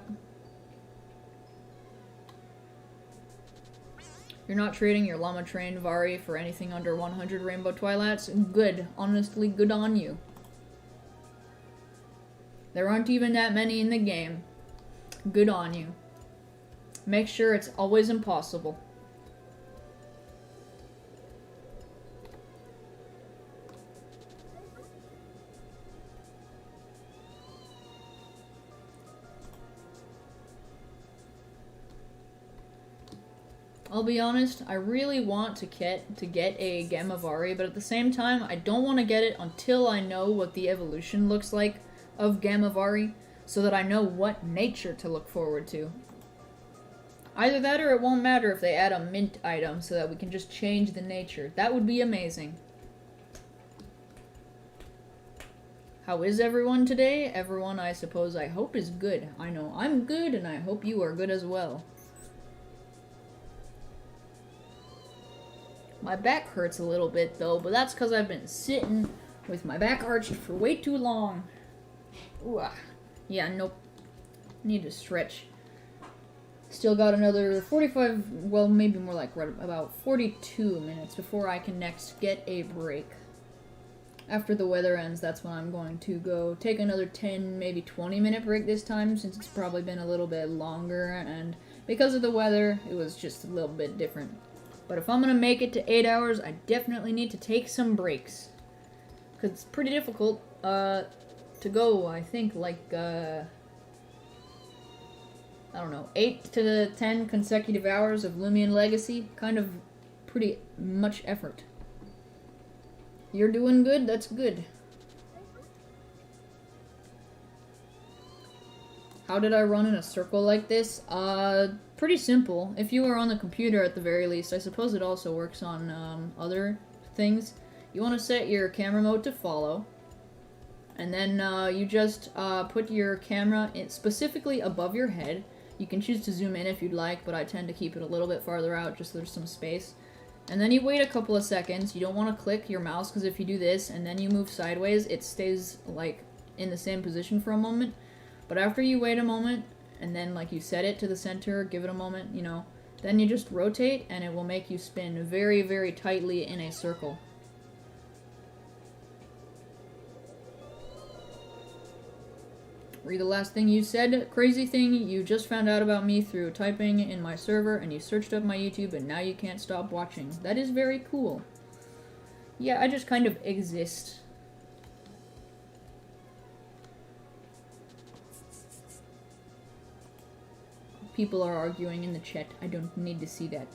You're not trading your Llama Train Vari for anything under 100 Rainbow Twilights? Good. Honestly, good on you. There aren't even that many in the game. Good on you. Make sure it's always impossible. I'll be honest, I really want to get a Gamavari, but at the same time, I don't want to get it until I know what the evolution looks like of Gamavari, so that I know what nature to look forward to. Either that or it won't matter if they add a mint item so that we can just change the nature. That would be amazing. How is everyone today? Everyone, I suppose, I hope is good. I know I'm good, and I hope you are good as well. My back hurts a little bit, though, but that's because I've been sitting with my back arched for way too long. Ooh, yeah, nope. Need to stretch. Still got another 45, well, maybe more like right about 42 minutes before I can next get a break. After the weather ends, that's when I'm going to go take another 10, maybe 20-minute break this time, since it's probably been a little bit longer, and because of the weather, it was just a little bit different. But if I'm going to make it to 8 hours, I definitely need to take some breaks. Because it's pretty difficult to go, I think, like, I don't know, 8 to 10 consecutive hours of Loomian Legacy. Kind of pretty much effort. You're doing good? That's good. How did I run in a circle like this? Pretty simple. If you are on the computer at the very least, I suppose it also works on other things. You want to set your camera mode to follow, and then you just put your camera specifically above your head. You can choose to zoom in if you'd like, but I tend to keep it a little bit farther out just so there's some space. And then you wait a couple of seconds. You don't want to click your mouse, because if you do this and then you move sideways, it stays like in the same position for a moment. But after you wait a moment, and then like you set it to the center, give it a moment, you know, then you just rotate and it will make you spin very, very tightly in a circle. Read the last thing you said. Crazy thing, you just found out about me through typing in my server, and you searched up my YouTube, and now you can't stop watching. That is very cool. Yeah, I just kind of exist. People are arguing in the chat. I don't need to see that.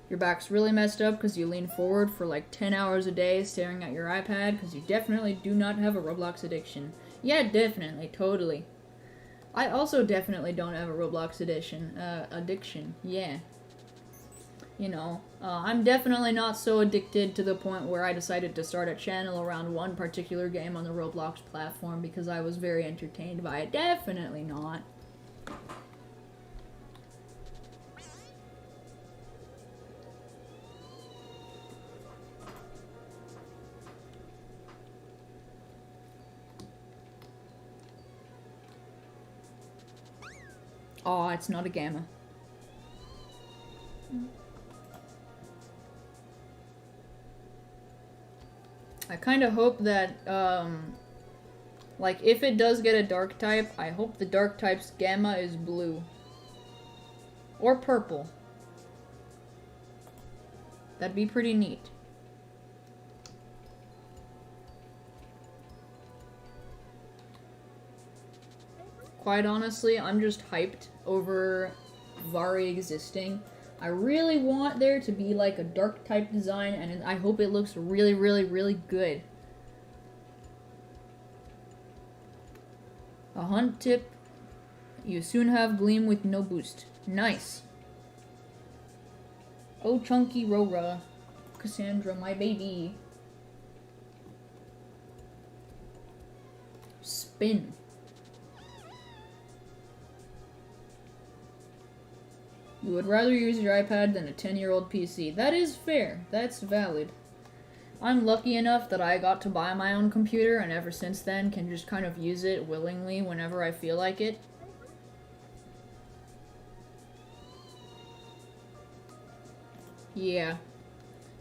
Your back's really messed up because you lean forward for like 10 hours a day staring at your iPad, because you definitely do not have a Roblox addiction. Yeah, definitely, totally. I also definitely don't have a Roblox addiction, yeah. You know, I'm definitely not so addicted to the point where I decided to start a channel around one particular game on the Roblox platform because I was very entertained by it. Definitely not. Aw, it's not a gamma. I kind of hope that, like, if it does get a dark type, I hope the dark type's gamma is blue. Or purple. That'd be pretty neat. Quite honestly, I'm just hyped over Vari existing. I really want there to be like a dark type design, and I hope it looks really, really, really good. A hunt tip. You soon have Gleam with no boost. Nice. Oh, Chunky Rora. Cassandra, my baby. Spin. You would rather use your iPad than a 10-year-old PC. That is fair. That's valid. I'm lucky enough that I got to buy my own computer, and ever since then can just kind of use it willingly whenever I feel like it. Yeah.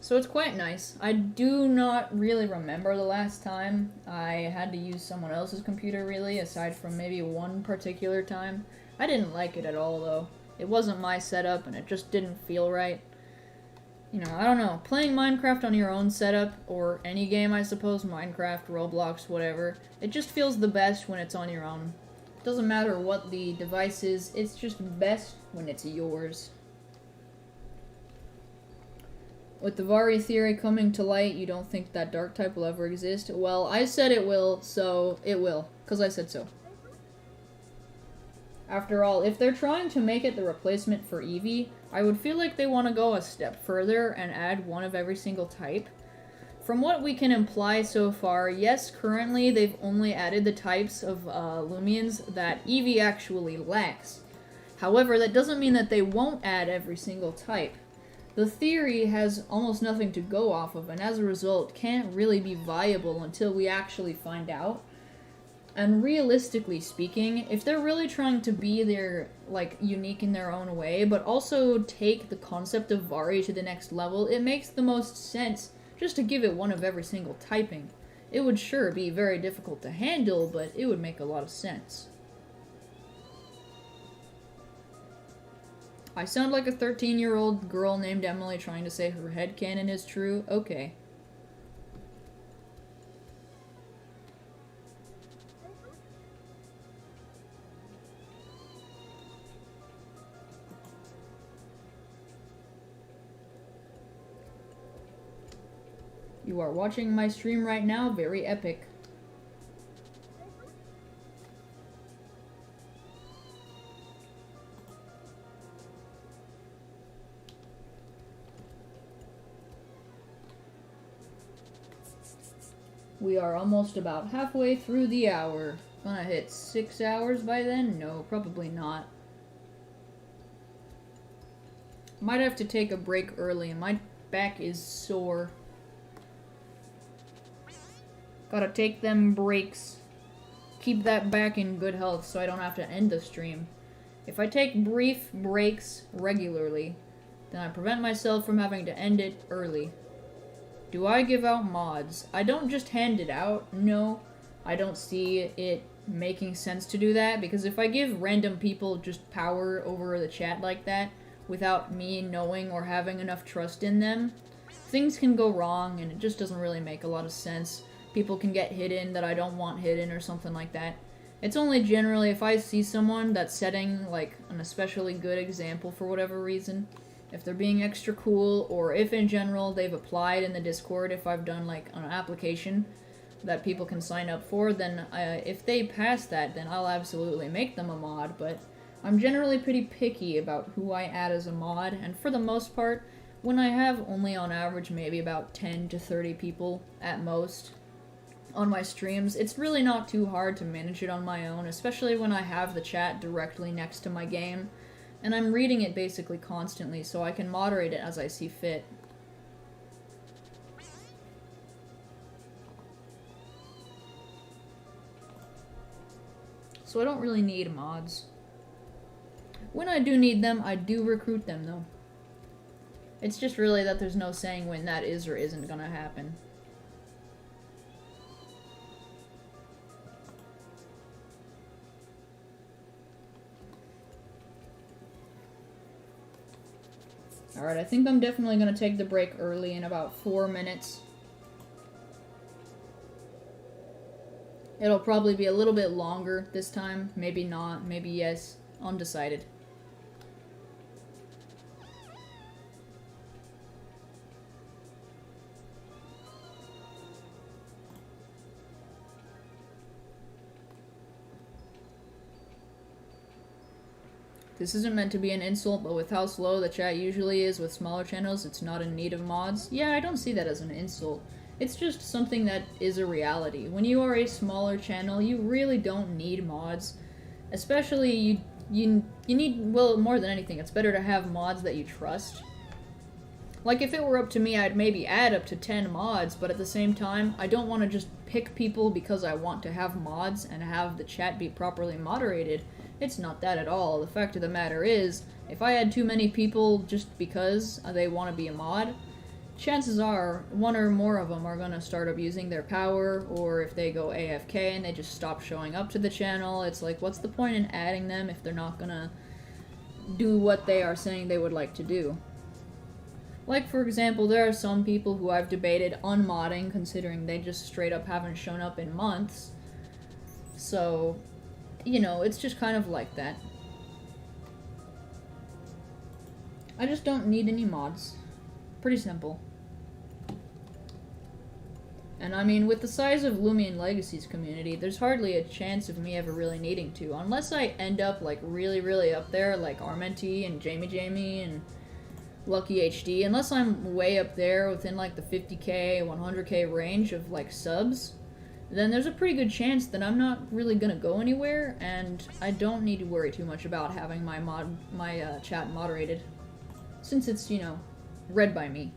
So it's quite nice. I do not really remember the last time I had to use someone else's computer, really, aside from maybe one particular time. I didn't like it at all, though. It wasn't my setup, and it just didn't feel right. You know, I don't know. Playing Minecraft on your own setup, or any game, I suppose, Minecraft, Roblox, whatever, it just feels the best when it's on your own. It doesn't matter what the device is, it's just best when it's yours. With the Vari theory coming to light, you don't think that dark type will ever exist? Well, I said it will, so it will, because I said so. After all, if they're trying to make it the replacement for Eevee, I would feel like they want to go a step further and add one of every single type. From what we can imply so far, yes, currently they've only added the types of Loomians that Eevee actually lacks. However, that doesn't mean that they won't add every single type. The theory has almost nothing to go off of, and as a result, can't really be viable until we actually find out. And realistically speaking, if they're really trying to be unique in their own way, but also take the concept of Vari to the next level, it makes the most sense just to give it one of every single typing. It would sure be very difficult to handle, but it would make a lot of sense. I sound like a 13-year-old girl named Emily trying to say her headcanon is true? Okay. You are watching my stream right now, very epic. We are almost about halfway through the hour. Gonna hit 6 hours by then? No, probably not. Might have to take a break early, and my back is sore. Gotta take them breaks. Keep that back in good health so I don't have to end the stream. If I take brief breaks regularly, then I prevent myself from having to end it early. Do I give out mods? I don't just hand it out. No, I don't see it making sense to do that, because if I give random people just power over the chat like that, without me knowing or having enough trust in them, things can go wrong, and it just doesn't really make a lot of sense. People can get hidden that I don't want hidden or something like that. It's only generally if I see someone that's setting like an especially good example for whatever reason, if they're being extra cool, or if in general they've applied in the Discord, if I've done like an application that people can sign up for, then if they pass that, then I'll absolutely make them a mod. But I'm generally pretty picky about who I add as a mod, and for the most part, when I have only on average maybe about 10 to 30 people at most on my streams, it's really not too hard to manage it on my own, especially when I have the chat directly next to my game, and I'm reading it basically constantly, so I can moderate it as I see fit. So I don't really need mods. When I do need them, I do recruit them, though. It's just really that there's no saying when that is or isn't gonna happen. Alright, I think I'm definitely gonna take the break early in about 4 minutes. It'll probably be a little bit longer this time. Maybe not, maybe yes. Undecided. This isn't meant to be an insult, but with how slow the chat usually is with smaller channels, it's not in need of mods. Yeah, I don't see that as an insult. It's just something that is a reality. When you are a smaller channel, you really don't need mods. Especially, you need, well, more than anything, it's better to have mods that you trust. Like, if it were up to me, I'd maybe add up to 10 mods, but at the same time, I don't want to just pick people because I want to have mods and have the chat be properly moderated. It's not that at all. The fact of the matter is, if I had too many people just because they want to be a mod, chances are one or more of them are going to start abusing their power, or if they go AFK and they just stop showing up to the channel, it's like, what's the point in adding them if they're not going to do what they are saying they would like to do? Like, for example, there are some people who I've debated unmodding, considering they just straight up haven't shown up in months. So, you know, it's just kind of like that. I just don't need any mods. Pretty simple. And I mean, with the size of Loomian Legacy's community, there's hardly a chance of me ever really needing to. Unless I end up, like, really, really up there, like Armenti and Jamie and Lucky HD. Unless I'm way up there within, like, the 50k, 100k range of, like, subs, then there's a pretty good chance that I'm not really gonna go anywhere, and I don't need to worry too much about having my chat moderated, since it's, you know, read by me.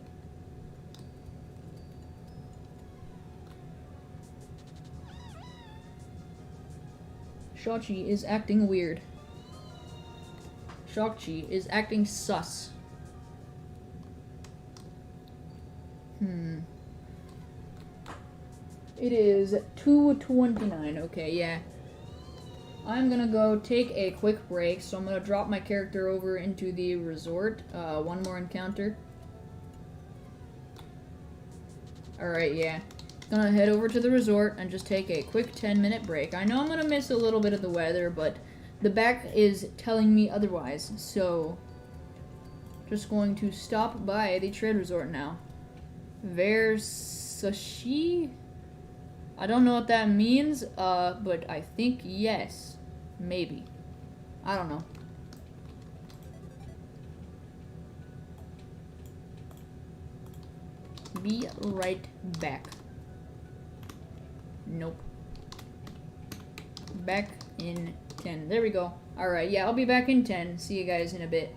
Shotchi is acting weird. Shotchi is acting sus. It is 2:29. Okay, yeah. I'm gonna go take a quick break, so I'm gonna drop my character over into the resort. One more encounter. Alright, yeah. Gonna head over to the resort and just take a quick 10-minute break. I know I'm gonna miss a little bit of the weather, but the back is telling me otherwise, so just going to stop by the trade resort now. Versace? I don't know what that means, but I think yes. Maybe. I don't know. Be right back. Nope. Back in 10. There we go. Alright, yeah, I'll be back in 10. See you guys in a bit.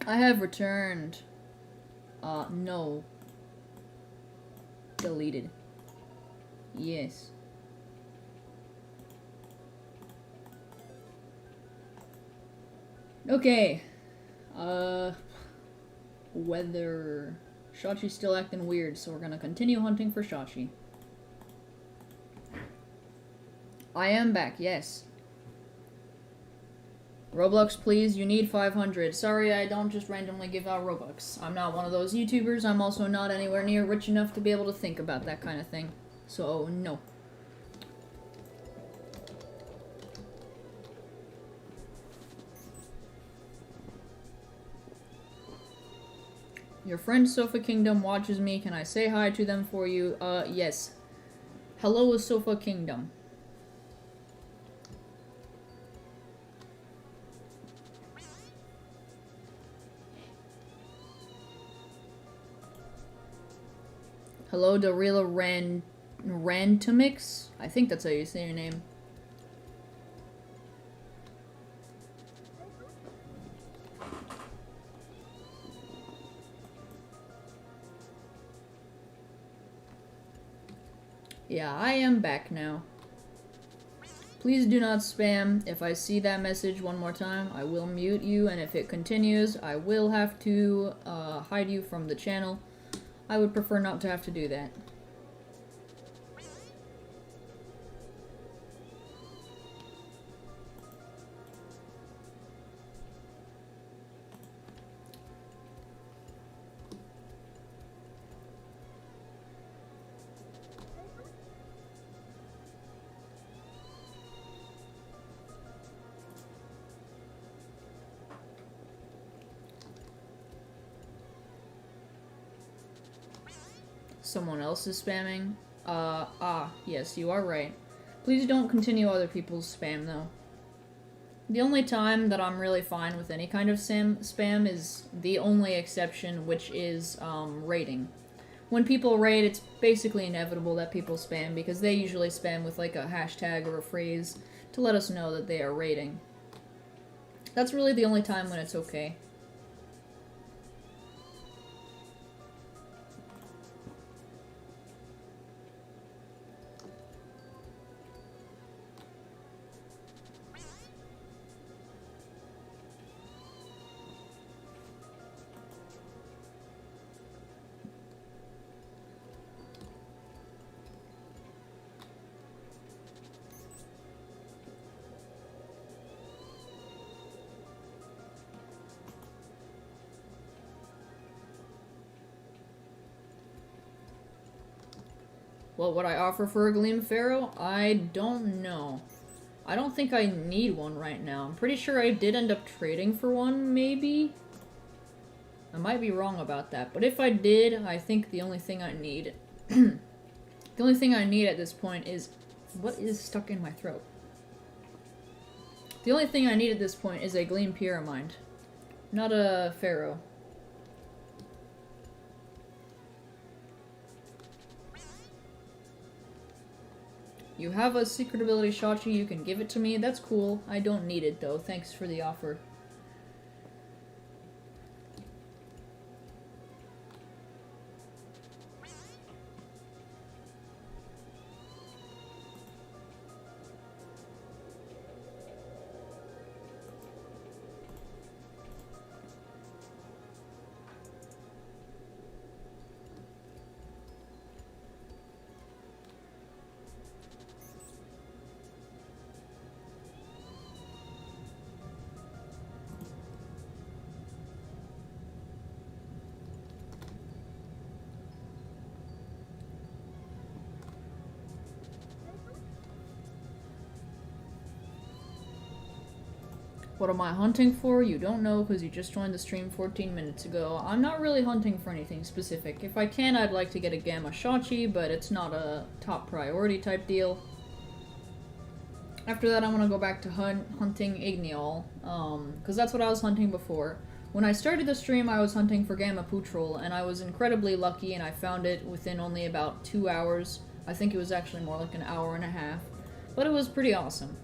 I have returned. No. Deleted. Yes. Okay. Weather. Shachi's still acting weird, so we're gonna continue hunting for Shachi. I am back, yes. Robux, please. You need 500. Sorry, I don't just randomly give out Robux. I'm not one of those YouTubers. I'm also not anywhere near rich enough to be able to think about that kind of thing. So, no. Your friend Sofa Kingdom watches me. Can I say hi to them for you? Yes. Hello, Sofa Kingdom. Hello, Darila Rantomix? I think that's how you say your name. Yeah, I am back now. Please do not spam. If I see that message one more time, I will mute you, and if it continues, I will have to hide you from the channel. I would prefer not to have to do that. Someone else is spamming. Yes, you are right. Please don't continue other people's spam, though. The only time that I'm really fine with any kind of spam is the only exception, which is, raiding. When people raid, it's basically inevitable that people spam, because they usually spam with, like, a hashtag or a phrase to let us know that they are raiding. That's really the only time when it's okay. What would I offer for a Gleam Pharaoh? I don't know. I don't think I need one right now. I'm pretty sure I did end up trading for one, maybe? I might be wrong about that, but if I did, I think the only thing I need... the only thing I need at this point is... What is stuck in my throat? The only thing I need at this point is a Gleam Pyramid. Not a Pharaoh. You have a secret ability, Shachi, you can give it to me. That's cool. I don't need it, though. Thanks for the offer. What am I hunting for? You don't know because you just joined the stream 14 minutes ago. I'm not really hunting for anything specific. If I can, I'd like to get a Gamma Shachi, but it's not a top priority type deal. After that, I want to go back to hunting Igneol, because that's what I was hunting before. When I started the stream, I was hunting for Gamma Putrol, and I was incredibly lucky, and I found it within only about 2 hours. I think it was actually more like an hour and a half, but it was pretty awesome.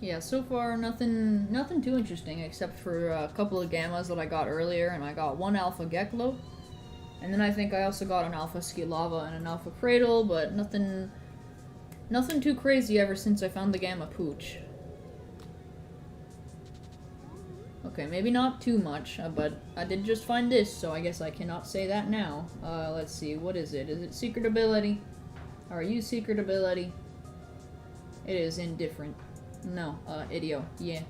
Yeah, so far nothing too interesting except for a couple of gammas that I got earlier, and I got one alpha Geklo, and then I think I also got an alpha Ski Lava and an alpha Cradle, but nothing too crazy ever since I found the gamma Pooch. Okay, maybe not too much, but I did just find this, so I guess I cannot say that now. Let's see, what is it? Is it secret ability? Are you secret ability? It is indifferent. No, idio, yeah.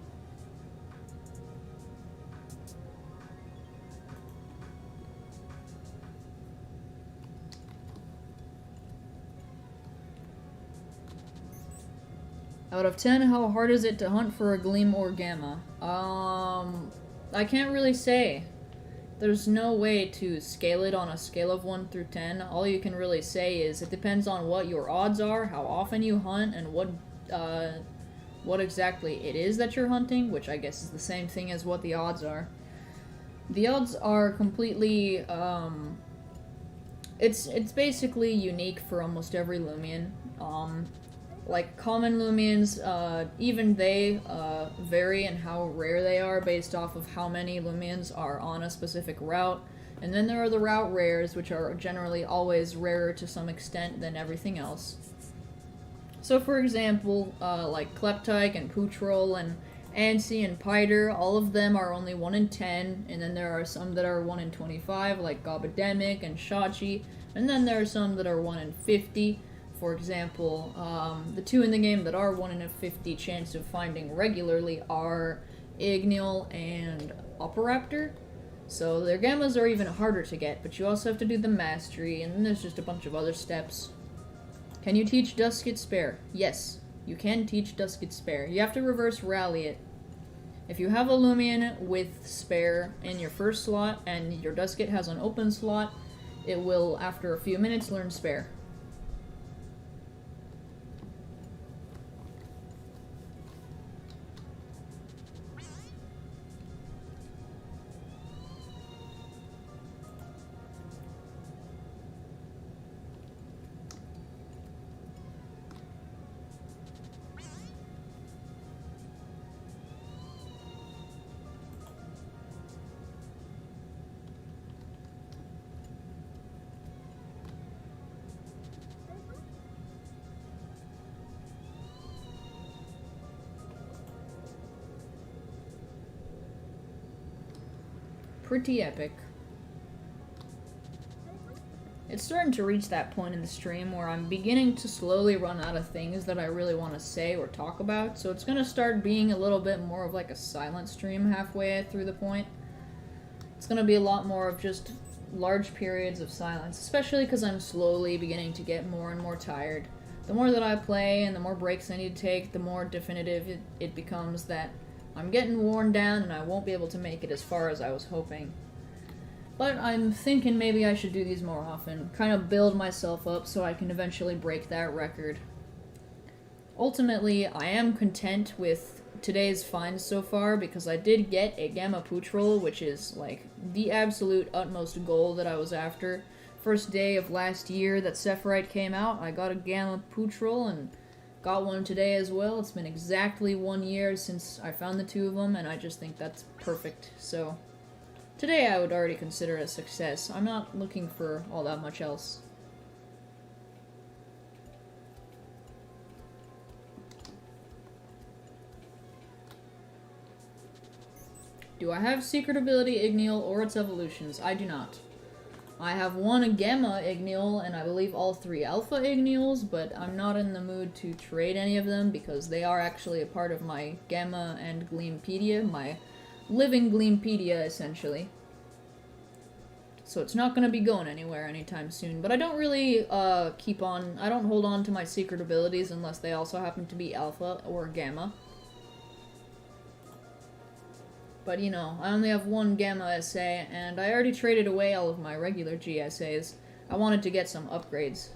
Out of 10, how hard is it to hunt for a Gleam or Gamma? I can't really say. There's no way to scale it on a scale of 1 through 10. All you can really say is it depends on what your odds are, how often you hunt, and what exactly it is that you're hunting, which I guess is the same thing as what the odds are. The odds are completely, it's basically unique for almost every Loomian. Like common Loomians, even they vary in how rare they are based off of how many Loomians are on a specific route. And then there are the route rares, which are generally always rarer to some extent than everything else. So for example, like Kleptyke and Poochroll and Ansi and Piter, all of them are only 1 in 10, and then there are some that are 1 in 25, like Gobademic and Shachi, and then there are some that are 1 in 50. For example, the two in the game that are 1 in a 50 chance of finding regularly are Igneel and Operaptor. So their gammas are even harder to get, but you also have to do the mastery, and then there's just a bunch of other steps. Can you teach Dusket Spare? Yes, you can teach Dusket Spare. You have to reverse rally it. If you have a Loomian with Spare in your first slot, and your Dusket has an open slot, it will, after a few minutes, learn Spare. Pretty epic. It's starting to reach that point in the stream where I'm beginning to slowly run out of things that I really want to say or talk about, so it's going to start being a little bit more of like a silent stream halfway through the point. It's going to be a lot more of just large periods of silence, especially because I'm slowly beginning to get more and more tired. The more that I play and the more breaks I need to take, the more definitive it becomes that I'm getting worn down and I won't be able to make it as far as I was hoping. But I'm thinking maybe I should do these more often, kind of build myself up so I can eventually break that record. Ultimately, I am content with today's finds so far because I did get a Gamma Poochroll, which is like the absolute utmost goal that I was after. First day of last year that Sephirite came out, I got a Gamma Poochroll and got one today as well. It's been exactly 1 year since I found the two of them, and I just think that's perfect. So today I would already consider it a success. I'm not looking for all that much else. Do I have secret ability Igneel or its evolutions? I do not. I have one Gamma Igneel and I believe all 3 Alpha Igneels, but I'm not in the mood to trade any of them because they are actually a part of my Gamma and Gleampedia, my living Gleampedia essentially. So it's not going to be going anywhere anytime soon, but I don't really I don't hold on to my secret abilities unless they also happen to be Alpha or Gamma. But, you know, I only have one Gamma SA, and I already traded away all of my regular GSAs. I wanted to get some upgrades.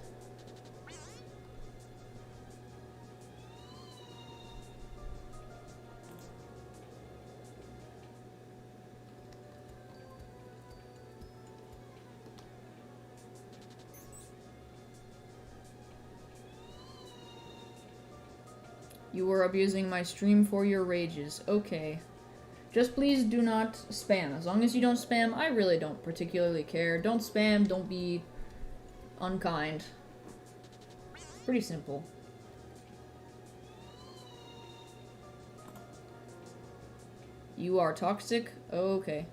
You were abusing my stream for your rages. Okay. Just please do not spam. As long as you don't spam, I really don't particularly care. Don't spam, don't be unkind. Pretty simple. You are toxic? Okay.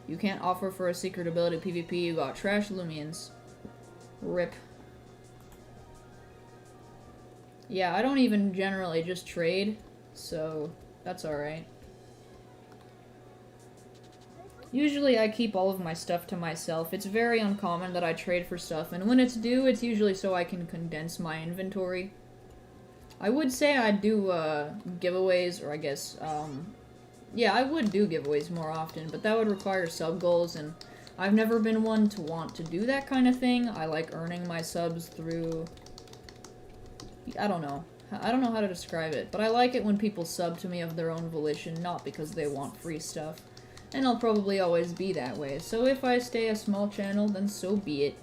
You can't offer for a secret ability PvP, you got trash Loomians. RIP. Yeah, I don't even generally just trade, so that's alright. Usually I keep all of my stuff to myself. It's very uncommon that I trade for stuff, and when it's due, it's usually so I can condense my inventory. I would say I do giveaways, or I guess, yeah, I would do giveaways more often, but that would require sub goals, and I've never been one to want to do that kind of thing. I like earning my subs through... I don't know. I don't know how to describe it, but I like it when people sub to me of their own volition, not because they want free stuff. And I'll probably always be that way, so if I stay a small channel, then so be it.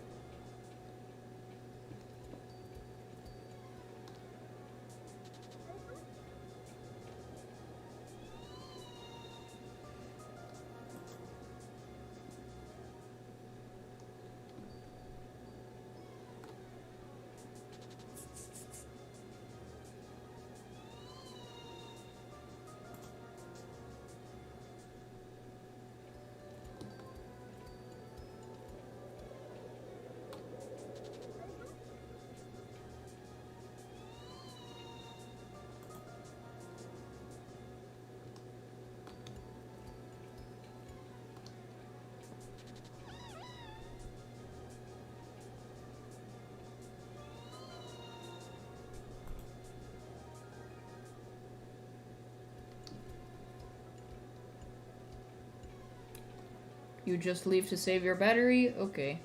You just leave to save your battery? Okay.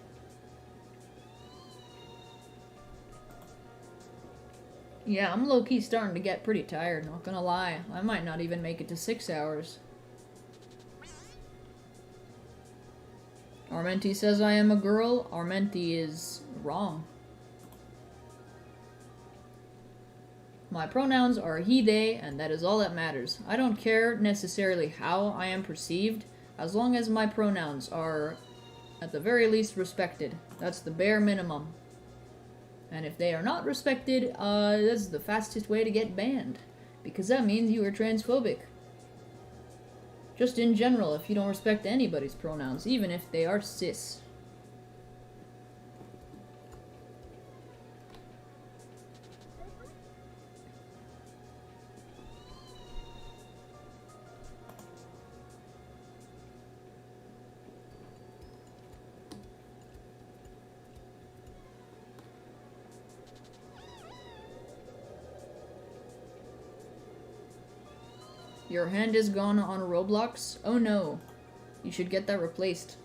Yeah, I'm low-key starting to get pretty tired, not gonna lie. I might not even make it to 6 hours. Armenti says I am a girl. Armenti is wrong. My pronouns are he, they, and that is all that matters. I don't care necessarily how I am perceived, as long as my pronouns are, at the very least, respected. That's the bare minimum. And if they are not respected, that's the fastest way to get banned. Because that means you are transphobic. Just in general, if you don't respect anybody's pronouns, even if they are cis. Your hand is gone on Roblox? Oh no. You should get that replaced.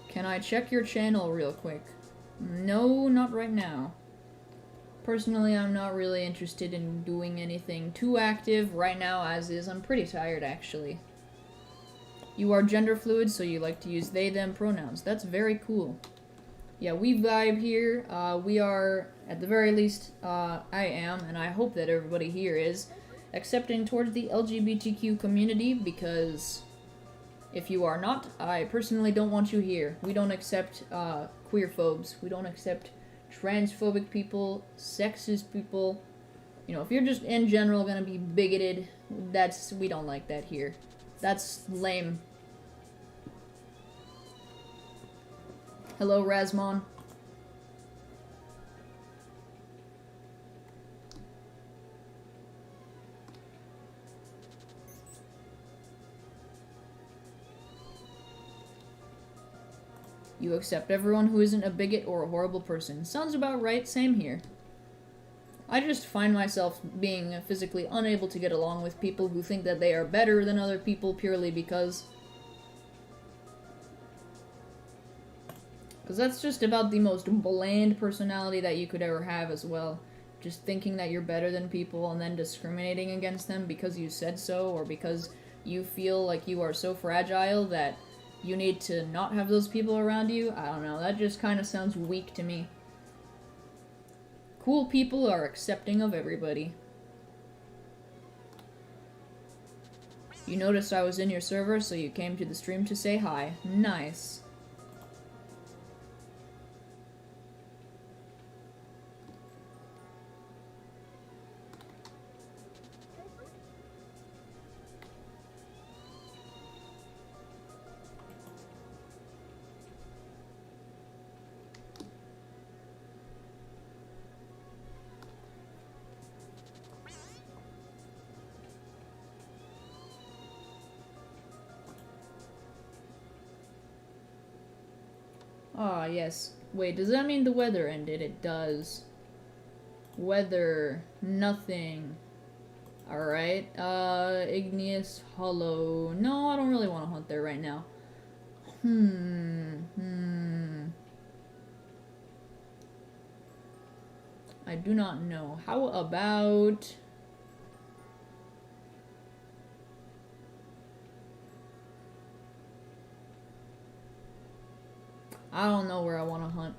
Can I check your channel real quick? No, not right now. Personally, I'm not really interested in doing anything too active right now as is. I'm pretty tired, actually. You are gender fluid, so you like to use they, them pronouns. That's very cool. Yeah, we vibe here. We are, at the very least, I am, and I hope that everybody here is, accepting towards the LGBTQ community, because if you are not, I personally don't want you here. We don't accept queer phobes. We don't accept transphobic people, sexist people. You know, if you're just in general gonna be bigoted, we don't like that here. That's lame. Hello, Razmon. You accept everyone who isn't a bigot or a horrible person. Sounds about right, same here. I just find myself being physically unable to get along with people who think that they are better than other people purely because... Because that's just about the most bland personality that you could ever have as well. Just thinking that you're better than people and then discriminating against them because you said so, or because you feel like you are so fragile that you need to not have those people around you. I don't know, that just kind of sounds weak to me. Cool people are accepting of everybody. You noticed I was in your server, so you came to the stream to say hi. Nice. Ah, yes. Wait, does that mean the weather ended? It does. Weather. Nothing. Alright. Igneous Hollow. No, I don't really want to hunt there right now. I do not know. How about... I don't know where I want to hunt.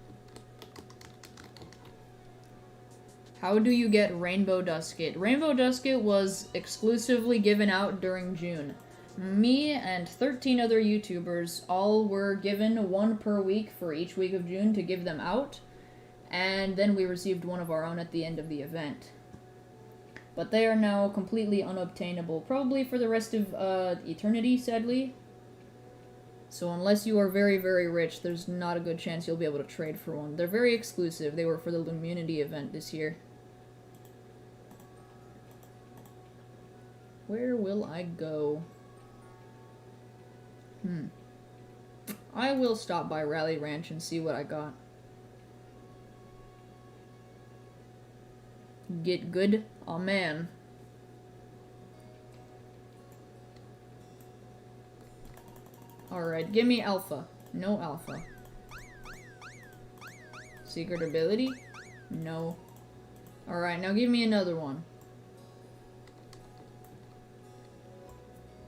How do you get Rainbow Dusket? Rainbow Dusket was exclusively given out during June. Me and 13 other YouTubers all were given one per week for each week of June to give them out, and then we received one of our own at the end of the event. But they are now completely unobtainable, probably for the rest of eternity, sadly. So unless you are very, very rich, there's not a good chance you'll be able to trade for one. They're very exclusive. They were for the Loomian event this year. Where will I go? I will stop by Rally Ranch and see what I got. Get good? Oh man. Alright, give me alpha. No alpha. Secret ability? No. Alright, now give me another one.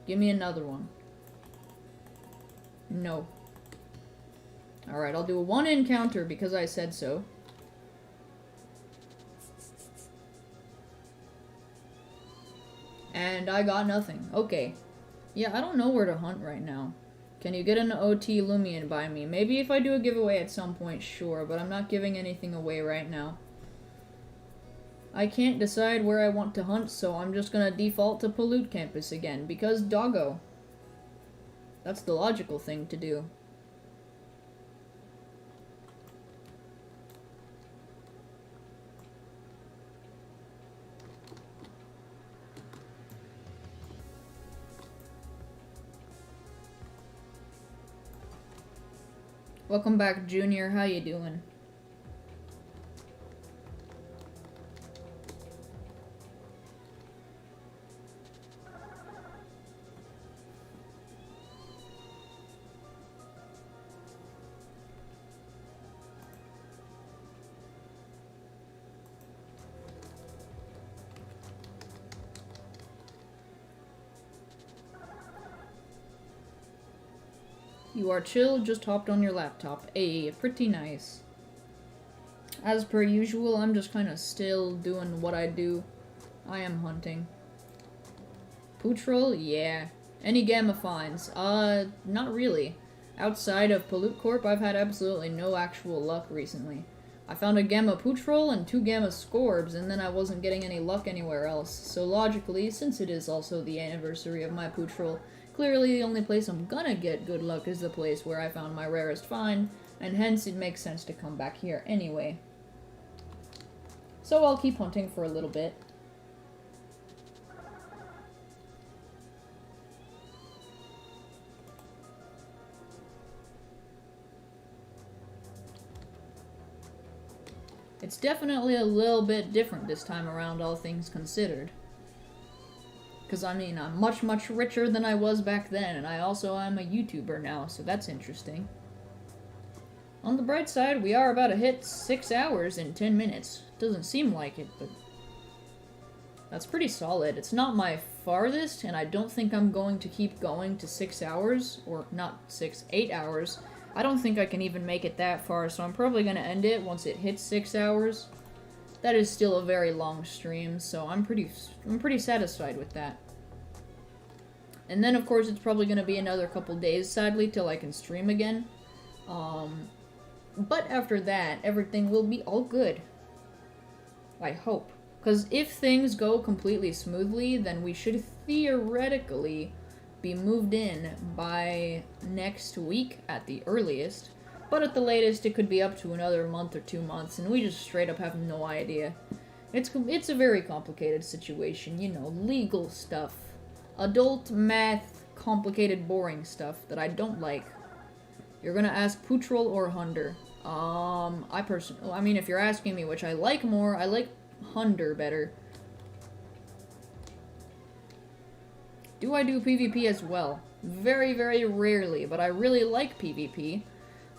Give me another one. No. Alright, I'll do one encounter because I said so. And I got nothing. Okay. Yeah, I don't know where to hunt right now. Can you get an OT Loomian by me? Maybe if I do a giveaway at some point, sure, but I'm not giving anything away right now. I can't decide where I want to hunt, so I'm just gonna default to Pollute Campus again, because doggo. That's the logical thing to do. Welcome back, Junior. How you doing? You are chill, just hopped on your laptop. Ayy, pretty nice. As per usual, I'm just kind of still doing what I do. I am hunting. Pootrol? Yeah. Any gamma finds? Not really. Outside of Pollute Corp, I've had absolutely no actual luck recently. I found a gamma Pootrol and 2 gamma Scorbs, and then I wasn't getting any luck anywhere else. So logically, since it is also the anniversary of my Pootrol, clearly the only place I'm gonna get good luck is the place where I found my rarest find, and hence it makes sense to come back here anyway. So I'll keep hunting for a little bit. It's definitely a little bit different this time around, all things considered. Because, I mean, I'm much, much richer than I was back then, and I also am a YouTuber now, so that's interesting. On the bright side, we are about to hit 6 hours in 10 minutes. Doesn't seem like it, but that's pretty solid. It's not my farthest, and I don't think I'm going to keep going to 6 hours, or not 6, 8 hours. I don't think I can even make it that far, so I'm probably going to end it once it hits 6 hours. That is still a very long stream, so I'm pretty satisfied with that. And then, of course, it's probably going to be another couple days, sadly, till I can stream again. But after that, everything will be all good. I hope. Because if things go completely smoothly, then we should theoretically be moved in by next week at the earliest. But at the latest, it could be up to another month or 2 months, and we just straight up have no idea. It's a very complicated situation, you know, legal stuff. Adult math, complicated, boring stuff that I don't like. You're gonna ask Putrol or Hunder. I mean, if you're asking me which I like more, I like Hunder better. Do I do PvP as well? Very, very rarely, but I really like PvP.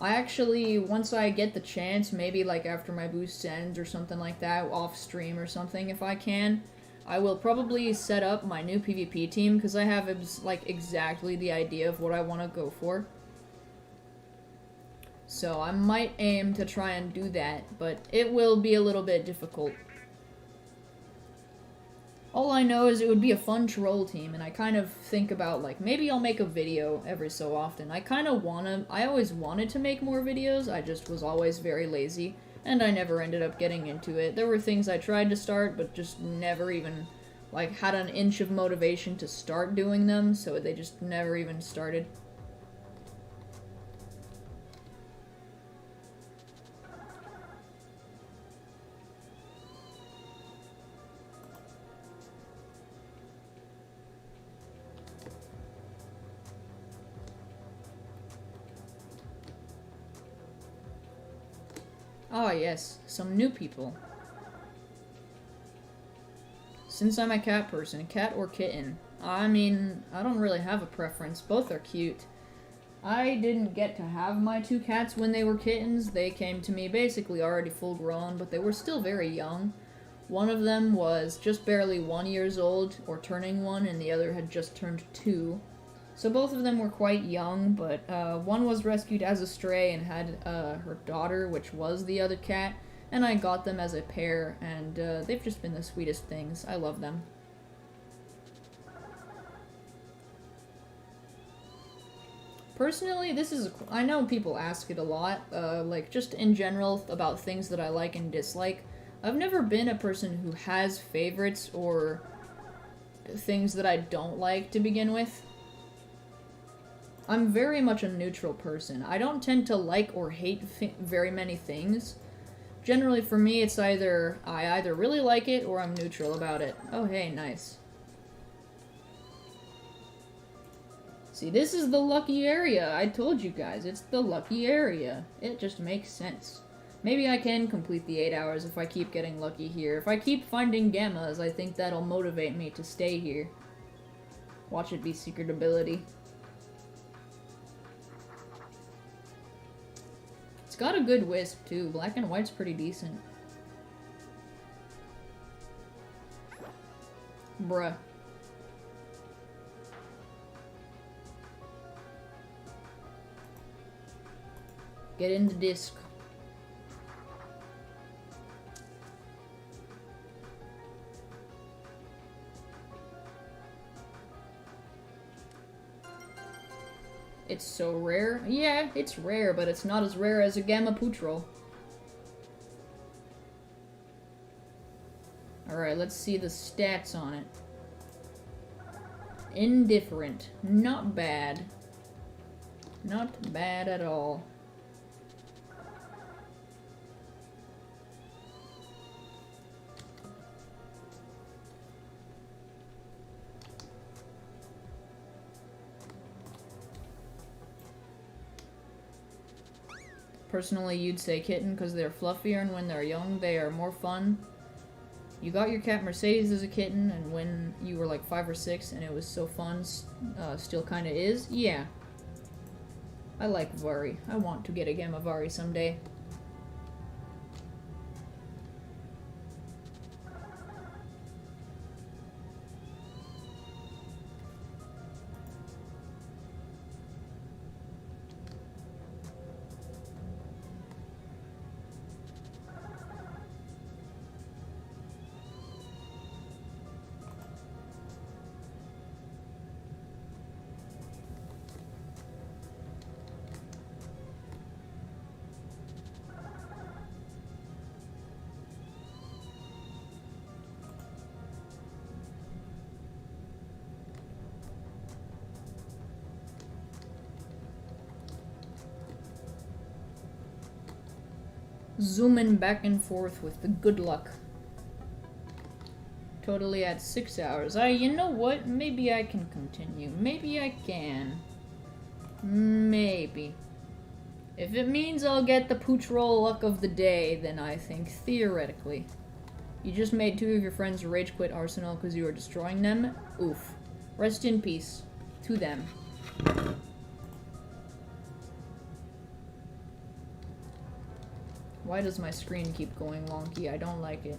I actually, once I get the chance, maybe like after my boost ends or something like that, off stream or something if I can, I will probably set up my new PvP team because I have like exactly the idea of what I want to go for. So I might aim to try and do that, but it will be a little bit difficult. All I know is it would be a fun troll team, and I kind of think about, like, maybe I'll make a video every so often. I always wanted to make more videos, I just was always very lazy, and I never ended up getting into it. There were things I tried to start, but just never even, like, had an inch of motivation to start doing them, so they just never even started. Ah, yes, some new people. Since I'm a cat person, cat or kitten? I mean, I don't really have a preference. Both are cute. I didn't get to have my 2 cats when they were kittens. They came to me basically already full grown, but they were still very young. One of them was just barely 1 year old, or turning 1, and the other had just turned 2. So both of them were quite young, but one was rescued as a stray and had her daughter, which was the other cat, and I got them as a pair, and they've just been the sweetest things. I love them. Personally, I know people ask it a lot, like just in general about things that I like and dislike. I've never been a person who has favorites or things that I don't like to begin with. I'm very much a neutral person. I don't tend to like or hate very many things. Generally, for me, it's I either really like it or I'm neutral about it. Oh, hey, nice. See, this is the lucky area. I told you guys, it's the lucky area. It just makes sense. Maybe I can complete the 8 hours if I keep getting lucky here. If I keep finding gammas, I think that'll motivate me to stay here. Watch it be secret ability. It's got a good wisp, too. Black and white's pretty decent. Bruh. Get in the disc. It's so rare. Yeah, it's rare, but it's not as rare as a Gamma Putrol. Alright, let's see the stats on it. Indifferent. Not bad. Not bad at all. Personally, you'd say kitten because they're fluffier, and when they're young, they are more fun. You got your cat Mercedes as a kitten, and when you were like 5 or 6, and it was so fun, still kind of is. Yeah. I like Vari. I want to get a Gamma Vari someday. Zooming back and forth with the good luck. Totally at 6 hours. You know what? Maybe I can continue. Maybe I can. Maybe. If it means I'll get the pooch roll luck of the day, then I think theoretically. You just made 2 of your friends rage quit Arsenal because you were destroying them? Oof. Rest in peace to them. Why does my screen keep going wonky? I don't like it.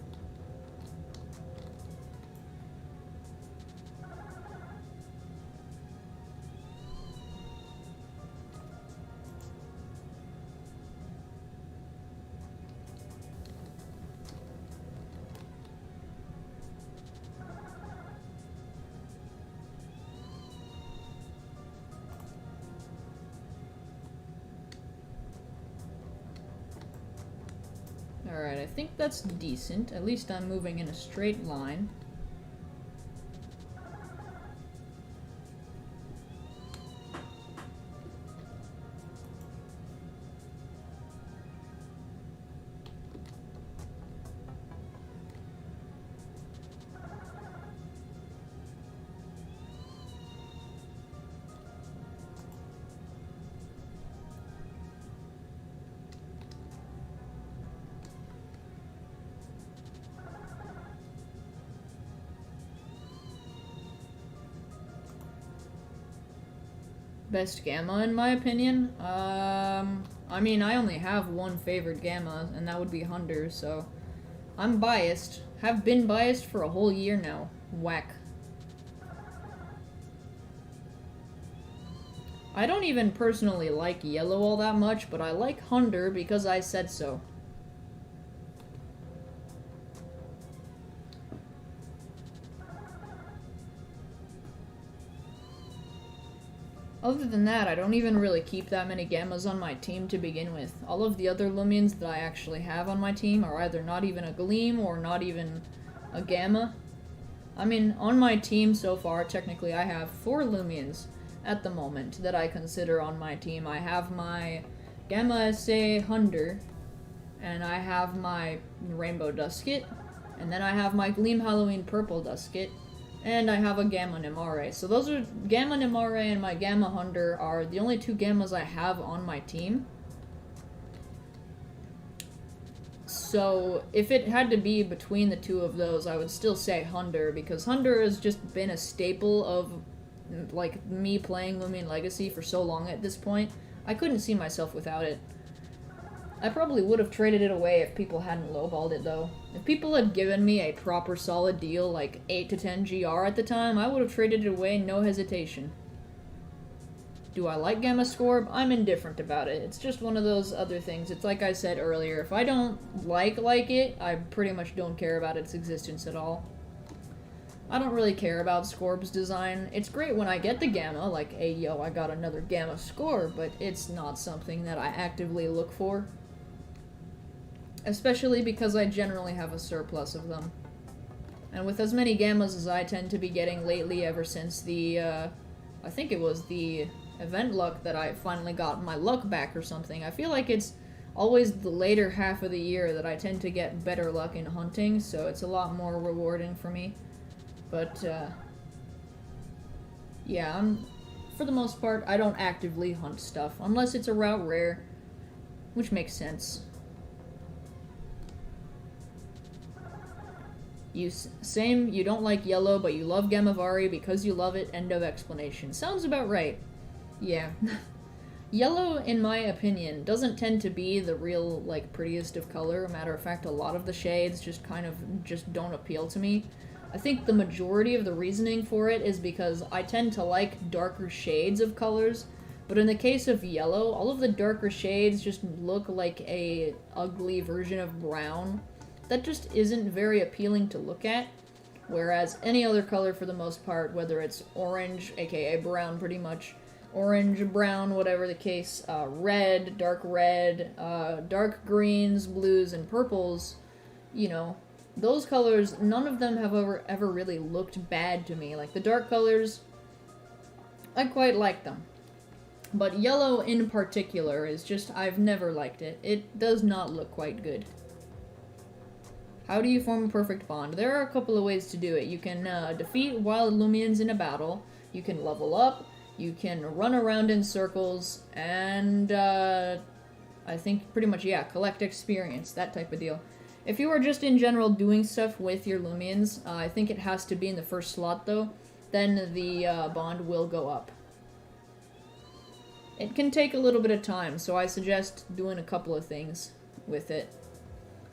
Alright, I think that's decent. At least I'm moving in a straight line. Best Gamma, in my opinion? I mean, I only have one favorite Gamma, and that would be Hunter, so... I'm biased. Have been biased for a whole year now. Whack. I don't even personally like Yellow all that much, but I like Hunter because I said so. Other than that, I don't even really keep that many Gammas on my team to begin with. All of the other Loomians that I actually have on my team are either not even a Gleam or not even a Gamma. I mean, on my team so far, technically I have 4 Loomians at the moment that I consider on my team. I have my Gamma SA Hunter, and I have my Rainbow Dusket, and then I have my Gleam Halloween Purple Dusket, and I have a Gamma Nimare. So those are Gamma Nimare and my Gamma Hunter are the only 2 Gammas I have on my team. So if it had to be between the 2 of those, I would still say Hunter, because Hunter has just been a staple of like me playing Loomian Legacy for so long at this point. I couldn't see myself without it. I probably would have traded it away if people hadn't lowballed it, though. If people had given me a proper solid deal, like 8 to 10 GR at the time, I would have traded it away, no hesitation. Do I like Gamma Scorb? I'm indifferent about it. It's just one of those other things. It's like I said earlier, if I don't like it, I pretty much don't care about its existence at all. I don't really care about Scorb's design. It's great when I get the Gamma, like, hey yo, I got another Gamma Scorb, but it's not something that I actively look for. Especially because I generally have a surplus of them. And with as many Gammas as I tend to be getting lately ever since the, I think it was the event luck that I finally got my luck back or something, I feel like it's always the later half of the year that I tend to get better luck in hunting, so it's a lot more rewarding for me. But, yeah, for the most part, I don't actively hunt stuff, unless it's a route rare. which makes sense. Same, you don't like yellow, but you love Gamavari because you love it, end of explanation. Sounds about right. Yeah. Yellow, in my opinion, doesn't tend to be the real, like, prettiest of color. Matter of fact, a lot of the shades just don't appeal to me. I think the majority of the reasoning for it is because I tend to like darker shades of colors, but in the case of yellow, all of the darker shades just look like a ugly version of brown. That just isn't very appealing to look at, whereas any other color for the most part, whether it's orange, aka brown pretty much, orange, brown, whatever the case, red, dark greens, blues, and purples, you know, those colors, none of them have ever really looked bad to me. Like, the dark colors, I quite like them. But yellow in particular is just, I've never liked it. It does not look quite good. How do you form a perfect bond? There are a couple of ways to do it. You can defeat wild Loomians in a battle, you can level up, you can run around in circles, and I think pretty much, yeah, collect experience, that type of deal. If you are just in general doing stuff with your Loomians, I think it has to be in the first slot though, then the bond will go up. It can take a little bit of time, so I suggest doing a couple of things with it.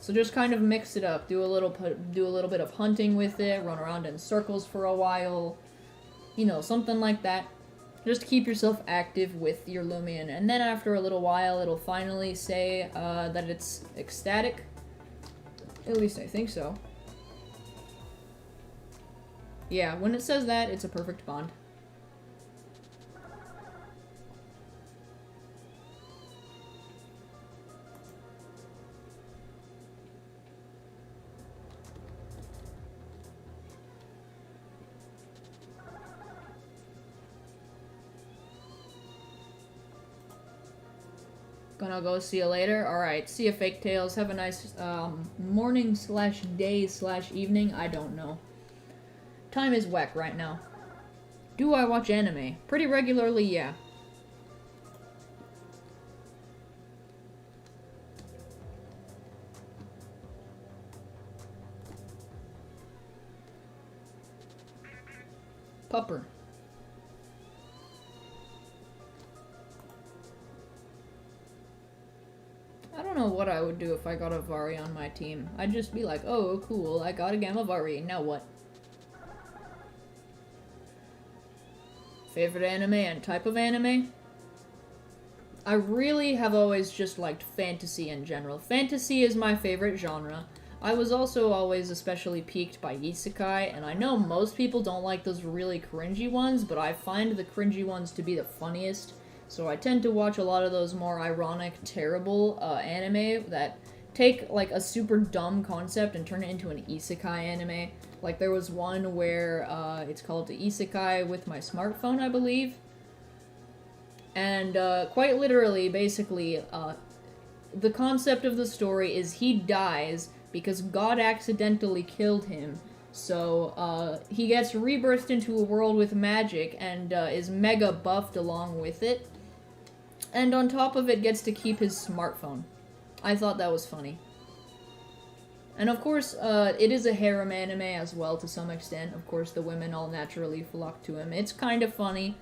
So just kind of mix it up, do a little bit of hunting with it, run around in circles for a while, you know, something like that. Just keep yourself active with your Loomian, and then after a little while it'll finally say that it's ecstatic. At least I think so. Yeah, when it says that, it's a perfect bond. Gonna go see you later. Alright, see ya, Fake Tails. Have a nice morning slash day slash evening. I don't know. Time is whack right now. Do I watch anime? Pretty regularly, yeah. Pupper. I don't know what I would do if I got a Vari on my team. I'd just be like, oh, cool, I got a Gamavari, now what? Favorite anime and type of anime? I really have always just liked fantasy in general. Fantasy is my favorite genre. I was also always especially piqued by isekai, and I know most people don't like those really cringy ones, but I find the cringy ones to be the funniest. So I tend to watch a lot of those more ironic, terrible anime that take like a super dumb concept and turn it into an isekai anime. Like there was one where it's called the Isekai with My Smartphone, I believe. And quite literally, basically, the concept of the story is he dies because God accidentally killed him. So he gets rebirthed into a world with magic and is mega buffed along with it. And on top of it, gets to keep his smartphone. I thought that was funny. And of course, it is a harem anime as well to some extent. Of course, the women all naturally flock to him. It's kind of funny.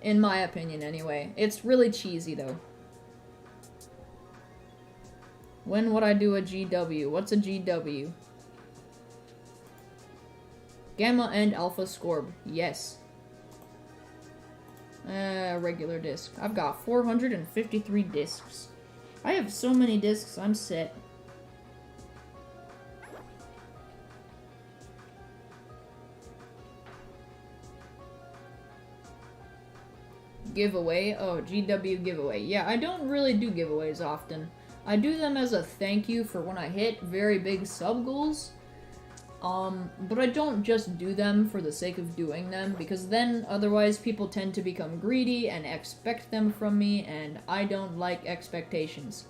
In my opinion, anyway. It's really cheesy, though. When would I do a GW? What's a GW? Gamma and Alpha Scorb. Yes. Regular disc. I've got 453 discs. I have so many discs, I'm set. Giveaway? Oh, GW giveaway. Yeah, I don't really do giveaways often. I do them as a thank you for when I hit very big sub goals. But I don't just do them for the sake of doing them, because then otherwise people tend to become greedy and expect them from me, and I don't like expectations.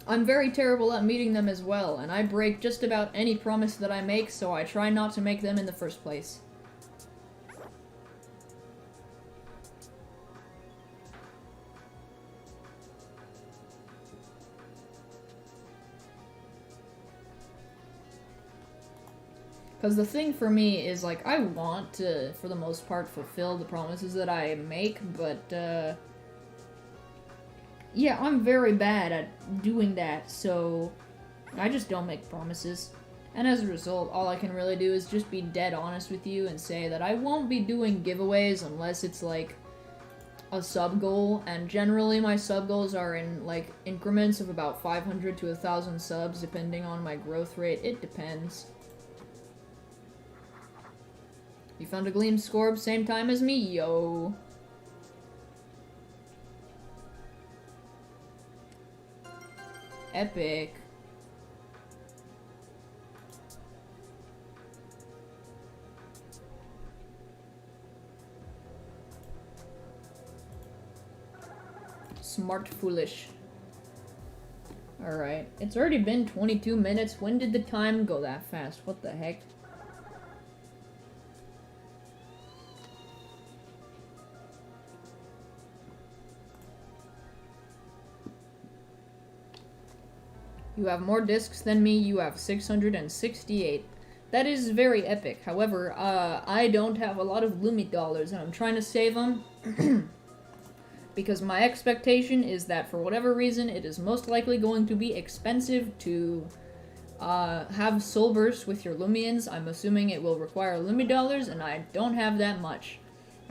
I'm very terrible at meeting them as well, and I break just about any promise that I make, so I try not to make them in the first place. Because the thing for me is, like, I want to, for the most part, fulfill the promises that I make, but, yeah, I'm very bad at doing that, so I just don't make promises. And as a result, all I can really do is just be dead honest with you and say that I won't be doing giveaways unless it's, like, a sub goal, and generally my sub goals are in, like, increments of about 500 to 1,000 subs, depending on my growth rate. It depends. You found a Gleam Scorb same time as me? Yo. Epic. Smart foolish. Alright. It's already been 22 minutes. When did the time go that fast? What the heck? You have more discs than me, you have 668. That is very epic. However, I don't have a lot of Lumi dollars, and I'm trying to save them. Because my expectation is that, for whatever reason, it is most likely going to be expensive to have Soul Burst with your Loomians. I'm assuming it will require Lumi dollars, and I don't have that much.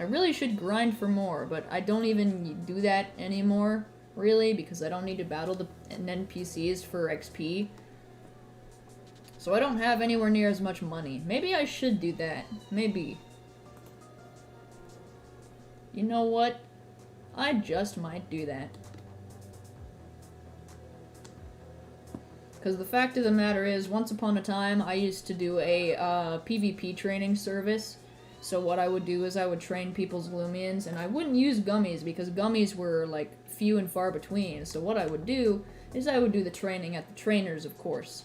I really should grind for more, but I don't even do that anymore. Really, because I don't need to battle the NPCs for XP. So I don't have anywhere near as much money. Maybe I should do that. Maybe. You know what? I just might do that. Because the fact of the matter is, once upon a time, I used to do a PvP training service. So what I would do is I would train people's Loomians, and I wouldn't use gummies, because gummies were, like, few and far between. So what I would do is I would do the training at the trainers, of course.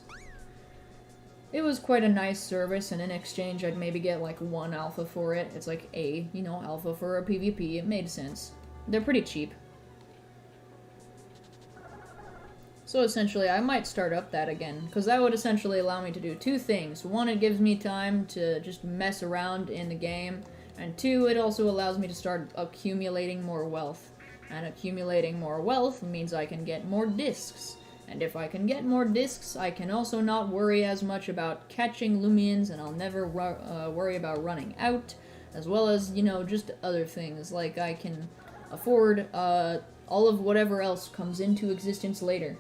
It was quite a nice service, and in exchange I'd maybe get, like, 1 alpha for it. It's like a, you know, alpha for a PvP. It made sense. They're pretty cheap. So essentially, I might start up that again, because that would essentially allow me to do 2 things. 1, it gives me time to just mess around in the game, and 2, it also allows me to start accumulating more wealth. And accumulating more wealth means I can get more discs. And if I can get more discs, I can also not worry as much about catching Loomians, and I'll never worry about running out, as well as, you know, just other things, like I can afford all of whatever else comes into existence later.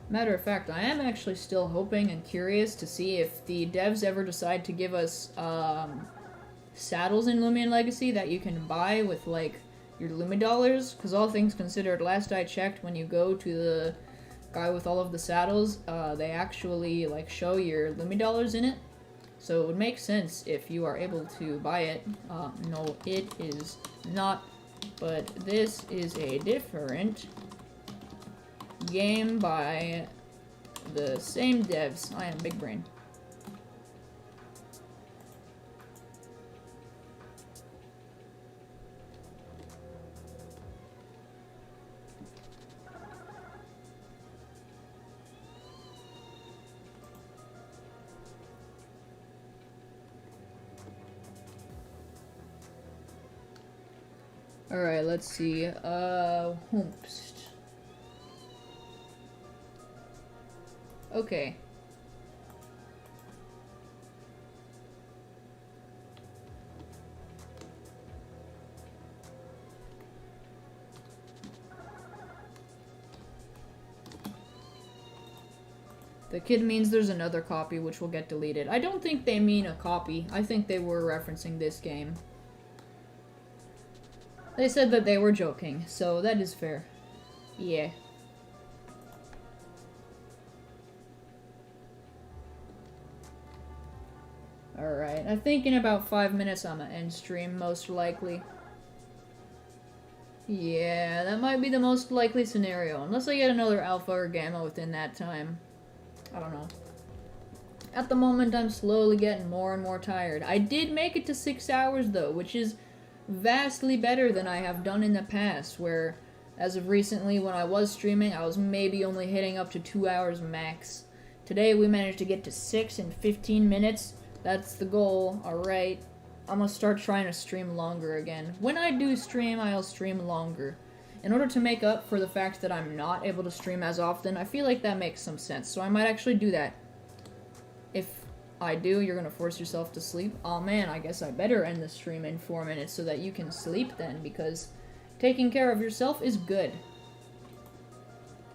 Matter of fact, I am actually still hoping and curious to see if the devs ever decide to give us saddles in Loomian Legacy that you can buy with, like, your Lumi dollars, because all things considered, last I checked, when you go to the guy with all of the saddles, they actually, like, show your Lumi dollars in it. So it would make sense if you are able to buy it. No, it is not, but this is a different game by the same devs. I am big brain. Alright, let's see. Hoomst. Okay. The kid means there's another copy which will get deleted. I don't think they mean a copy. I think they were referencing this game. They said that they were joking, so that is fair. Yeah. Alright, I think in about 5 minutes I'm gonna end stream, most likely. Yeah, that might be the most likely scenario, unless I get another alpha or gamma within that time. I don't know. At the moment, I'm slowly getting more and more tired. I did make it to 6 hours, though, which is vastly better than I have done in the past, where As of recently, when I was streaming, I was maybe only hitting up to 2 hours max. Today we managed to get to 6 in 15 minutes. That's the goal, alright. I'm gonna start trying to stream longer again. When I do stream, I'll stream longer. In order to make up for the fact that I'm not able to stream as often, I feel like that makes some sense, so I might actually do that. If I do, you're gonna force yourself to sleep. Oh man, I guess I better end the stream in 4 minutes so that you can sleep then, because taking care of yourself is good.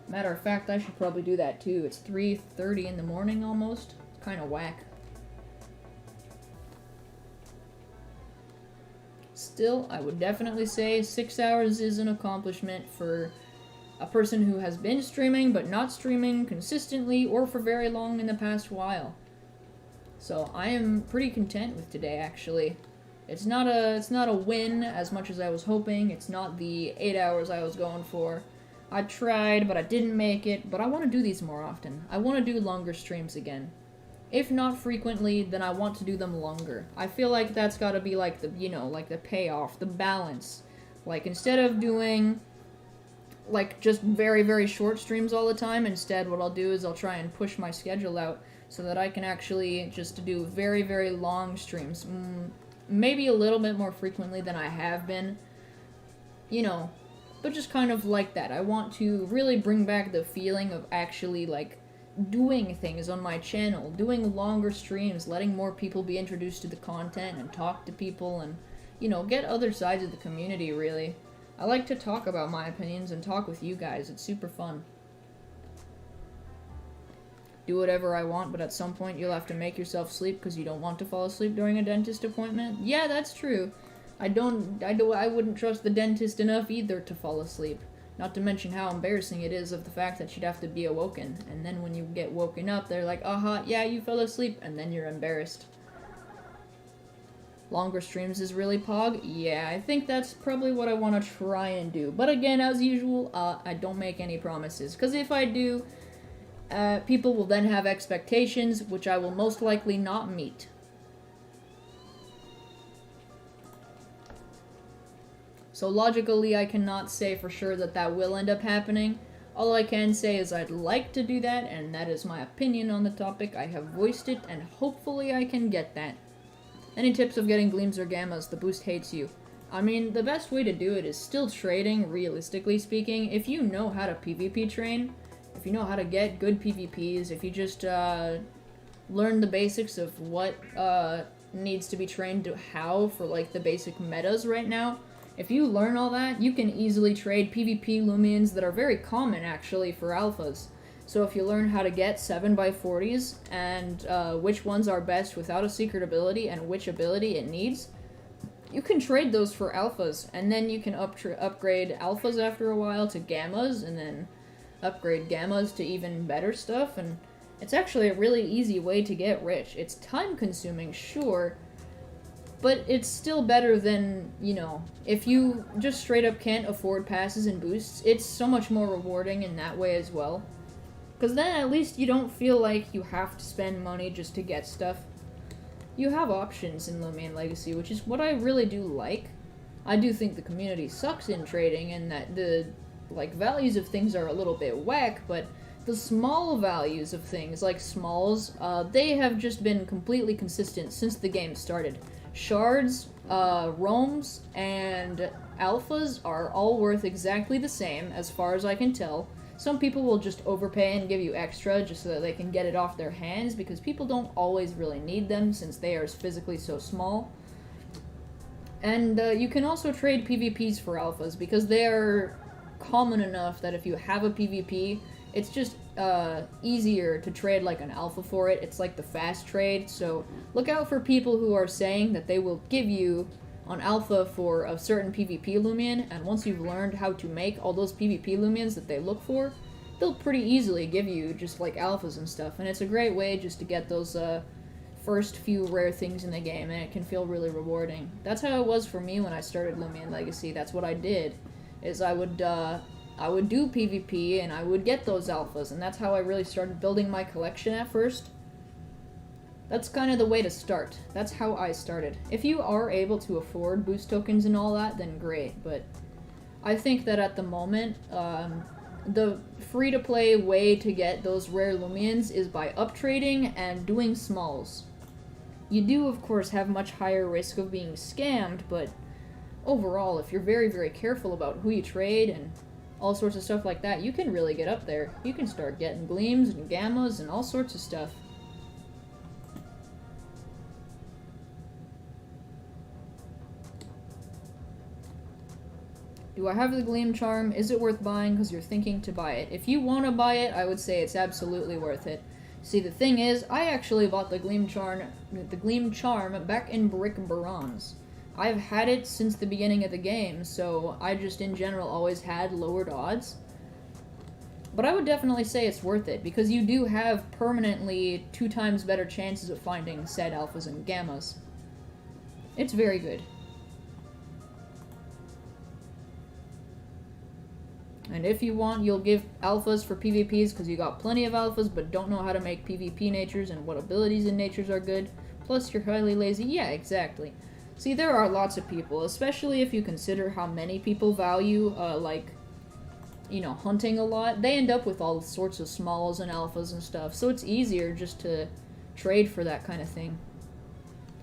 Matter of fact, I should probably do that too. It's 3:30 in the morning almost. It's kinda whack. Still, I would definitely say 6 hours is an accomplishment for a person who has been streaming but not streaming consistently or for very long in the past while. So I am pretty content with today, actually. It's not a win as much as I was hoping. It's not the 8 hours I was going for. I tried, but I didn't make it. But I want to do these more often. I want to do longer streams again. If not frequently, then I want to do them longer. I feel like that's got to be like the, like the payoff, the balance. Like, instead of doing, like, just very, very short streams all the time, instead what I'll do is I'll try and push my schedule out so that I can actually just do very, very long streams. Maybe a little bit more frequently than I have been. But just kind of like that. I want to really bring back the feeling of actually, like, doing things on my channel, doing longer streams, letting more people be introduced to the content and talk to people and, get other sides of the community, really. I like to talk about my opinions and talk with you guys. It's super fun. Do whatever I want, but at some point you'll have to make yourself sleep because you don't want to fall asleep during a dentist appointment. Yeah, that's true. I wouldn't trust the dentist enough either to fall asleep. Not to mention how embarrassing it is of the fact that you'd have to be awoken. And then when you get woken up, they're like, yeah, you fell asleep. And then you're embarrassed. Longer streams is really pog? Yeah, I think that's probably what I want to try and do. But again, as usual, I don't make any promises. Because if I do, people will then have expectations, which I will most likely not meet. So logically, I cannot say for sure that that will end up happening. All I can say is I'd like to do that, and that is my opinion on the topic. I have voiced it, and hopefully I can get that. Any tips of getting gleams or gammas? The boost hates you. I mean, the best way to do it is still trading, realistically speaking. If you know how to PvP train, if you know how to get good PvPs, if you just learn the basics of what needs to be trained to how for, like, the basic metas right now, if you learn all that, you can easily trade PvP Loomians that are very common, actually, for alphas. So if you learn how to get 7x40s, and which ones are best without a secret ability, and which ability it needs, you can trade those for alphas, and then you can upgrade alphas after a while to gammas, and then upgrade gammas to even better stuff, and it's actually a really easy way to get rich. It's time-consuming, sure, but it's still better than, if you just straight up can't afford passes and boosts, it's so much more rewarding in that way as well. Because then at least you don't feel like you have to spend money just to get stuff. You have options in Loomian Legacy, which is what I really do like. I do think the community sucks in trading and that the, values of things are a little bit whack, but the small values of things, like smalls, they have just been completely consistent since the game started. Shards, roams, and alphas are all worth exactly the same, as far as I can tell. Some people will just overpay and give you extra just so that they can get it off their hands, because people don't always really need them since they are physically so small. And you can also trade PvPs for alphas, because they are common enough that if you have a PvP, it's just easier to trade like an alpha for it. It's like the fast trade, so look out for people who are saying that they will give you an alpha for a certain PvP Loomian, and once you've learned how to make all those PvP Loomians that they look for, they'll pretty easily give you just like alphas and stuff, and it's a great way just to get those first few rare things in the game, and it can feel really rewarding. That's how it was for me when I started Loomian Legacy. That's what I did, is I would do PvP, and I would get those alphas, and that's how I really started building my collection at first. That's kind of the way to start. That's how I started. If you are able to afford boost tokens and all that, then great, but I think that at the moment, the free-to-play way to get those rare Loomians is by uptrading and doing smalls. You do, of course, have much higher risk of being scammed, but overall, if you're very, very careful about who you trade and all sorts of stuff like that, you can really get up there. You can start getting gleams and gammas and all sorts of stuff. Do I have the Gleam Charm? Is it worth buying because you're thinking to buy it? If you want to buy it, I would say it's absolutely worth it. See, the thing is, I actually bought the Gleam Charm back in Brick Bronze. I've had it since the beginning of the game, so I just in general always had lowered odds. But I would definitely say it's worth it, because you do have permanently 2 times better chances of finding said alphas and gammas. It's very good. And if you want, you'll give alphas for PvPs because you got plenty of alphas but don't know how to make PvP natures and what abilities in natures are good. Plus you're highly lazy. Yeah, exactly. See, there are lots of people, especially if you consider how many people value, hunting a lot. They end up with all sorts of smalls and alphas and stuff, so it's easier just to trade for that kind of thing.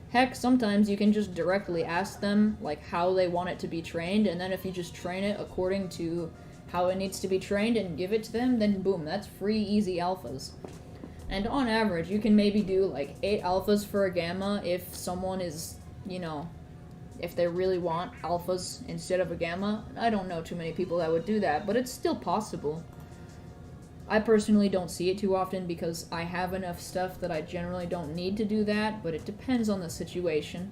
Heck, sometimes you can just directly ask them, like, how they want it to be trained, and then if you just train it according to how it needs to be trained and give it to them, then boom, that's free, easy alphas. And on average, you can maybe do, like, 8 alphas for a gamma if someone is, if they really want alphas instead of a gamma. I don't know too many people that would do that, but it's still possible. I personally don't see it too often because I have enough stuff that I generally don't need to do that, but it depends on the situation.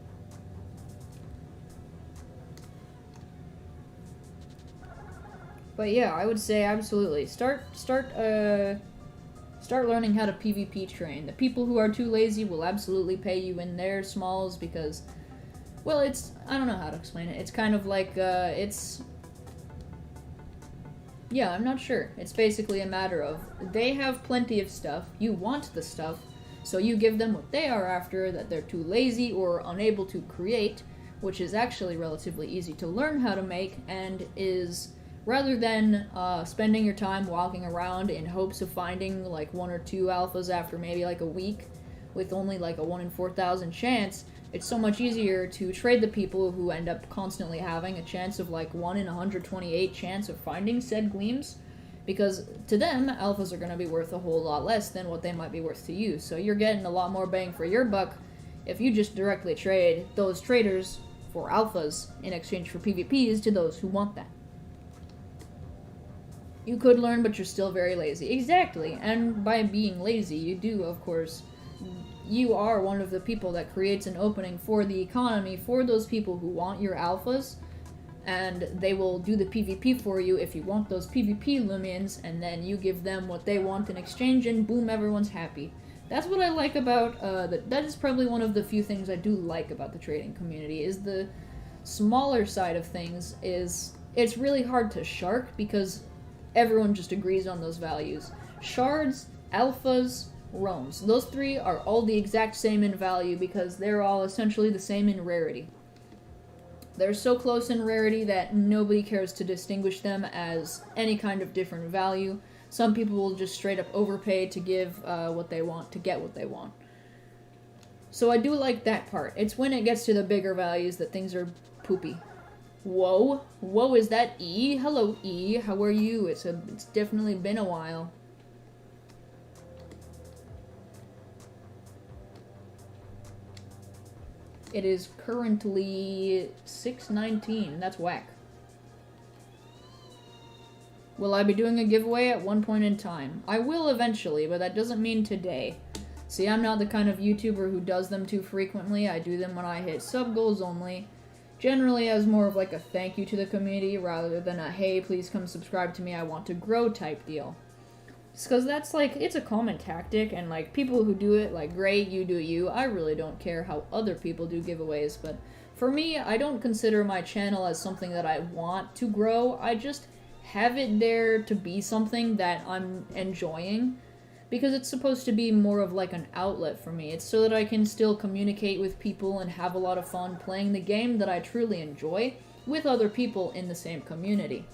But yeah, I would say absolutely. Start learning how to PvP train. The people who are too lazy will absolutely pay you in their smalls because, well, I don't know how to explain it. It's kind of like, yeah, I'm not sure. It's basically a matter of, they have plenty of stuff, you want the stuff, so you give them what they are after, that they're too lazy or unable to create, which is actually relatively easy to learn how to make, and is, rather than spending your time walking around in hopes of finding like 1 or 2 alphas after maybe like a week with only like a 1 in 4,000 chance, it's so much easier to trade the people who end up constantly having a chance of like 1 in 128 chance of finding said gleams, because to them, alphas are going to be worth a whole lot less than what they might be worth to you, so you're getting a lot more bang for your buck if you just directly trade those traders for alphas in exchange for PvPs to those who want that. You could learn, but you're still very lazy. Exactly, and by being lazy, you do, of course, you are one of the people that creates an opening for the economy for those people who want your alphas, and they will do the PvP for you if you want those PvP Loomians, and then you give them what they want in exchange, and boom, everyone's happy. That's what I like about, that is probably one of the few things I do like about the trading community, is the smaller side of things is, it's really hard to shark, because everyone just agrees on those values. Shards, alphas, roams. Those 3 are all the exact same in value because they're all essentially the same in rarity. They're so close in rarity that nobody cares to distinguish them as any kind of different value. Some people will just straight up overpay to give what they want to get what they want. So I do like that part. It's when it gets to the bigger values that things are poopy. Whoa. Whoa, is that E? Hello, E. How are you? It's definitely been a while. It is currently 6:19. That's whack. Will I be doing a giveaway at one point in time? I will eventually, but that doesn't mean today. See, I'm not the kind of YouTuber who does them too frequently. I do them when I hit sub goals only. Generally as more of like a thank you to the community rather than a hey, please come subscribe to me, I want to grow type deal. It's because that's like, it's a common tactic, and like people who do it, like great, you do you. I really don't care how other people do giveaways, but for me, I don't consider my channel as something that I want to grow. I just have it there to be something that I'm enjoying, because it's supposed to be more of like an outlet for me. It's so that I can still communicate with people and have a lot of fun playing the game that I truly enjoy, with other people in the same community.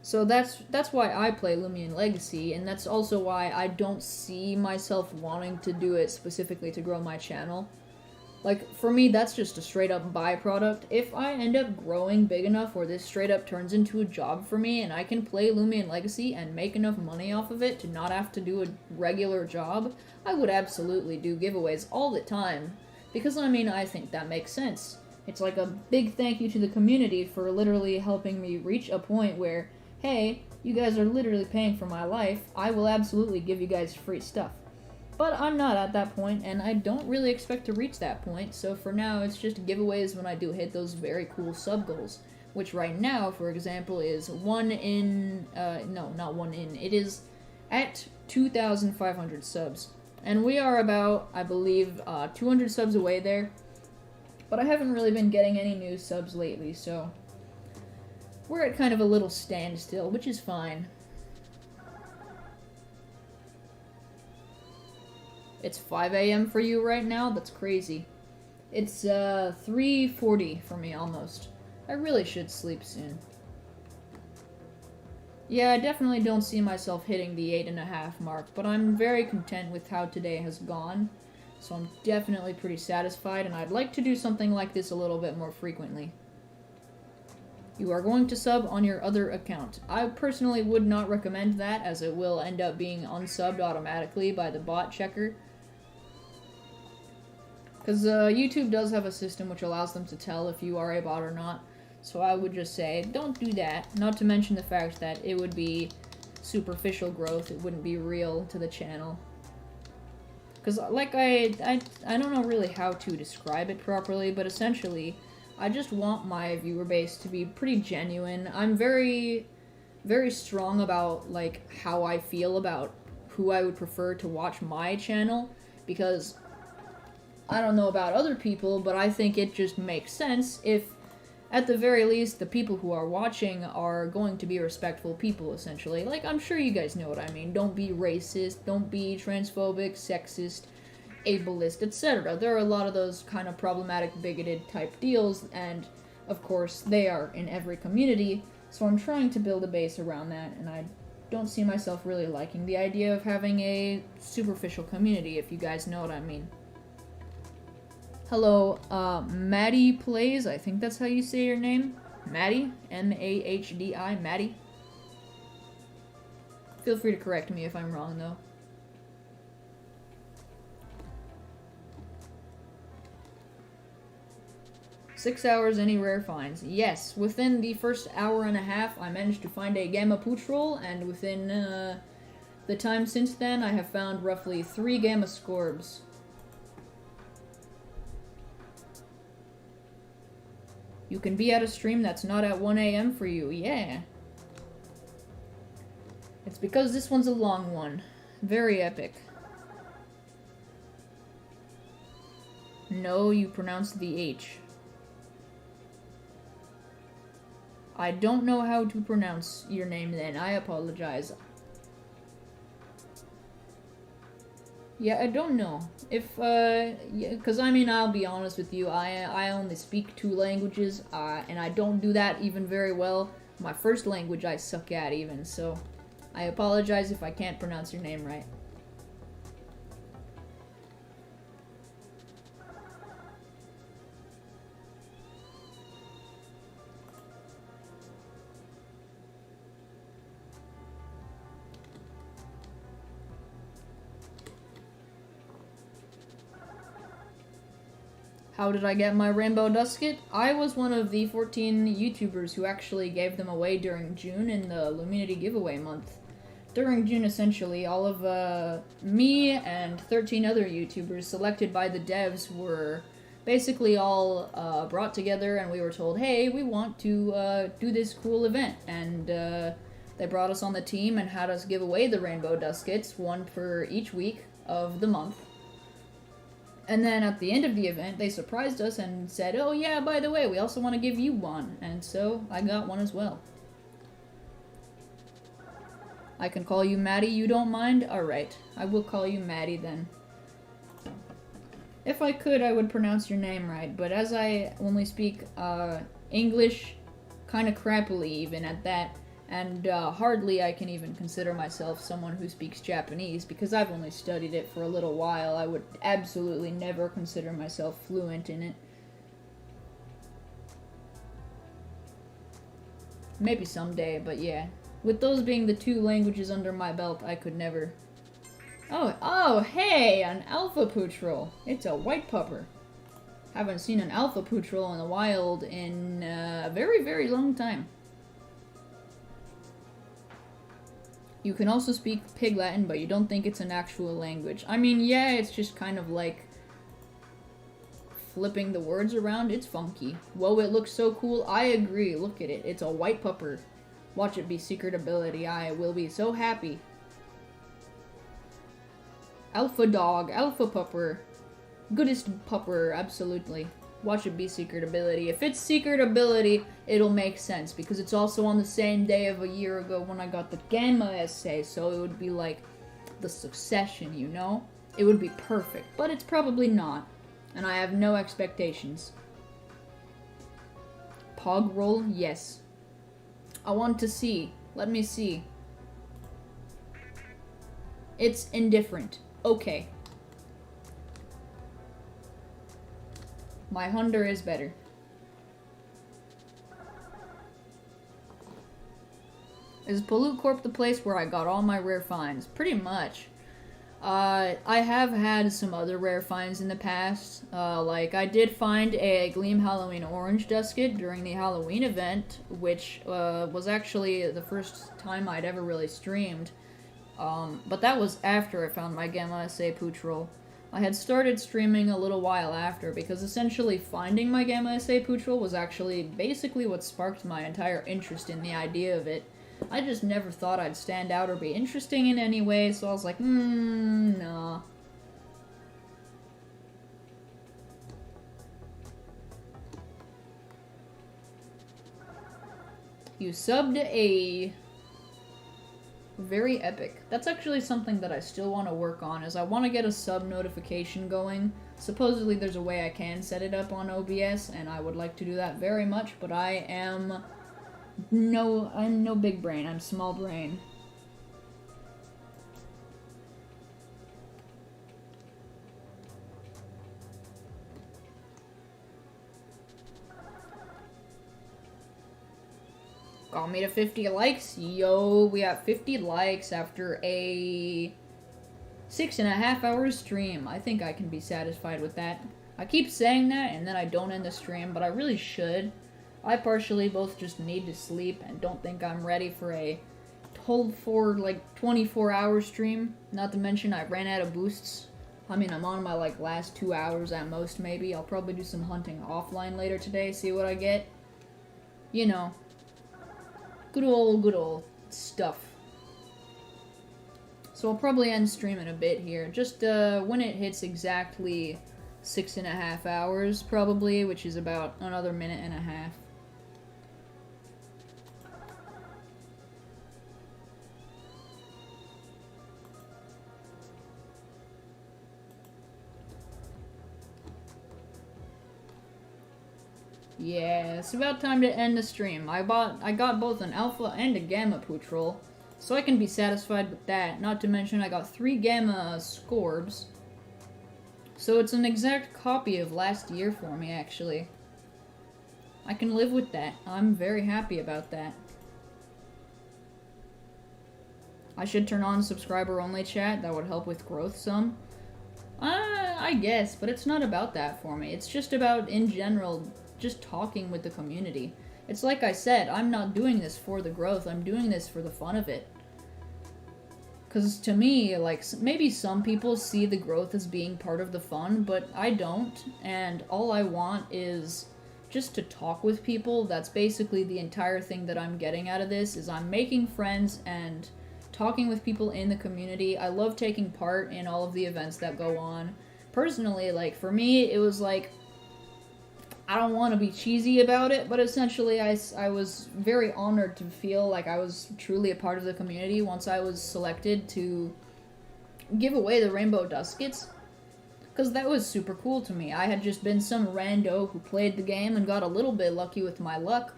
So that's why I play Loomian Legacy, and that's also why I don't see myself wanting to do it specifically to grow my channel. Like, for me, that's just a straight up byproduct. If I end up growing big enough where this straight up turns into a job for me and I can play Loomian Legacy and make enough money off of it to not have to do a regular job, I would absolutely do giveaways all the time. Because, I mean, I think that makes sense. It's like a big thank you to the community for literally helping me reach a point where, hey, you guys are literally paying for my life, I will absolutely give you guys free stuff. But I'm not at that point, and I don't really expect to reach that point, so for now it's just giveaways when I do hit those very cool sub goals. Which right now, for example, is it is at 2,500 subs. And we are about, I believe, 200 subs away there. But I haven't really been getting any new subs lately, so we're at kind of a little standstill, which is fine. It's 5 a.m. for you right now? That's crazy. It's 3:40 for me almost. I really should sleep soon. Yeah, I definitely don't see myself hitting the 8.5 mark, but I'm very content with how today has gone. So I'm definitely pretty satisfied, and I'd like to do something like this a little bit more frequently. You are going to sub on your other account. I personally would not recommend that, as it will end up being unsubbed automatically by the bot checker. Because YouTube does have a system which allows them to tell if you are a bot or not. So I would just say, don't do that. Not to mention the fact that it would be superficial growth. It wouldn't be real to the channel. Because, like, I don't know really how to describe it properly, but essentially, I just want my viewer base to be pretty genuine. I'm very, very strong about, like, how I feel about who I would prefer to watch my channel, because I don't know about other people, but I think it just makes sense if, at the very least, the people who are watching are going to be respectful people, essentially. Like, I'm sure you guys know what I mean. Don't be racist, don't be transphobic, sexist, ableist, etc. There are a lot of those kind of problematic, bigoted type deals, and, of course, they are in every community, so I'm trying to build a base around that, and I don't see myself really liking the idea of having a superficial community, if you guys know what I mean. Hello, Maddie Plays, I think that's how you say your name. Maddie? M-A-H-D-I, Maddie? Feel free to correct me if I'm wrong, though. "6 hours, any rare finds?" Yes, within the first hour and a half, I managed to find a Gamma Pootrol, and within the time since then, I have found roughly 3 Gamma Scorbs. You can be at a stream that's not at 1 a.m. for you, yeah. It's because this one's a long one. Very epic. No, you pronounced the H. I don't know how to pronounce your name then. I apologize. Yeah, I don't know. If, yeah, because, I mean, I'll be honest with you, I only speak 2 languages, and I don't do that even very well. My first language I suck at even, so I apologize if I can't pronounce your name right. How did I get my Rainbow Dusket? I was one of the 14 YouTubers who actually gave them away during June in the Luminity giveaway month. During June, essentially, all of me and 13 other YouTubers selected by the devs were basically all brought together, and we were told, hey, we want to do this cool event. And they brought us on the team and had us give away the Rainbow Duskets, one for each week of the month. And then at the end of the event, they surprised us and said, oh yeah, by the way, we also want to give you one. And so I got one as well. I can call you Maddie, you don't mind? Alright, I will call you Maddie then. If I could, I would pronounce your name right, but as I only speak English kind of crappily even at that, and hardly I can even consider myself someone who speaks Japanese because I've only studied it for a little while. I would absolutely never consider myself fluent in it. Maybe someday, but yeah. With those being the 2 languages under my belt, I could never... Oh, hey! An alpha pootrel! It's a white pupper. Haven't seen an alpha pootrel in the wild in a very, very long time. You can also speak Pig Latin, but you don't think it's an actual language. I mean, yeah, it's just kind of like flipping the words around. It's funky. Whoa, it looks so cool. I agree. Look at it. It's a white pupper. Watch it be secret ability. I will be so happy. Alpha dog. Alpha pupper. Goodest pupper. Absolutely. Watch it be secret ability. If it's secret ability, it'll make sense because it's also on the same day of a year ago when I got the Gamma essay, so it would be like the succession, you know? It would be perfect, but it's probably not, and I have no expectations. Pog roll? Yes. I want to see. Let me see. It's indifferent. Okay. My Hunter is better. Is Pollute Corp the place where I got all my rare finds? Pretty much. I have had some other rare finds in the past. Like, I did find a Gleam Halloween Orange Dusket during the Halloween event, which was actually the first time I'd ever really streamed. But that was after I found my Gamma SA Pootrel. I had started streaming a little while after, because essentially finding my Gamma SA Pootrel was actually basically what sparked my entire interest in the idea of it. I just never thought I'd stand out or be interesting in any way, so I was like, nah. You subbed a... Very epic. That's actually something that I still want to work on, is I want to get a sub notification going. Supposedly there's a way I can set it up on OBS, and I would like to do that very much, but I'm no big brain, I'm small brain. Got me to 50 likes. Yo, we got 50 likes after a 6.5 hour stream. I think I can be satisfied with that. I keep saying that and then I don't end the stream, but I really should. I partially both just need to sleep and don't think I'm ready for a whole 24 hour stream. Not to mention I ran out of boosts. I mean, I'm on my last 2 hours at most maybe. I'll probably do some hunting offline later today, see what I get. You know. Good old stuff. So I'll probably end stream in a bit here. Just when it hits exactly 6.5 hours, probably, which is about another minute and a half. Yeah, it's about time to end the stream. I got both an alpha and a gamma pootrel, so I can be satisfied with that. Not to mention I got 3 gamma scorbs. So it's an exact copy of last year for me, actually. I can live with that. I'm very happy about that. I should turn on subscriber-only chat. That would help with growth some. I guess, but it's not about that for me. It's just about, in general, just talking with the community. It's like I said, I'm not doing this for the growth, I'm doing this for the fun of it. Because to me, maybe some people see the growth as being part of the fun, but I don't, and all I want is just to talk with people. That's basically the entire thing that I'm getting out of this, is I'm making friends and talking with people in the community. I love taking part in all of the events that go on. Personally, for me, it was I don't want to be cheesy about it, but essentially I was very honored to feel like I was truly a part of the community once I was selected to give away the Rainbow Duskets. Because that was super cool to me. I had just been some rando who played the game and got a little bit lucky with my luck.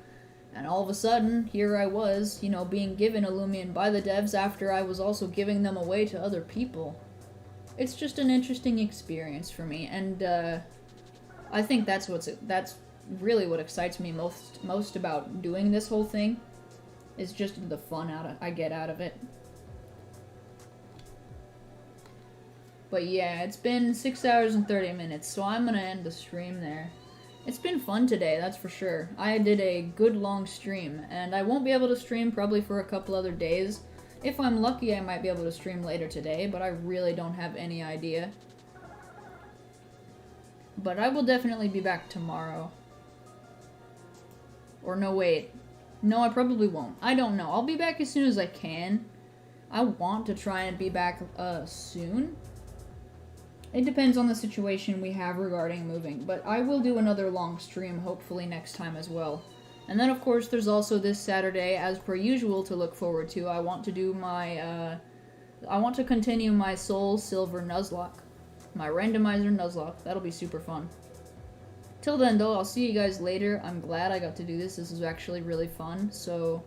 And all of a sudden, here I was, being given a Loomian by the devs after I was also giving them away to other people. It's just an interesting experience for me, and I think that's really what excites me most about doing this whole thing. Is just the fun I get out of it. But yeah, it's been 6 hours and 30 minutes, so I'm gonna end the stream there. It's been fun today, that's for sure. I did a good long stream, and I won't be able to stream probably for a couple other days. If I'm lucky, I might be able to stream later today, but I really don't have any idea. But I will definitely be back tomorrow. Or no, wait. No, I probably won't. I don't know. I'll be back as soon as I can. I want to try and be back soon. It depends on the situation we have regarding moving, but I will do another long stream hopefully next time as well. And then of course there's also this Saturday, as per usual, to look forward to. I want to do my, I want to continue my Soul Silver Nuzlocke. My randomizer Nuzlocke. That'll be super fun. Till then though, I'll see you guys later. I'm glad I got to do this. This is actually really fun, so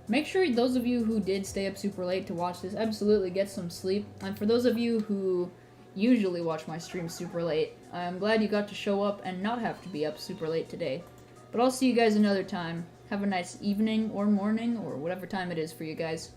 make sure those of you who did stay up super late to watch this absolutely get some sleep. And for those of you who usually watch my streams super late, I'm glad you got to show up and not have to be up super late today. But I'll see you guys another time. Have a nice evening or morning or whatever time it is for you guys.